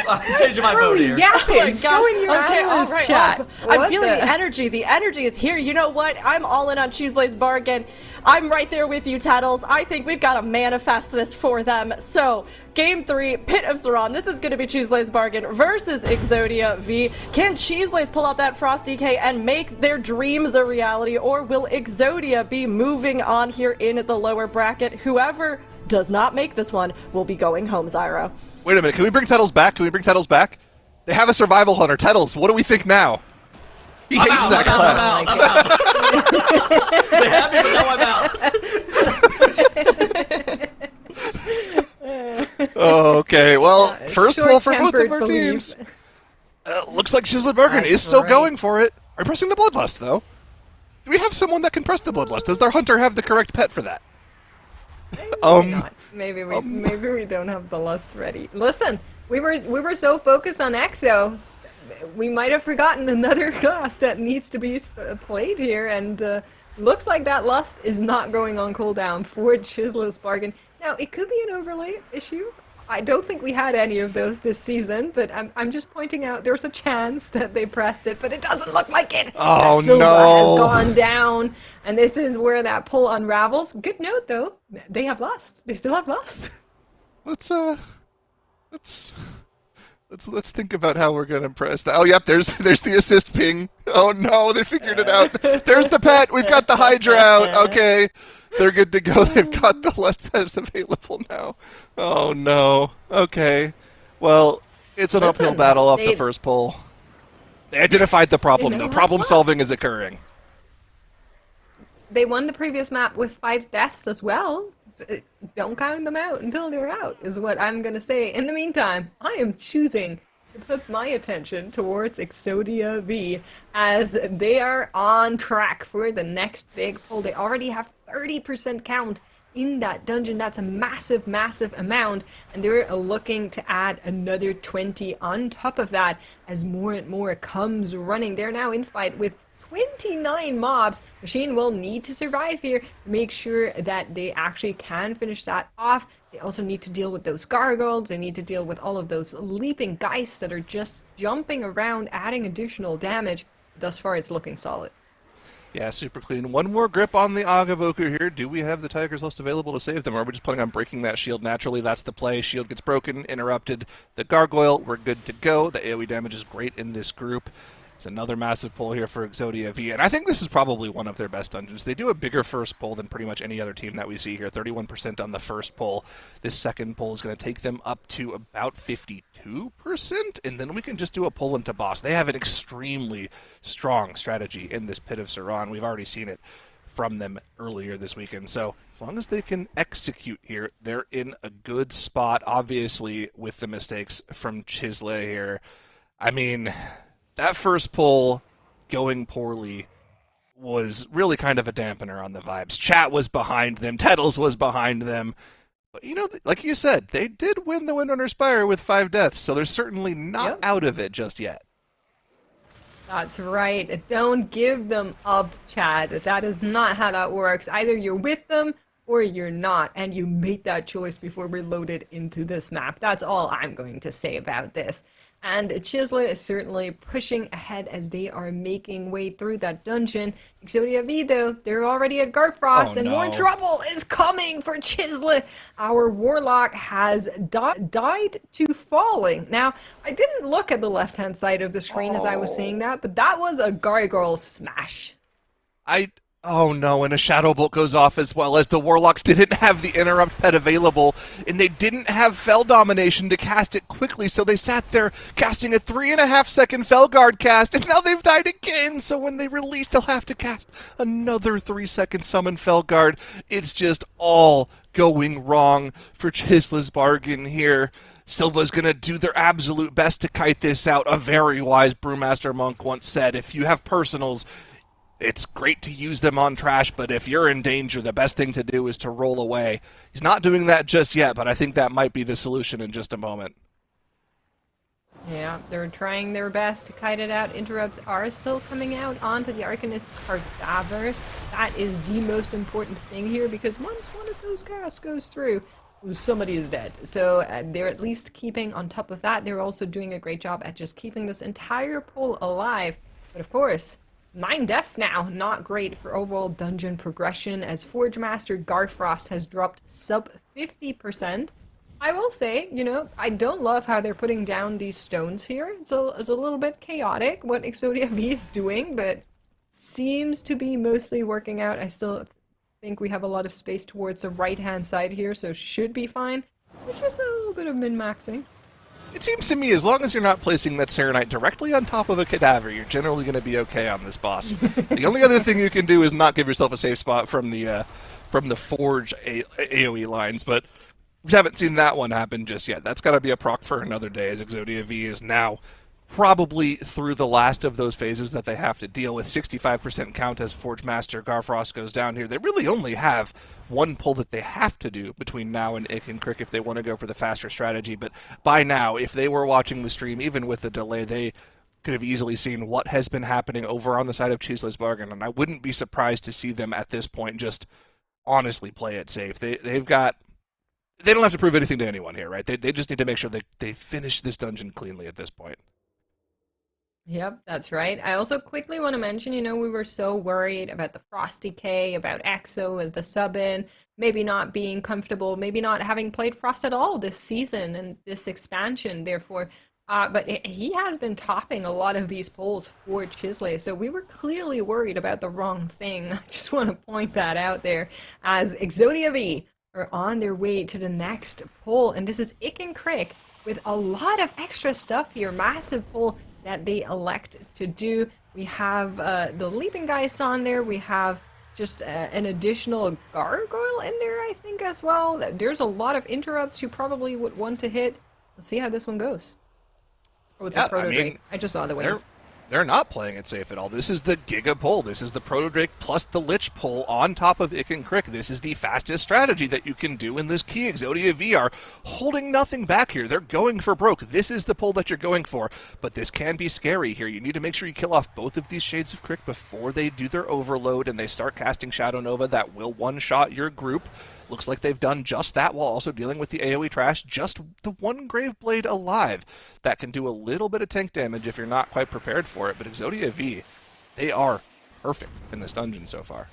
vote here. Yapping. Go in your Okay, all analyst right, chat. well, I'm What feeling the energy. The energy is here. You know what? I'm all in on CHIZLE'S bargain. I'm right there with you, Tattles. I think we've got to manifest this for them. So, Game 3, Pit of Saran. This is going to be CHIZLE'S bargain versus Exodia V. Can CHIZLE'S pull out that Frosty K and make their dreams a reality, or will Exodia be moving on here in the lower bracket? Whoever does not make this one will be going home, Zyro. Wait a minute. Can we bring Tettles back? They have a survival hunter. Tettles, what do we think now? He hates that class. I'm out. They have me, but now I'm out. Okay, well, first pull for both of Short-tempered our believes. teams. Looks like CHIZLE Bargain is That's still right. going for it. Are you pressing the Bloodlust, though? Do we have someone that can press the Bloodlust? Does their hunter have the correct pet for that? Maybe not. Maybe we don't have the lust ready. Listen, we were so focused on EXO, we might have forgotten another class that needs to be played here, and looks like that lust is not going on cooldown for CHIZLE'S bargain. Now, it could be an overlay issue. I don't think we had any of those this season, but I'm just pointing out there's a chance that they pressed it, but it doesn't look like it. Oh, Silva no. has gone down, and this is where that pull unravels. Good note, though. They have lust. They still have lust. Let's think about how we're gonna press that. Oh, yep, there's the assist ping. Oh no, they figured it out. There's the pet. We've got the Hydra out. Okay, they're good to go. They've got the lust pets available now. Oh no. Okay. Well, it's an uphill Listen, battle off the they- first pull. They identified the problem. They The know problem how to solving lust. is occurring. They won the previous map with 5 deaths as well. Don't count them out until they're out, is what I'm gonna say. In the meantime, I am choosing to put my attention towards Exodia V, as they are on track for the next big pull. They already have 30% count in that dungeon. That's a massive, massive amount, and they're looking to add another 20 on top of that as more and more comes running. They're now in fight with 29 mobs. Machine will need to survive here to make sure that they actually can finish that off. They also need to deal with those gargoyles. They need to deal with all of those leaping geists that are just jumping around, adding additional damage. Thus far, it's looking solid. Yeah, super clean. One more grip on the Agavoku here. Do we have the Tiger's Lust available to save them, or are we just planning on breaking that shield naturally? That's the play. Shield gets broken, interrupted. The Gargoyle, we're good to go. The AoE damage is great in this group. It's another massive pull here for Exodia V, and I think this is probably one of their best dungeons. They do a bigger first pull than pretty much any other team that we see here, 31% on the first pull. This second pull is going to take them up to about 52%, and then we can just do a pull into boss. They have an extremely strong strategy in this Pit of Saran. We've already seen it from them earlier this weekend, so as long as they can execute here, they're in a good spot, obviously, with the mistakes from CHIZLE here. I mean, that first pull going poorly was really kind of a dampener on the vibes. Chat was behind them. Tettles was behind them. But, you know, like you said, they did win the Windrunner Spire with 5 deaths, so they're certainly not Yep. out of it just yet. That's right. Don't give them up, Chad. That is not how that works. Either you're with them or you're not, and you made that choice before we loaded into this map. That's all I'm going to say about this. And CHIZLE is certainly pushing ahead as they are making way through that dungeon. Exodia V, though, they're already at Garfrost, Oh, and more no. trouble is coming for CHIZLE. Our Warlock has died to falling. Now, I didn't look at the left-hand side of the screen as I was saying that, but that was a gargoyle smash. Oh no, and a Shadow Bolt goes off as well, as the Warlock didn't have the Interrupt pet available, and they didn't have Fel Domination to cast it quickly, so they sat there casting a 3.5-second Felguard cast, and now they've died again, so when they release, they'll have to cast another 3-second Summon Felguard. It's just all going wrong for CHIZLE'S bargain here. Silva's going to do their absolute best to kite this out. A very wise Brewmaster Monk once said, if you have personals, it's great to use them on trash, but if you're in danger, the best thing to do is to roll away. He's not doing that just yet, but I think that might be the solution in just a moment. Yeah, they're trying their best to kite it out. Interrupts are still coming out onto the Arcanist cadavers. That is the most important thing here, because once one of those casts goes through, somebody is dead. So they're at least keeping on top of that. They're also doing a great job at just keeping this entire pool alive. But of course, 9 deaths now. Not great for overall dungeon progression, as Forge Master Garfrost has dropped sub 50%. I will say, you know, I don't love how they're putting down these stones here. It's a little bit chaotic what EXODIA V is doing, but seems to be mostly working out. I still think we have a lot of space towards the right-hand side here, so should be fine. It's just a little bit of min-maxing. It seems to me as long as you're not placing that Serenite directly on top of a cadaver, you're generally going to be okay on this boss. The only other thing you can do is not give yourself a safe spot from the Forge AoE lines, but we haven't seen that one happen just yet. That's got to be a proc for another day, as EXODIA V is now probably through the last of those phases that they have to deal with. 65% count as Forge Master Garfrost goes down here. They really only have one pull that they have to do between now and Ick and Crick if they want to go for the faster strategy. But by now, if they were watching the stream, even with the delay, they could have easily seen what has been happening over on the side of CHIZLE'S bargain. And I wouldn't be surprised to see them at this point just honestly play it safe. They don't have to prove anything to anyone here, right? They just need to make sure they finish this dungeon cleanly at this point. Yep, that's right. I also quickly want to mention, you know, we were so worried about the Frosty K, about EXO as the sub-in, maybe not being comfortable, maybe not having played Frost at all this season and this expansion, therefore. But he has been topping a lot of these polls for CHIZLE, so we were clearly worried about the wrong thing. I just want to point that out there, as EXODIA V are on their way to the next poll, and this is Ick and Crick with a lot of extra stuff here. Massive poll that they elect to do. We have the Leaping Geist on there. We have just an additional Gargoyle in there, I think, as well. There's a lot of interrupts you probably would want to hit. Let's see how this one goes. Oh, it's a Proto Drake. I just saw the wings. They're not playing it safe at all. This is the Giga pull. This is the Proto Drake plus the Lich pull on top of Ick and Crick. This is the fastest strategy that you can do in this key. EXODIA V are holding nothing back here. They're going for broke. This is the pull that you're going for, but this can be scary here. You need to make sure you kill off both of these Shades of Crick before they do their overload and they start casting Shadow Nova that will one-shot your group. Looks like they've done just that while also dealing with the AoE trash. Just the one Grave Blade alive that can do a little bit of tank damage if you're not quite prepared for it. But EXODIA V, they are perfect in this dungeon so far.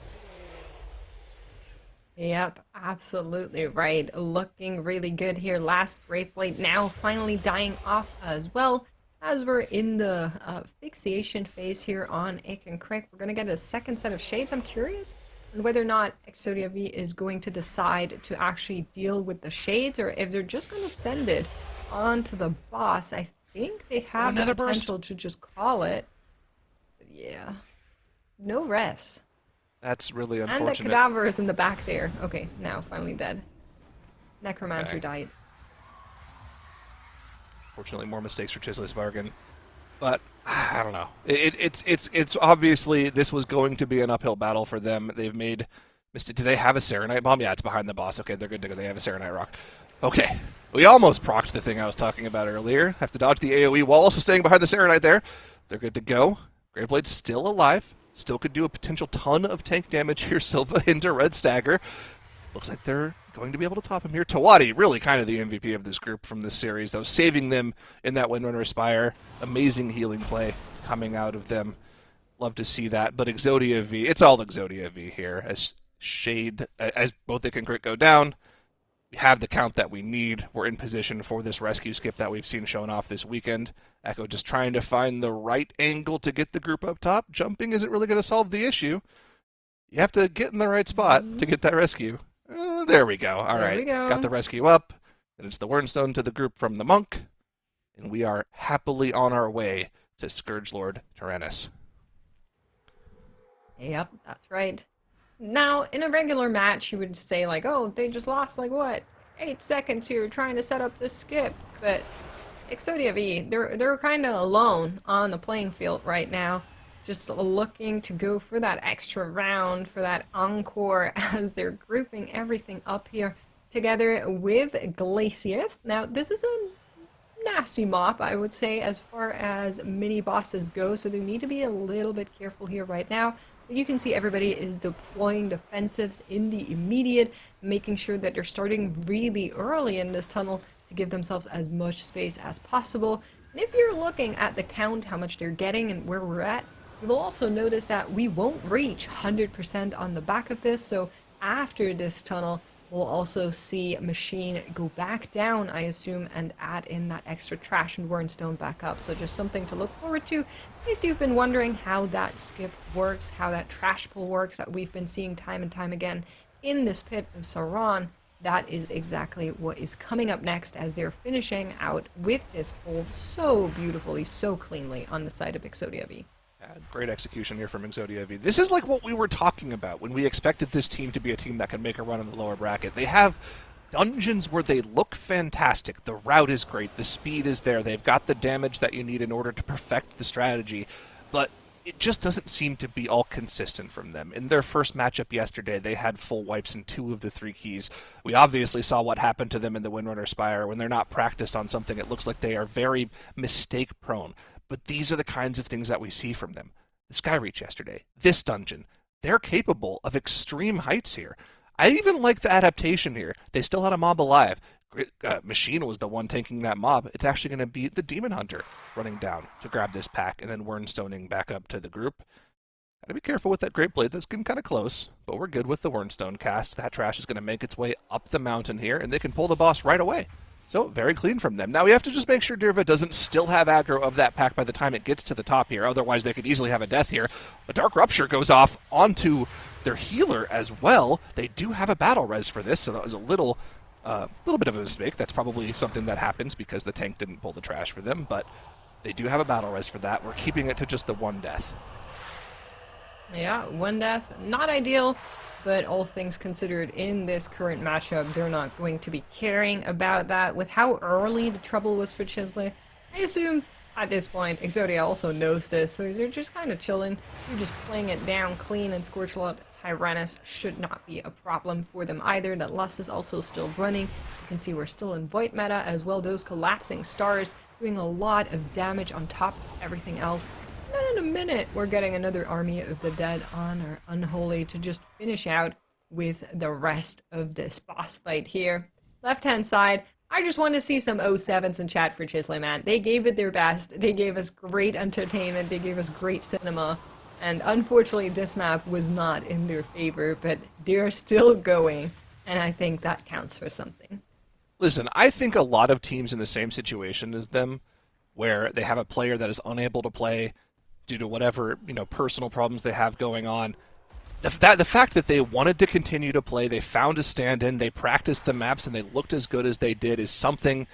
Yep, absolutely right. Looking really good here. Last Grave Blade now finally dying off as well. As we're in the fixation phase here on Ick and Crick, we're going to get a second set of Shades. I'm curious whether or not EXODIA V is going to decide to actually deal with the Shades, or if they're just going to send it onto the boss. I think they have the potential to just call it. But yeah. No rest. That's really unfortunate. And the cadaver is in the back there. Okay, now finally dead. Necromancer died. Fortunately, more mistakes for CHIZLE'S bargain. But I don't know. It's obviously this was going to be an uphill battle for them. They've made do they have a Serenite bomb? Yeah, it's behind the boss. Okay, they're good to go. They have a Serenite rock. Okay. We almost procced the thing I was talking about earlier. Have to dodge the AoE while also staying behind the Serenite there. They're good to go. Graveblade's still alive. Still could do a potential ton of tank damage here. Silva into Red Stagger. Looks like they're going to be able to top him here. Tawadi, really kind of the MVP of this group from this series, though, saving them in that Windrunner Spire. Amazing healing play coming out of them. Love to see that. But EXODIA V, it's all EXODIA V here. As both Ick and Crick go down, we have the count that we need. We're in position for this rescue skip that we've seen shown off this weekend. Echo just trying to find the right angle to get the group up top. Jumping isn't really going to solve the issue. You have to get in the right spot to get that rescue. There we go. All right. Got the rescue up. And it's the Wernstone to the group from the Monk. And we are happily on our way to Scourge Lord Tyrannus. Yep, that's right. Now, in a regular match, you would say like, oh, they just lost like what, 8 seconds here trying to set up this skip. But Exodia V, they're kind of alone on the playing field right now, just looking to go for that extra round, for that encore, as they're grouping everything up here together with Glacius. Now, this is a nasty mop, I would say, as far as mini bosses go, so they need to be a little bit careful here right now. But you can see everybody is deploying defensives in the immediate, making sure that they're starting really early in this tunnel to give themselves as much space as possible. And if you're looking at the count, how much they're getting and where we're at, you will also notice that we won't reach 100% on the back of this, so after this tunnel, we'll also see Machine go back down, I assume, and add in that extra trash and Wernstone back up. So just something to look forward to in case you've been wondering how that skip works, how that trash pull works that we've been seeing time and time again in this pit of Sauron. That is exactly what is coming up next as they're finishing out with this pull so beautifully, so cleanly on the side of Exodia V. Great execution here from Exodia V. This is like what we were talking about when we expected this team to be a team that can make a run in the lower bracket. They have dungeons where they look fantastic. The route is great. The speed is there. They've got the damage that you need in order to perfect the strategy. But it just doesn't seem to be all consistent from them. In their first matchup yesterday, they had full wipes in 2 of the 3 keys. We obviously saw what happened to them in the Windrunner Spire. When they're not practiced on something, it looks like they are very mistake-prone. But these are the kinds of things that we see from them. The Skyreach yesterday, this dungeon, they're capable of extreme heights here. I even like the adaptation here. They still had a mob alive. Machine was the one tanking that mob. It's actually going to be the Demon Hunter running down to grab this pack and then Wernstoning back up to the group. Gotta be careful with that Great Blade. That's getting kind of close, but we're good with the Wernstone cast. That trash is going to make its way up the mountain here, and they can pull the boss right away. So, very clean from them. Now, we have to just make sure Dirva doesn't still have aggro of that pack by the time it gets to the top here. Otherwise, they could easily have a death here. A Dark Rupture goes off onto their healer as well. They do have a battle res for this, so that was a little bit of a mistake. That's probably something that happens because the tank didn't pull the trash for them, but they do have a battle res for that. We're keeping it to just the 1 death. Yeah, 1 death. Not ideal. But all things considered, in this current matchup, they're not going to be caring about that. With how early the trouble was for CHIZLE, I assume at this point, Exodia also knows this, so they're just kind of chilling. They're just playing it down clean, and Scorchlord Tyrannus should not be a problem for them either. That Lust is also still running. You can see we're still in Void meta as well. Those collapsing stars doing a lot of damage on top of everything else. And in a minute, we're getting another Army of the Dead on our Unholy to just finish out with the rest of this boss fight here. Left-hand side, I just want to see some 07s in chat for CHIZLE, man. They gave it their best. They gave us great entertainment. They gave us great cinema. And unfortunately, this map was not in their favor, but they're still going. And I think that counts for something. Listen, I think a lot of teams in the same situation as them, where they have a player that is unable to play due to whatever, personal problems they have going on. The fact that they wanted to continue to play, they found a stand-in, they practiced the maps, and they looked as good as they did is something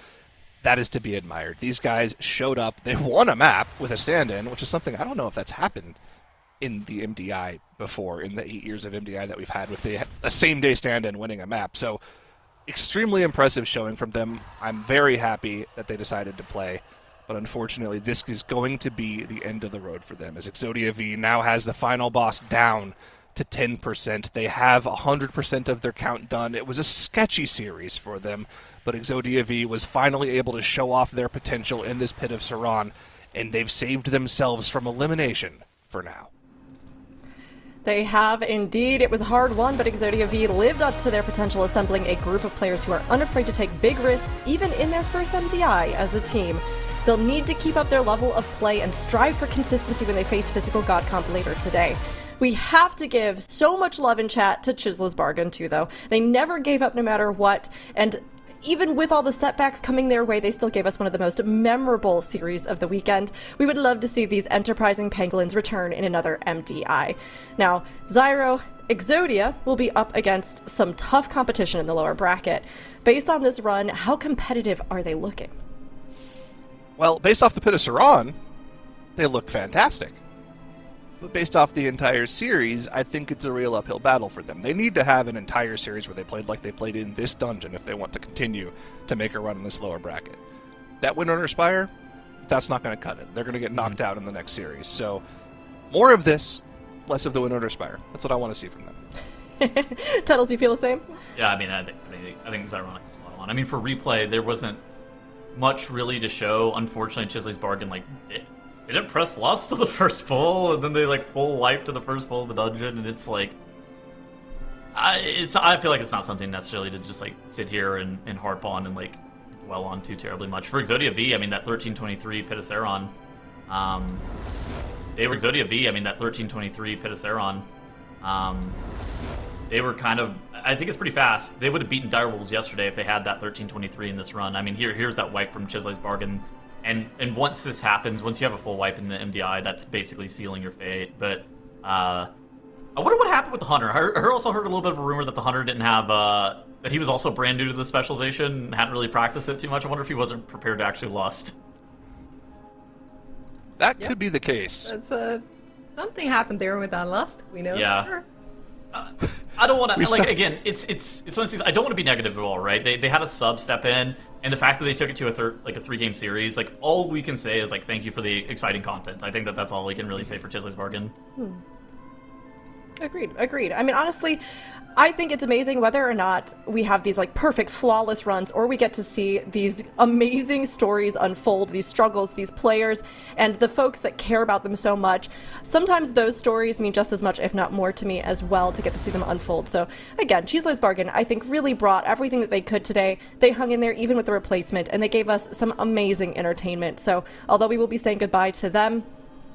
that is to be admired. These guys showed up, they won a map with a stand-in, which is something I don't know if that's happened in the MDI before, in the 8 years of MDI that we've had, with a same-day stand-in winning a map. So, extremely impressive showing from them. I'm very happy that they decided to play. But unfortunately, this is going to be the end of the road for them, as Exodia V now has the final boss down to 10%. They have 100% of their count done. It was a sketchy series for them, but Exodia V was finally able to show off their potential in this pit of Sauron, and they've saved themselves from elimination for now. They have indeed. It was a hard one, but Exodia V lived up to their potential, assembling a group of players who are unafraid to take big risks, even in their first MDI as a team. They'll need to keep up their level of play and strive for consistency when they face physical God Comp later today. We have to give so much love in chat to CHIZLE'S Bargain too, though. They never gave up no matter what, and even with all the setbacks coming their way, they still gave us one of the most memorable series of the weekend. We would love to see these enterprising pangolins return in another MDI. Now, Zyro, Exodia will be up against some tough competition in the lower bracket. Based on this run, how competitive are they looking? Well, based off the Pit of Sauron, they look fantastic. But based off the entire series, I think it's a real uphill battle for them. They need to have an entire series where they played like they played in this dungeon if they want to continue to make a run in this lower bracket. That Windrunner Spire, that's not going to cut it. They're going to get knocked out in the next series. So more of this, less of the Windrunner Spire. That's what I want to see from them. Tuttles, you feel the same? Yeah, I think Zyronic is spot on. I mean, for replay, there wasn't much really to show. Unfortunately, CHIZLE'S bargain, like, they didn't press slots to the first full, and then they, like, full wipe to the first full of the dungeon, and it's like... I feel like it's not something necessarily to just, like, sit here and harp on and, like, dwell on too terribly much. For EXODIA V, I mean, that 1323 Pitaceron, they were EXODIA V, I mean, that 1323 Pitaceron, they were kind of... I think it's pretty fast. They would have beaten Direwolves yesterday if they had that 1323 in this run. I mean, here's that wipe from CHIZLE'S bargain. And once this happens, once you have a full wipe in the MDI, that's basically sealing your fate. But I wonder what happened with the Hunter. I also heard a little bit of a rumor that the Hunter didn't have... that he was also brand new to the specialization and hadn't really practiced it too much. I wonder if he wasn't prepared to actually lust. That could be the case. That's something happened there with that lust. We know. Yeah. Sure. I don't want to, like, again, it's one of these things, I don't want to be negative at all, right? They had a sub step in, and the fact that they took it to a 3-game series, like, all we can say is, like, thank you for the exciting content. I think that's all we can really say for CHIZLE'S bargain. Agreed. I mean, honestly, I think it's amazing whether or not we have these like perfect, flawless runs, or we get to see these amazing stories unfold, these struggles, these players, and the folks that care about them so much. Sometimes those stories mean just as much, if not more, to me as well, to get to see them unfold. So again, CHIZLE'S bargain, I think, really brought everything that they could today. They hung in there even with the replacement, and they gave us some amazing entertainment. So although we will be saying goodbye to them,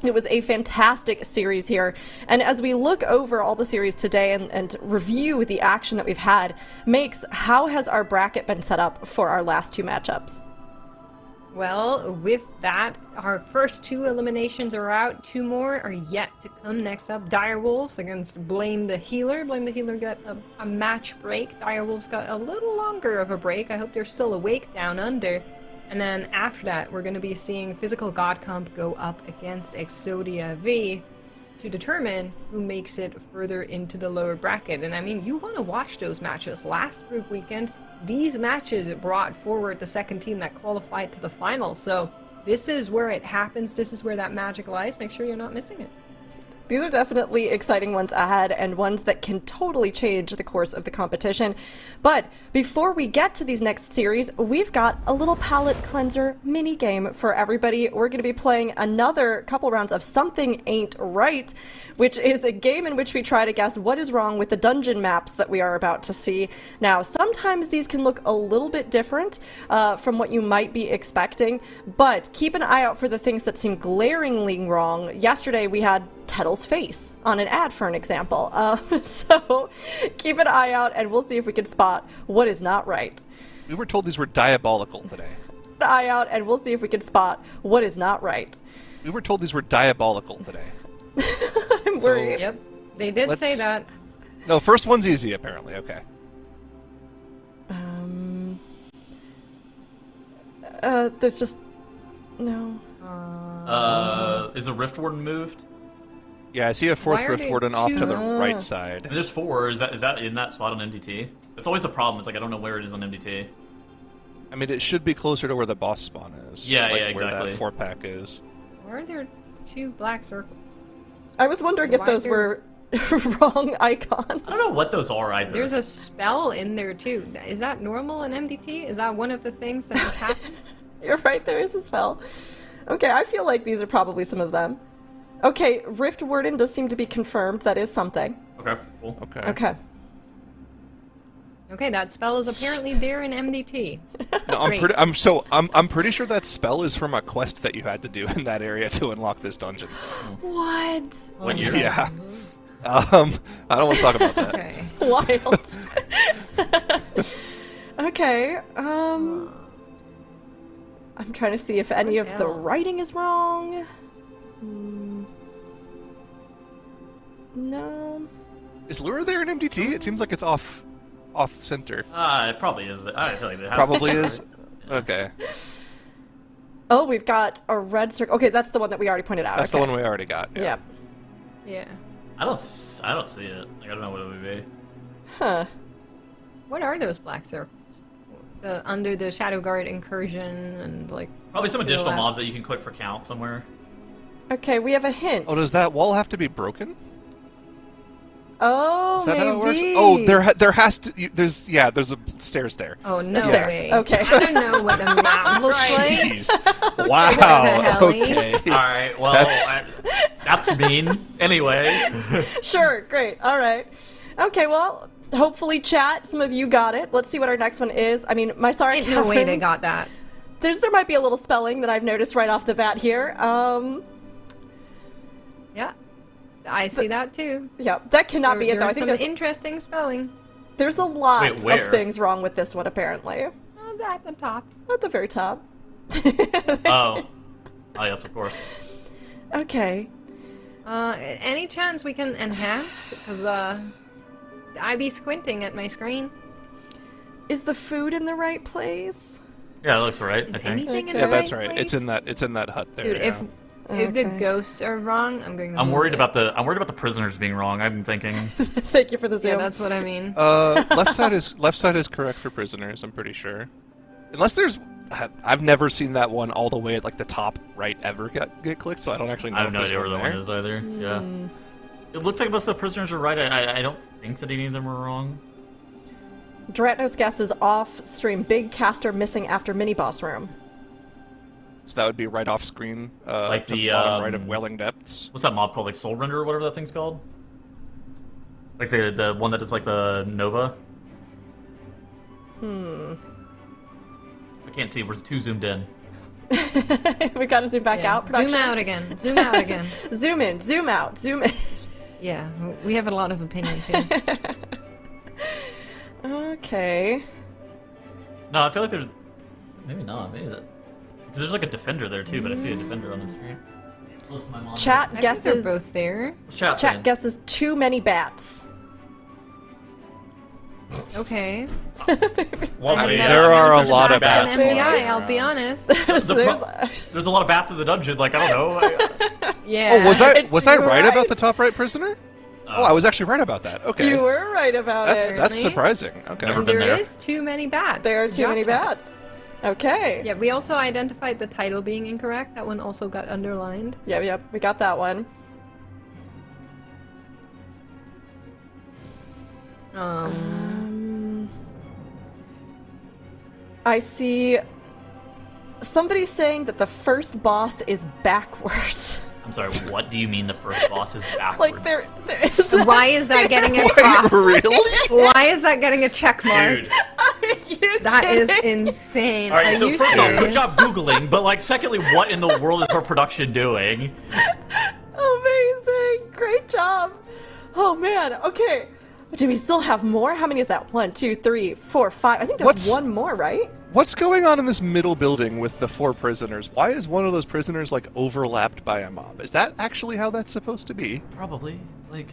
it was a fantastic series here, and as we look over all the series today and review the action that we've had, Makes, how has our bracket been set up for our last two matchups? Well, with that, our first two eliminations are out. Two more are yet to come. Next up, Direwolves against Blame the Healer. Blame the Healer got a match break. Direwolves got a little longer of a break. I hope they're still awake down under. And then after that, we're going to be seeing Physical God Comp go up against EXODIA V to determine who makes it further into the lower bracket. And I mean, you want to watch those matches. Last group weekend, these matches brought forward the second team that qualified to the final. So this is where it happens. This is where that magic lies. Make sure you're not missing it. These are definitely exciting ones ahead, and ones that can totally change the course of the competition. But before we get to these next series, we've got a little palate cleanser mini game for everybody. We're going to be playing another couple rounds of Something Ain't Right, which is a game in which we try to guess what is wrong with the dungeon maps that we are about to see. Now, sometimes these can look a little bit different from what you might be expecting, but keep an eye out for the things that seem glaringly wrong. Yesterday, we had Tettle's face on an ad, for an example. So keep an eye out, and we'll see if we can spot what is not right. We were told these were diabolical today. Keep an eye out, and we'll see if we can spot what is not right. We were told these were diabolical today. I'm worried. Yep, they did say that. No, first one's easy, apparently. Okay. There's just... no. Is a Rift Warden moved? Yeah, I see a fourth Why are Rift they Warden off to the two- right side. And there's 4. Is that in that spot on MDT? That's always the problem. Is like I don't know where it is on MDT. I mean, it should be closer to where the boss spawn is. Yeah, like yeah, where exactly. that 4-pack is. Why are there two black circles? I was wondering if Why those is were wrong icons. I don't know what those are either. There's a spell in there too. Is that normal in MDT? Is that one of the things that just happens? You're right, there is a spell. Okay, I feel like these are probably some of them. Okay, Rift Warden does seem to be confirmed. That is something. Okay, cool. Okay. Okay. Okay, that spell is apparently there in MDT. No, Great. I'm pretty sure that spell is from a quest that you had to do in that area to unlock this dungeon. What? What year? Yeah. I don't want to talk about that. Okay. Wild. Okay, I'm trying to see if any What of the else? writing is wrong. No. Is Lure there in MDT? It seems like it's off center. It probably is. I feel like it has Probably to be. is. Okay. Oh, we've got a red circle. Okay, that's the one that we already pointed out. That's okay. the one we already got. Yeah. Yep. Yeah. I don't see it. Like, I don't know what it would be. Huh. What are those black circles? Under the Shadow Guard incursion and like. Probably some to the additional left. mobs that you can click for count somewhere. Okay, we have a hint. Oh, does that wall have to be broken? Oh, Is that maybe. how it works? Oh, there has to. There's a stairs there. Oh no Stairs. way. Okay. I don't know what the map looks like. Jeez. Wow. hell? Okay. All right. Well, that's mean. Anyway. Sure, great. All right. Okay, well, hopefully, chat, some of you got it. Let's see what our next one is. I mean, my sorry, Ain't no way they Catherines, got that. There might be a little spelling that I've noticed right off the bat here. Yeah. I see that too. Yeah, that cannot be it, though. I There's think some there's, interesting spelling. there's a lot Wait, where? of things wrong with this one, apparently. Oh, at the top. At the very top. Oh. Oh yes, of course. Okay. Any chance we can enhance? Because I be squinting at my screen. Is the food in the right place? Yeah, it looks right. Is I think. anything in Okay. the Yeah, that's right right. place? It's in that hut there. Dude, yeah. if the Okay. ghosts are wrong, I'm going to. I'm lose worried it. about the prisoners being wrong. I'm thinking. Thank you for the zoom. Yeah, that's what I mean. left side is correct for prisoners. I'm pretty sure. Unless there's, I've never seen that one all the way at like the top right ever get clicked, so I don't actually know. I have if no there's idea where one that there. one is either. Yeah. It looks like most of the prisoners are right. I don't think that any of them are wrong. Dratnos guesses off stream big caster missing after mini boss room. So that would be right off screen, Like to the, bottom right of Welling Depths. What's that mob called? Like Soul Render or whatever that thing's called? Like the one that is like the Nova? I can't see. We're too zoomed in. We gotta zoom back Yeah. out. Zoom Production. out again. Zoom out again. Zoom in, zoom out, zoom in. Yeah, we have a lot of opinions here. Okay. No, I feel like there's... Maybe not. Maybe that... Because there's like a defender there too, but I see a defender on the screen. Close to my monitor. Chat I think guesses. they're both there. What's chat Chat saying? guesses too many bats. Okay. Lovely. There are a lot of That's bats. an flying MBI, I'll be around. honest. So There's a lot of bats in the dungeon. Like I don't know. Yeah. Oh, was I You're right right. about the top right prisoner? Oh, I was actually right about that. Okay. You were right about That's it. Really? surprising. Okay. Never And been there there. is too many bats. There are Good too job, many chat. bats. Okay. Yeah, we also identified the title being incorrect. That one also got underlined. Yep, we got that one. I see somebody saying that the first boss is backwards. I'm sorry. What do you mean the first boss is backwards? Like there is. Why is that getting a Wait, cross? really? Why is that getting a check mark? Dude. That is insane. All right. Are So you first off, good serious? job googling. But like, secondly, what in the world is our production doing? Amazing! Great job! Oh man, okay. Do we still have more? How many is that? 1, 2, 3, 4, 5. I think there's What's- one more, right? What's going on in this middle building with the 4 prisoners? Why is one of those prisoners like overlapped by a mob? Is that actually how that's supposed to be? Probably. Like.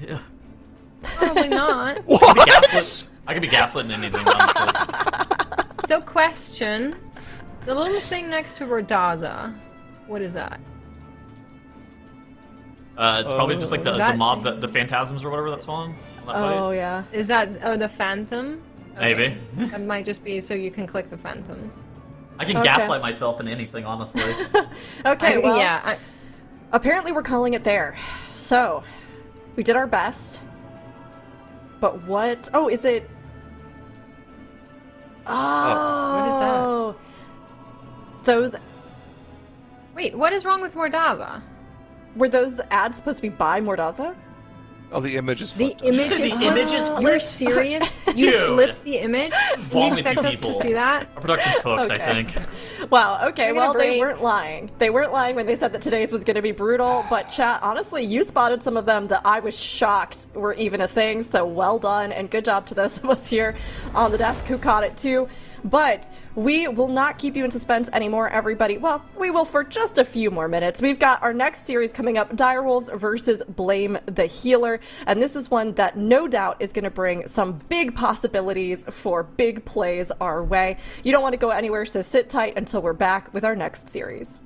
Probably not. Gaslit. I could be gaslighting anything, honestly. So, question: the little thing next to Rodaza, what is that? It's probably just like the Is that- mobs, the phantasms or whatever that spawn. on that fight. Oh yeah. Is that the Phantom? Maybe. That might just be so you can click the Phantoms. I can Okay. gaslight myself in anything, honestly. Okay, well, yeah. apparently we're calling it there. So, we did our best. But what? Oh, is it? Oh. What is that? Those Wait, what is wrong with Mordaza? were those ads supposed to be by Mordaza? Oh, the image is The flipped. image The is image is flipped? You're serious? You Dude. flipped the image? You wrong with expect you us to people? see that? Our production's cooked, Okay. I think. Wow, okay, We're gonna well, they break. weren't lying. They weren't lying when they said that today's was going to be brutal, but chat, honestly, you spotted some of them that I was shocked were even a thing, so well done, and good job to those of us here on the desk who caught it too. But we will not keep you in suspense anymore, everybody. Well, we will for just a few more minutes. We've got our next series coming up, Direwolves versus Blame the Healer, and this is one that no doubt is going to bring some big possibilities for big plays our way. You don't want to go anywhere, so sit tight until we're back with our next series.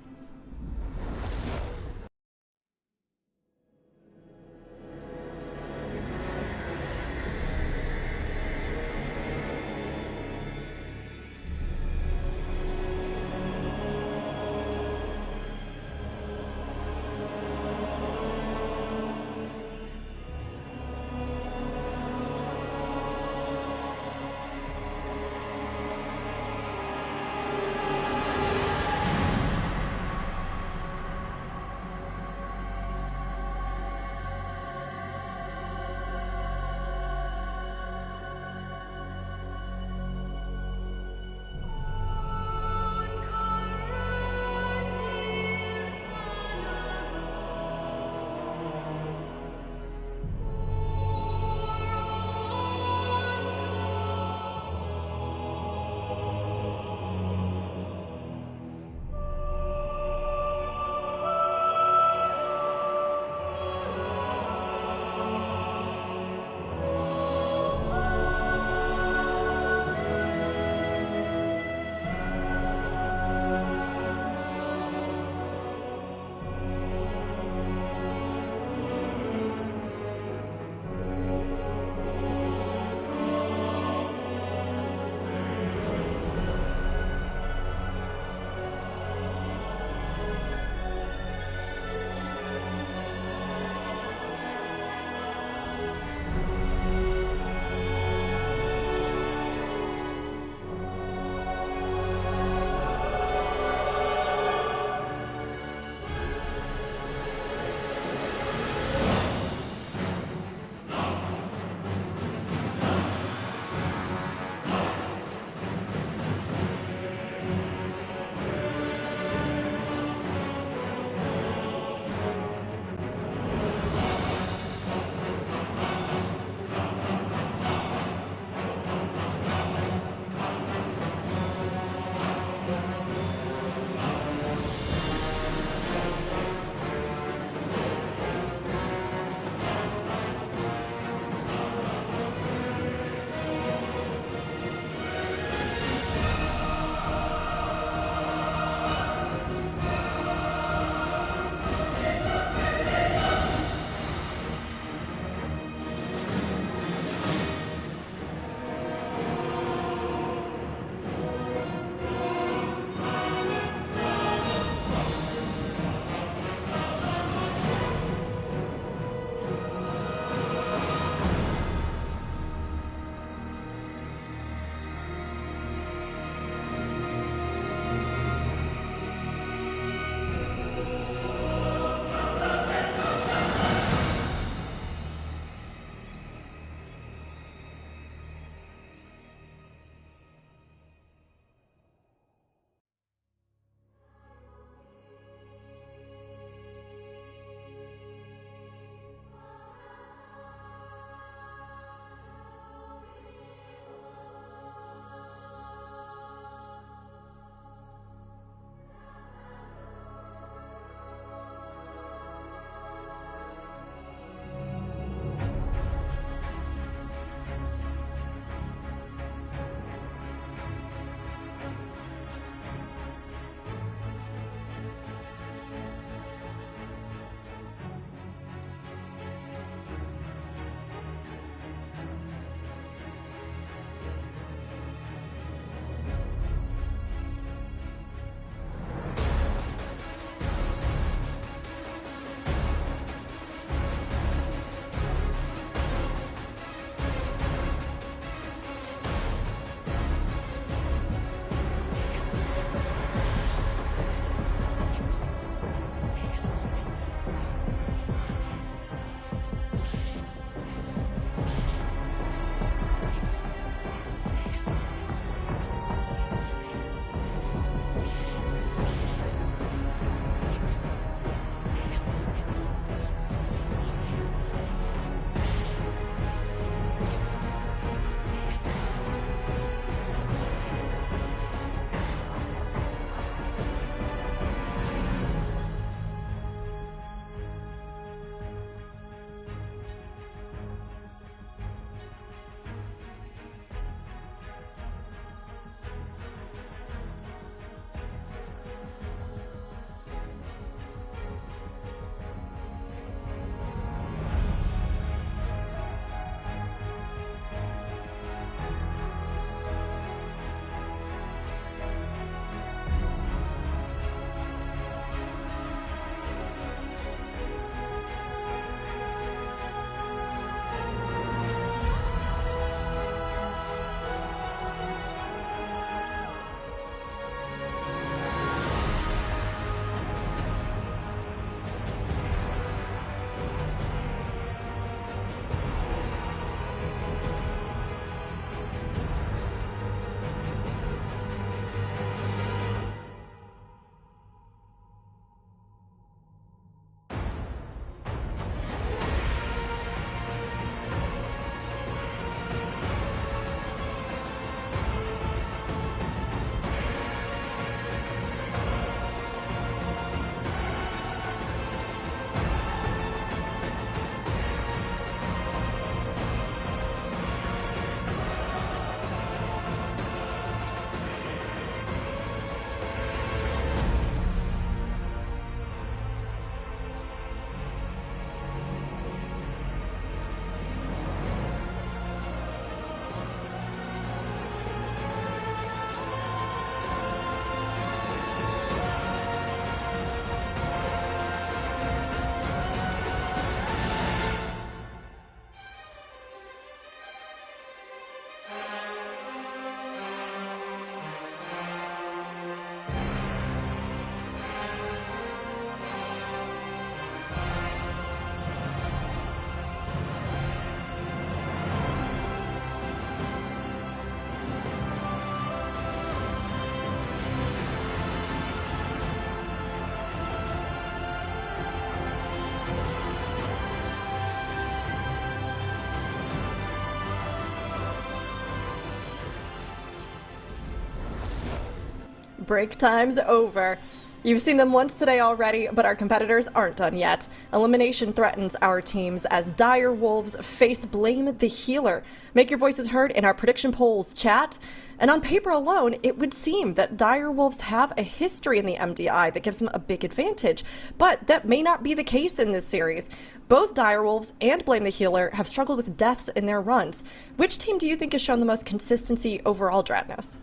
break time's over. You've seen them once today already, but our competitors aren't done yet. Elimination threatens our teams as Dire Wolves face Blame the Healer. Make your voices heard in our prediction polls, chat. And on paper alone, it would seem that Dire Wolves have a history in the MDI that gives them a big advantage, but that may not be the case in this series. Both Dire Wolves and Blame the Healer have struggled with deaths in their runs. Which team do you think has shown the most consistency overall, Dratnos?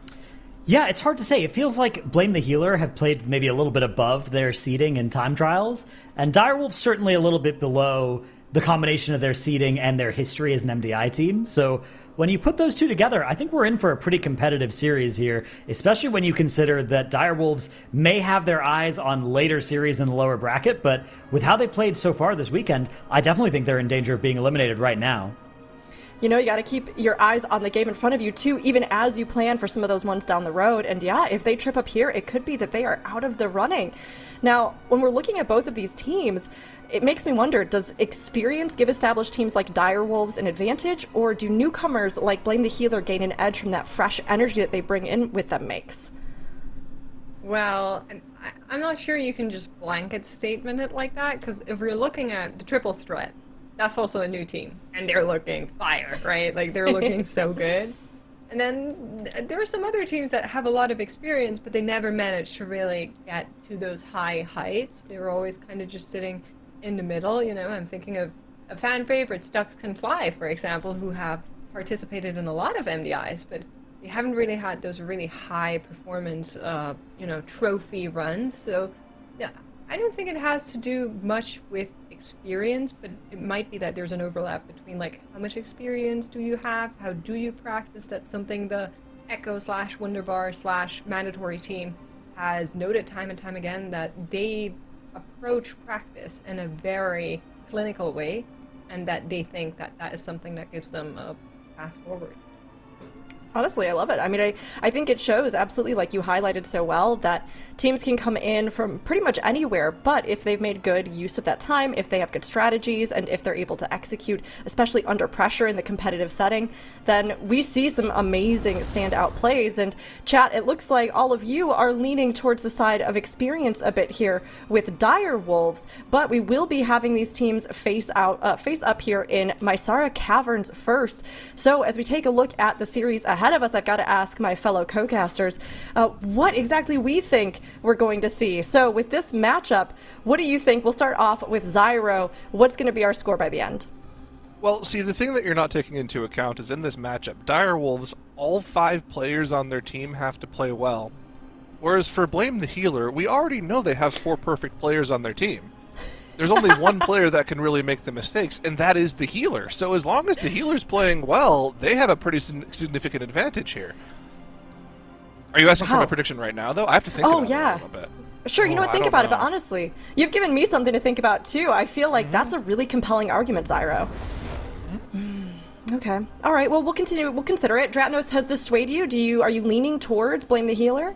Yeah, it's hard to say. It feels like Blame the Healer have played maybe a little bit above their seeding in time trials, and Direwolves certainly a little bit below the combination of their seeding and their history as an MDI team. So when you put those two together, I think we're in for a pretty competitive series here, especially when you consider that Direwolves may have their eyes on later series in the lower bracket, but with how they played so far this weekend, I definitely think they're in danger of being eliminated right now. You know, you got to keep your eyes on the game in front of you, too, even as you plan for some of those ones down the road. And yeah, if they trip up here, it could be that they are out of the running. Now, when we're looking at both of these teams, it makes me wonder, does experience give established teams like Direwolves an advantage, or do newcomers like Blame the Healer gain an edge from that fresh energy that they bring in with them makes? Well, I'm not sure you can just blanket statement it like that, because if we're looking at the triple threat, that's also a new team, and they're looking fire, right? Like, they're looking so good. And then there are some other teams that have a lot of experience, but they never managed to really get to those high heights. They were always kind of just sitting in the middle. You know, I'm thinking of fan favorites, Ducks Can Fly, for example, who have participated in a lot of MDIs, but they haven't really had those really high performance, trophy runs. So yeah, I don't think it has to do much with experience, but it might be that there's an overlap between, like, how much experience do you have, how do you practice. That's something the Echo / Wonderbar / mandatory team has noted time and time again, that they approach practice in a very clinical way, and that they think that that is something that gives them a path forward. Honestly, I love it. I mean, I think it shows, absolutely, like you highlighted so well, that teams can come in from pretty much anywhere, but if they've made good use of that time, if they have good strategies, and if they're able to execute, especially under pressure in the competitive setting, then we see some amazing standout plays. And chat, it looks like all of you are leaning towards the side of experience a bit here with Dire Wolves, but we will be having these teams face up here in Mysara Caverns first. So as we take a look at the series ahead of us, I've got to ask my fellow co-casters what exactly we think we're going to see. So with this matchup, what do you think? We'll start off with Zyro. What's going to be our score by the end? Well, see, the thing that you're not taking into account is in this matchup, Direwolves, all 5 players on their team have to play well. Whereas for Blame the Healer, we already know they have 4 perfect players on their team. There's only one player that can really make the mistakes, and that is the healer. So as long as the healer's playing well, they have a pretty significant advantage here. Are you asking for my prediction right now, though? I have to think about it a little bit. Sure, you know what, think about it, but honestly, you've given me something to think about, too. I feel like that's a really compelling argument, Zyro. Okay. All right, well, we'll continue. We'll consider it. Dratnos, has this swayed you? Are you leaning towards Blame the Healer?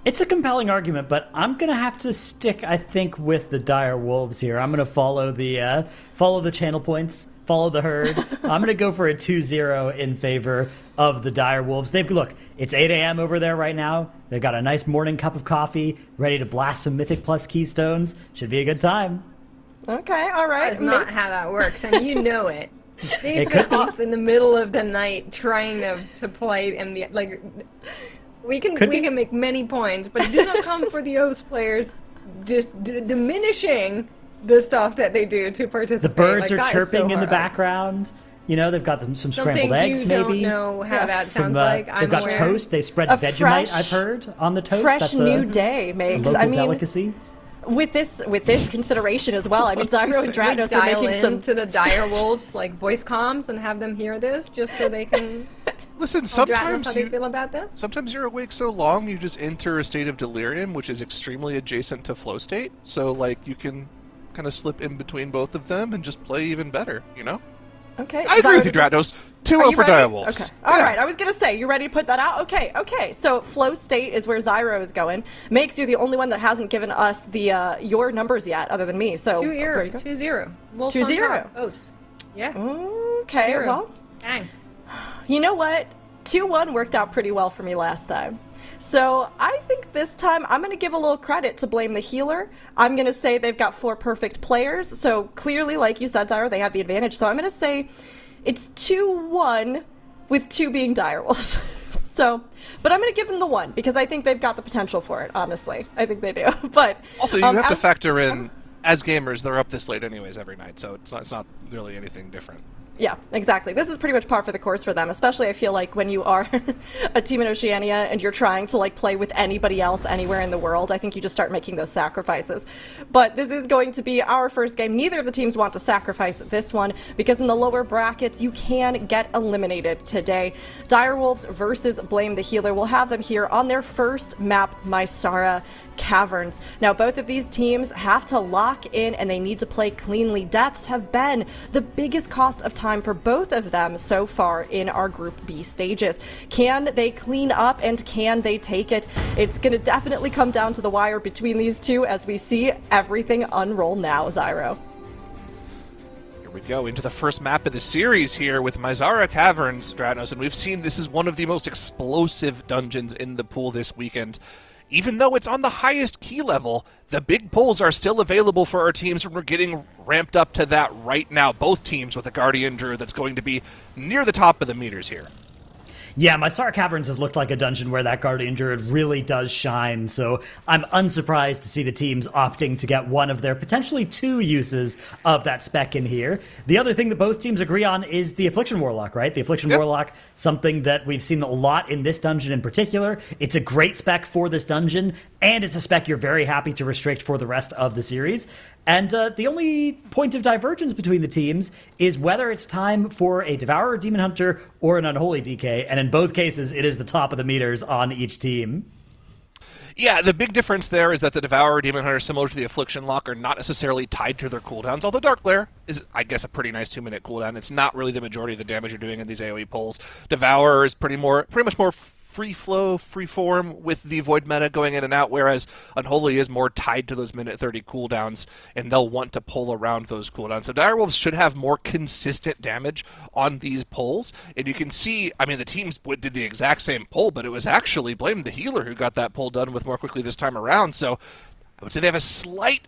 It's a compelling argument, but I'm gonna have to stick, I think, with the Dire Wolves here. I'm gonna follow the channel points, follow the herd. I'm gonna go for a 2-0 in favor of the Dire Wolves. Look, it's 8 a.m. over there right now. They've got a nice morning cup of coffee, ready to blast some Mythic Plus keystones. Should be a good time. Okay, all right. That's not how that works, and you know it. They put us up in the middle of the night trying to play, and we can make many points, but do not come for the OS players just diminishing the stuff that they do to participate. The birds are chirping in the background. You know, they've got some scrambled eggs, maybe. Don't know how that sounds like. They've got toast. They spread Vegemite, I've heard, on the toast. Fresh new day makes. I mean, delicacy. With this consideration as well, I mean, Zyro and Dratnos are making some to the Dire Wolves voice comms and have them hear this just so they can. Listen, sometimes how they feel about this? Sometimes you're awake so long you just enter a state of delirium, which is extremely adjacent to flow state. So, like, you can kind of slip in between both of them and just play even better, you know? Okay. I agree with you, Dratnos. 2-0 for Direwolves. Okay. All right. I was going to say, you ready to put that out? Okay. So flow state is where Zyro is going. Makes you the only one that hasn't given us the your numbers yet, other than me. So 2-0. 2-0. Yeah. Okay. 0. Well, dang. You know what? 2-1 worked out pretty well for me last time. So I think this time I'm going to give a little credit to Blame the Healer. I'm going to say they've got 4 perfect players. So clearly, like you said, Zyro, they have the advantage. So I'm going to say it's 2-1 with 2 being Direwolves. So, but I'm going to give them the 1 because I think they've got the potential for it, honestly. I think they do. But also, you have to factor in, as gamers, they're up this late anyways every night, so it's not really anything different. Yeah, exactly. This is pretty much par for the course for them, especially I feel like when you are a team in Oceania and you're trying to like play with anybody else anywhere in the world, I think you just start making those sacrifices. But this is going to be our first game. Neither of the teams want to sacrifice this one because in the lower brackets, you can get eliminated today. Direwolves versus Blame the Healer. We'll have them here on their first map, Mysara Caverns. Now, both of these teams have to lock in and they need to play cleanly. Deaths have been the biggest cost of time for both of them so far in our Group B stages. Can they clean up and can they take it? It's going to definitely come down to the wire between these two as we see everything unroll now, Zyro. Here we go into the first map of the series here with Mysara Caverns, Dratnos, and we've seen this is one of the most explosive dungeons in the pool this weekend. Even though it's on the highest key level, the big pulls are still available for our teams, and we're getting ramped up to that right now. Both teams with a Guardian Druid that's going to be near the top of the meters here. Yeah, Mysara Caverns has looked like a dungeon where that Guardian Druid really does shine, so I'm unsurprised to see the teams opting to get one of their potentially 2 uses of that spec in here. The other thing that both teams agree on is the Affliction Warlock, right? The Affliction Warlock, something that we've seen a lot in this dungeon in particular. It's a great spec for this dungeon, and it's a spec you're very happy to restrict for the rest of the series. And the only point of divergence between the teams is whether it's time for a Devourer Demon Hunter or an Unholy DK, and in both cases, it is the top of the meters on each team. Yeah, the big difference there is that the Devourer Demon Hunter, similar to the Affliction Lock, are not necessarily tied to their cooldowns, although Dark Glare is, I guess, a pretty nice 2-minute cooldown. It's not really the majority of the damage you're doing in these AoE pulls. Devourer is pretty much more free flow, free form with the Void meta going in and out, whereas Unholy is more tied to those minute 30 cooldowns, and they'll want to pull around those cooldowns. So Direwolves should have more consistent damage on these pulls, and you can see, I mean, the teams did the exact same pull, but it was actually Blame the Healer who got that pull done with more quickly this time around, so I would say they have a slight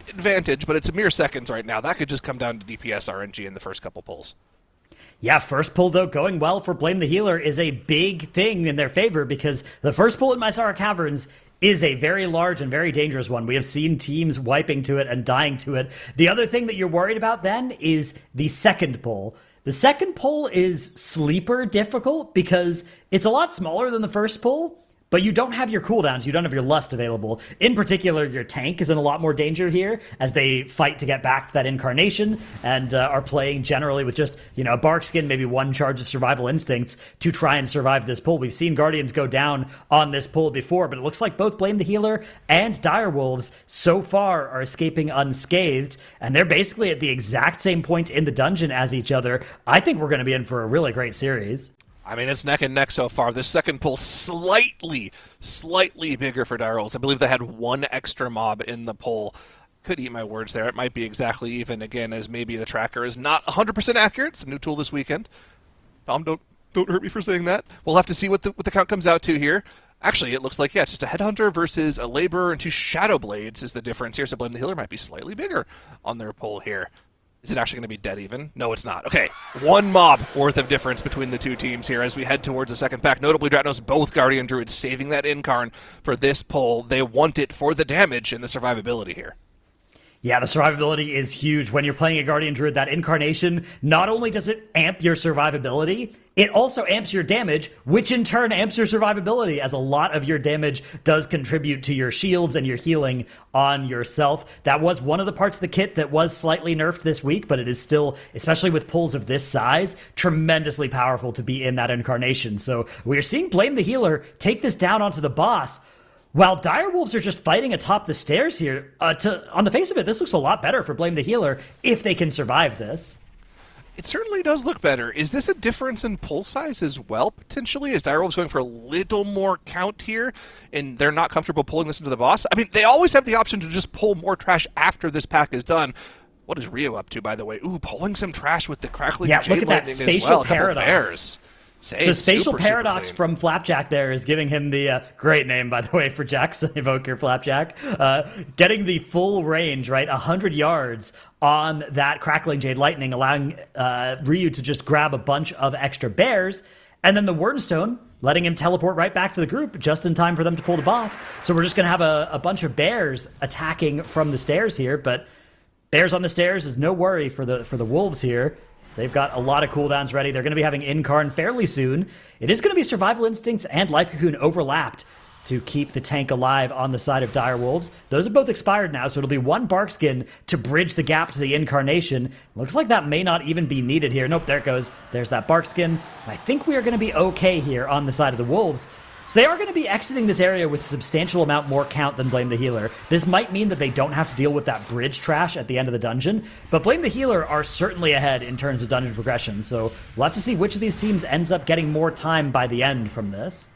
advantage, but it's a mere seconds right now. That could just come down to DPS RNG in the first couple pulls. Yeah, first pull, though, going well for Blame the Healer is a big thing in their favor because the first pull in Mysara Caverns is a very large and very dangerous one. We have seen teams wiping to it and dying to it. The other thing that you're worried about then is the second pull. The second pull is sleeper difficult because it's a lot smaller than the first pull, but you don't have your cooldowns, you don't have your lust available. In particular, your tank is in a lot more danger here as they fight to get back to that incarnation and are playing generally with just, a bark skin, maybe 1 charge of survival instincts to try and survive this pull. We've seen Guardians go down on this pull before, but it looks like both Blame the Healer and Direwolves so far are escaping unscathed, and they're basically at the exact same point in the dungeon as each other. I think we're going to be in for a really great series. I mean, it's neck and neck so far. This second pull slightly bigger for Direwolves. I believe they had 1 extra mob in the pull. Could eat my words there. It might be exactly even, again, as maybe the tracker is not 100% accurate. It's a new tool this weekend. Tom, don't hurt me for saying that. We'll have to see what the count comes out to here. Actually, it looks like, it's just a Headhunter versus a Laborer and 2 Shadow Blades is the difference here. So Blame the Healer might be slightly bigger on their pull here. Is it actually going to be dead even? No, it's not. Okay, 1 mob worth of difference between the 2 teams here as we head towards the second pack. Notably, Dratnos, both Guardian Druids saving that Incarn for this pull. They want it for the damage and the survivability here. Yeah, the survivability is huge. When you're playing a Guardian Druid, that incarnation, not only does it amp your survivability, it also amps your damage, which in turn amps your survivability, as a lot of your damage does contribute to your shields and your healing on yourself. That was one of the parts of the kit that was slightly nerfed this week, but it is still, especially with pulls of this size, tremendously powerful to be in that incarnation. So we're seeing Blame the Healer take this down onto the boss, while Direwolves are just fighting atop the stairs here. On the face of it, this looks a lot better for Blame the Healer if they can survive this. It certainly does look better. Is this a difference in pull size as well, potentially? Is Direwolves going for a little more count here, and they're not comfortable pulling this into the boss? I mean, they always have the option to just pull more trash after this pack is done. What is Rio up to, by the way? Ooh, pulling some trash with the crackling Jade look at that Lightning spatial as well. paradox. Bears. Same, So Spatial super Paradox clean. from Flapjack there is giving him the great name, by the way, for Jack's Evoker Flapjack. Getting the full range, right? 100 yards on that Crackling Jade Lightning, allowing Ryu to just grab a bunch of extra bears. And then the Wordstone, letting him teleport right back to the group just in time for them to pull the boss. So we're just going to have a bunch of bears attacking from the stairs here. But bears on the stairs is no worry for the wolves here. They've got a lot of cooldowns ready. They're going to be having Incarn fairly soon. It is going to be Survival Instincts and Life Cocoon overlapped to keep the tank alive on the side of Direwolves. Those have both expired now, so it'll be one Barkskin to bridge the gap to the Incarnation. Looks like that may not even be needed here. Nope, there it goes. There's that Barkskin. I think we are going to be okay here on the side of the Wolves. So they are going to be exiting this area with a substantial amount more count than Blame the Healer. This might mean that they don't have to deal with that bridge trash at the end of the dungeon, but Blame the Healer are certainly ahead in terms of dungeon progression, so we'll have to see which of these teams ends up getting more time by the end from this.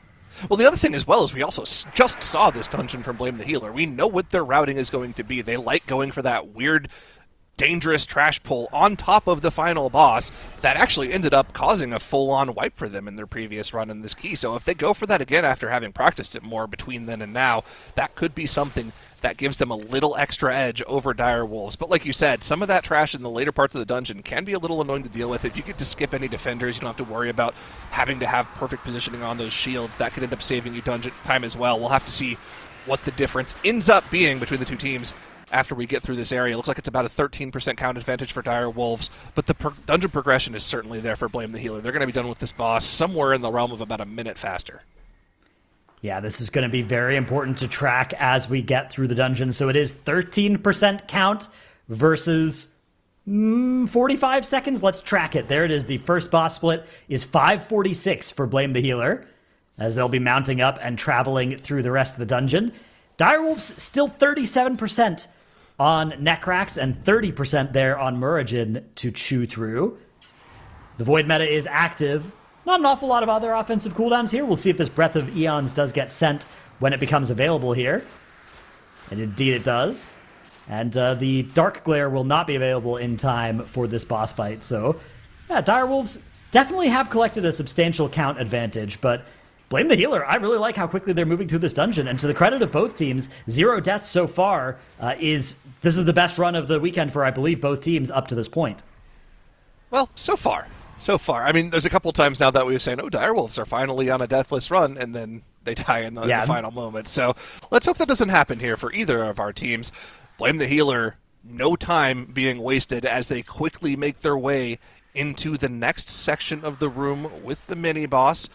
Well, the other thing as well is we also just saw this dungeon from Blame the Healer. We know what their routing is going to be. They like going for that weird, dangerous trash pull on top of the final boss that actually ended up causing a full-on wipe for them in their previous run in this key. So if they go for that again after having practiced it more between then and now, that could be something that gives them a little extra edge over Direwolves. But like you said, some of that trash in the later parts of the dungeon can be a little annoying to deal with. If you get to skip any defenders, you don't have to worry about having to have perfect positioning on those shields. That could end up saving you dungeon time as well. We'll have to see what the difference ends up being between the two teams after we get through this area. It looks like it's about a 13% count advantage for Dire Wolves, but the dungeon progression is certainly there for Blame the Healer. They're going to be done with this boss somewhere in the realm of about a minute faster. Yeah, this is going to be very important to track as we get through the dungeon. So it is 13% count versus 45 seconds. Let's track it. There it is. The first boss split is 5:46 for Blame the Healer, as they'll be mounting up and traveling through the rest of the dungeon. Direwolves still 37% on Necrax and 30% there on Murogen to chew through. The Void meta is active. Not an awful lot of other offensive cooldowns here. We'll see if this Breath of Eons does get sent when it becomes available here. And indeed it does. And the Dark Glare will not be available in time for this boss fight. So, yeah, Direwolves definitely have collected a substantial count advantage, but Blame the Healer, I really like how quickly they're moving through this dungeon, and to the credit of both teams, 0 deaths so far this is the best run of the weekend for, I believe, both teams up to this point. Well, so far. I mean, there's a couple times now that we've saying, oh, Direwolves are finally on a deathless run, and then they die in the final moment. So let's hope that doesn't happen here for either of our teams. Blame the Healer, no time being wasted as they quickly make their way into the next section of the room with the mini-boss.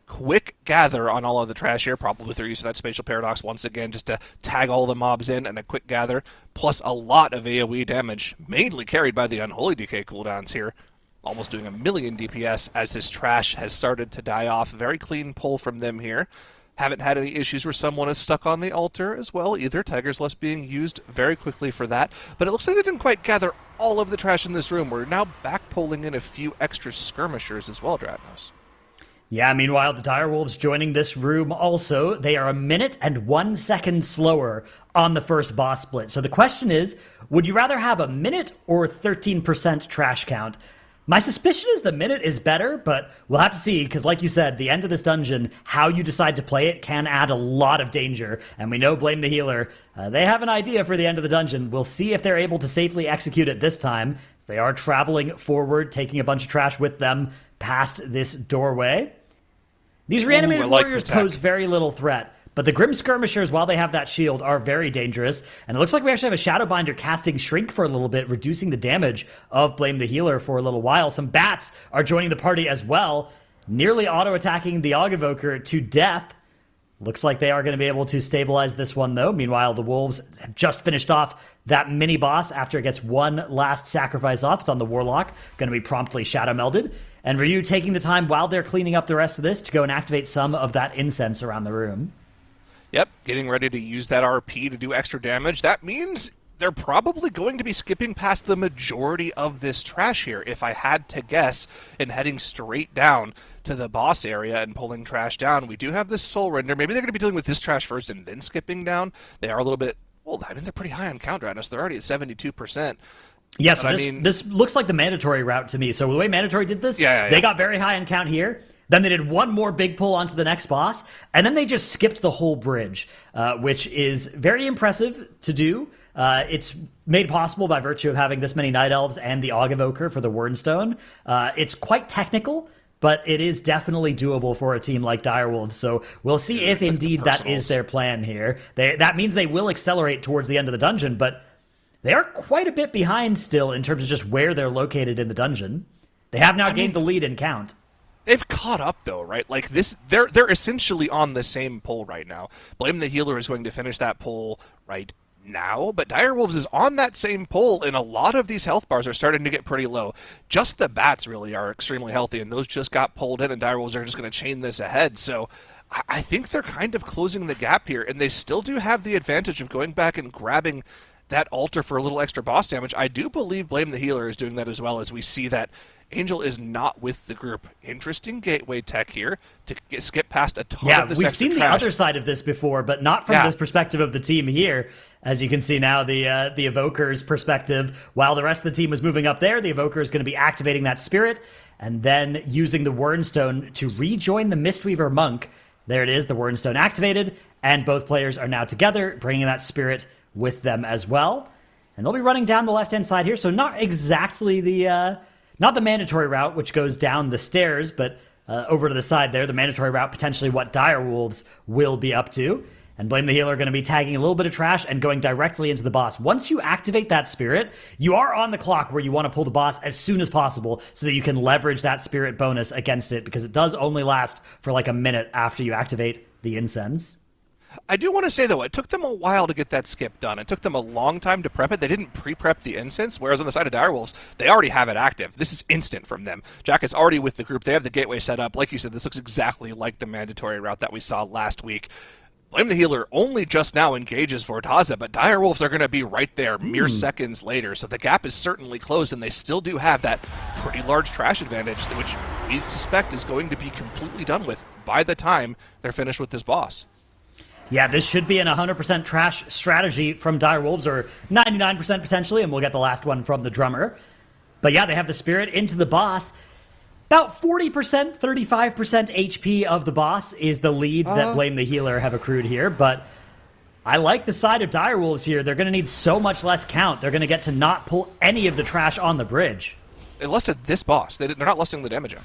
Quick gather on all of the trash here, probably with their use of that Spatial Paradox once again, just to tag all the mobs in, and a quick gather, plus a lot of AoE damage, mainly carried by the Unholy Decay cooldowns here, almost doing 1,000,000 DPS as this trash has started to die off. Very clean pull from them here. Haven't had any issues where someone is stuck on the altar as well either. Tiger's Lust being used very quickly for that, but it looks like they didn't quite gather all of the trash in this room. We're now back pulling in a few extra skirmishers as well, Dratnos. Yeah, meanwhile, the Direwolves joining this room also. They are 1 minute and 1 second slower on the first boss split. So the question is, would you rather have a minute or 13% trash count? My suspicion is the minute is better, but we'll have to see, because like you said, the end of this dungeon, how you decide to play it can add a lot of danger. And we know Blame the Healer, they have an idea for the end of the dungeon. We'll see if they're able to safely execute it this time. They are traveling forward, taking a bunch of trash with them past this doorway. These reanimated warriors pose very little threat, but the Grim Skirmishers, while they have that shield, are very dangerous. And it looks like we actually have a Shadowbinder casting Shrink for a little bit, reducing the damage of Blame the Healer for a little while. Some bats are joining the party as well, nearly auto-attacking the Og Evoker to death. Looks like they are going to be able to stabilize this one, though. Meanwhile, the Wolves have just finished off that mini-boss after it gets one last sacrifice off. It's on the Warlock, going to be promptly shadow-melded. And Ryu taking the time while they're cleaning up the rest of this to go and activate some of that incense around the room. Yep, getting ready to use that RP to do extra damage. That means they're probably going to be skipping past the majority of this trash here, if I had to guess, and heading straight down to the boss area and pulling trash down. We do have this Soul Render. Maybe they're going to be dealing with this trash first and then skipping down. They are a little bit, well, I mean, they're pretty high on count right now, so they're already at 72%. Yes, yeah, so this looks like the Mandatory route to me. So the way Mandatory did this, they got very high on count here. Then they did one more big pull onto the next boss, and then they just skipped the whole bridge, which is very impressive to do. It's made possible by virtue of having this many Night Elves and the Og Evoker for the Wernstone. It's quite technical, but it is definitely doable for a team like Direwolves. So we'll see if indeed that is their plan here. That means they will accelerate towards the end of the dungeon, but they are quite a bit behind still in terms of just where they're located in the dungeon. They have now gained the lead in count. They've caught up though, right? Like this, they're essentially on the same pull right now. Blame the Healer is going to finish that pull right now, but Direwolves is on that same pull, and a lot of these health bars are starting to get pretty low. Just the bats really are extremely healthy, and those just got pulled in, and Direwolves are just going to chain this ahead. So I think they're kind of closing the gap here, and they still do have the advantage of going back and grabbing that altar for a little extra boss damage. I do believe Blame the Healer is doing that as well, as we see that Angel is not with the group. Interesting gateway tech here to skip past a ton of this we've extra seen trash. The other side of this before, but not from the perspective of the team here. As you can see now, the Evoker's perspective, while the rest of the team was moving up there, the Evoker is going to be activating that spirit and then using the Wernstone to rejoin the Mistweaver Monk. There it is, the Wernstone activated, and both players are now together, bringing that spirit with them as well. And they'll be running down the left-hand side here, so not exactly the not the mandatory route, which goes down the stairs, but over to the side there, the mandatory route, potentially what Direwolves will be up to. And Blame the Healer are going to be tagging a little bit of trash and going directly into the boss. Once you activate that spirit, you are on the clock where you want to pull the boss as soon as possible so that you can leverage that spirit bonus against it, because it does only last for like a minute after you activate the incense. I do want to say, though, it took them a while to get that skip done. It took them a long time to prep it. They didn't pre-prep the incense, whereas on the side of Direwolves, they already have it active. This is instant from them. Jack is already with the group. They have the gateway set up. Like you said, this looks exactly like the mandatory route that we saw last week. Blame the Healer only just now engages Vortaza, but Direwolves are going to be right there mere seconds later, so the gap is certainly closed, and they still do have that pretty large trash advantage, which we suspect is going to be completely done with by the time they're finished with this boss. Yeah, this should be an 100% trash strategy from Direwolves, or 99% potentially, and we'll get the last one from the drummer. But yeah, they have the spirit into the boss. About 40%, 35% HP of the boss is the lead that Blame the Healer have accrued here, but I like the side of Direwolves here. They're going to need so much less count. They're going to get to not pull any of the trash on the bridge. They lusted this boss. They're not lusting the damage up.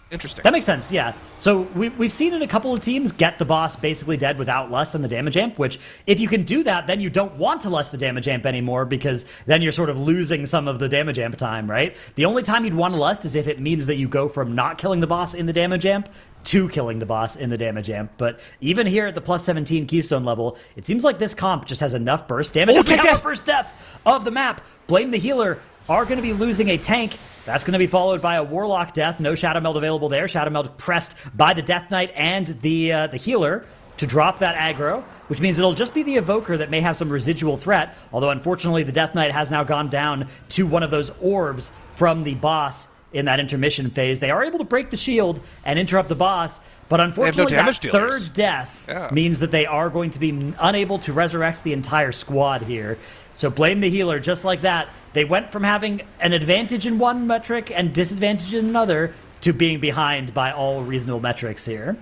Interesting. That makes sense, yeah. So we've seen in a couple of teams get the boss basically dead without lust and the damage amp, which if you can do that, then you don't want to lust the damage amp anymore, because then you're sort of losing some of the damage amp time, right? The only time you'd want to lust is if it means that you go from not killing the boss in the damage amp to killing the boss in the damage amp. But even here at the plus 17 keystone level, it seems like this comp just has enough burst damage. Oh, take the first death of the map. Blame the Healer are going to be losing a tank. That's going to be followed by a Warlock death. No Shadow Meld available there. Shadow Meld pressed by the Death Knight and the Healer to drop that aggro, which means it'll just be the Evoker that may have some residual threat, although unfortunately the Death Knight has now gone down to one of those orbs from the boss in that intermission phase. They are able to break the shield and interrupt the boss, but unfortunately that third death means that they are going to be unable to resurrect the entire squad here. So Blame the Healer, just like that. They went from having an advantage in one metric and disadvantage in another to being behind by all reasonable metrics here.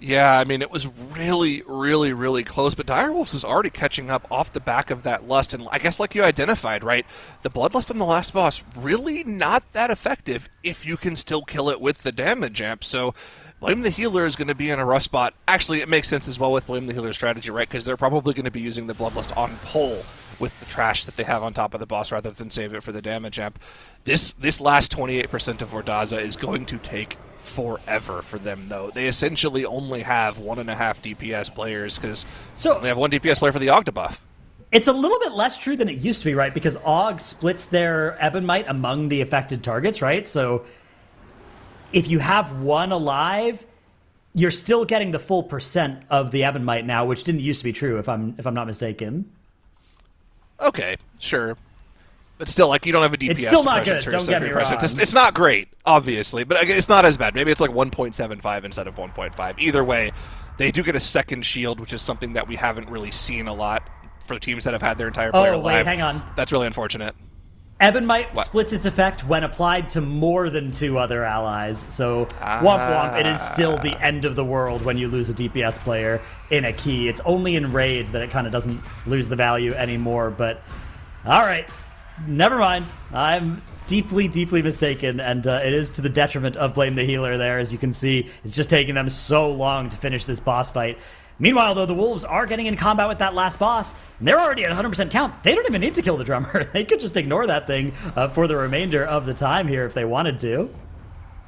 Yeah, I mean, it was really, really, really close, but Direwolves was already catching up off the back of that lust, and I guess like you identified, right, the Bloodlust on the last boss, really not that effective if you can still kill it with the damage amp, so Blame the Healer is going to be in a rough spot. Actually, it makes sense as well with Blame the Healer's strategy, right, because they're probably going to be using the Bloodlust on pull with the trash that they have on top of the boss rather than save it for the damage amp. This last 28% of Vortaza is going to take forever for them, though. They essentially only have 1.5 DPS players, because they have 1 DPS player for the Og debuff. It's a little bit less true than it used to be, right? Because Og splits their Ebonmite among the affected targets, right? So if you have one alive, you're still getting the full percent of the Ebonmite now, which didn't used to be true, if I'm not mistaken. Okay, sure. But still, like, you don't have a DPS. It's still not good, don't get me wrong. It's not great, obviously, but it's not as bad. Maybe it's like 1.75 instead of 1.5. Either way, they do get a second shield, which is something that we haven't really seen a lot for teams that have had their entire player alive. Wait, hang on. That's really unfortunate. Ebonmite What? splits its effect when applied to more than 2 other allies, so womp womp, it is still the end of the world when you lose a DPS player in a key. It's only in Raid that it kind of doesn't lose the value anymore, but alright, never mind. I'm deeply, deeply mistaken, and it is to the detriment of Blame the Healer there. As you can see, it's just taking them so long to finish this boss fight. Meanwhile, though, the Wolves are getting in combat with that last boss, and they're already at 100% count. They don't even need to kill the drummer. They could just ignore that thing for the remainder of the time here if they wanted to.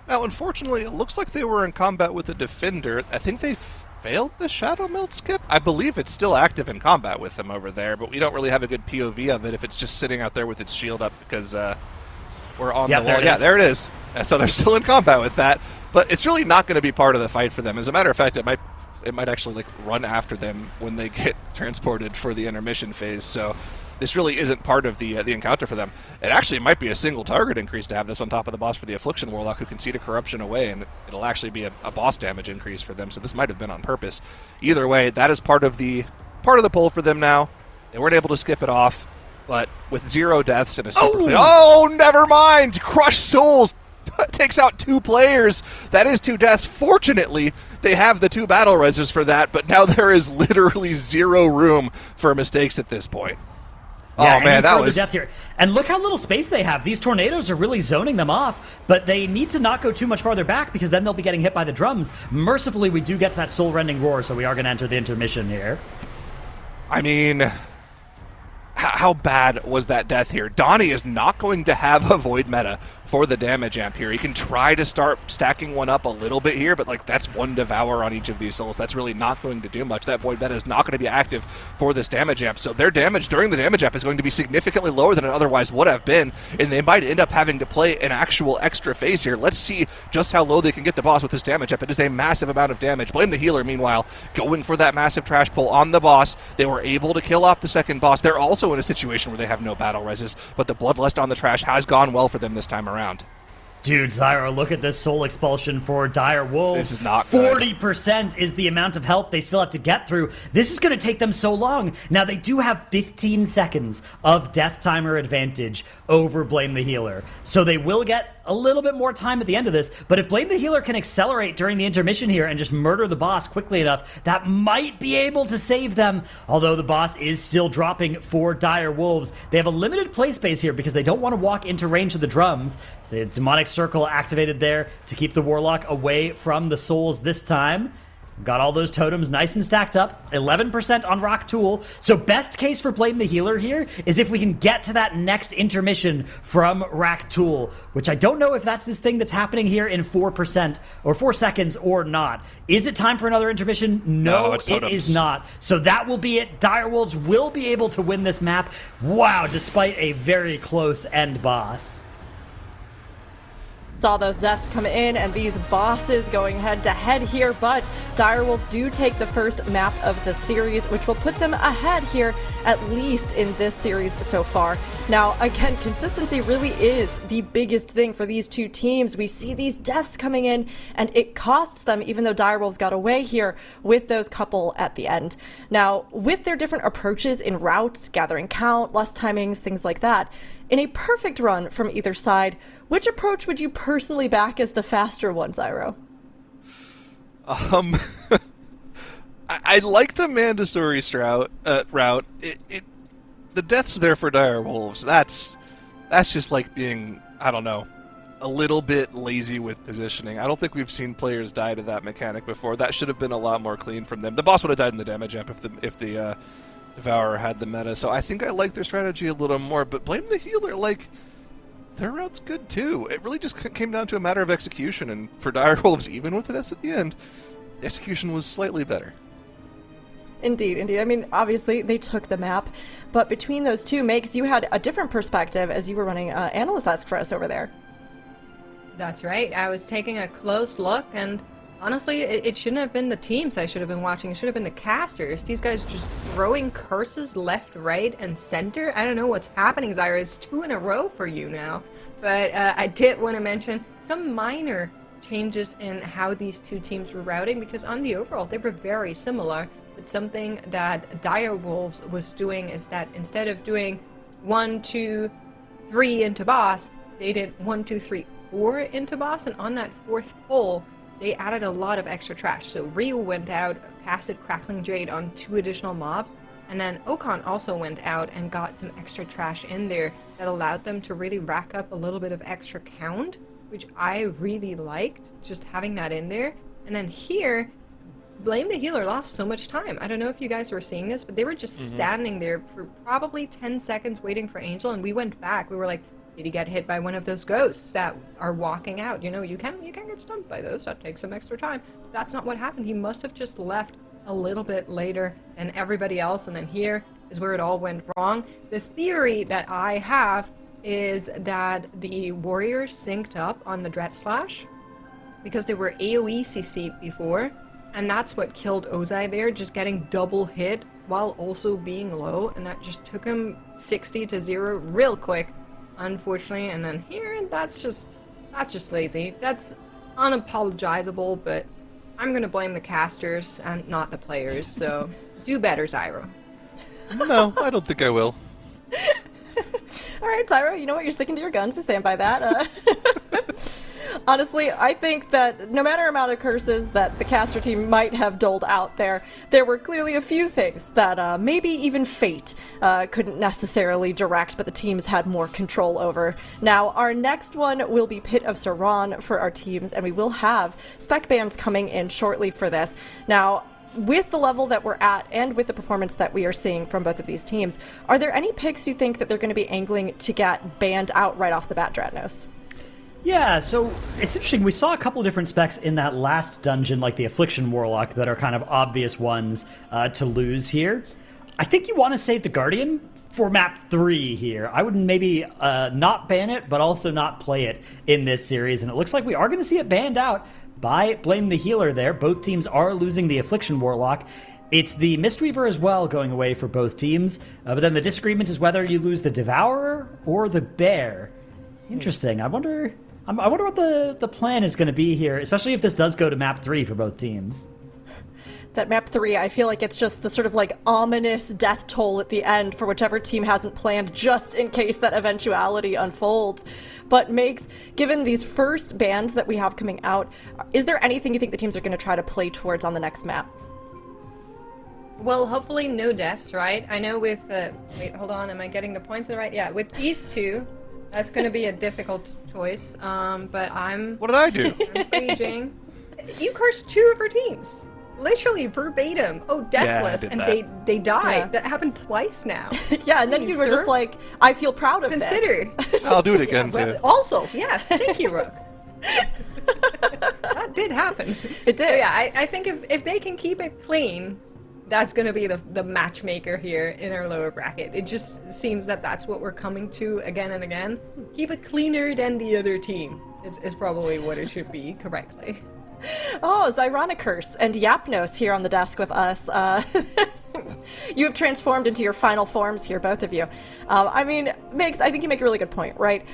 Now, unfortunately, it looks like they were in combat with a defender. I think they failed the Shadow Melt skip. I believe it's still active in combat with them over there, but we don't really have a good POV of it if it's just sitting out there with its shield up because we're on the wall. Yeah, there it is. So they're still in combat with that, but it's really not going to be part of the fight for them. As a matter of fact, it might actually like run after them when they get transported for the intermission phase. So this really isn't part of the encounter for them. It actually might be a single target increase to have this on top of the boss for the Affliction Warlock, who can see the corruption away, and it'll actually be a boss damage increase for them. So this might have been on purpose. Either way, that is part of the pull for them now. They weren't able to skip it off, but with 0 deaths and a super clean. Oh, never mind! Crushed Souls takes out 2 players. That is 2 deaths. Fortunately, they have the 2 battle reses for that, but now there is literally 0 room for mistakes at this point. Yeah, oh man, that was death here. And look how little space they have. These tornadoes are really zoning them off, but they need to not go too much farther back because then they'll be getting hit by the drums. Mercifully, we do get to that soul-rending roar, so we are going to enter the intermission here. I mean, how bad was that death here? Donnie is not going to have a void meta for the damage amp here. He can try to start stacking one up a little bit here, but like that's 1 devour on each of these souls. That's really not going to do much. That void meta is not going to be active for this damage amp, so their damage during the damage amp is going to be significantly lower than it otherwise would have been, and they might end up having to play an actual extra phase here. Let's see just how low they can get the boss with this damage amp. It is a massive amount of damage. Blame the Healer, meanwhile, going for that massive trash pull on the boss. They were able to kill off the second boss. They're also in a situation where they have no battle reses, but the Bloodlust on the trash has gone well for them this time around. Dude, Zyro, look at this soul expulsion for Dire Wolves. This is not good. 40% is the amount of health they still have to get through. This is going to take them so long. Now, they do have 15 seconds of death timer advantage over Blame the Healer. So they will get a little bit more time at the end of this, but if Blame the Healer can accelerate during the intermission here and just murder the boss quickly enough, that might be able to save them, although the boss is still dropping for Dire Wolves. They have a limited play space here because they don't want to walk into range of the drums. So the Demonic Circle activated there to keep the Warlock away from the souls this time. Got all those totems nice and stacked up. 11% on Rock Tool. So best case for Blame the Healer here is if we can get to that next intermission from Rack Tool, which I don't know if that's this thing that's happening here in 4% or 4 seconds or not. Is it time for another intermission? No, it's it totems. is not. So that will be it. Dire Wolves will be able to win this map. Wow, despite a very close end boss. Saw those deaths come in and these bosses going head to head here, but Direwolves do take the first map of the series, which will put them ahead here, at least in this series so far. Now, again, consistency really is the biggest thing for these two teams. We see these deaths coming in, and it costs them, even though Direwolves got away here with those couple at the end. Now, with their different approaches in routes, gathering count, less timings, things like that, in a perfect run from either side, which approach would you personally back as the faster one, Zyro? I like the mandatory route. The deaths there for Dire Wolves. That's just like being, I don't know, a little bit lazy with positioning. I don't think we've seen players die to that mechanic before. That should have been a lot more clean from them. The boss would have died in the damage amp if the Devourer had the meta. So I think I like their strategy a little more. But Blame the Healer, like, their route's good too. It really just came down to a matter of execution, and for Dire Wolves, even with an S at the end, the execution was slightly better. Indeed, indeed. I mean, obviously, they took the map, but between those two makes you had a different perspective as you were running ANTTIS for us over there. That's right. I was taking a close look, and honestly, it shouldn't have been the teams I should have been watching. It should have been the casters. These guys just throwing curses left, right, and center. I don't know what's happening, Zyra. It's 2 in a row for you now. But I did want to mention some minor changes in how these two teams were routing, because on the overall, they were very similar. But something that Dire Wolves was doing is that instead of doing 1, 2, 3 into boss, they did 1, 2, 3, 4 into boss, and on that 4th pull, they added a lot of extra trash. So Ryu went out, casted Crackling Jade on 2 additional mobs, and then Okan also went out and got some extra trash in there that allowed them to really rack up a little bit of extra count, which I really liked, just having that in there. And then here, Blame the Healer lost so much time. I don't know if you guys were seeing this, but they were just standing there for probably 10 seconds waiting for Angel, and we went back. We were like, did he get hit by one of those ghosts that are walking out? You know, you can get stunned by those. That takes some extra time. That's not what happened. He must have just left a little bit later than everybody else, and then here is where it all went wrong. The theory that I have is that the warriors synced up on the Dread Slash because they were AoE CC'd before, and that's what killed Ozai there, just getting double hit while also being low, and that just took him 60 to 0 real quick, unfortunately. And then here, that's just lazy. That's unapologizable, but I'm gonna blame the casters and not the players, so do better, Zyro. No, I don't think I will. All right, Zyro, you know what? You're sticking to your guns. I stand by that. Honestly, I think that no matter amount of curses that the caster team might have doled out there were clearly a few things that maybe even fate couldn't necessarily direct, but the teams had more control over. Now, our next one will be Pit of Saran for our teams, and we will have spec bans coming in shortly for this. Now, with the level that we're at and with the performance that we are seeing from both of these teams, are there any picks you think that they're going to be angling to get banned out right off the bat, Dratnos? Yeah, so it's interesting. We saw a couple of different specs in that last dungeon, like the Affliction Warlock, that are kind of obvious ones to lose here. I think you want to save the Guardian for map 3 here. I would maybe not ban it, but also not play it in this series. And it looks like we are going to see it banned out by Blame the Healer there. Both teams are losing the Affliction Warlock. It's the Mistweaver as well going away for both teams. But then the disagreement is whether you lose the Devourer or the Bear. Interesting. I wonder what the plan is going to be here, especially if this does go to map 3 for both teams. That map 3, I feel like it's just the sort of like ominous death toll at the end for whichever team hasn't planned, just in case that eventuality unfolds. But Megs, given these first bans that we have coming out, is there anything you think the teams are going to try to play towards on the next map? Well, hopefully no deaths, right? I know with wait, hold on, am I getting the points right? Yeah, with these two, that's going to be a difficult choice. But What did I do? I'm raging. You cursed 2 of our teams. Literally verbatim. Oh, deathless, yeah, and that. they died. Yeah. That happened twice now. Yeah, and then Please, you were sir. just like, I feel proud of Consider. this. I'll do it again, Well, too. also, yes, thank you, Rook. That did happen. It did. So yeah, I think if they can keep it clean, that's going to be the matchmaker here in our lower bracket. It just seems that that's what we're coming to again and again. Keep it cleaner than the other team is probably what it should be correctly. Oh, Zyronicurse and Yapnos here on the desk with us. You have transformed into your final forms here, both of you. I mean, Megs, I think you make a really good point, right?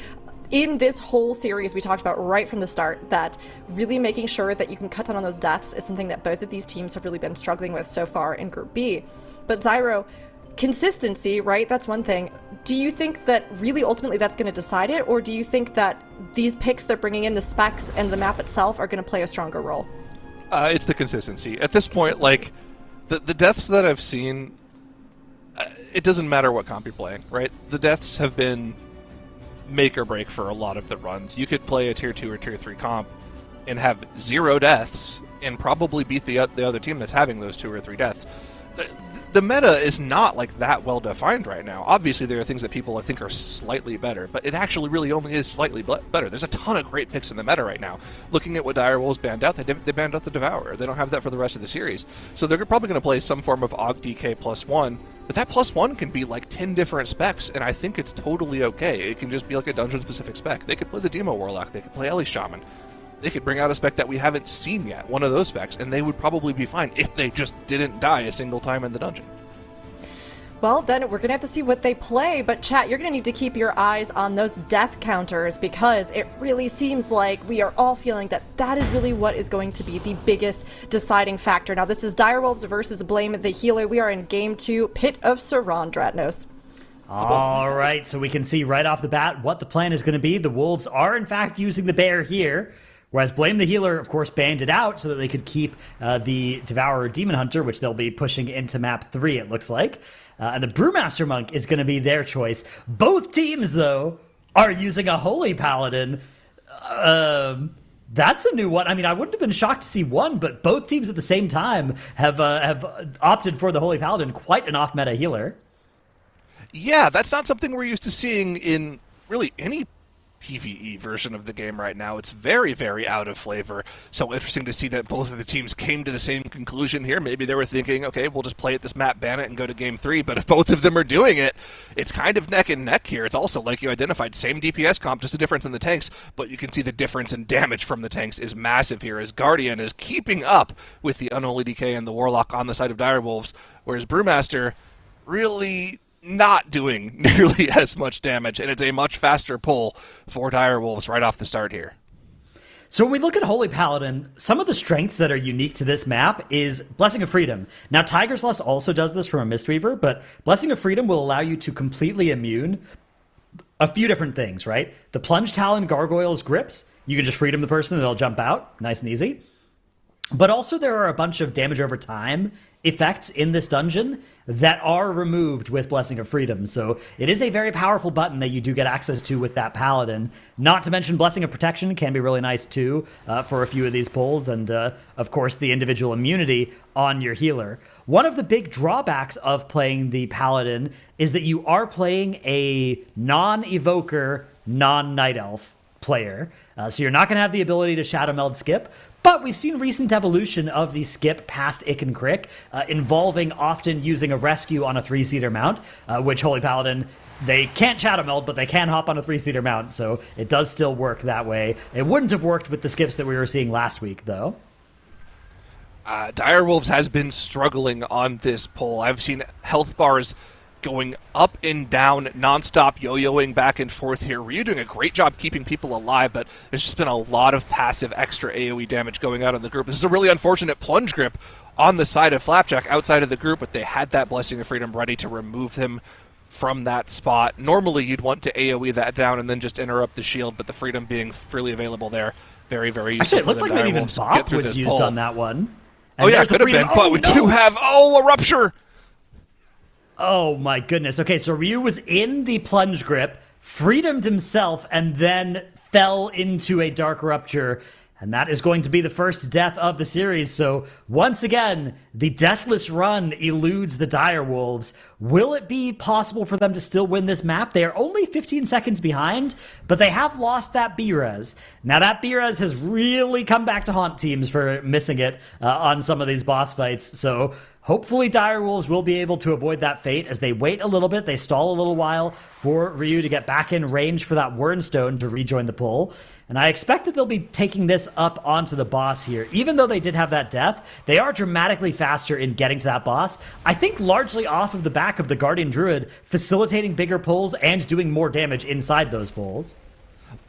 In this whole series, we talked about right from the start that really making sure that you can cut down on those deaths is something that both of these teams have really been struggling with so far in Group B. But Zyro, consistency, right? That's one thing. Do you think that really ultimately that's going to decide it, or do you think that these picks they're bringing in, the specs and the map itself, are going to play a stronger role? It's the consistency. At this point, like, the deaths that I've seen, it doesn't matter what comp you're playing, right? The deaths have been make or break for a lot of the runs. You could play a tier 2 or tier 3 comp and have 0 deaths and probably beat the other team that's having those 2 or 3 deaths. The meta is not like that well defined right now. Obviously, there are things that people I think are slightly better, but it actually really only is slightly better. There's a ton of great picks in the meta right now. Looking at what Direwolves banned out, they banned out the Devourer. They don't have that for the rest of the series. So they're probably going to play some form of AUG DK +1, but that +1 can be like 10 different specs, and I think it's totally okay. It can just be like a dungeon-specific spec. They could play the Demo Warlock. They could play Ellie Shaman. They could bring out a spec that we haven't seen yet, one of those specs, and they would probably be fine if they just didn't die a single time in the dungeon. Well, then we're going to have to see what they play, but chat, you're going to need to keep your eyes on those death counters, because it really seems like we are all feeling that that is really what is going to be the biggest deciding factor. Now, this is Direwolves versus Blame the Healer. We are in Game 2, Pit of Saran, Dratnos. All right, so we can see right off the bat what the plan is going to be. The Wolves are, in fact, using the Bear here, whereas Blame the Healer, of course, banned it out so that they could keep the Devourer Demon Hunter, which they'll be pushing into map 3, it looks like. And the Brewmaster Monk is going to be their choice. Both teams, though, are using a Holy Paladin. That's a new one. I mean, I wouldn't have been shocked to see one, but both teams at the same time have opted for the Holy Paladin, quite an off-meta healer. Yeah, that's not something we're used to seeing in really any PvE version of the game right now. It's very, very out of flavor. So interesting to see that both of the teams came to the same conclusion here. Maybe they were thinking, okay, we'll just play at this map, ban it, and go to game 3. But if both of them are doing it, it's kind of neck and neck here. It's also, like you identified, same DPS comp, just a difference in the tanks. But you can see the difference in damage from the tanks is massive here, as Guardian is keeping up with the Unholy DK and the Warlock on the side of Direwolves, whereas Brewmaster really not doing nearly as much damage, and it's a much faster pull for Direwolves right off the start here. So when we look at Holy Paladin, some of the strengths that are unique to this map is Blessing of Freedom. Now, Tiger's Lust also does this from a Mistweaver, but Blessing of Freedom will allow you to completely immune a few different things, right? The Plunge Talon Gargoyle's grips, you can just freedom the person and they'll jump out, nice and easy. But also there are a bunch of damage over time effects in this dungeon that are removed with Blessing of Freedom. So it is a very powerful button that you do get access to with that Paladin. Not to mention Blessing of Protection can be really nice too for a few of these pulls, and of course the individual immunity on your healer. One of the big drawbacks of playing the Paladin is that you are playing a non-evoker, non-Night Elf player. So you're not going to have the ability to Shadow Meld skip. But we've seen recent evolution of the skip past Ick and Crick, involving often using a rescue on a 3-seater mount, which Holy Paladin, they can't Shadow Meld, but they can hop on a 3-seater mount, so it does still work that way. It wouldn't have worked with the skips that we were seeing last week, though. Direwolves has been struggling on this pull. I've seen health bars going up and down, non-stop yo-yoing back and forth here. Ryu doing a great job keeping people alive, but there's just been a lot of passive extra AoE damage going out on the group. This is a really unfortunate plunge grip on the side of Flapjack outside of the group, but they had that Blessing of Freedom ready to remove him from that spot. Normally you'd want to AoE that down and then just interrupt the shield, but the Freedom being freely available there, very, very useful. Actually, it looked like maybe even Bop was used on that one. And oh yeah, could have been, but we do have, a Rupture! Oh my goodness. Okay, so Ryu was in the plunge grip, freedomed himself, and then fell into a Dark Rupture. And that is going to be the first death of the series. So once again, the Deathless Run eludes the Direwolves. Will it be possible for them to still win this map? They are only 15 seconds behind, but they have lost that B-Res. Now that B-Res has really come back to haunt teams for missing it on some of these boss fights. So hopefully Direwolves will be able to avoid that fate as they wait a little bit, they stall a little while for Ryu to get back in range for that Wernstone to rejoin the pull. And I expect that they'll be taking this up onto the boss here. Even though they did have that death, they are dramatically faster in getting to that boss. I think largely off of the back of the Guardian Druid facilitating bigger pulls and doing more damage inside those pulls.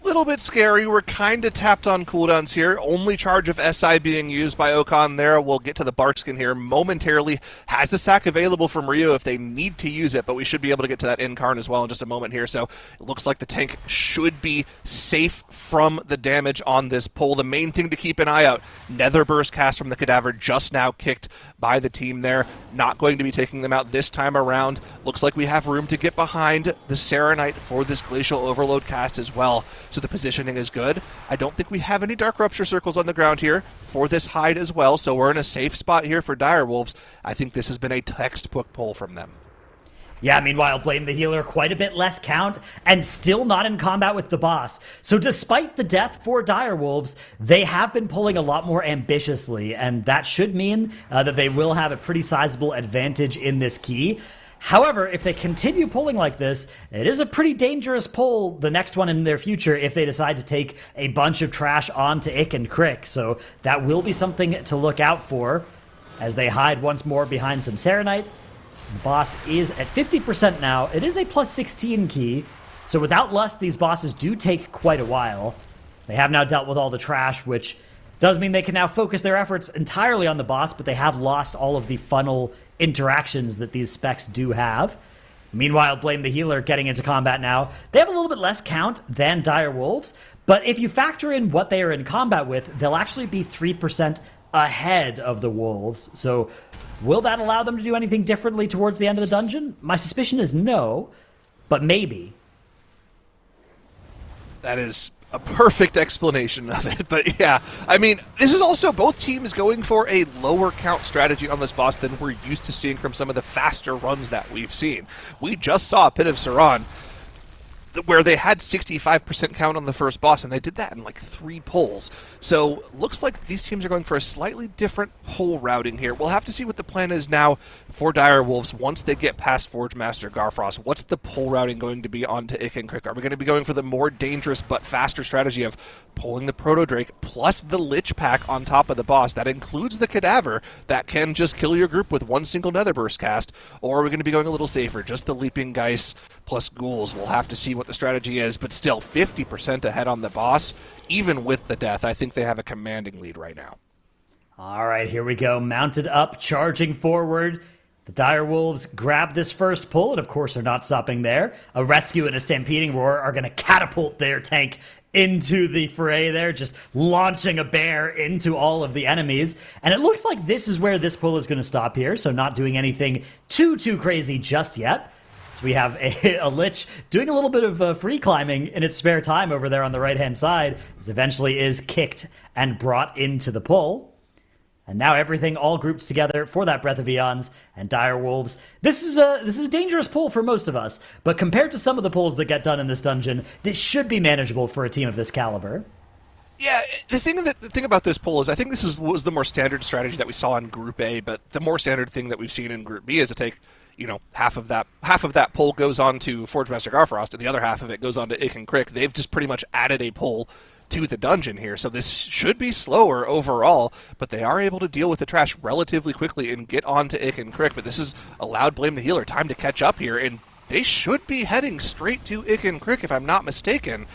Little bit scary. We're kind of tapped on cooldowns here. Only charge of SI being used by Okan there. We'll get to the Barkskin here momentarily. Has the sack available from Ryu if they need to use it, but we should be able to get to that Incarn as well in just a moment here. So it looks like the tank should be safe from the damage on this pull. The main thing to keep an eye out, Nether Burst cast from the Cadaver just now kicked by the team there. Not going to be taking them out this time around. Looks like we have room to get behind the Serenite for this Glacial Overload cast as well. So the positioning is good. I don't think we have any Dark Rupture circles on the ground here for this hide as well, so we're in a safe spot here for Direwolves. I think this has been a textbook pull from them. Yeah, meanwhile, Blame the Healer, quite a bit less count, and still not in combat with the boss. So despite the death for Direwolves, they have been pulling a lot more ambitiously, and that should mean that they will have a pretty sizable advantage in this key. However, if they continue pulling like this, it is a pretty dangerous pull, the next one in their future, if they decide to take a bunch of trash onto Ick and Crick. So that will be something to look out for as they hide once more behind some Serenite. The boss is at 50% now. It is a plus 16 key, so without Lust, these bosses do take quite a while. They have now dealt with all the trash, which does mean they can now focus their efforts entirely on the boss, but they have lost all of the funnel interactions that these specs do have. Meanwhile, Blame the Healer getting into combat now. They have a little bit less count than Dire Wolves, but if you factor in what they are in combat with, they'll actually be 3% ahead of the Wolves. So will that allow them to do anything differently towards the end of the dungeon? My suspicion is no, but maybe. That is a perfect explanation of it. But yeah, I mean, this is also both teams going for a lower count strategy on this boss than we're used to seeing from some of the faster runs that we've seen. We just saw Pit of Saran where they had 65% count on the first boss, and they did that in like 3 pulls. So looks like these teams are going for a slightly different pull routing here. We'll have to see what the plan is now for Dire Wolves once they get past Forge Master Garfrost. What's the pull routing going to be onto Ick and Crick? Are we going to be going for the more dangerous but faster strategy of pulling the Proto Drake plus the Lich Pack on top of the boss? That includes the Cadaver that can just kill your group with one single Nether Burst cast. Or are we going to be going a little safer? Just the Leaping Geist plus Ghouls. We'll have to see what the strategy is, but still 50% ahead on the boss. Even with the death, I think they have a commanding lead right now. All right, here we go. Mounted up, charging forward. The Dire Wolves grab this first pull, and of course are not stopping there. A Rescue and a Stampeding Roar are going to catapult their tank into the fray there, just launching a bear into all of the enemies. And it looks like this is where this pull is going to stop here, so not doing anything too crazy just yet. So we have a Lich doing a little bit of free climbing in its spare time over there on the right-hand side, as eventually is kicked and brought into the pull. And now everything all groups together for that Breath of Eons and Dire Wolves. This is a dangerous pull for most of us, but compared to some of the pulls that get done in this dungeon, this should be manageable for a team of this caliber. Yeah, the thing about this pull is I think this was the more standard strategy that we saw in Group A, but the more standard thing that we've seen in Group B is to take, you know, half of that pull goes on to Forge Master Garfrost, and the other half of it goes on to Ick and Crick. They've just pretty much added a pull to the dungeon here, so this should be slower overall, but they are able to deal with the trash relatively quickly and get on to Ick and Crick. But this has allowed Blame the Healer time to catch up here, and they should be heading straight to Ick and Crick if I'm not mistaken.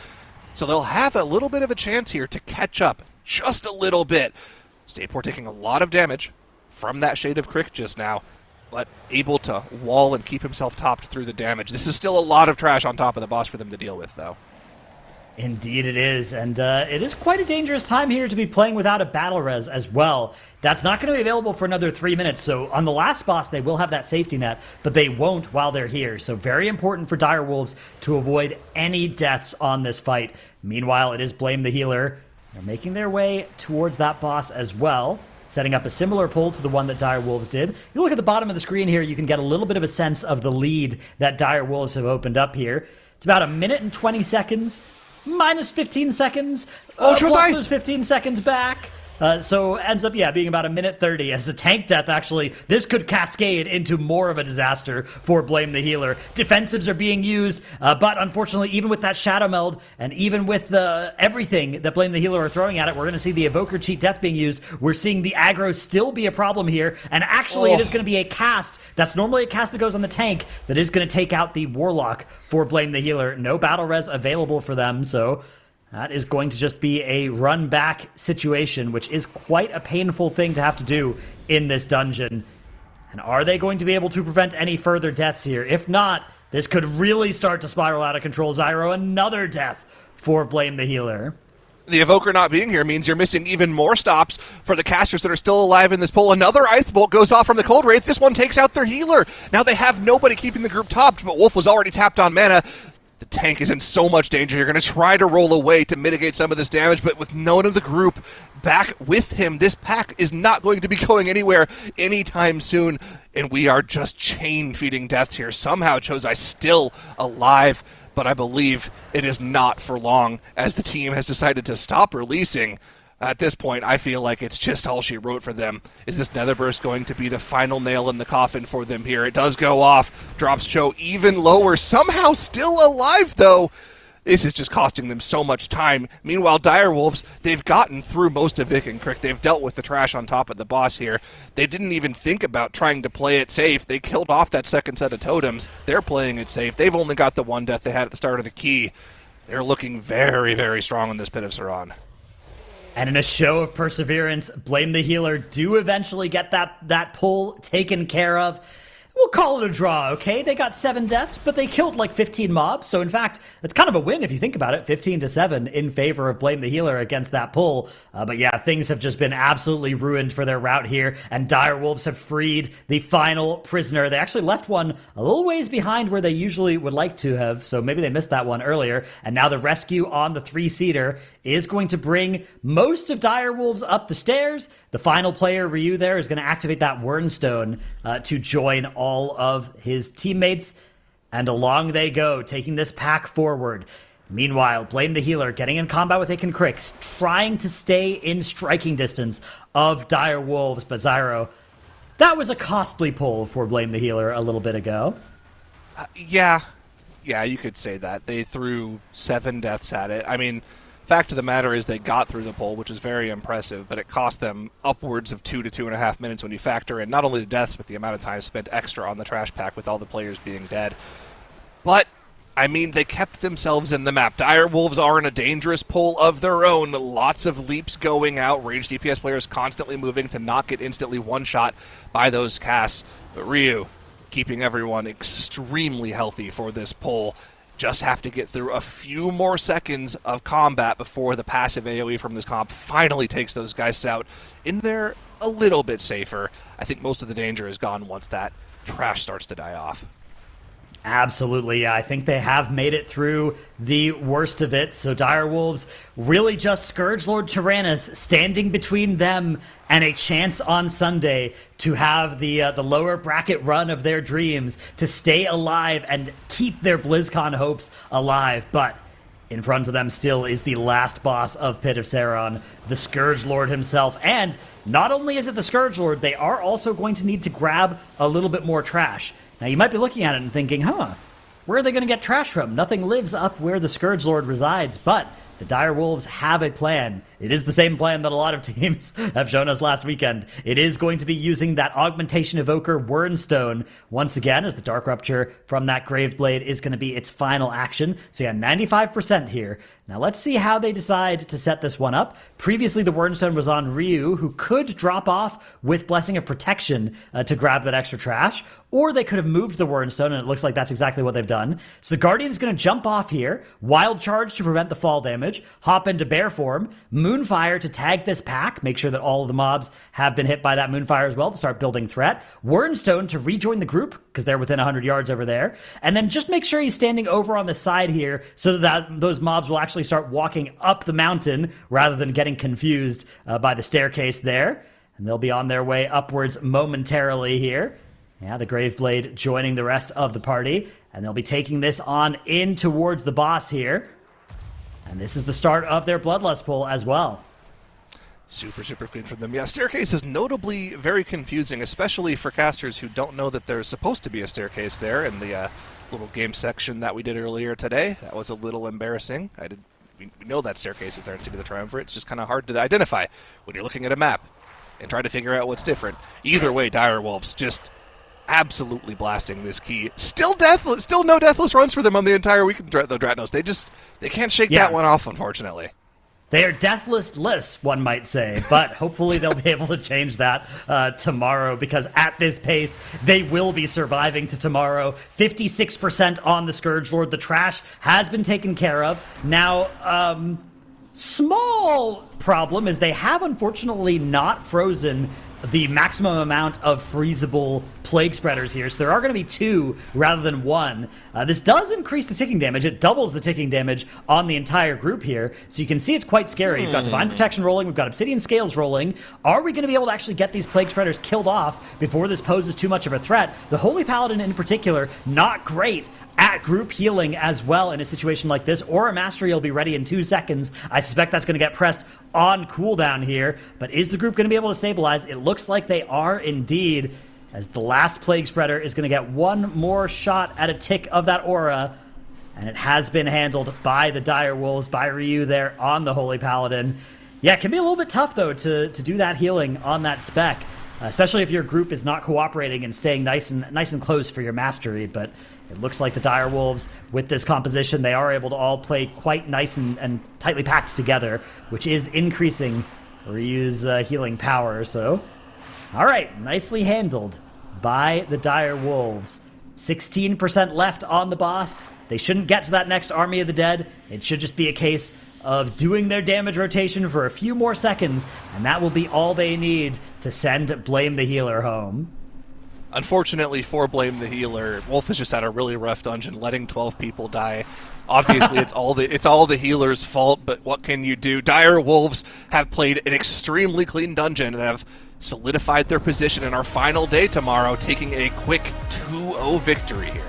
So they'll have a little bit of a chance here to catch up just a little bit. Stayport taking a lot of damage from that Shade of Crick just now, but able to wall and keep himself topped through the damage. This is still a lot of trash on top of the boss for them to deal with, though. Indeed it is, and it is quite a dangerous time here to be playing without a battle res as well. That's not going to be available for another 3 minutes, so on the last boss they will have that safety net, but they won't while they're here. So very important for Dire Wolves to avoid any deaths on this fight. Meanwhile, it is Blame the Healer. They're making their way towards that boss as well, setting up a similar pull to the one that Dire Wolves did. You look at the bottom of the screen here, you can get a little bit of a sense of the lead that Dire Wolves have opened up here. It's about 1 minute and 20 seconds. Minus 15 seconds, plus those 15 seconds back. So ends up, being about 1 minute 30 as a tank death. Actually, this could cascade into more of a disaster for Blame the Healer. Defensives are being used, but unfortunately, even with that Shadow Meld, and even with everything that Blame the Healer are throwing at it, we're going to see the Evoker Cheat Death being used. We're seeing the aggro still be a problem here, and actually it is going to be a cast. That's normally a cast that goes on the tank that is going to take out the Warlock for Blame the Healer. No battle res available for them, so that is going to just be a run-back situation, which is quite a painful thing to have to do in this dungeon. And are they going to be able to prevent any further deaths here? If not, this could really start to spiral out of control. Zyro, another death for Blame the Healer. The Evoker not being here means you're missing even more stops for the casters that are still alive in this pull. Another Ice Bolt goes off from the Cold Wraith. This one takes out their healer. Now they have nobody keeping the group topped, but Wolf was already tapped on mana. The tank is in so much danger. You're going to try to roll away to mitigate some of this damage, but with no one of the group back with him, this pack is not going to be going anywhere anytime soon, and we are just chain-feeding deaths here. Somehow Chozai still alive, but I believe it is not for long, as the team has decided to stop releasing. At this point, I feel like it's just all she wrote for them. Is this Nether Burst going to be the final nail in the coffin for them here? It does go off. Drops Cho even lower. Somehow still alive, though. This is just costing them so much time. Meanwhile, Dire Wolves, they've gotten through most of Ick and Crick. They've dealt with the trash on top of the boss here. They didn't even think about trying to play it safe. They killed off that second set of totems. They're playing it safe. They've only got the one death they had at the start of the key. They're looking very, very strong in this Pit of Saran. And in a show of perseverance, Blame the Healer do eventually get that pull taken care of. we'll call it a draw, okay? They got 7 deaths, but they killed like 15 mobs. So in fact, it's kind of a win if you think about it. 15-7 in favor of Blame the Healer against that pull. But yeah, things have just been absolutely ruined for their route here. And Direwolves have freed the final prisoner. They actually left one a little ways behind where they usually would like to have. So maybe they missed that one earlier. And now the rescue on the 3-seater is going to bring most of Direwolves up the stairs. The final player, Ryu, there is going to activate that Wernstone to join all of his teammates. And along they go, taking this pack forward. Meanwhile, Blame the Healer getting in combat with Aiken Cricks, trying to stay in striking distance of Direwolves. But Zyro, that was a costly pull for Blame the Healer a little bit ago. Yeah, you could say that. They threw 7 deaths at it. I mean, fact of the matter is they got through the poll, which is very impressive, but it cost them upwards of 2 to 2.5 minutes when you factor in not only the deaths, but the amount of time spent extra on the trash pack with all the players being dead. But, I mean, they kept themselves in the map. Direwolves are in a dangerous poll of their own. Lots of leaps going out. Ranged DPS players constantly moving to not get instantly one-shot by those casts. But Ryu, keeping everyone extremely healthy for this poll. Just have to get through a few more seconds of combat before the passive AoE from this comp finally takes those guys out. In there, a little bit safer. I think most of the danger is gone once that trash starts to die off. Absolutely, yeah. I think they have made it through the worst of it. So Direwolves really just Scourgelord Tyrannus standing between them and a chance on Sunday to have the lower bracket run of their dreams, to stay alive and keep their BlizzCon hopes alive. But in front of them still is the last boss of Pit of Saron, the Scourgelord himself. And not only is it the Scourgelord, they are also going to need to grab a little bit more trash. Now, you might be looking at it and thinking, where are they going to get trash from? Nothing lives up where the Scourgelord resides, but the Direwolves have a plan. It is the same plan that a lot of teams have shown us last weekend. It is going to be using that Augmentation Evoker Wernstone once again, as the Dark Rupture from that Graveblade is going to be its final action. So yeah, 95% here. Now let's see how they decide to set this one up. Previously, the Wernstone was on Ryu, who could drop off with Blessing of Protection to grab that extra trash, or they could have moved the Wernstone, and it looks like that's exactly what they've done. So the Guardian is going to jump off here, Wild Charge to prevent the fall damage, hop into Bear Form, Moonfire to tag this pack, make sure that all of the mobs have been hit by that Moonfire as well to start building threat, Wernstone to rejoin the group, because they're within 100 yards over there, and then just make sure he's standing over on the side here so that those mobs will actually start walking up the mountain rather than getting confused by the staircase there. And they'll be on their way upwards momentarily here. Yeah, the Graveblade joining the rest of the party, and they'll be taking this on in towards the boss here. And this is the start of their Bloodlust pull as well. Super clean from them. Yeah, staircase is notably very confusing, especially for casters who don't know that there's supposed to be a staircase there in the little game section that we did earlier today. That was a little embarrassing. We know that staircase is there in City of the Triumvirate. It's just kind of hard to identify when you're looking at a map and trying to figure out what's different. Either way, Direwolves just absolutely blasting this key. Still deathless, still no deathless runs for them on the entire weekend, the Dratnos. They can't shake that one off, unfortunately. They are deathless-less, one might say, but hopefully they'll be able to change that tomorrow, because at this pace, they will be surviving to tomorrow. 56% on the Scourgelord. The trash has been taken care of. Now, small problem is they have unfortunately not frozen the maximum amount of freezable Plague Spreaders here, so there are going to be 2 rather than 1. This does increase the ticking damage. It doubles the ticking damage on the entire group here, so you can see it's quite scary. You've got Divine Protection rolling, we've got Obsidian Scales rolling. Are we going to be able to actually get these Plague Spreaders killed off before this poses too much of a threat? The Holy Paladin in particular, not great at group healing as well in a situation like this. Aura Mastery will be ready in 2 seconds. I suspect that's going to get pressed on cooldown here, but is the group going to be able to stabilize? It looks like they are indeed, as the last Plague Spreader is going to get one more shot at a tick of that aura, and it has been handled by the Direwolves, by Ryu there on the Holy Paladin. Yeah, it can be a little bit tough, though, to do that healing on that spec, especially if your group is not cooperating and staying nice and close for your mastery, but it looks like the Direwolves, with this composition, they are able to all play quite nice and tightly packed together, which is increasing Ryu's healing power, so... Alright, nicely handled by the Dire Wolves. 16% left on the boss. They shouldn't get to that next Army of the Dead. It should just be a case of doing their damage rotation for a few more seconds, and that will be all they need to send Blame the Healer home. Unfortunately for Blame the Healer, Wolf has just had a really rough dungeon, letting 12 people die. Obviously, it's all the healer's fault, but what can you do? Dire Wolves have played an extremely clean dungeon and have solidified their position in our final day tomorrow, taking a quick 2-0 victory here.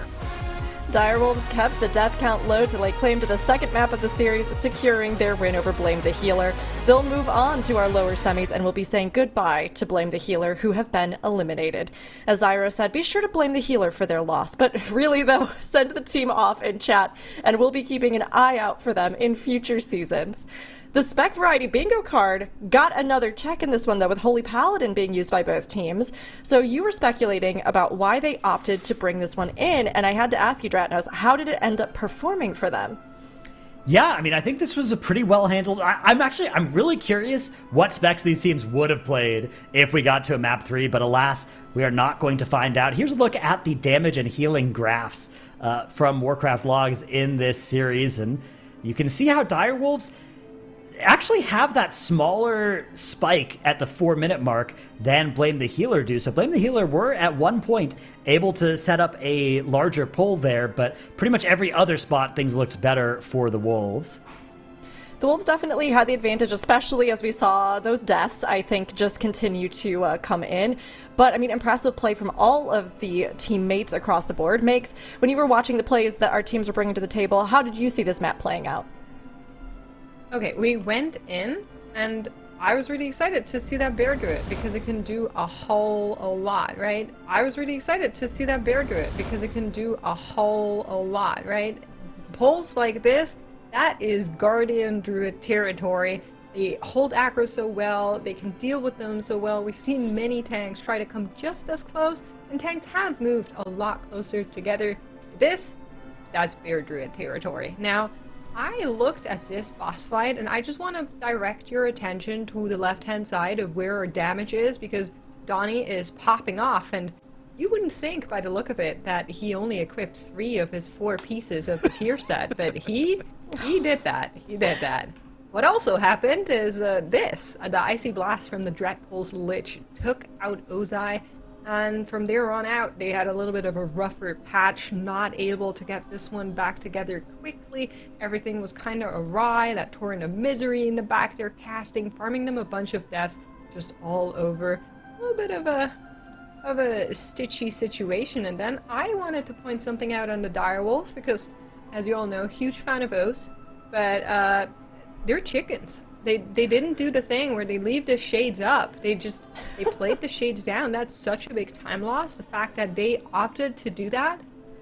Direwolves kept the death count low to lay claim to the second map of the series, securing their win over Blame the Healer. They'll move on to our lower semis and will be saying goodbye to Blame the Healer, who have been eliminated. As Zyro said, be sure to blame the healer for their loss, but really though, send the team off in chat, and we'll be keeping an eye out for them in future seasons. The Spec Variety Bingo card got another check in this one, though, with Holy Paladin being used by both teams. So you were speculating about why they opted to bring this one in, and I had to ask you, Dratnos, how did it end up performing for them? Yeah, I mean, I think this was a pretty well handled. I'm really curious what specs these teams would have played if we got to a map 3, but alas, we are not going to find out. Here's a look at the damage and healing graphs from Warcraft logs in this series, and you can see how Direwolves actually have that smaller spike at the 4-minute mark than Blame the Healer do. So Blame the Healer were at one point able to set up a larger pull there, but pretty much every other spot things looked better for the Wolves. The Wolves definitely had the advantage, especially as we saw those deaths, I think, just continue to come in. But, I mean, impressive play from all of the teammates across the board. Makes, when you were watching the plays that our teams were bringing to the table, how did you see this map playing out? Okay, we went in, and I was really excited to see that bear druid because it can do a lot, right? I was really excited to see that bear druid because it can do a lot, right? Pulls like this, that is Guardian Druid territory. They hold aggro so well, they can deal with them so well. We've seen many tanks try to come just as close, and tanks have moved a lot closer together. That's bear druid territory. Now, I looked at this boss fight, and I just want to direct your attention to the left-hand side of where our damage is, because Donnie is popping off, and you wouldn't think by the look of it that he only equipped 3 of his 4 pieces of the tier set, but he did that. He did that. What also happened is the Icy Blast from the Dreadpool's Lich took out Ozai, and from there on out, they had a little bit of a rougher patch, not able to get this one back together quickly. Everything was kind of awry, that Torrent of Misery in the back there casting, farming them a bunch of deaths just all over. A little bit of a stitchy situation. And then I wanted to point something out on the Direwolves, because, as you all know, huge fan of O's, but they're chickens. They didn't do the thing where they leave the shades up. They played the shades down. That's such a big time loss. The fact that they opted to do that,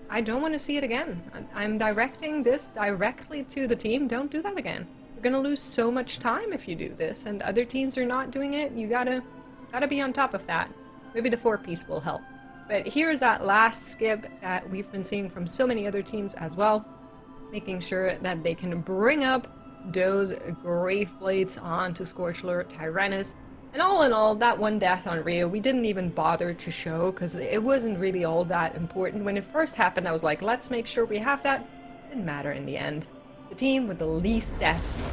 I don't want to see it again. I'm directing this directly to the team. Don't do that again. You're gonna lose so much time if you do this, and other teams are not doing it. You gotta be on top of that. Maybe the 4-piece will help. But here's that last skip that we've been seeing from so many other teams as well, making sure that they can bring up those Grave Blades onto Scorchlord, Tyrannus, and all in all, that one death on Rio, we didn't even bother to show because it wasn't really all that important. When it first happened, I was like, let's make sure we have that. It didn't matter in the end. The team with the least deaths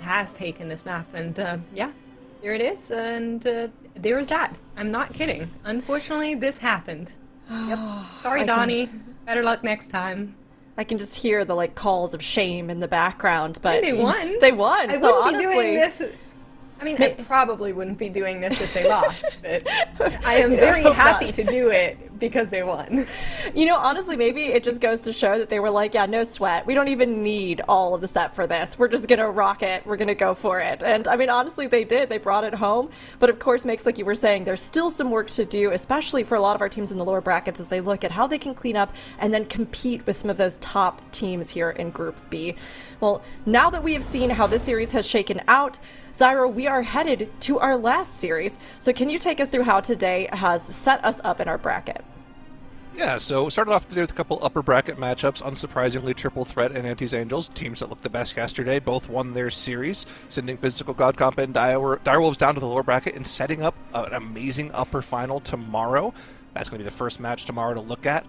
has taken this map, and yeah, there it is, and there is that. I'm not kidding. Unfortunately, this happened. Yep. Sorry, Donnie. Better luck next time. I can just hear the calls of shame in the background, but they won. They won. I so wouldn't honestly, be doing this. I mean, I probably wouldn't be doing this if they lost, but I am very happy to do it because they won. You know, honestly, maybe it just goes to show that they were like, yeah, no sweat. We don't even need all of the set for this. We're just going to rock it. We're going to go for it. And I mean, honestly, they did. They brought it home. But of course, Makes, like you were saying, there's still some work to do, especially for a lot of our teams in the lower brackets as they look at how they can clean up and then compete with some of those top teams here in Group B. Well, now that we have seen how this series has shaken out, Zyro, we are headed to our last series. So can you take us through how today has set us up in our bracket? Yeah, so we started off today with a couple upper bracket matchups. Unsurprisingly, Triple Threat and ANTTIS Angels, teams that looked the best yesterday, both won their series, sending Physical God Comp and Direwolves down to the lower bracket and setting up an amazing upper final tomorrow. That's going to be the first match tomorrow to look at.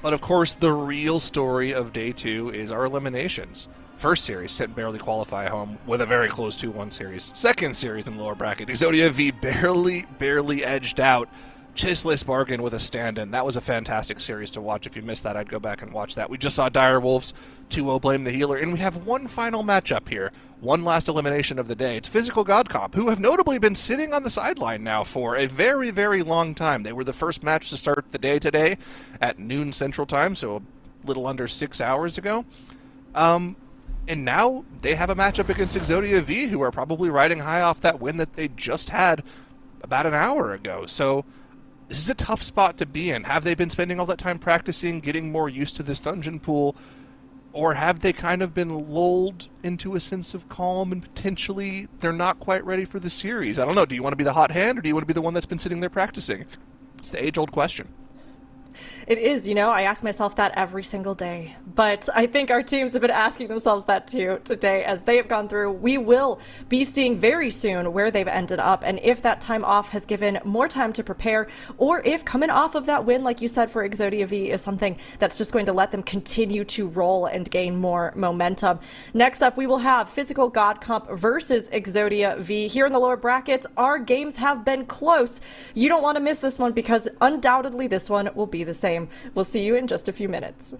But of course, the real story of day 2 is our eliminations. First series, sit and barely qualify home with a very close 2-1 series. Second series in the lower bracket, EXODIA V barely edged out CHIZLE'S bargain with a stand-in. That was a fantastic series to watch. If you missed that, I'd go back and watch that. We just saw Direwolves 2-0 blame the healer, and we have one final matchup here. One last elimination of the day. It's Physical God Comp, who have notably been sitting on the sideline now for a very, very long time. They were the first match to start the day today at noon Central Time, so a little under 6 hours ago. And now they have a matchup against EXODIA V, who are probably riding high off that win that they just had about an hour ago. So this is a tough spot to be in. Have they been spending all that time practicing, getting more used to this dungeon pool? Or have they kind of been lulled into a sense of calm and potentially they're not quite ready for the series? I don't know. Do you want to be the hot hand or do you want to be the one that's been sitting there practicing? It's the age-old question. It is, I ask myself that every single day. But I think our teams have been asking themselves that too today as they have gone through. We will be seeing very soon where they've ended up and if that time off has given more time to prepare or if coming off of that win, like you said, for EXODIA V is something that's just going to let them continue to roll and gain more momentum. Next up, we will have Physical God Comp versus EXODIA V. Here in the lower brackets, our games have been close. You don't want to miss this one because undoubtedly this one will be the same. We'll see you in just a few minutes.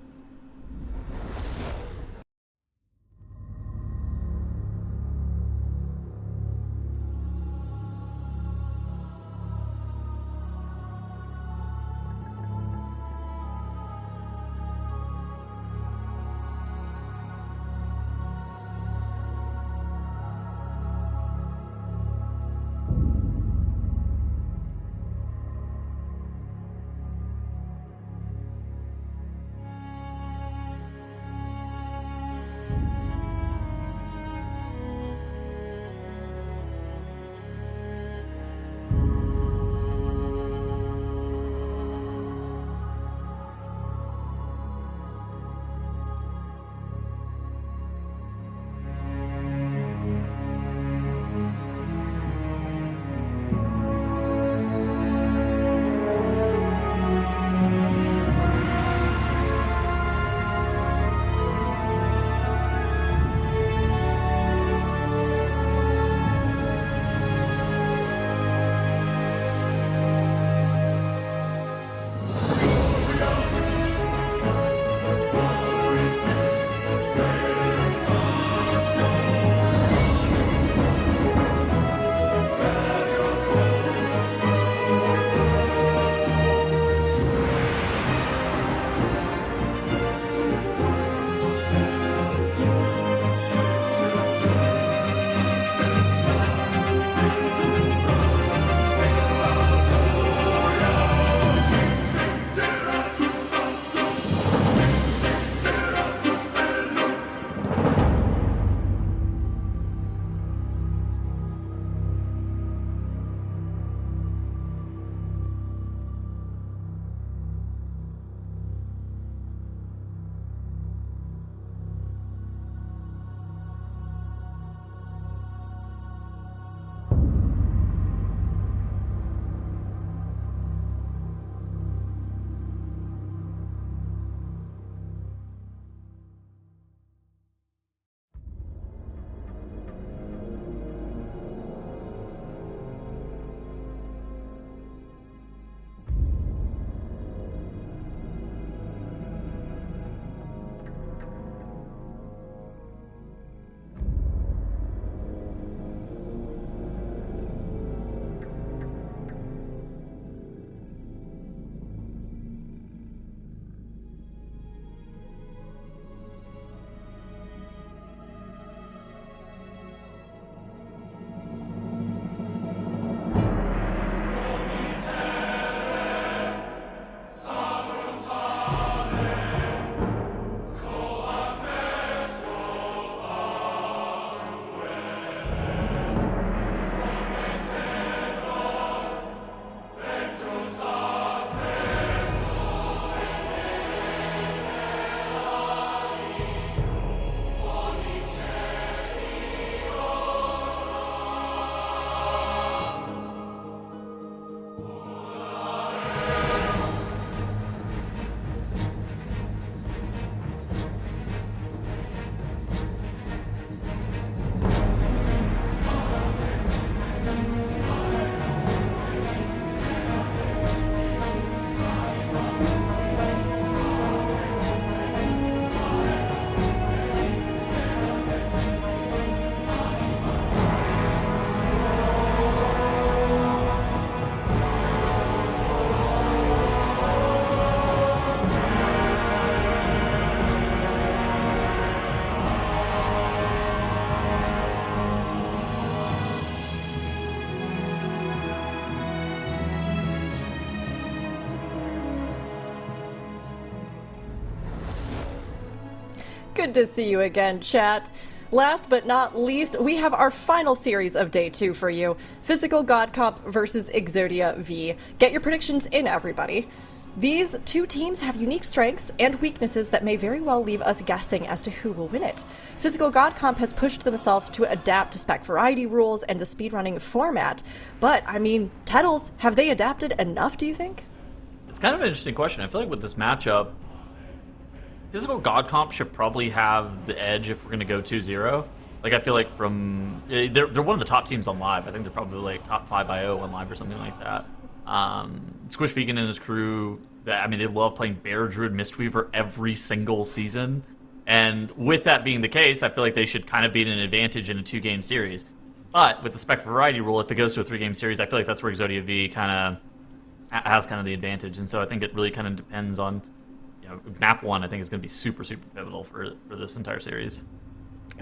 Good to see you again, chat. Last but not least, we have our final series of day 2 for you. Physical God Comp versus EXODIA V. Get your predictions in, everybody. These two teams have unique strengths and weaknesses that may very well leave us guessing as to who will win it. Physical God Comp has pushed themselves to adapt to spec variety rules and the speedrunning format, but, I mean, TETLE'S, have they adapted enough, do you think? It's kind of an interesting question. I feel like with this matchup, Physical God Comp should probably have the edge if we're going to go 2-0. Like, I feel like they're one of the top teams on live. I think they're probably like top 5 IO on live or something like that. Squish Vegan and his crew, they love playing Bear, Druid, Mistweaver every single season. And with that being the case, I feel like they should kind of be at an advantage in a 2-game series. But with the spec variety rule, if it goes to a 3-game series, I feel like that's where EXODIA V kind of has kind of the advantage. And so I think it really kind of depends on, map 1, I think is going to be super, super pivotal for this entire series.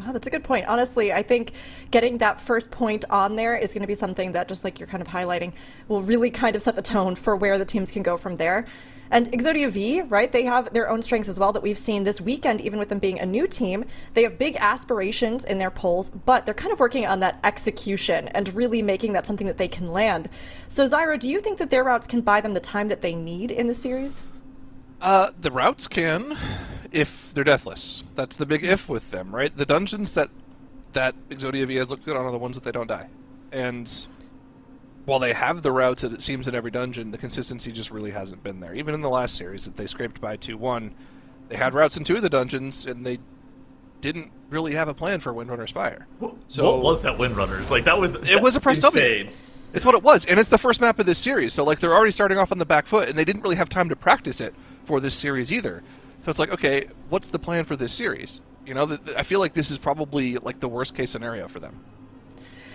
Oh, that's a good point. Honestly, I think getting that first point on there is going to be something that, just like you're kind of highlighting, will really kind of set the tone for where the teams can go from there. And EXODIA V, right, they have their own strengths as well that we've seen this weekend, even with them being a new team. They have big aspirations in their polls, but they're kind of working on that execution and really making that something that they can land. So, Zyro, do you think that their routes can buy them the time that they need in the series? The routes can, if they're deathless. That's the big if with them, right? The dungeons that EXODIA V has looked good on are the ones that they don't die. And while they have the routes, it seems, in every dungeon, the consistency just really hasn't been there. Even in the last series that they scraped by 2-1, they had routes in 2 of the dungeons, and they didn't really have a plan for Windrunner Spire. So what was that Windrunners? Like, it was a press insane. W. It's what it was, and it's the first map of this series, so like they're already starting off on the back foot, and they didn't really have time to practice it for this series either. So it's like, okay, what's the plan for this series? I feel like this is probably like the worst case scenario for them.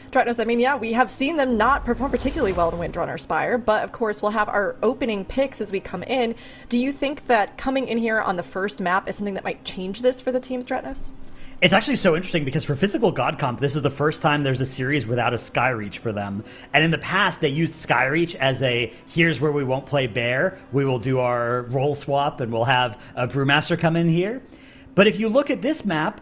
Dratnos, we have seen them not perform particularly well in Windrunner Spire, but of course we'll have our opening picks as we come in. Do you think that coming in here on the first map is something that might change this for the teams, Dratnos? It's actually so interesting because for Physical God Comp, this is the first time there's a series without a Skyreach for them. And in the past, they used Skyreach as here's where we won't play Bear. We will do our role swap and we'll have a Brewmaster come in here. But if you look at this map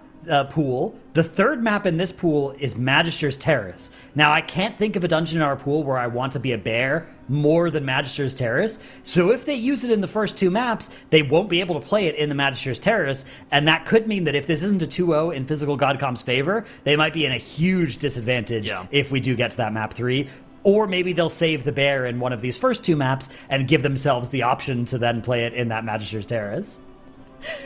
pool, the third map in this pool is Magister's Terrace. Now, I can't think of a dungeon in our pool where I want to be a Bear more than Magister's Terrace. So if they use it in the first 2 maps, they won't be able to play it in the Magister's Terrace. And that could mean that if this isn't a 2-0 in Physical God Comp's favor, they might be in a huge disadvantage if we do get to that map 3. Or maybe they'll save the Bear in one of these first 2 maps and give themselves the option to then play it in that Magister's Terrace.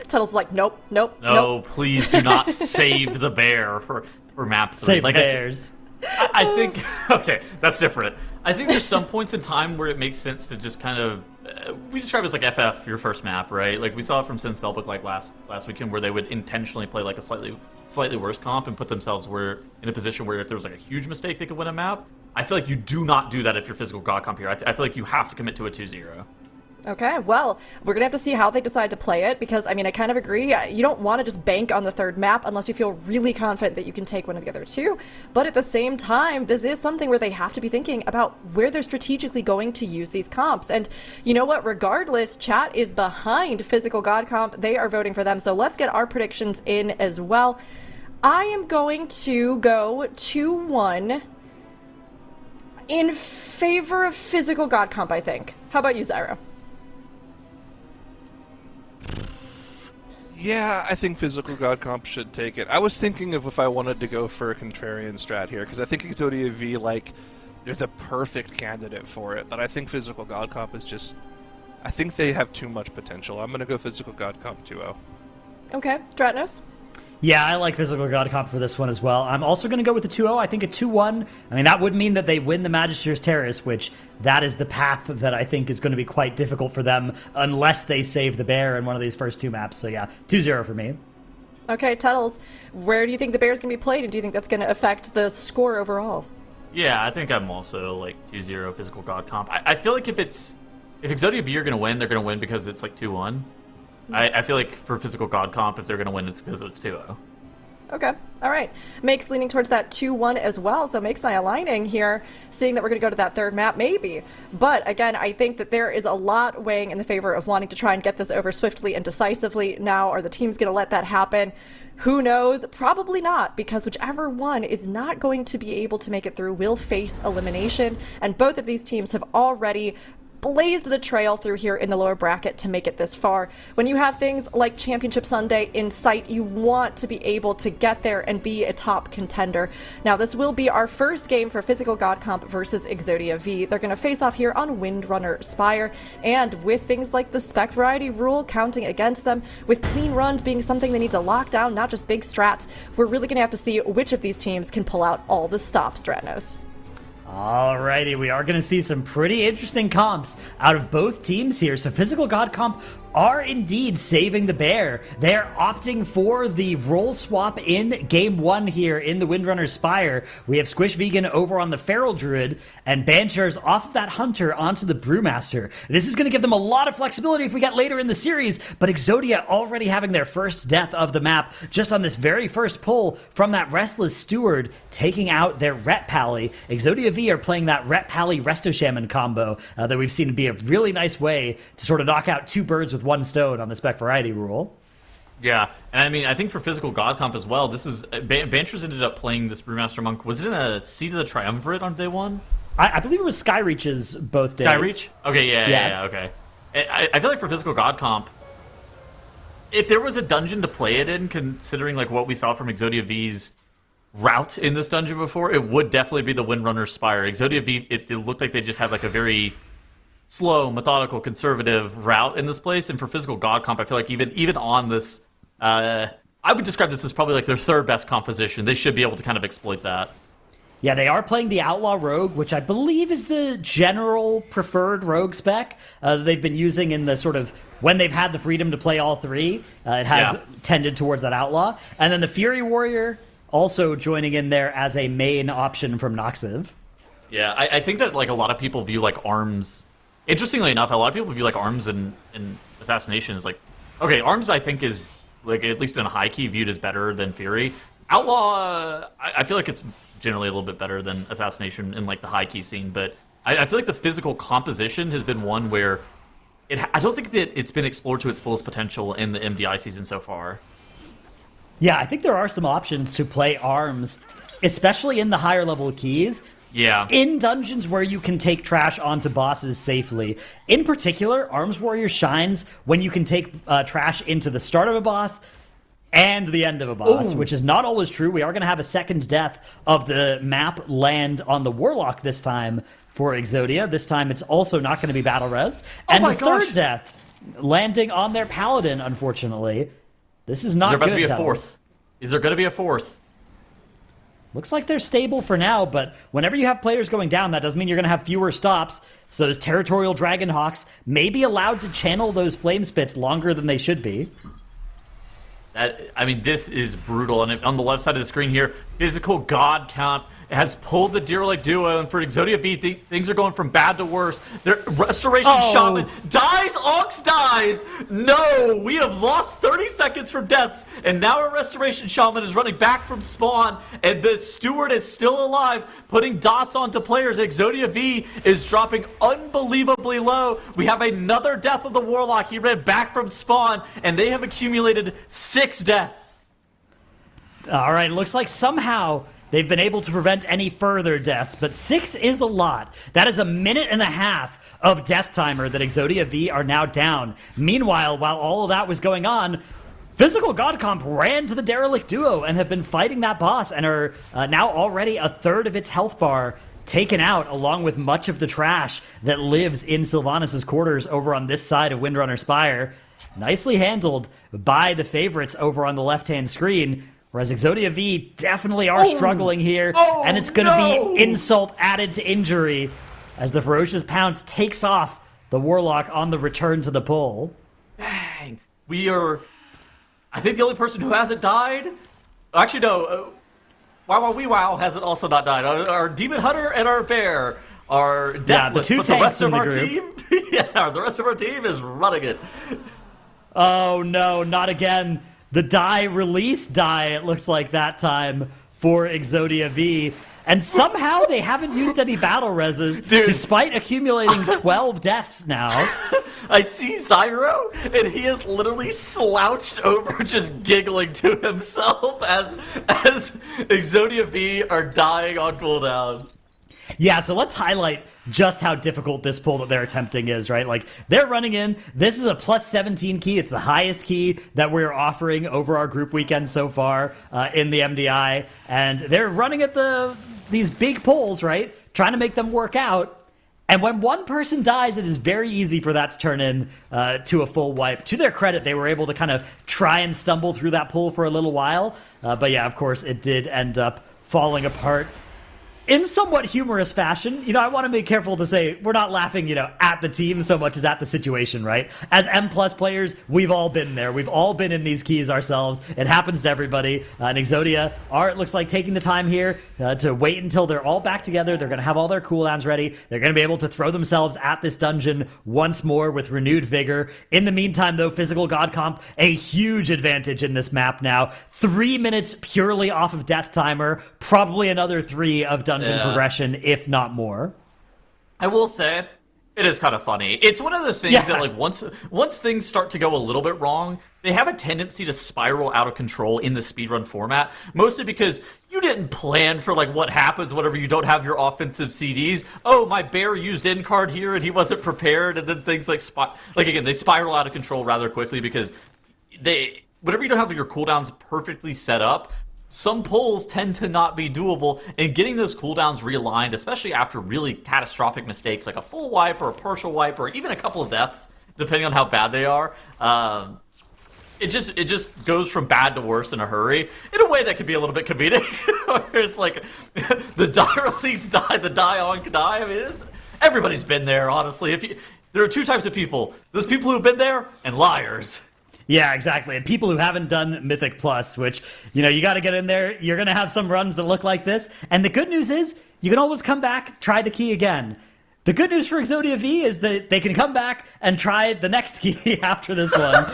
TETLE'S like, nope. No, please do not save the Bear for map 3. Save like Bears. I think, okay, that's different. I think there's some points in time where it makes sense to just kind of, we describe it as like FF, your first map, right? Like we saw it from Sin Spellbook like last weekend, where they would intentionally play like a slightly worse comp and put themselves in a position where if there was like a huge mistake, they could win a map. I feel like you do not do that if you're Physical God Comp here. I feel like you have to commit to a 2-0. Okay, well, we're going to have to see how they decide to play it, because, I kind of agree. You don't want to just bank on the third map unless you feel really confident that you can take one of the other 2. But at the same time, this is something where they have to be thinking about where they're strategically going to use these comps. And you know what? Regardless, chat is behind Physical God Comp. They are voting for them. So let's get our predictions in as well. I am going to go 2-1 in favor of Physical God Comp, I think. How about you, Zyro? Yeah, I think Physical God Comp should take it. I was thinking of if I wanted to go for a contrarian strat here, because I think EXODIA V, they're the perfect candidate for it. But I think Physical God Comp is just... I think they have too much potential. I'm going to go Physical God Comp 2-0. Okay, Dratnos? Yeah, I like Physical God Comp for this one as well. I'm also going to go with the 2-0. I think a 2-1, that would mean that they win the Magister's Terrace, which that is the path that I think is going to be quite difficult for them unless they save the Bear in one of these first 2 maps. So yeah, 2-0 for me. Okay, TETLE'S, where do you think the Bear's going to be played, and do you think that's going to affect the score overall? Yeah, I think I'm also 2-0 Physical God Comp. I feel like if EXODIA V are going to win, they're going to win because it's 2-1. I feel like for Physical God Comp, if they're going to win, it's because it's 2-0. Okay. All right. Make's leaning towards that 2-1 as well. So Make's and I aligning here, seeing that we're going to go to that third map, maybe. But again, I think that there is a lot weighing in the favor of wanting to try and get this over swiftly and decisively. Now, are the teams going to let that happen? Who knows? Probably not, because whichever one is not going to be able to make it through will face elimination. And both of these teams have already blazed the trail through here in the lower bracket to make it this far. When you have things like Championship Sunday in sight, you want to be able to get there and be a top contender. Now, this will be our first game for Physical God Comp versus EXODIA V. They're going to face off here on Windrunner Spire, and with things like the spec variety rule counting against them, with clean runs being something they need to lock down, not just big strats, we're really going to have to see which of these teams can pull out all the stops, Stratnos. Alrighty, we are going to see some pretty interesting comps out of both teams here. So Physical God Comp are indeed saving the bear. They're opting for the role swap in game 1 here in the Windrunner Spire. We have Squish Vegan over on the Feral Druid, and Banchers off of that Hunter onto the Brewmaster. This is going to give them a lot of flexibility if we get later in the series, but EXODIA already having their first death of the map just on this very first pull from that Restless Steward, taking out their Ret Pally. EXODIA V are playing that Ret Pally Resto Shaman combo that we've seen be a really nice way to sort of knock out two birds with one stone on the spec variety rule. Yeah, and I mean, I think for Physical God Comp as well, this is Banchers ended up playing this Brewmaster Monk. Was it in a Seed of the Triumvirate on day one? I believe it was Skyreach's both days. Skyreach? Okay, yeah, okay. I feel like for Physical God Comp, if there was a dungeon to play it in, considering like what we saw from EXODIA V's route in this dungeon before, it would definitely be the Windrunner Spire. EXODIA V, it looked like they just had like a very slow, methodical, conservative route in this place, and for Physical God Comp, I feel like even on this, I would describe this as probably like their third best composition. They should be able to kind of exploit that. Yeah, they are playing the Outlaw Rogue, which I believe is the general preferred rogue spec that they've been using in the sort of, when they've had the freedom to play all three, it has tended towards that Outlaw. And then the Fury Warrior also joining in there as a main option from Noxiv. Yeah, I think that like a lot of people view like ARMS, interestingly enough, a lot of people view like ARMS and Assassination as like, okay, ARMS I think is like, at least in a high key, viewed as better than Fury. Outlaw, I feel like it's generally a little bit better than Assassination in like the high key scene, but I feel like the physical composition has been one where I don't think that it's been explored to its fullest potential in the MDI season so far. Yeah, I think there are some options to play ARMS, especially in the higher level keys. Yeah. In dungeons where you can take trash onto bosses safely. In particular, Arms Warrior shines when you can take trash into the start of a boss and the end of a boss, which is not always true. We are going to have a second death of the map land on the Warlock this time for EXODIA. This time it's also not going to be battle res. And the third death landing on their Paladin, unfortunately. This is not good. Is there about to be a fourth? Is there going to be a fourth? Looks like they're stable for now, but whenever you have players going down, that doesn't mean you're going to have fewer stops. So those Territorial Dragonhawks may be allowed to channel those Flame Spits longer than they should be. I mean, this is brutal. And on the left side of the screen here, Physical God Comp has pulled the Derelict Duo, and for EXODIA V, things are going from bad to worse. Their Restoration Shaman dies, Ox dies! No! We have lost 30 seconds from deaths, and now our Restoration Shaman is running back from spawn, and the Steward is still alive, putting dots onto players. EXODIA V is dropping unbelievably low. We have another death of the Warlock. He ran back from spawn, and they have accumulated 6 deaths. All right, looks like somehow they've been able to prevent any further deaths, but 6 is a lot. That is a minute and a half of death timer that EXODIA V are now down. Meanwhile, while all of that was going on, Physical God Comp ran to the Derelict Duo and have been fighting that boss and are now already a third of its health bar taken out, along with much of the trash that lives in Sylvanas' quarters over on this side of Windrunner Spire. Nicely handled by the favorites over on the left-hand screen. Whereas EXODIA V definitely are struggling here, and it's going to be insult added to injury as the Ferocious Pounce takes off the Warlock on the return to the pull. Bang! We are, I think, the only person who hasn't died. Actually, no. Wow hasn't also not died. Our Demon Hunter and our Bear are deathless, but the rest of our team, the rest of our team is running it. Oh no, not again. the die release die, it looks like that time for EXODIA V. And somehow they haven't used any battle reses, despite accumulating 12 deaths now. I see Zyro, and he is literally slouched over, just giggling to himself as EXODIA V are dying on cooldown. Yeah, so let's highlight just how difficult this pull that they're attempting is, right? Like, they're running in. This is a plus 17 key. It's the highest key that we're offering over our group weekend so far in the MDI. And they're running at these big pulls, right? Trying to make them work out. And when one person dies, it is very easy for that to turn in to a full wipe. To their credit, they were able to kind of try and stumble through that pull for a little while. But yeah, of course, it did end up falling apart in somewhat humorous fashion. You know, I want to be careful to say we're not laughing, you know, at the team so much as at the situation, right? As M+ players, we've all been there. We've all been in these keys ourselves. It happens to everybody. And EXODIA are, it looks like, taking the time here to wait until they're all back together. They're going to have all their cooldowns ready. They're going to be able to throw themselves at this dungeon once more with renewed vigor. In the meantime, though, Physical God Comp, a huge advantage in this map now. 3 minutes purely off of death timer, probably another 3 of dungeon progression, if not more. I will say, it is kind of funny. It's one of those things that, like, once things start to go a little bit wrong, they have a tendency to spiral out of control in the speedrun format, mostly because you didn't plan for, like, what happens whenever you don't have your offensive CDs. Oh, my bear used end card here and he wasn't prepared, and then things like again, they spiral out of control rather quickly because whenever you don't have your cooldowns perfectly set up, some pulls tend to not be doable, and getting those cooldowns realigned, especially after really catastrophic mistakes like a full wipe or a partial wipe or even a couple of deaths, depending on how bad they are, it just goes from bad to worse in a hurry in a way that could be a little bit comedic. It's like the die release die, the die on die. I mean, everybody's been there, honestly. There are two types of people: those people who've been there and liars. Yeah, exactly. And people who haven't done Mythic Plus, which, you know, you got to get in there. You're going to have some runs that look like this. And the good news is you can always come back, try the key again. The good news for EXODIA V is that they can come back and try the next key after this one.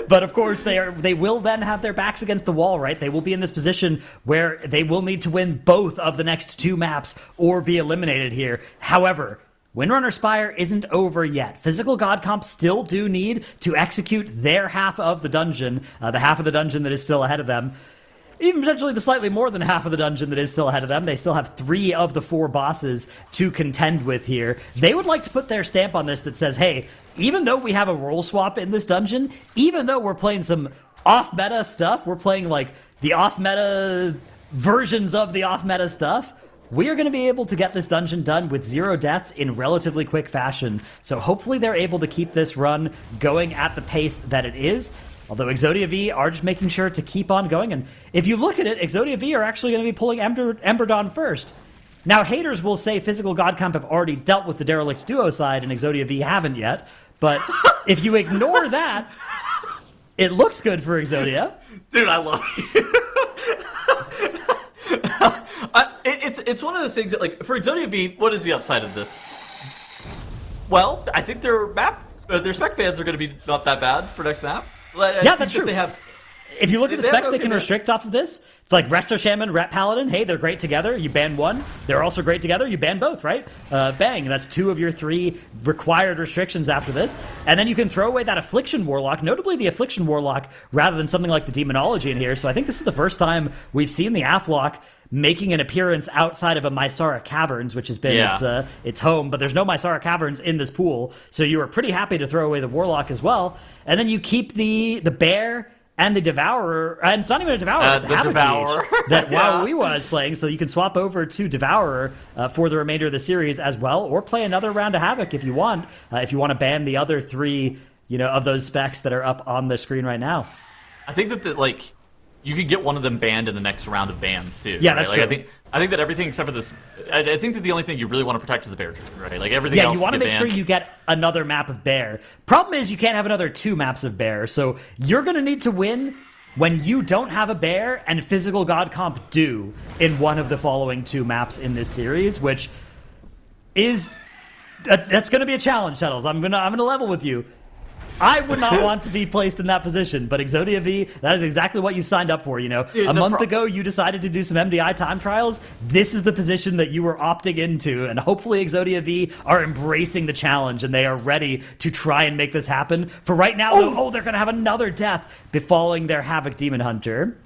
But of course, they will then have their backs against the wall, right? They will be in this position where they will need to win both of the next 2 maps or be eliminated here. However, Windrunner Spire isn't over yet. Physical God Comp still do need to execute their half of the dungeon, the half of the dungeon that is still ahead of them. Even potentially the slightly more than half of the dungeon that is still ahead of them. They still have 3 of the 4 bosses to contend with here. They would like to put their stamp on this that says, hey, even though we have a role swap in this dungeon, even though we're playing some off-meta stuff, we're playing like the off-meta versions of the off-meta stuff, we are going to be able to get this dungeon done with 0 deaths in relatively quick fashion. So hopefully they're able to keep this run going at the pace that it is. Although EXODIA V are just making sure to keep on going. And if you look at it, EXODIA V are actually going to be pulling Ember Dawn first. Now, haters will say Physical God Comp have already dealt with the Derelict Duo side and EXODIA V haven't yet. But if you ignore that, it looks good for EXODIA. Dude, I love you. It's one of those things that, like, for EXODIA V, what is the upside of this? Well, I think their spec fans are going to be not that bad for next map. Yeah, that's true. If you look at the specs they can restrict off of this, it's like Resto Shaman, Ret Paladin, hey, they're great together, you ban one. They're also great together, you ban both, right? Bang, that's 2 of your 3 required restrictions after this. And then you can throw away that Affliction Warlock, notably the Affliction Warlock, rather than something like the Demonology in here. So I think this is the first time we've seen the Afflock making an appearance outside of a Mysara Caverns, which has been its home, but there's no Mysara Caverns in this pool, so you were pretty happy to throw away the Warlock as well. And then you keep the Bear and the Devourer, and it's not even a Devourer, it's a Havoc Mage that WoWWe was playing, so you can swap over to Devourer for the remainder of the series as well, or play another round of Havoc if you want to ban the other 3, you know, of those specs that are up on the screen right now. I think that like, you could get one of them banned in the next round of bans too. Yeah, right? that's like, true. I think that everything except for this, I think that the only thing you really want to protect is the Bear Tree, right? Like everything else. Yeah, you want to make sure you get another map of Bear. Problem is you can't have another 2 maps of Bear, so you're going to need to win when you don't have a Bear and Physical God Comp do in one of the following 2 maps in this series, which is that's going to be a challenge, Shuttles. I'm gonna level with you. I would not want to be placed in that position, but Exodia V, that is exactly what you signed up for, you know. Dude, a month ago, you decided to do some MDI time trials. This is the position that you were opting into, and hopefully Exodia V are embracing the challenge, and they are ready to try and make this happen. For right now, though, they're going to have another death befalling their Havoc Demon Hunter.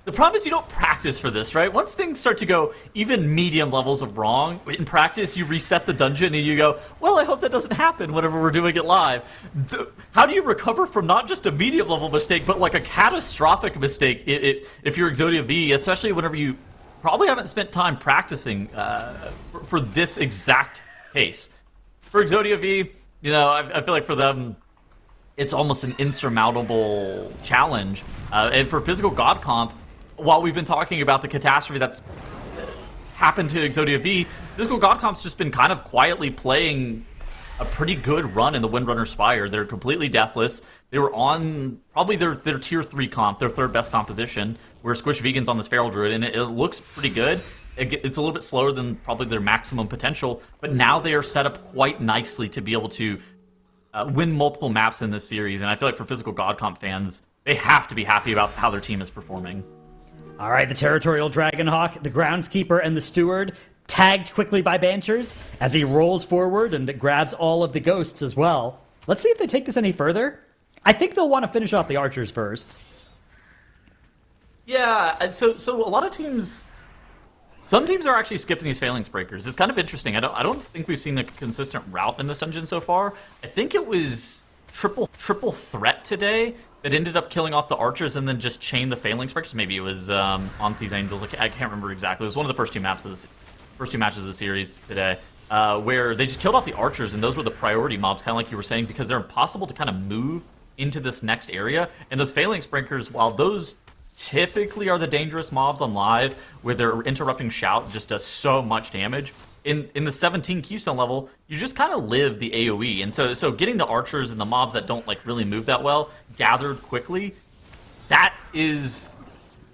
The problem is you don't practice for this, right? Once things start to go even medium levels of wrong, in practice you reset the dungeon and you go, well, I hope that doesn't happen whenever we're doing it live. How do you recover from not just a medium level mistake, but like a catastrophic mistake if you're Exodia V, especially whenever you probably haven't spent time practicing for this exact case? For Exodia V, you know, I feel like for them, it's almost an insurmountable challenge. And for Physical God Comp, while we've been talking about the catastrophe that's happened to Exodia V, Physical God Comp's just been kind of quietly playing a pretty good run in the Windrunner Spire. They're completely deathless. They were on probably their tier 3 comp, their third best composition, where Squish Vegan's on this Feral Druid, and it looks pretty good. It's a little bit slower than probably their maximum potential, but now they are set up quite nicely to be able to win multiple maps in this series, and I feel like for Physical God Comp fans, they have to be happy about how their team is performing. All right, the Territorial Dragonhawk, the Groundskeeper, and the Steward tagged quickly by Banchers as he rolls forward and grabs all of the ghosts as well. Let's see if they take this any further. I think they'll want to finish off the Archers first. Yeah, so a lot of teams... Some teams are actually skipping these Phalanx Breakers. It's kind of interesting. I don't think we've seen a consistent route in this dungeon so far. I think it was triple threat today that ended up killing off the Archers and then just chained the Phalanx Breakers. Maybe it was ANTTIS Angels. I can't remember exactly. It was one of the first two matches of the series today, where they just killed off the Archers, and those were the priority mobs, kind of like you were saying, because they're impossible to kind of move into this next area. And those Phalanx Breakers, while those typically are the dangerous mobs on live, where their interrupting shout just does so much damage, in the 17 Keystone level, you just kind of live the AoE. And so getting the Archers and the mobs that don't like really move that well gathered quickly, that is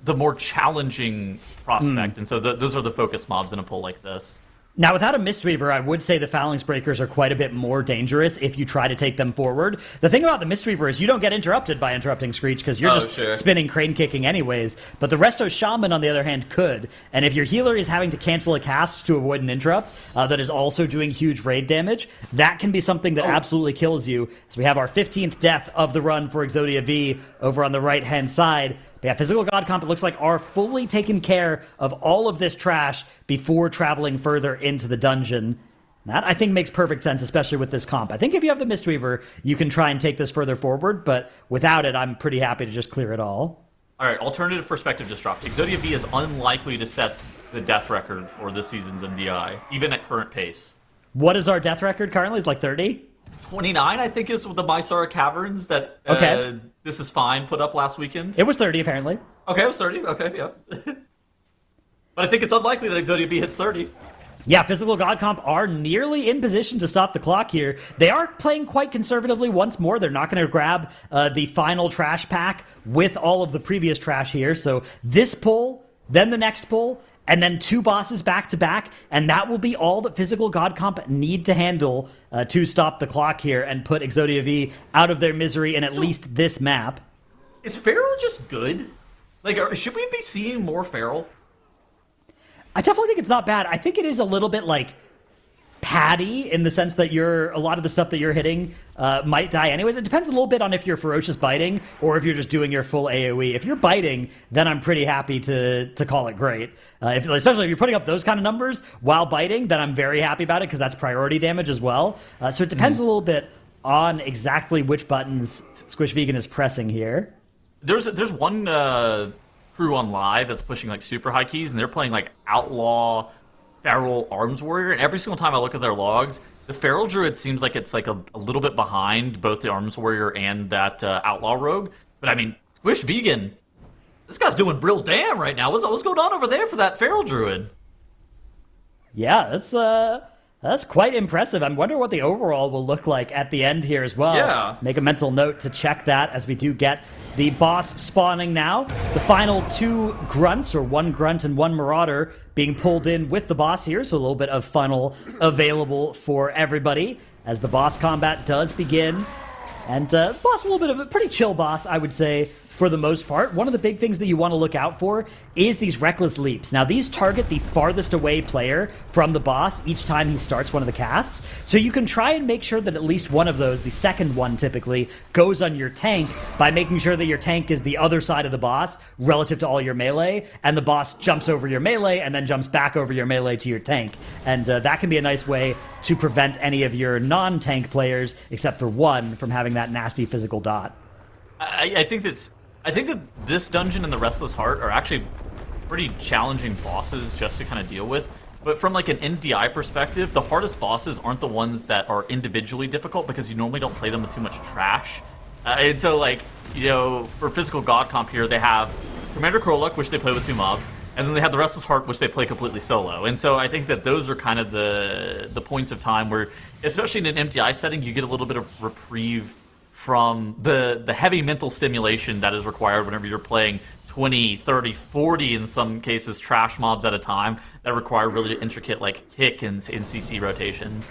the more challenging prospect. And so those are the focus mobs in a pull like this. Now, without a Mistweaver, I would say the Phalanx Breakers are quite a bit more dangerous if you try to take them forward. The thing about the Mistweaver is you don't get interrupted by interrupting Screech because you're spinning crane kicking anyways, but the Resto Shaman, on the other hand, could. And if your healer is having to cancel a cast to avoid an interrupt that is also doing huge raid damage, that can be something that absolutely kills you. So we have our 15th death of the run for Exodia V over on the right-hand side. But yeah, Physical God Comp, it looks like, are fully taken care of all of this trash before traveling further into the dungeon. That, I think, makes perfect sense, especially with this comp. I think if you have the Mistweaver, you can try and take this further forward, but without it, I'm pretty happy to just clear it all. All right, alternative perspective just dropped. Exodia V is unlikely to set the death record for this season's MDI, even at current pace. What is our death record currently? It's like 30? 29, I think, is with the Mysara Caverns that This Is Fine put up last weekend. It was 30, apparently. Okay, it was 30. Okay, yeah. But I think it's unlikely that Exodia V hits 30. Yeah, Physical God Comp are nearly in position to stop the clock here. They are playing quite conservatively once more. They're not going to grab the final trash pack with all of the previous trash here. So this pull, then the next pull, and then 2 bosses back-to-back, and that will be all that Physical God Comp need to handle to stop the clock here and put Exodia V out of their misery in at least this map. Is Feral just good? Like, should we be seeing more Feral? I definitely think it's not bad. I think it is a little bit, like, patty in the sense that a lot of the stuff that you're hitting might die anyways. It depends a little bit on if you're ferocious biting or if you're just doing your full AoE. If you're biting, then I'm pretty happy to call it great. Especially if you're putting up those kind of numbers while biting, then I'm very happy about it because that's priority damage as well. So it depends a little bit on exactly which buttons Squish Vegan is pressing here. There's one crew on live that's pushing like super high keys, and they're playing like Outlaw Feral Arms Warrior, and every single time I look at their logs, the Feral Druid seems like it's like a little bit behind both the Arms Warrior and that Outlaw Rogue. But I mean, Squish Vegan, this guy's doing real damn right now. What's going on over there for that Feral Druid? Yeah, that's quite impressive. I wonder what the overall will look like at the end here as well. Yeah. Make a mental note to check that as we do get the boss spawning now. The final 2 grunts, or 1 grunt and 1 marauder, being pulled in with the boss here, so a little bit of funnel available for everybody as the boss combat does begin. And boss, a little bit of a pretty chill boss, I would say, for the most part. One of the big things that you want to look out for is these reckless leaps. Now, these target the farthest away player from the boss each time he starts one of the casts. So you can try and make sure that at least one of those, the second one typically, goes on your tank by making sure that your tank is the other side of the boss relative to all your melee, and the boss jumps over your melee and then jumps back over your melee to your tank. And that can be a nice way to prevent any of your non-tank players, except for one, from having that nasty physical dot. I think that this dungeon and the Restless Heart are actually pretty challenging bosses just to kind of deal with. But from like an NDI perspective, the hardest bosses aren't the ones that are individually difficult because you normally don't play them with too much trash. And so like, you know, for Physical God comp here, they have Commander Kroluk, which they play with 2 mobs, and then they have the Restless Heart, which they play completely solo. And so I think that those are kind of the points of time where, especially in an MDI setting, you get a little bit of reprieve from the heavy mental stimulation that is required whenever you're playing 20, 30, 40 in some cases trash mobs at a time that require really intricate like kick and CC rotations.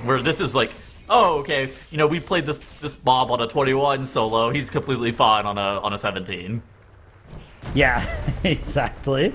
Where this is like, oh, okay, you know, we played this mob on a 21 solo, he's completely fine on a 17. Yeah, exactly.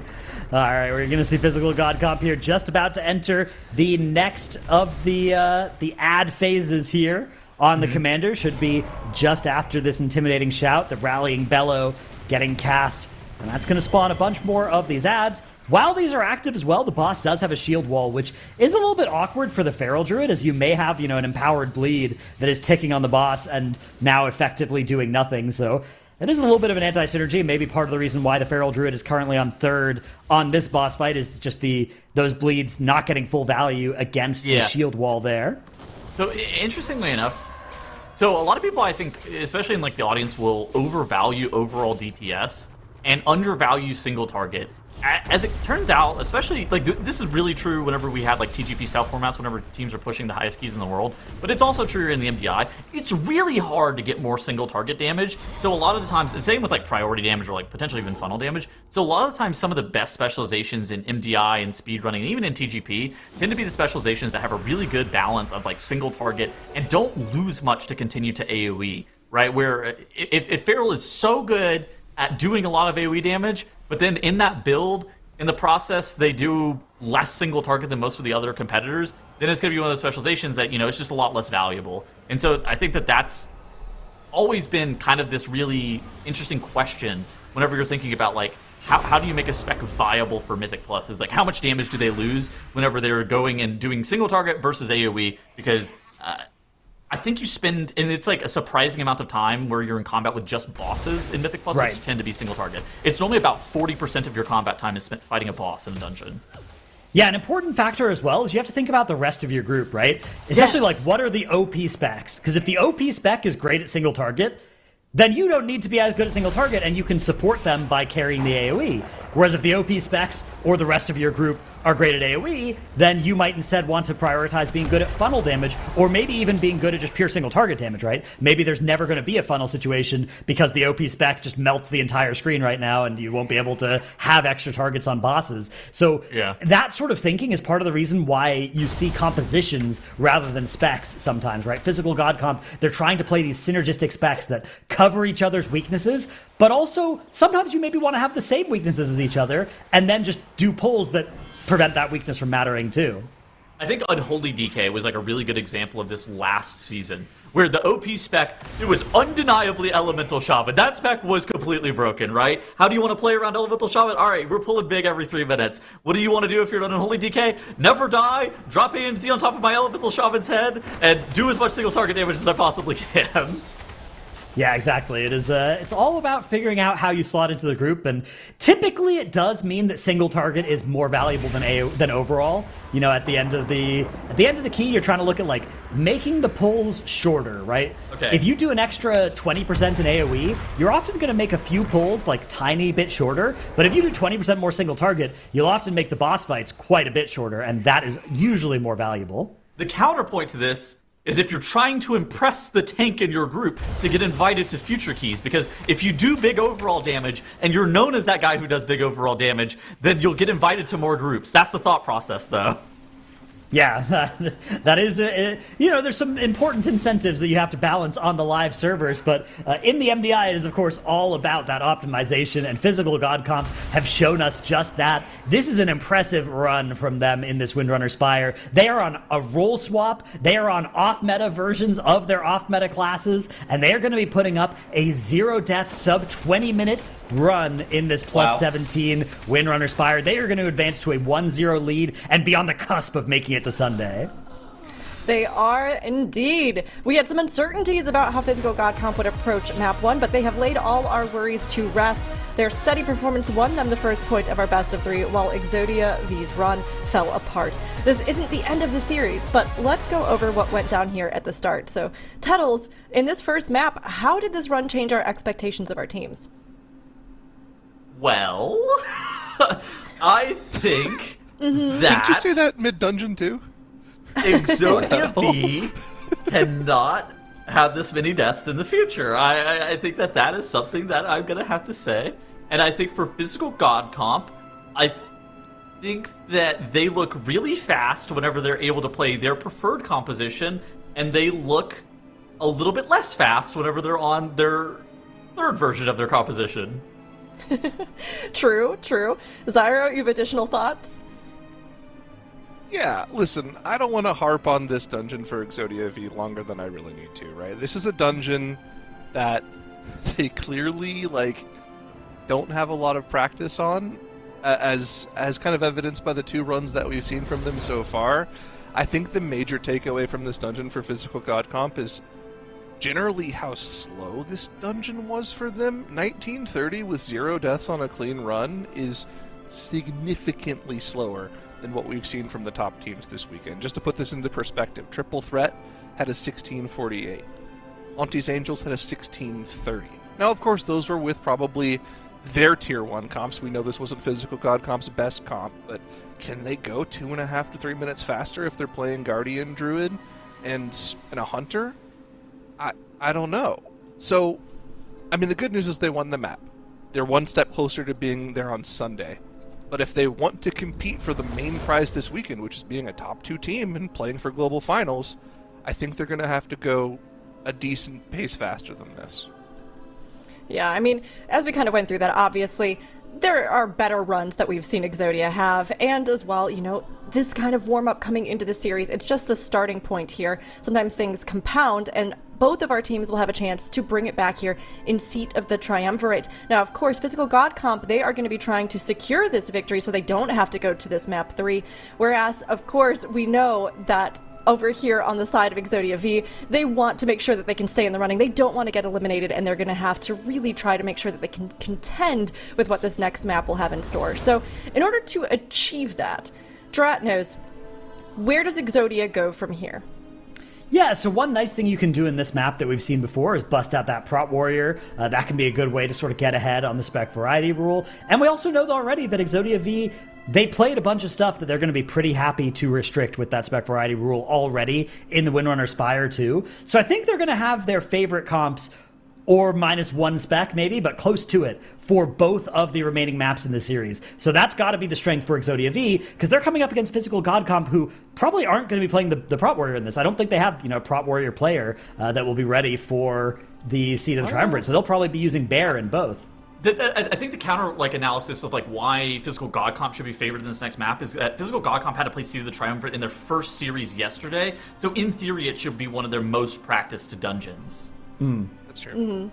All right, we're going to see Physical God Comp here just about to enter the next of the ad phases here on the commander. Should be just after this intimidating shout, the rallying bellow getting cast, and that's going to spawn a bunch more of these ads. While these are active as well, the boss does have a shield wall, which is a little bit awkward for the Feral Druid, as you may have, you know, an empowered bleed that is ticking on the boss and now effectively doing nothing. So it is a little bit of an anti-synergy. Maybe part of the reason why the Feral Druid is currently on 3rd on this boss fight is just those bleeds not getting full value against the shield wall there. So interestingly enough, so a lot of people, I think, especially in like the audience, will overvalue overall DPS and undervalue single target. As it turns out, especially like this is really true whenever we had like TGP style formats, whenever teams are pushing the highest keys in the world, but it's also true in the MDI. It's really hard to get more single target damage. So a lot of the times, the same with like priority damage or like potentially even funnel damage. So a lot of the times, some of the best specializations in MDI and speedrunning, and even in TGP, tend to be the specializations that have a really good balance of like single target and don't lose much to continue to AoE, right? Where if Feral is so good at doing a lot of AoE damage, but then in that build, in the process, they do less single target than most of the other competitors, then it's going to be one of those specializations that, you know, it's just a lot less valuable. And so I think that that's always been kind of this really interesting question whenever you're thinking about, like, how do you make a spec viable for Mythic Plus? Is like, how much damage do they lose whenever they're going and doing single target versus AoE? Because I think you spend, and it's like a surprising amount of time where you're in combat with just bosses in Mythic Plus, which tend to be single target. It's normally about 40% of your combat time is spent fighting a boss in a dungeon. Yeah, an important factor as well is you have to think about the rest of your group, right? Especially like, what are the OP specs? Because if the OP spec is great at single target, then you don't need to be as good at single target, and you can support them by carrying the AoE. Whereas if the OP specs or the rest of your group are great at AoE, then you might instead want to prioritize being good at funnel damage, or maybe even being good at just pure single target damage, right? Maybe there's never going to be a funnel situation because the OP spec just melts the entire screen right now and you won't be able to have extra targets on bosses. So that sort of thinking is part of the reason why you see compositions rather than specs sometimes, right? Physical God Comp, they're trying to play these synergistic specs that cover each other's weaknesses, but also sometimes you maybe want to have the same weaknesses as each other and then just do pulls that prevent that weakness from mattering too. I think Unholy DK was like a really good example of this last season, where the OP spec, it was undeniably Elemental Shaman. That spec was completely broken, right? How do you want to play around Elemental Shaman? All right, we're pulling big every 3 minutes. What do you want to do if you're on Unholy DK? Never die, drop AMZ on top of my Elemental Shaman's head, and do as much single target damage as I possibly can. Yeah, exactly. It is. It's all about figuring out how you slot into the group, and typically it does mean that single target is more valuable than overall. You know, at the end of the key, you're trying to look at like making the pulls shorter, right? Okay. If you do an extra 20% in AoE, you're often going to make a few pulls like tiny bit shorter. But if you do 20% more single target, you'll often make the boss fights quite a bit shorter, and that is usually more valuable. The counterpoint to this is if you're trying to impress the tank in your group to get invited to future keys, because if you do big overall damage and you're known as that guy who does big overall damage, then you'll get invited to more groups. That's the thought process, though. Yeah, that is, there's some important incentives that you have to balance on the live servers, but in the MDI, it is, of course, all about that optimization, and Physical God Comp have shown us just that. This is an impressive run from them in this Windrunner Spire. They are on a role swap, they are on off-meta versions of their off-meta classes, and they are going to be putting up a zero-death, sub-20-minute run in this plus 17 Windrunner Spire. They are going to advance to a 1-0 lead and be on the cusp of making it to Sunday. They are indeed. We had some uncertainties about how Physical God Comp would approach map 1, but they have laid all our worries to rest. Their steady performance won them the first point of our best of 3, while EXODIA V's run fell apart. This isn't the end of the series, but let's go over what went down here at the start. So, Tuttles, in this first map, how did this run change our expectations of our teams? Well, I think that... Did you say that mid-dungeon too? EXODIA V cannot have this many deaths in the future. I think that is something that I'm going to have to say. And I think for Physical God Comp, I think that they look really fast whenever they're able to play their preferred composition, and they look a little bit less fast whenever they're on their third version of their composition. True. Zyro, you have additional thoughts? Yeah, listen, I don't want to harp on this dungeon for EXODIA V longer than I really need to, right? This is a dungeon that they clearly, don't have a lot of practice on, as kind of evidenced by the 2 runs that we've seen from them so far. I think the major takeaway from this dungeon for Physical God Comp is generally how slow this dungeon was for them. 1930 with 0 deaths on a clean run is significantly slower than what we've seen from the top teams this weekend. Just to put this into perspective, Triple Threat had a 1648. ANTTIS Angels had a 1630. Now, of course, those were with probably their tier 1 comps. We know this wasn't Physical God Comp's best comp, but can they go 2.5 to 3 minutes faster if they're playing Guardian Druid and a Hunter? I don't know. So, I mean, the good news is they won the map. They're one step closer to being there on Sunday. But if they want to compete for the main prize this weekend, which is being a top 2 team and playing for global finals, I think they're going to have to go a decent pace faster than this. Yeah, I mean, as we kind of went through that, obviously, there are better runs that we've seen EXODIA have, and as well, this kind of warm-up coming into the series, it's just the starting point here. Sometimes things compound, and both of our teams will have a chance to bring it back here in Seat of the Triumvirate. Now, of course, Physical God Comp, they are going to be trying to secure this victory so they don't have to go to this map 3, whereas, of course, we know that over here on the side of EXODIA V, they want to make sure that they can stay in the running. They don't want to get eliminated, and they're going to have to really try to make sure that they can contend with what this next map will have in store. So, in order to achieve that, Dratnos, where does EXODIA go from here? Yeah, so one nice thing you can do in this map that we've seen before is bust out that Prop Warrior. That can be a good way to sort of get ahead on the spec variety rule. And we also know already that EXODIA V, they played a bunch of stuff that they're going to be pretty happy to restrict with that spec variety rule already in the Windrunner Spire too. So I think they're going to have their favorite comps or -1 spec maybe, but close to it for both of the remaining maps in the series. So that's got to be the strength for EXODIA V, because they're coming up against Physical God Comp, who probably aren't going to be playing the Prop Warrior in this. I don't think they have, a Prop Warrior player that will be ready for the Seat of the Triumvirate, so they'll probably be using Bear in both. I think the counter analysis of why Physical God Comp should be favored in this next map is that Physical God Comp had to play Seat of the Triumvirate in their first series yesterday, so in theory it should be one of their most practiced dungeons. That's true. Mm-hmm.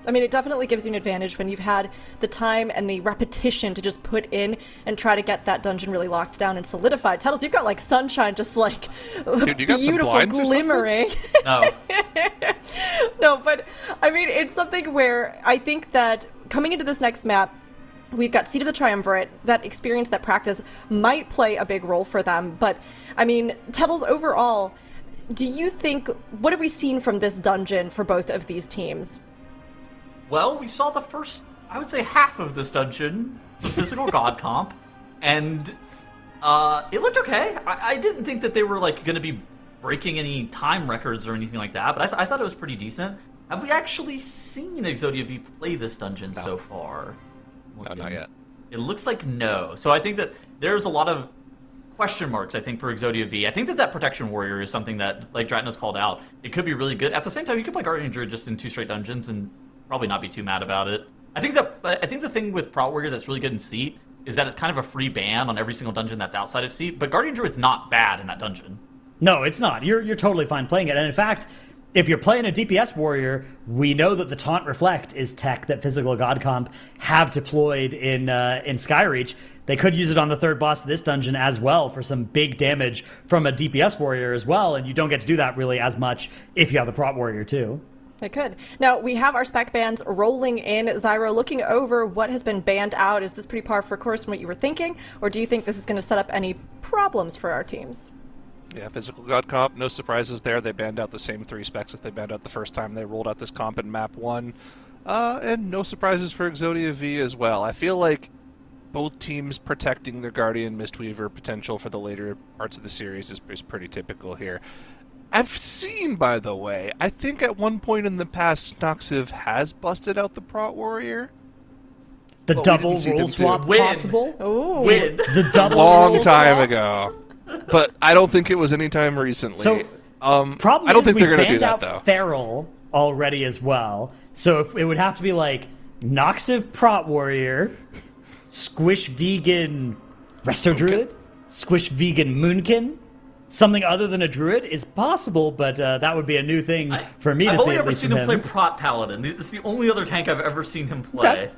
I mean, it definitely gives you an advantage when you've had the time and the repetition to just put in and try to get that dungeon really locked down and solidified. Tuttles, you've got sunshine just Dude, you got some beautiful blinds or glimmering. No. No, but I mean, it's something where I think that coming into this next map, we've got Seat of the Triumvirate. That experience, that practice might play a big role for them. But I mean, Tuttles, overall, do you think, what have we seen from this dungeon for both of these teams? Well, we saw the first, I would say, half of this dungeon, the Physical God Comp, and it looked okay. I didn't think that they were going to be breaking any time records or anything like that, but I thought it was pretty decent. Have we actually seen EXODIA V play this dungeon so far? No, not yet. It looks like no. So I think that there's a lot of question marks, I think, for Exodia V. I think that Protection Warrior is something that, like Dratnos called out, it could be really good. At the same time, you could play Guardian Druid just in 2 straight dungeons and probably not be too mad about it. I think the thing with Prot Warrior that's really good in Seat is that it's kind of a free ban on every single dungeon that's outside of Seat, but Guardian Druid's not bad in that dungeon. No, it's not. You're totally fine playing it. And in fact, if you're playing a DPS warrior, we know that the Taunt Reflect is tech that Physical God Comp have deployed in Skyreach. They could use it on the 3rd boss of this dungeon as well for some big damage from a DPS warrior as well, and you don't get to do that really as much if you have the Prot Warrior too. They could. Now, we have our spec bans rolling in. Zyro, looking over what has been banned out, is this pretty par for course from what you were thinking, or do you think this is going to set up any problems for our teams? Yeah, Physical God Comp, no surprises there. They banned out the same 3 specs that they banned out the first time they rolled out this comp in Map 1. And no surprises for Exodia V as well. I feel like both teams protecting their Guardian Mistweaver potential for the later parts of the series is pretty typical here. I've seen, by the way, I think at one point in the past, Noxiv has busted out the Prot Warrior. The But we double didn't see rule them do swap Win. possible? Ooh. Win. The double Long rule time swap? ago. But I don't think it was any time recently. So, problem I don't is think we they're going to do banned that, out though. Feral already as well. So if, it would have to be like Noxiv Prot Warrior, Squish Vegan Resto Druid, Squish Vegan Moonkin. Something other than a druid is possible, but that would be a new thing for me to I've see. only at ever least seen from him play Prot Paladin. This is the only other tank I've ever seen him play. Okay.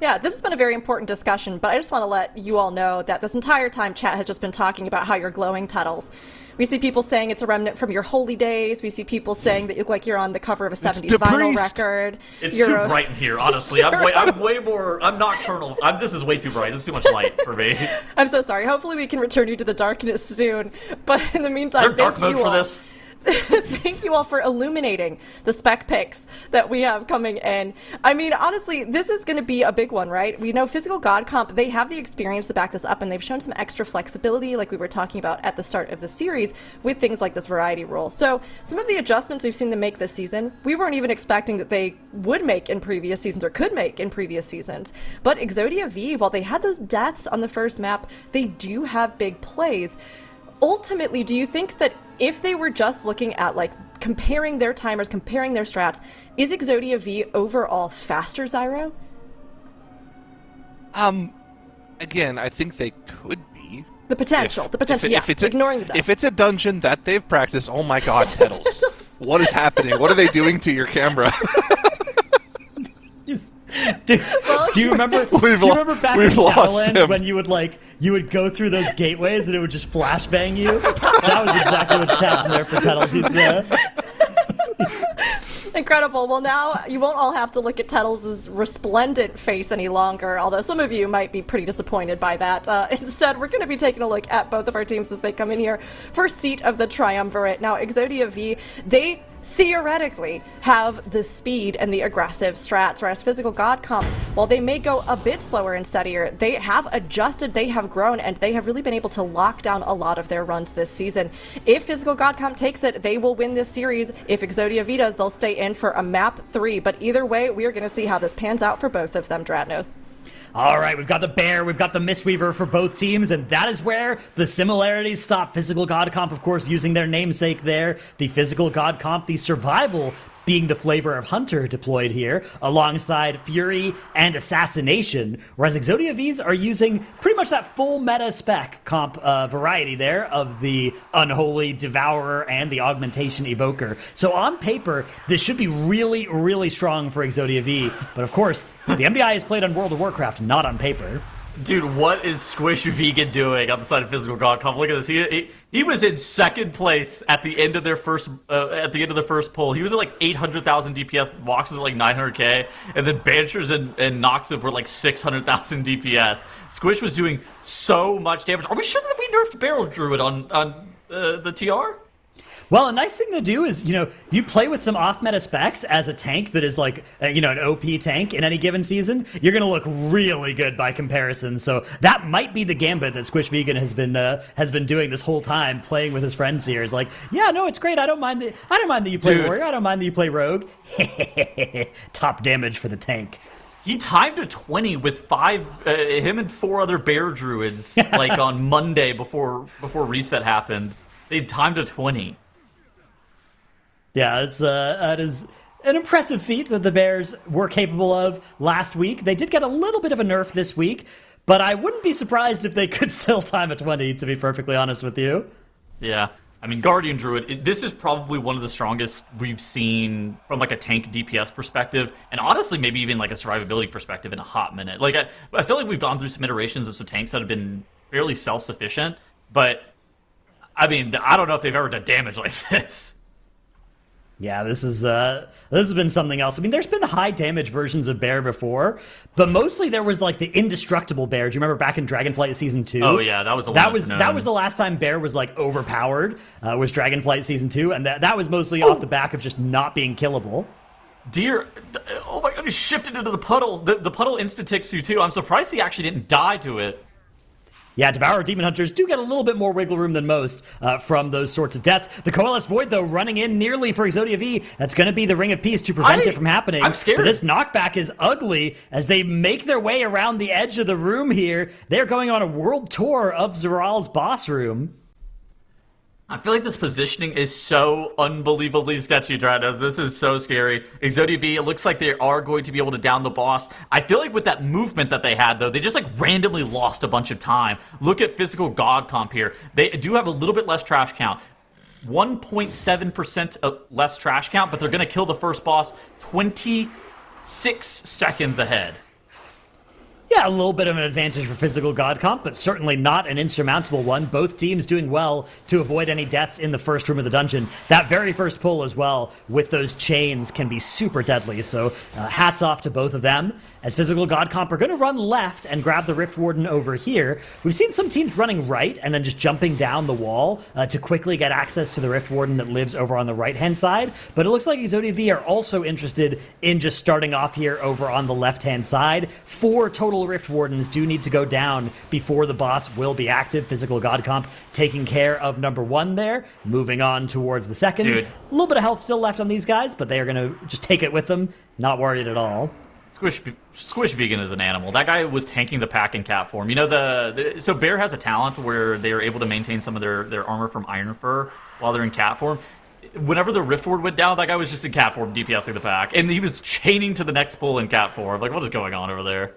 Yeah, this has been a very important discussion, but I just want to let you all know that this entire time chat has just been talking about how you're glowing, Tuttles. We see people saying it's a remnant from your holy days. We see people saying that you look like you're on the cover of a 70s the vinyl priest. record. It's You're too bright in here, honestly. I'm way more. I'm nocturnal. This is way too bright. This is too much light for me. I'm so sorry. Hopefully we can return you to the darkness soon. But in the meantime, Is there dark thank mode you for all. this? Thank you all for illuminating the spec picks that we have coming in. I mean, honestly, this is going to be a big one, right? We know Physical God Comp, they have the experience to back this up, and they've shown some extra flexibility, like we were talking about at the start of the series, with things like this variety rule. So some of the adjustments we've seen them make this season, we weren't even expecting that they would make in previous seasons or could make in previous seasons. But Exodia V, while they had those deaths on the first map, they do have big plays. Ultimately, do you think that if they were just looking at like comparing their timers, comparing their strats, is Exodia V overall faster, Zyro? Again, I think they could be. The potential, yes, it's ignoring the deaths. If it's a dungeon that they've practiced, oh my god, Tettles. What is happening? What are they doing to your camera? Do you remember? Do you remember back in lost Shadowlands him. when you would go through those gateways and it would just flashbang you? That was exactly what's happened there for Tuttles. Incredible. Well, now you won't all have to look at Tettles' resplendent face any longer, although some of you might be pretty disappointed by that. Instead, we're going to be taking a look at both of our teams as they come in here for Seat of the Triumvirate. Now, Exodia V, they theoretically have the speed and the aggressive strats, whereas Physical God Comp, while they may go a bit slower and steadier, they have adjusted, they have grown, and they have really been able to lock down a lot of their runs this season. If Physical God Comp takes it, they will win this series. If Exodia V does, they'll stay in for a map 3. But either way, we are going to see how this pans out for both of them, Dratnos. All right, we've got the Bear, we've got the Mistweaver for both teams, and that is where the similarities stop. Physical God Comp, of course, using their namesake there. The Physical God Comp, the survival being the flavor of Hunter deployed here, alongside Fury and Assassination, whereas Exodia Vs are using pretty much that full meta spec comp variety there of the Unholy Devourer and the Augmentation Evoker. So on paper, this should be really, really strong for Exodia V, but of course, the MDI is played on World of Warcraft, not on paper. Dude, what is Squish Vegan doing on the side of Physical God Comp? Look at this. He was in second place at the end of their first poll. He was at like 800,000 DPS. Vox is at like 900k, and then Banshers and Noxiv were like 600,000 DPS. Squish was doing so much damage. Are we sure that we nerfed Barrel Druid on the TR? Well, a nice thing to do is, you play with some off-meta specs as a tank that is like, an OP tank in any given season, you're going to look really good by comparison. So that might be the gambit that Squish Vegan has been doing this whole time, playing with his friends here. Is like, yeah, no, it's great. I don't mind that you play Dude. Warrior. I don't mind that you play Rogue. Top damage for the tank. He timed a 20 with him and 4 other bear druids, like on Monday before reset happened. They timed a 20. Yeah, that is an impressive feat that the Bears were capable of last week. They did get a little bit of a nerf this week, but I wouldn't be surprised if they could still time a 20, to be perfectly honest with you. Yeah. I mean, Guardian Druid, this is probably one of the strongest we've seen from like a tank DPS perspective, and honestly, maybe even like a survivability perspective in a hot minute. Like, I feel like we've gone through some iterations of some tanks that have been fairly self-sufficient, but I mean, I don't know if they've ever done damage like this. Yeah, this has been something else. I mean, there's been high damage versions of Bear before, but mostly there was like the indestructible Bear. Do you remember back in Dragonflight Season 2? Oh yeah, that was the last time Bear was like overpowered. Was Dragonflight Season 2, and that was mostly off the back of just not being killable. Deer, oh my god, he shifted into the puddle. The puddle insta-ticks you too. I'm surprised he actually didn't die to it. Yeah, Devourer Demon Hunters do get a little bit more wiggle room than most from those sorts of deaths. The Coalesced Void, though, running in nearly for EXODIA V. That's going to be the Ring of Peace to prevent it from happening. I'm scared. But this knockback is ugly as they make their way around the edge of the room here. They're going on a world tour of Zeral's boss room. I feel like this positioning is so unbelievably sketchy, Drados. This is so scary. EXODIA V, it looks like they are going to be able to down the boss. I feel like with that movement that they had, though, they just like randomly lost a bunch of time. Look at Physical God comp here. They do have a little bit less trash count. 1.7% less trash count, but they're going to kill the first boss 26 seconds ahead. Yeah, a little bit of an advantage for Physical God comp, but certainly not an insurmountable one. Both teams doing well to avoid any deaths in the first room of the dungeon. That very first pull as well with those chains can be super deadly, so hats off to both of them. As Physical God comp are going to run left and grab the Rift Warden over here. We've seen some teams running right and then just jumping down the wall to quickly get access to the Rift Warden that lives over on the right-hand side. But it looks like EXODIA V are also interested in just starting off here over on the left-hand side. 4 total Rift Wardens do need to go down before the boss will be active. Physical God comp taking care of number 1 there. Moving on towards the second. Dude. A little bit of health still left on these guys, but they are going to just take it with them. Not worried at all. Squish Vegan is an animal. That guy was tanking the pack in cat form. You know, so Bear has a talent where they are able to maintain some of their armor from Iron Fur while they're in cat form. Whenever the Rift Ward went down, that guy was just in cat form DPSing the pack, and he was chaining to the next pull in cat form. Like, what is going on over there?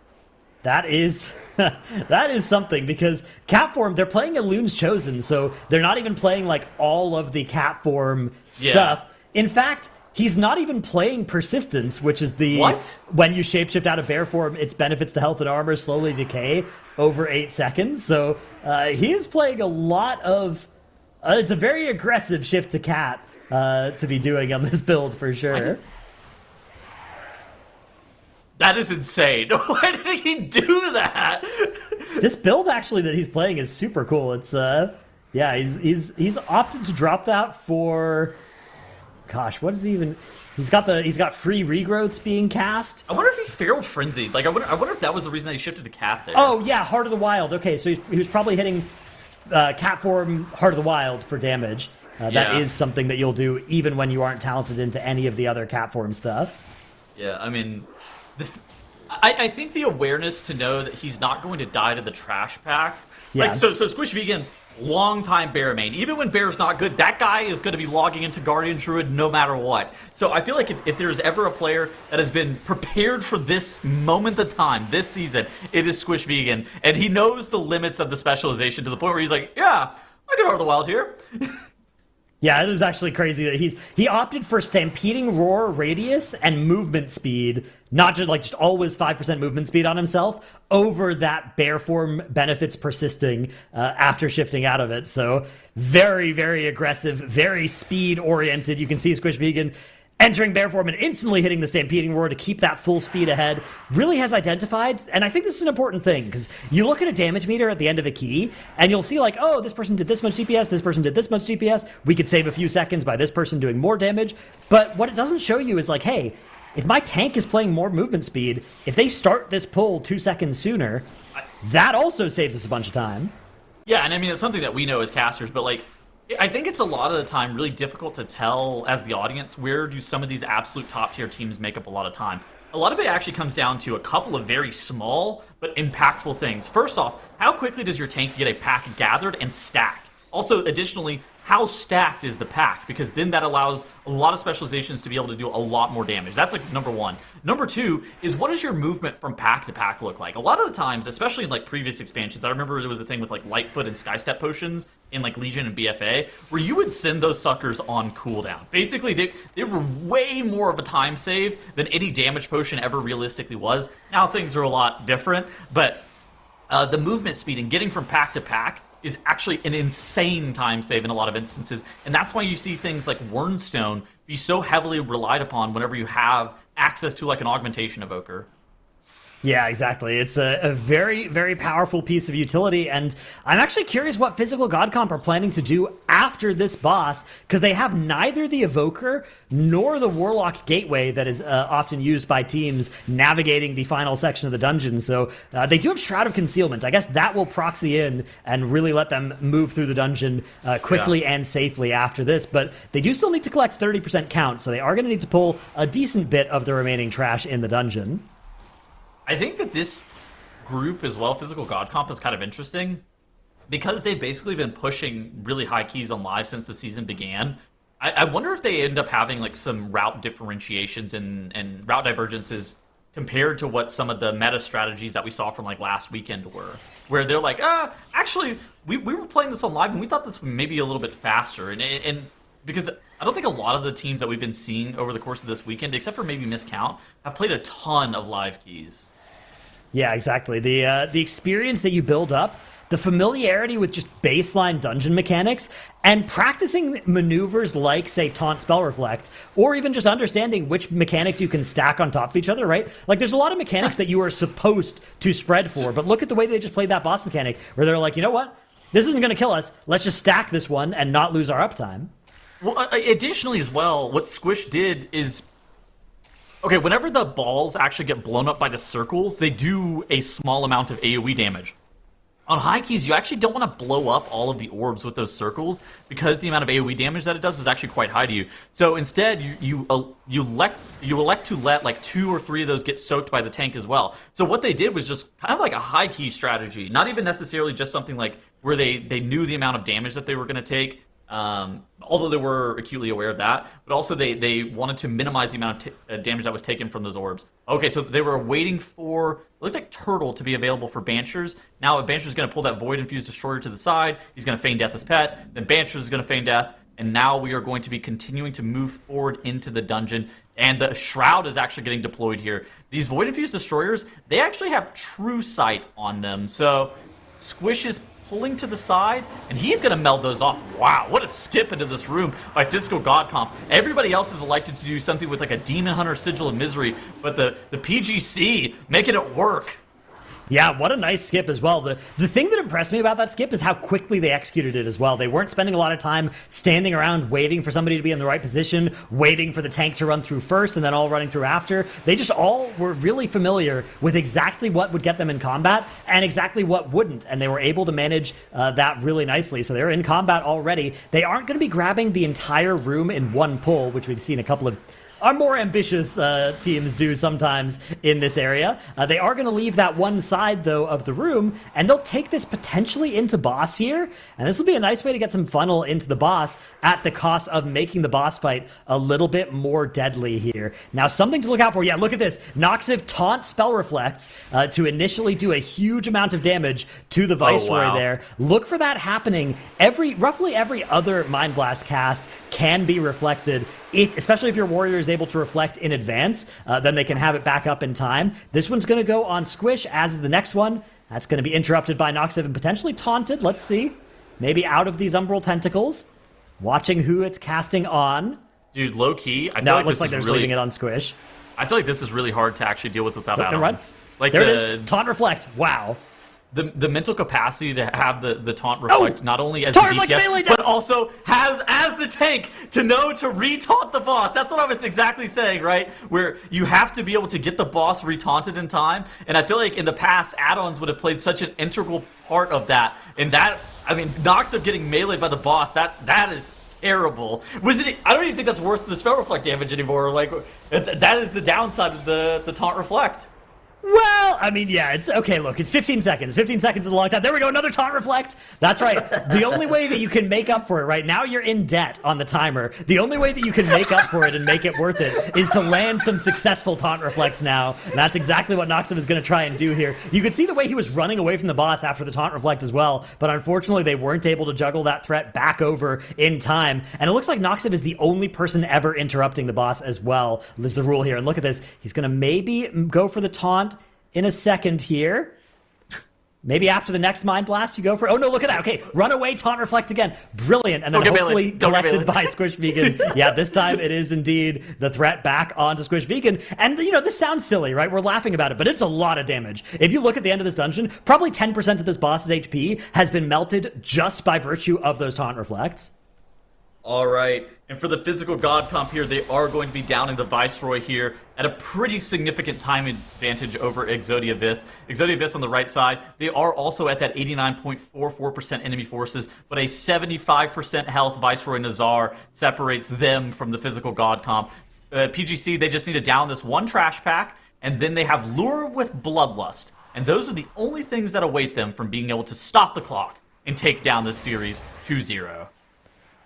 That is that is something, because cat form, they're playing Elun's Chosen, so they're not even playing like all of the cat form stuff. In fact, he's not even playing Persistence, which is the... What? When you shapeshift out of bear form, its benefits to health and armor slowly decay over 8 seconds. So he is playing a lot of... it's a very aggressive shift to cat to be doing on this build, for sure. That is insane. Why did he do that? This build, actually, that he's playing is super cool. It's... yeah, he's opted to drop that for... Gosh, what is he even? He's got free regrowths being cast. I wonder if he Feral Frenzied. Like, I wonder if that was the reason that he shifted to cat there. Oh yeah, Heart of the Wild. Okay, so he was probably hitting cat form Heart of the Wild for damage. That is something that you'll do even when you aren't talented into any of the other cat form stuff. Yeah, I mean, I think the awareness to know that he's not going to die to the trash pack. Yeah. Like, so Squish Vegan, long-time Bear main. Even when Bear's not good, that guy is going to be logging into Guardian Druid no matter what. So I feel like if there's ever a player that has been prepared for this moment of time, this season, it is Squish Vegan. And he knows the limits of the specialization to the point where he's like, yeah, I can Heart of the Wild here. Yeah, it is actually crazy that he opted for Stampeding Roar radius and movement speed, not just always 5% movement speed on himself, over that bear form benefits persisting after shifting out of it. So very, very aggressive, very speed oriented. You can see Squish Vegan entering bear form and instantly hitting the Stampeding Roar to keep that full speed ahead. Really has identified, and I think this is an important thing, because you look at a damage meter at the end of a key, and you'll see like, oh, this person did this much DPS, this person did this much DPS, we could save a few seconds by this person doing more damage. But what it doesn't show you is like, hey, if my tank is playing more movement speed, if they start this pull 2 seconds sooner, that also saves us a bunch of time. Yeah, and I mean, it's something that we know as casters, but like, I think it's a lot of the time really difficult to tell as the audience, where do some of these absolute top tier teams make up a lot of time. a lot of it actually comes down to a couple of very small but impactful things. First off, how quickly does your tank get a pack gathered and stacked? Also, additionally, how stacked is the pack? Because then that allows a lot of specializations to be able to do a lot more damage. That's like number one. Number two is, what does your movement from pack to pack look like? A lot of the times, especially in like previous expansions, I remember there was a thing with like Lightfoot and Skystep potions in like Legion and BFA, where you would send those suckers on cooldown. Basically, they were way more of a time save than any damage potion ever realistically was. Now things are a lot different, but the movement speed and getting from pack to pack is actually an insane time save in a lot of instances, and that's why you see things like Wernstone be so heavily relied upon whenever you have access to like an augmentation evoker. Yeah, exactly. It's a very, very powerful piece of utility, and I'm actually curious what Physical God Comp are planning to do after this boss, because they have neither the Evoker nor the Warlock Gateway that is often used by teams navigating the final section of the dungeon. So they do have Shroud of Concealment. I guess that will proxy in and really let them move through the dungeon quickly and safely after this, but they do still need to collect 30% count, so they are going to need to pull a decent bit of the remaining trash in the dungeon. I think that this group as well, Physical God Comp, is kind of interesting because they've basically been pushing really high keys on live since the season began. I wonder if they end up having like some route differentiations and route divergences compared to what some of the meta strategies that we saw from like last weekend were, where they're like, actually, we were playing this on live and we thought this may be a little bit faster. And because I don't think a lot of the teams that we've been seeing over the course of this weekend, except for maybe Miscount, have played a ton of live keys. Yeah, exactly. The experience that you build up, the familiarity with just baseline dungeon mechanics, and practicing maneuvers like, say, Taunt Spell Reflect, or even just understanding which mechanics you can stack on top of each other, right? Like, there's a lot of mechanics that you are supposed to spread for, but look at the way they just played that boss mechanic, where they're like, you know what? This isn't going to kill us. Let's just stack this one and not lose our uptime. Well, additionally as well, what Squish did is, okay, whenever the balls actually get blown up by the circles, they do a small amount of AoE damage. On high keys, you actually don't want to blow up all of the orbs with those circles because the amount of AoE damage that it does is actually quite high to you. So instead, you elect to let like 2 or 3 of those get soaked by the tank as well. So what they did was just kind of like a high key strategy, not even necessarily just something like where they knew the amount of damage that they were going to take. Although they were acutely aware of that, but also they wanted to minimize the amount of damage that was taken from those orbs. Okay, so they were waiting for, it looked like Turtle to be available for Banchers. Now Bancher's going to pull that Void Infused Destroyer to the side. He's going to feign death as pet. Then Banchers is going to feign death. And now we are going to be continuing to move forward into the dungeon. And the Shroud is actually getting deployed here. These Void Infused Destroyers, they actually have True Sight on them. So Squish is pulling to the side, and he's going to meld those off. Wow, what a skip into this room by Physical God Comp. Everybody else is elected to do something with like a Demon Hunter Sigil of Misery, but the PGC making it work. Yeah, what a nice skip as well. The thing that impressed me about that skip is how quickly they executed it as well. They weren't spending a lot of time standing around waiting for somebody to be in the right position, waiting for the tank to run through first and then all running through after. They just all were really familiar with exactly what would get them in combat and exactly what wouldn't, and they were able to manage that really nicely. So they're in combat already. They aren't going to be grabbing the entire room in one pull, which we've seen a couple of our more ambitious teams do sometimes in this area. They are going to leave that one side, though, of the room, and they'll take this potentially into boss here, and this will be a nice way to get some funnel into the boss at the cost of making the boss fight a little bit more deadly here. Now, something to look out for. Yeah, look at this. Noxiv Taunt Spell Reflects to initially do a huge amount of damage to the Viceroy there. Look for that happening. Roughly every other Mind Blast cast can be reflected, especially if your warrior is able to reflect in advance, then they can have it back up in time. This one's going to go on Squish, as is the next one. That's going to be interrupted by Noxiv and potentially taunted. Let's see. Maybe out of these Umbral Tentacles. Watching who it's casting on. Dude, low key. I feel no, like it looks like they're leaving it on Squish. I feel like this is really hard to actually deal with without add-ons. Like there it is. Taunt Reflect. Wow. The mental capacity to have the taunt reflect not only as the DPS, but also has as the tank to know to re-taunt the boss. That's what I was exactly saying, right? Where you have to be able to get the boss re-taunted in time. And I feel like in the past, add-ons would have played such an integral part of that. And that, I mean, Noxiv getting meleeed by the boss, that is terrible. Was it? I don't even think that's worth the spell reflect damage anymore. Like that is the downside of the taunt reflect. Well, I mean, yeah, it's okay. Look, it's 15 seconds. 15 seconds is a long time. There we go. Another taunt reflect. That's right. The only way that you can make up for it right now, you're in debt on the timer. The only way that you can make up for it and make it worth it is to land some successful taunt reflects now. And that's exactly what Noxum is going to try and do here. You could see the way he was running away from the boss after the taunt reflect as well. But unfortunately, they weren't able to juggle that threat back over in time. And it looks like Noxum is the only person ever interrupting the boss as well. Is the rule here. And look at this. He's going to maybe go for the taunt in a second here. Maybe after the next Mind Blast, you go for... Oh, no, look at that. Okay, run away, taunt reflect again. Brilliant. And then hopefully collected by Squish Vegan. Yeah, this time it is indeed the threat back onto Squish Vegan. And, you know, this sounds silly, right? We're laughing about it, but it's a lot of damage. If you look at the end of this dungeon, probably 10% of this boss's HP has been melted just by virtue of those taunt reflects. All right, and for the physical god comp here, they are going to be downing the Viceroy here at a pretty significant time advantage over EXODIA Vis. EXODIA Vis on the right side, they are also at that 89.44% enemy forces, but a 75% health Viceroy Nazar separates them from the physical god comp. PGC, they just need to down this one trash pack, and then they have Lure with Bloodlust. And those are the only things that await them from being able to stop the clock and take down this series 2-0.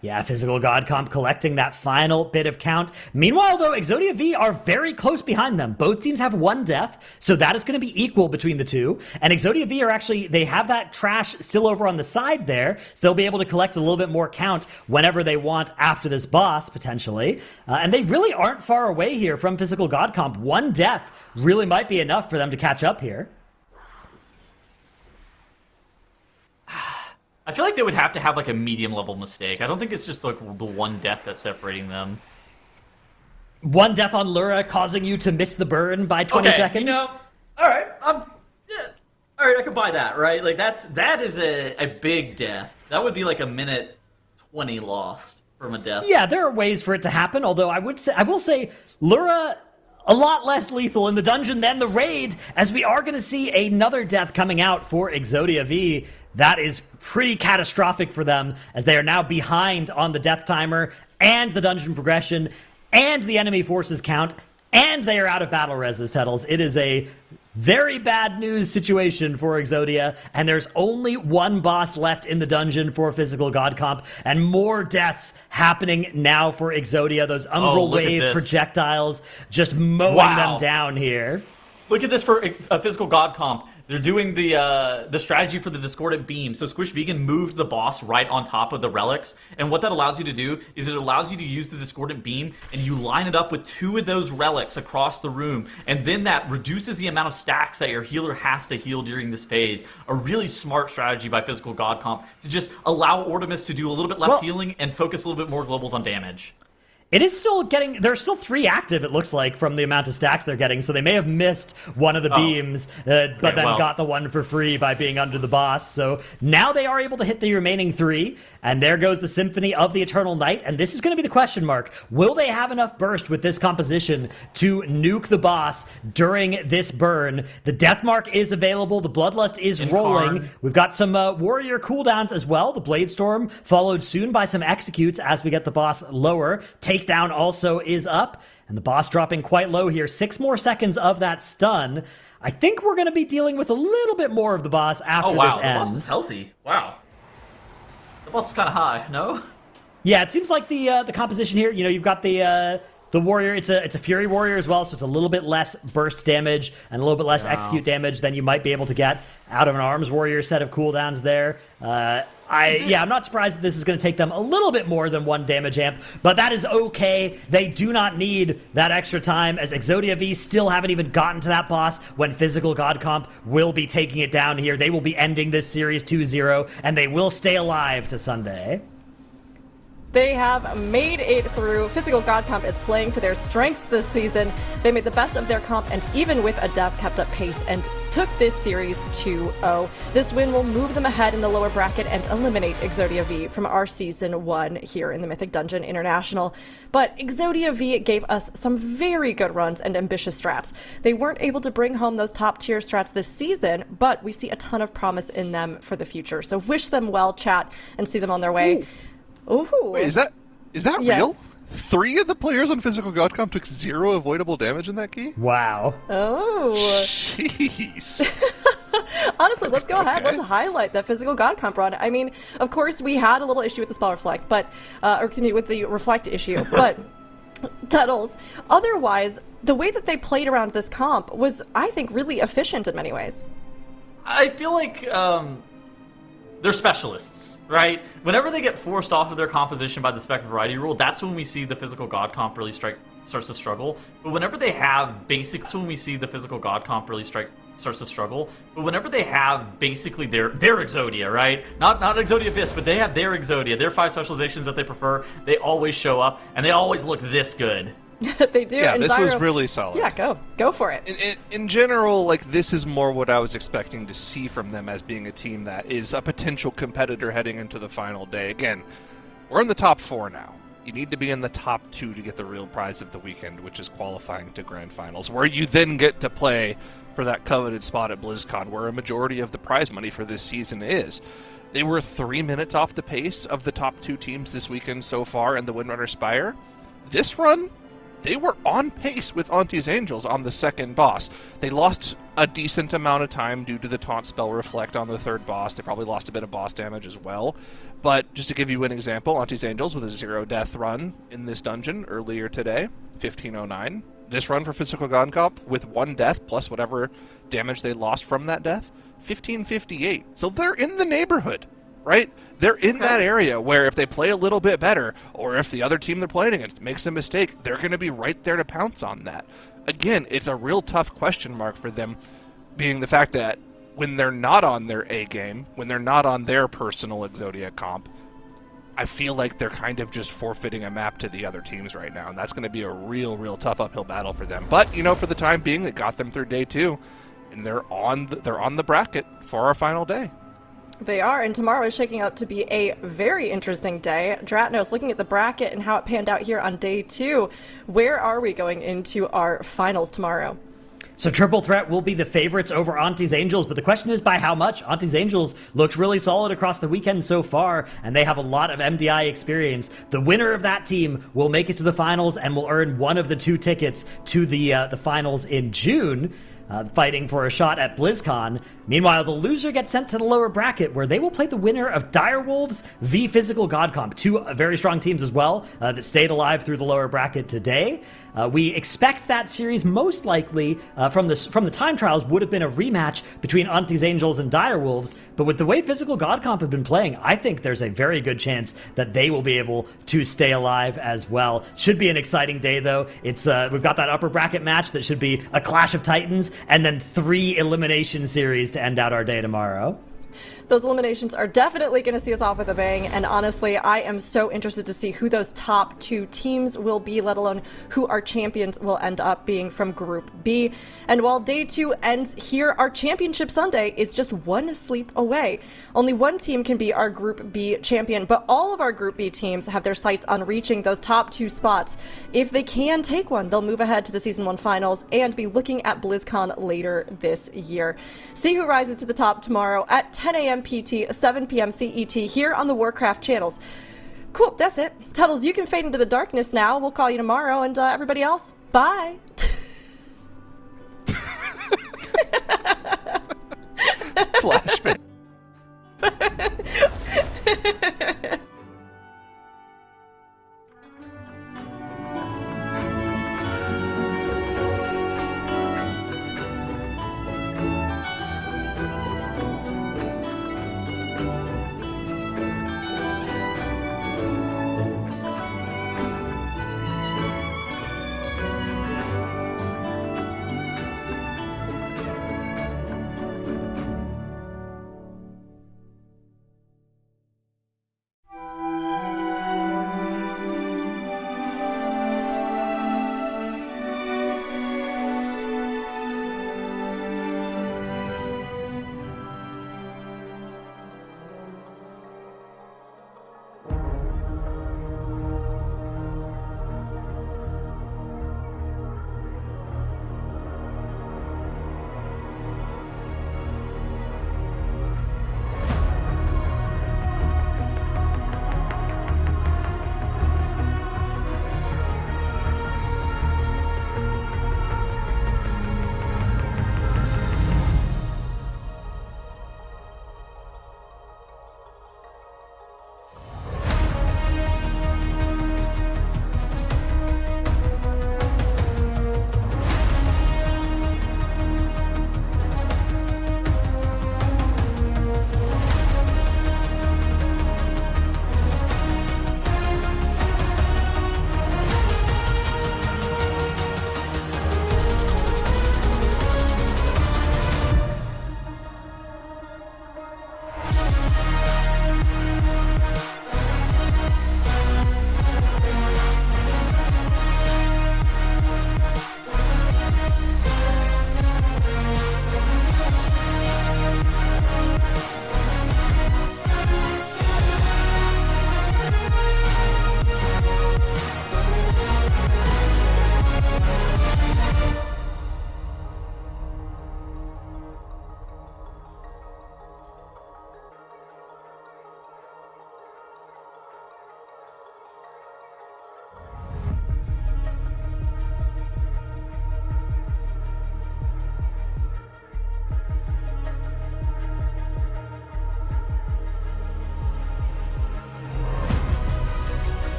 Yeah, Physical God Comp collecting that final bit of count. Meanwhile, though, EXODIA V are very close behind them. Both teams have one death, so that is going to be equal between the two. And EXODIA V are actually, they have that trash still over on the side there, so they'll be able to collect a little bit more count whenever they want after this boss, potentially. And they really aren't far away here from Physical God Comp. One death really might be enough for them to catch up here. I feel like they would have to have like a medium level mistake. I don't think it's just like the one death that's separating them. One death on Lura causing you to miss the burn by 20 seconds? You know, all right, yeah, all right, I could buy that, right? Like that is a big death. That would be like a minute 20 lost from a death. Yeah, there are ways for it to happen, although I will say Lura a lot less lethal in the dungeon than the raid, as we are going to see another death coming out for EXODIA V. That is pretty catastrophic for them, as they are now behind on the death timer and the dungeon progression and the enemy forces count, and they are out of battle res, Tettles. It is a very bad news situation for EXODIA, and there's only one boss left in the dungeon for Physical God Comp, and more deaths happening now for EXODIA. Those Umbral Wave projectiles just mowing them down here. Look at this for a Physical God Comp. They're doing the strategy for the Discordant Beam. So Squish Vegan moved the boss right on top of the relics. And what that allows you to do is it allows you to use the Discordant Beam and you line it up with 2 of those relics across the room. And then that reduces the amount of stacks that your healer has to heal during this phase. A really smart strategy by Physical God Comp to just allow Ortimus to do a little bit less healing and focus a little bit more globals on damage. It is still getting, there's still 3 active, it looks like, from the amount of stacks they're getting, so they may have missed one of the beams, but then got the one for free by being under the boss. So now they are able to hit the remaining 3, and there goes the Symphony of the Eternal Night, and this is going to be the question mark. Will they have enough burst with this composition to nuke the boss during this burn? The Death Mark is available, the Bloodlust is rolling. We've got some warrior cooldowns as well. The Blade Storm followed soon by some executes as we get the boss lower. Takedown also is up, and the boss dropping quite low here. 6 more seconds of that stun. I think we're going to be dealing with a little bit more of the boss after this ends. The boss is healthy. Wow. The boss is kind of high, no? Yeah, it seems like the composition here, you know, you've got the warrior, it's a Fury Warrior as well, so it's a little bit less burst damage and a little bit less execute damage than you might be able to get out of an Arms Warrior set of cooldowns there. I'm not surprised that this is going to take them a little bit more than 1 damage amp, but that is okay. They do not need that extra time, as EXODIA V still haven't even gotten to that boss when Physical God Comp will be taking it down here. They will be ending this series 2-0, and they will stay alive to Sunday. They have made it through. Physical God Comp is playing to their strengths this season. They made the best of their comp, and even with a death, kept up pace and took this series 2-0. This win will move them ahead in the lower bracket and eliminate EXODIA V from our Season 1 here in the Mythic Dungeon International. But EXODIA V gave us some very good runs and ambitious strats. They weren't able to bring home those top-tier strats this season, but we see a ton of promise in them for the future. So wish them well, chat, and see them on their way. Ooh. Wait, is that Is that Yes. real? 3 of the players on Physical God Comp took 0 avoidable damage in that key? Wow. Oh. Jeez. Honestly, let's go ahead. Okay. Let's highlight that physical God comp run. I mean, of course, we had a little issue with the spell reflect, but or excuse me, with the reflect issue. But Tuttles, otherwise, the way that they played around this comp was, I think, really efficient in many ways. I feel like they're specialists, right? Whenever they get forced off of their composition by the spec variety rule, that's when we see the physical god comp really starts to struggle. But whenever they have that's when we see the physical god comp really starts to struggle. But whenever they have basically their Exodia, right? Not Exodia Abyss, but they have their Exodia, their 5 specializations that they prefer, they always show up, and they always look this good. They do. Yeah, and this was Zyro- really solid. Yeah, go for it. In general, like, this is more what I was expecting to see from them as being a team that is a potential competitor heading into the final day. Again, we're in the top 4 now. You need to be in the top 2 to get the real prize of the weekend, which is qualifying to Grand Finals, where you then get to play for that coveted spot at BlizzCon, where a majority of the prize money for this season is. They were 3 minutes off the pace of the top 2 teams this weekend so far in the Windrunner Spire. This run, they were on pace with ANTTIS Angels on the second boss. They lost a decent amount of time due to the taunt spell reflect on the third boss. They probably lost a bit of boss damage as well. But just to give you an example, ANTTIS Angels with a 0 death run in this dungeon earlier today, 1509. This run for Physical God Comp with 1 death plus whatever damage they lost from that death, 1558. So they're in the neighborhood, right? They're in that area where if they play a little bit better, or if the other team they're playing against makes a mistake, they're going to be right there to pounce on that. Again, it's a real tough question mark for them, being the fact that when they're not on their A game, when they're not on their personal Exodia comp, I feel like they're kind of just forfeiting a map to the other teams right now, and that's going to be a real tough uphill battle for them. But, for the time being, it got them through day 2, and they're on the bracket for our final day. They are, and tomorrow is shaking out to be a very interesting day. Dratnos, looking at the bracket and how it panned out here on day 2, where are we going into our finals tomorrow? So Triple Threat will be the favorites over ANTTIS Angels, but the question is by how much? ANTTIS Angels looked really solid across the weekend so far, and they have a lot of MDI experience. The winner of that team will make it to the finals and will earn one of the 2 tickets to the finals in June. Fighting for a shot at BlizzCon. Meanwhile, the loser gets sent to the lower bracket, where they will play the winner of Direwolves v Physical God Comp. 2 very strong teams as well that stayed alive through the lower bracket today. We expect that series most likely from the time trials would have been a rematch between ANTTIS Angels and Direwolves, but with the way Physical God Comp have been playing, I think there's a very good chance that they will be able to stay alive as well. Should be an exciting day though. It's we've got that upper bracket match that should be a clash of titans, and then 3 elimination series to end out our day tomorrow. Those eliminations are definitely going to see us off with a bang, and honestly, I am so interested to see who those top 2 teams will be, let alone who our champions will end up being from Group B. And while day 2 ends here, our Championship Sunday is just 1 sleep away. Only 1 team can be our Group B champion, but all of our Group B teams have their sights on reaching those top 2 spots. If they can take one, they'll move ahead to the Season 1 finals and be looking at BlizzCon later this year. See who rises to the top tomorrow at 10 a.m. PT, 7 p.m. CET here on the Warcraft channels. Cool, that's it. Tuttles, you can fade into the darkness now. We'll call you tomorrow, and everybody else, bye.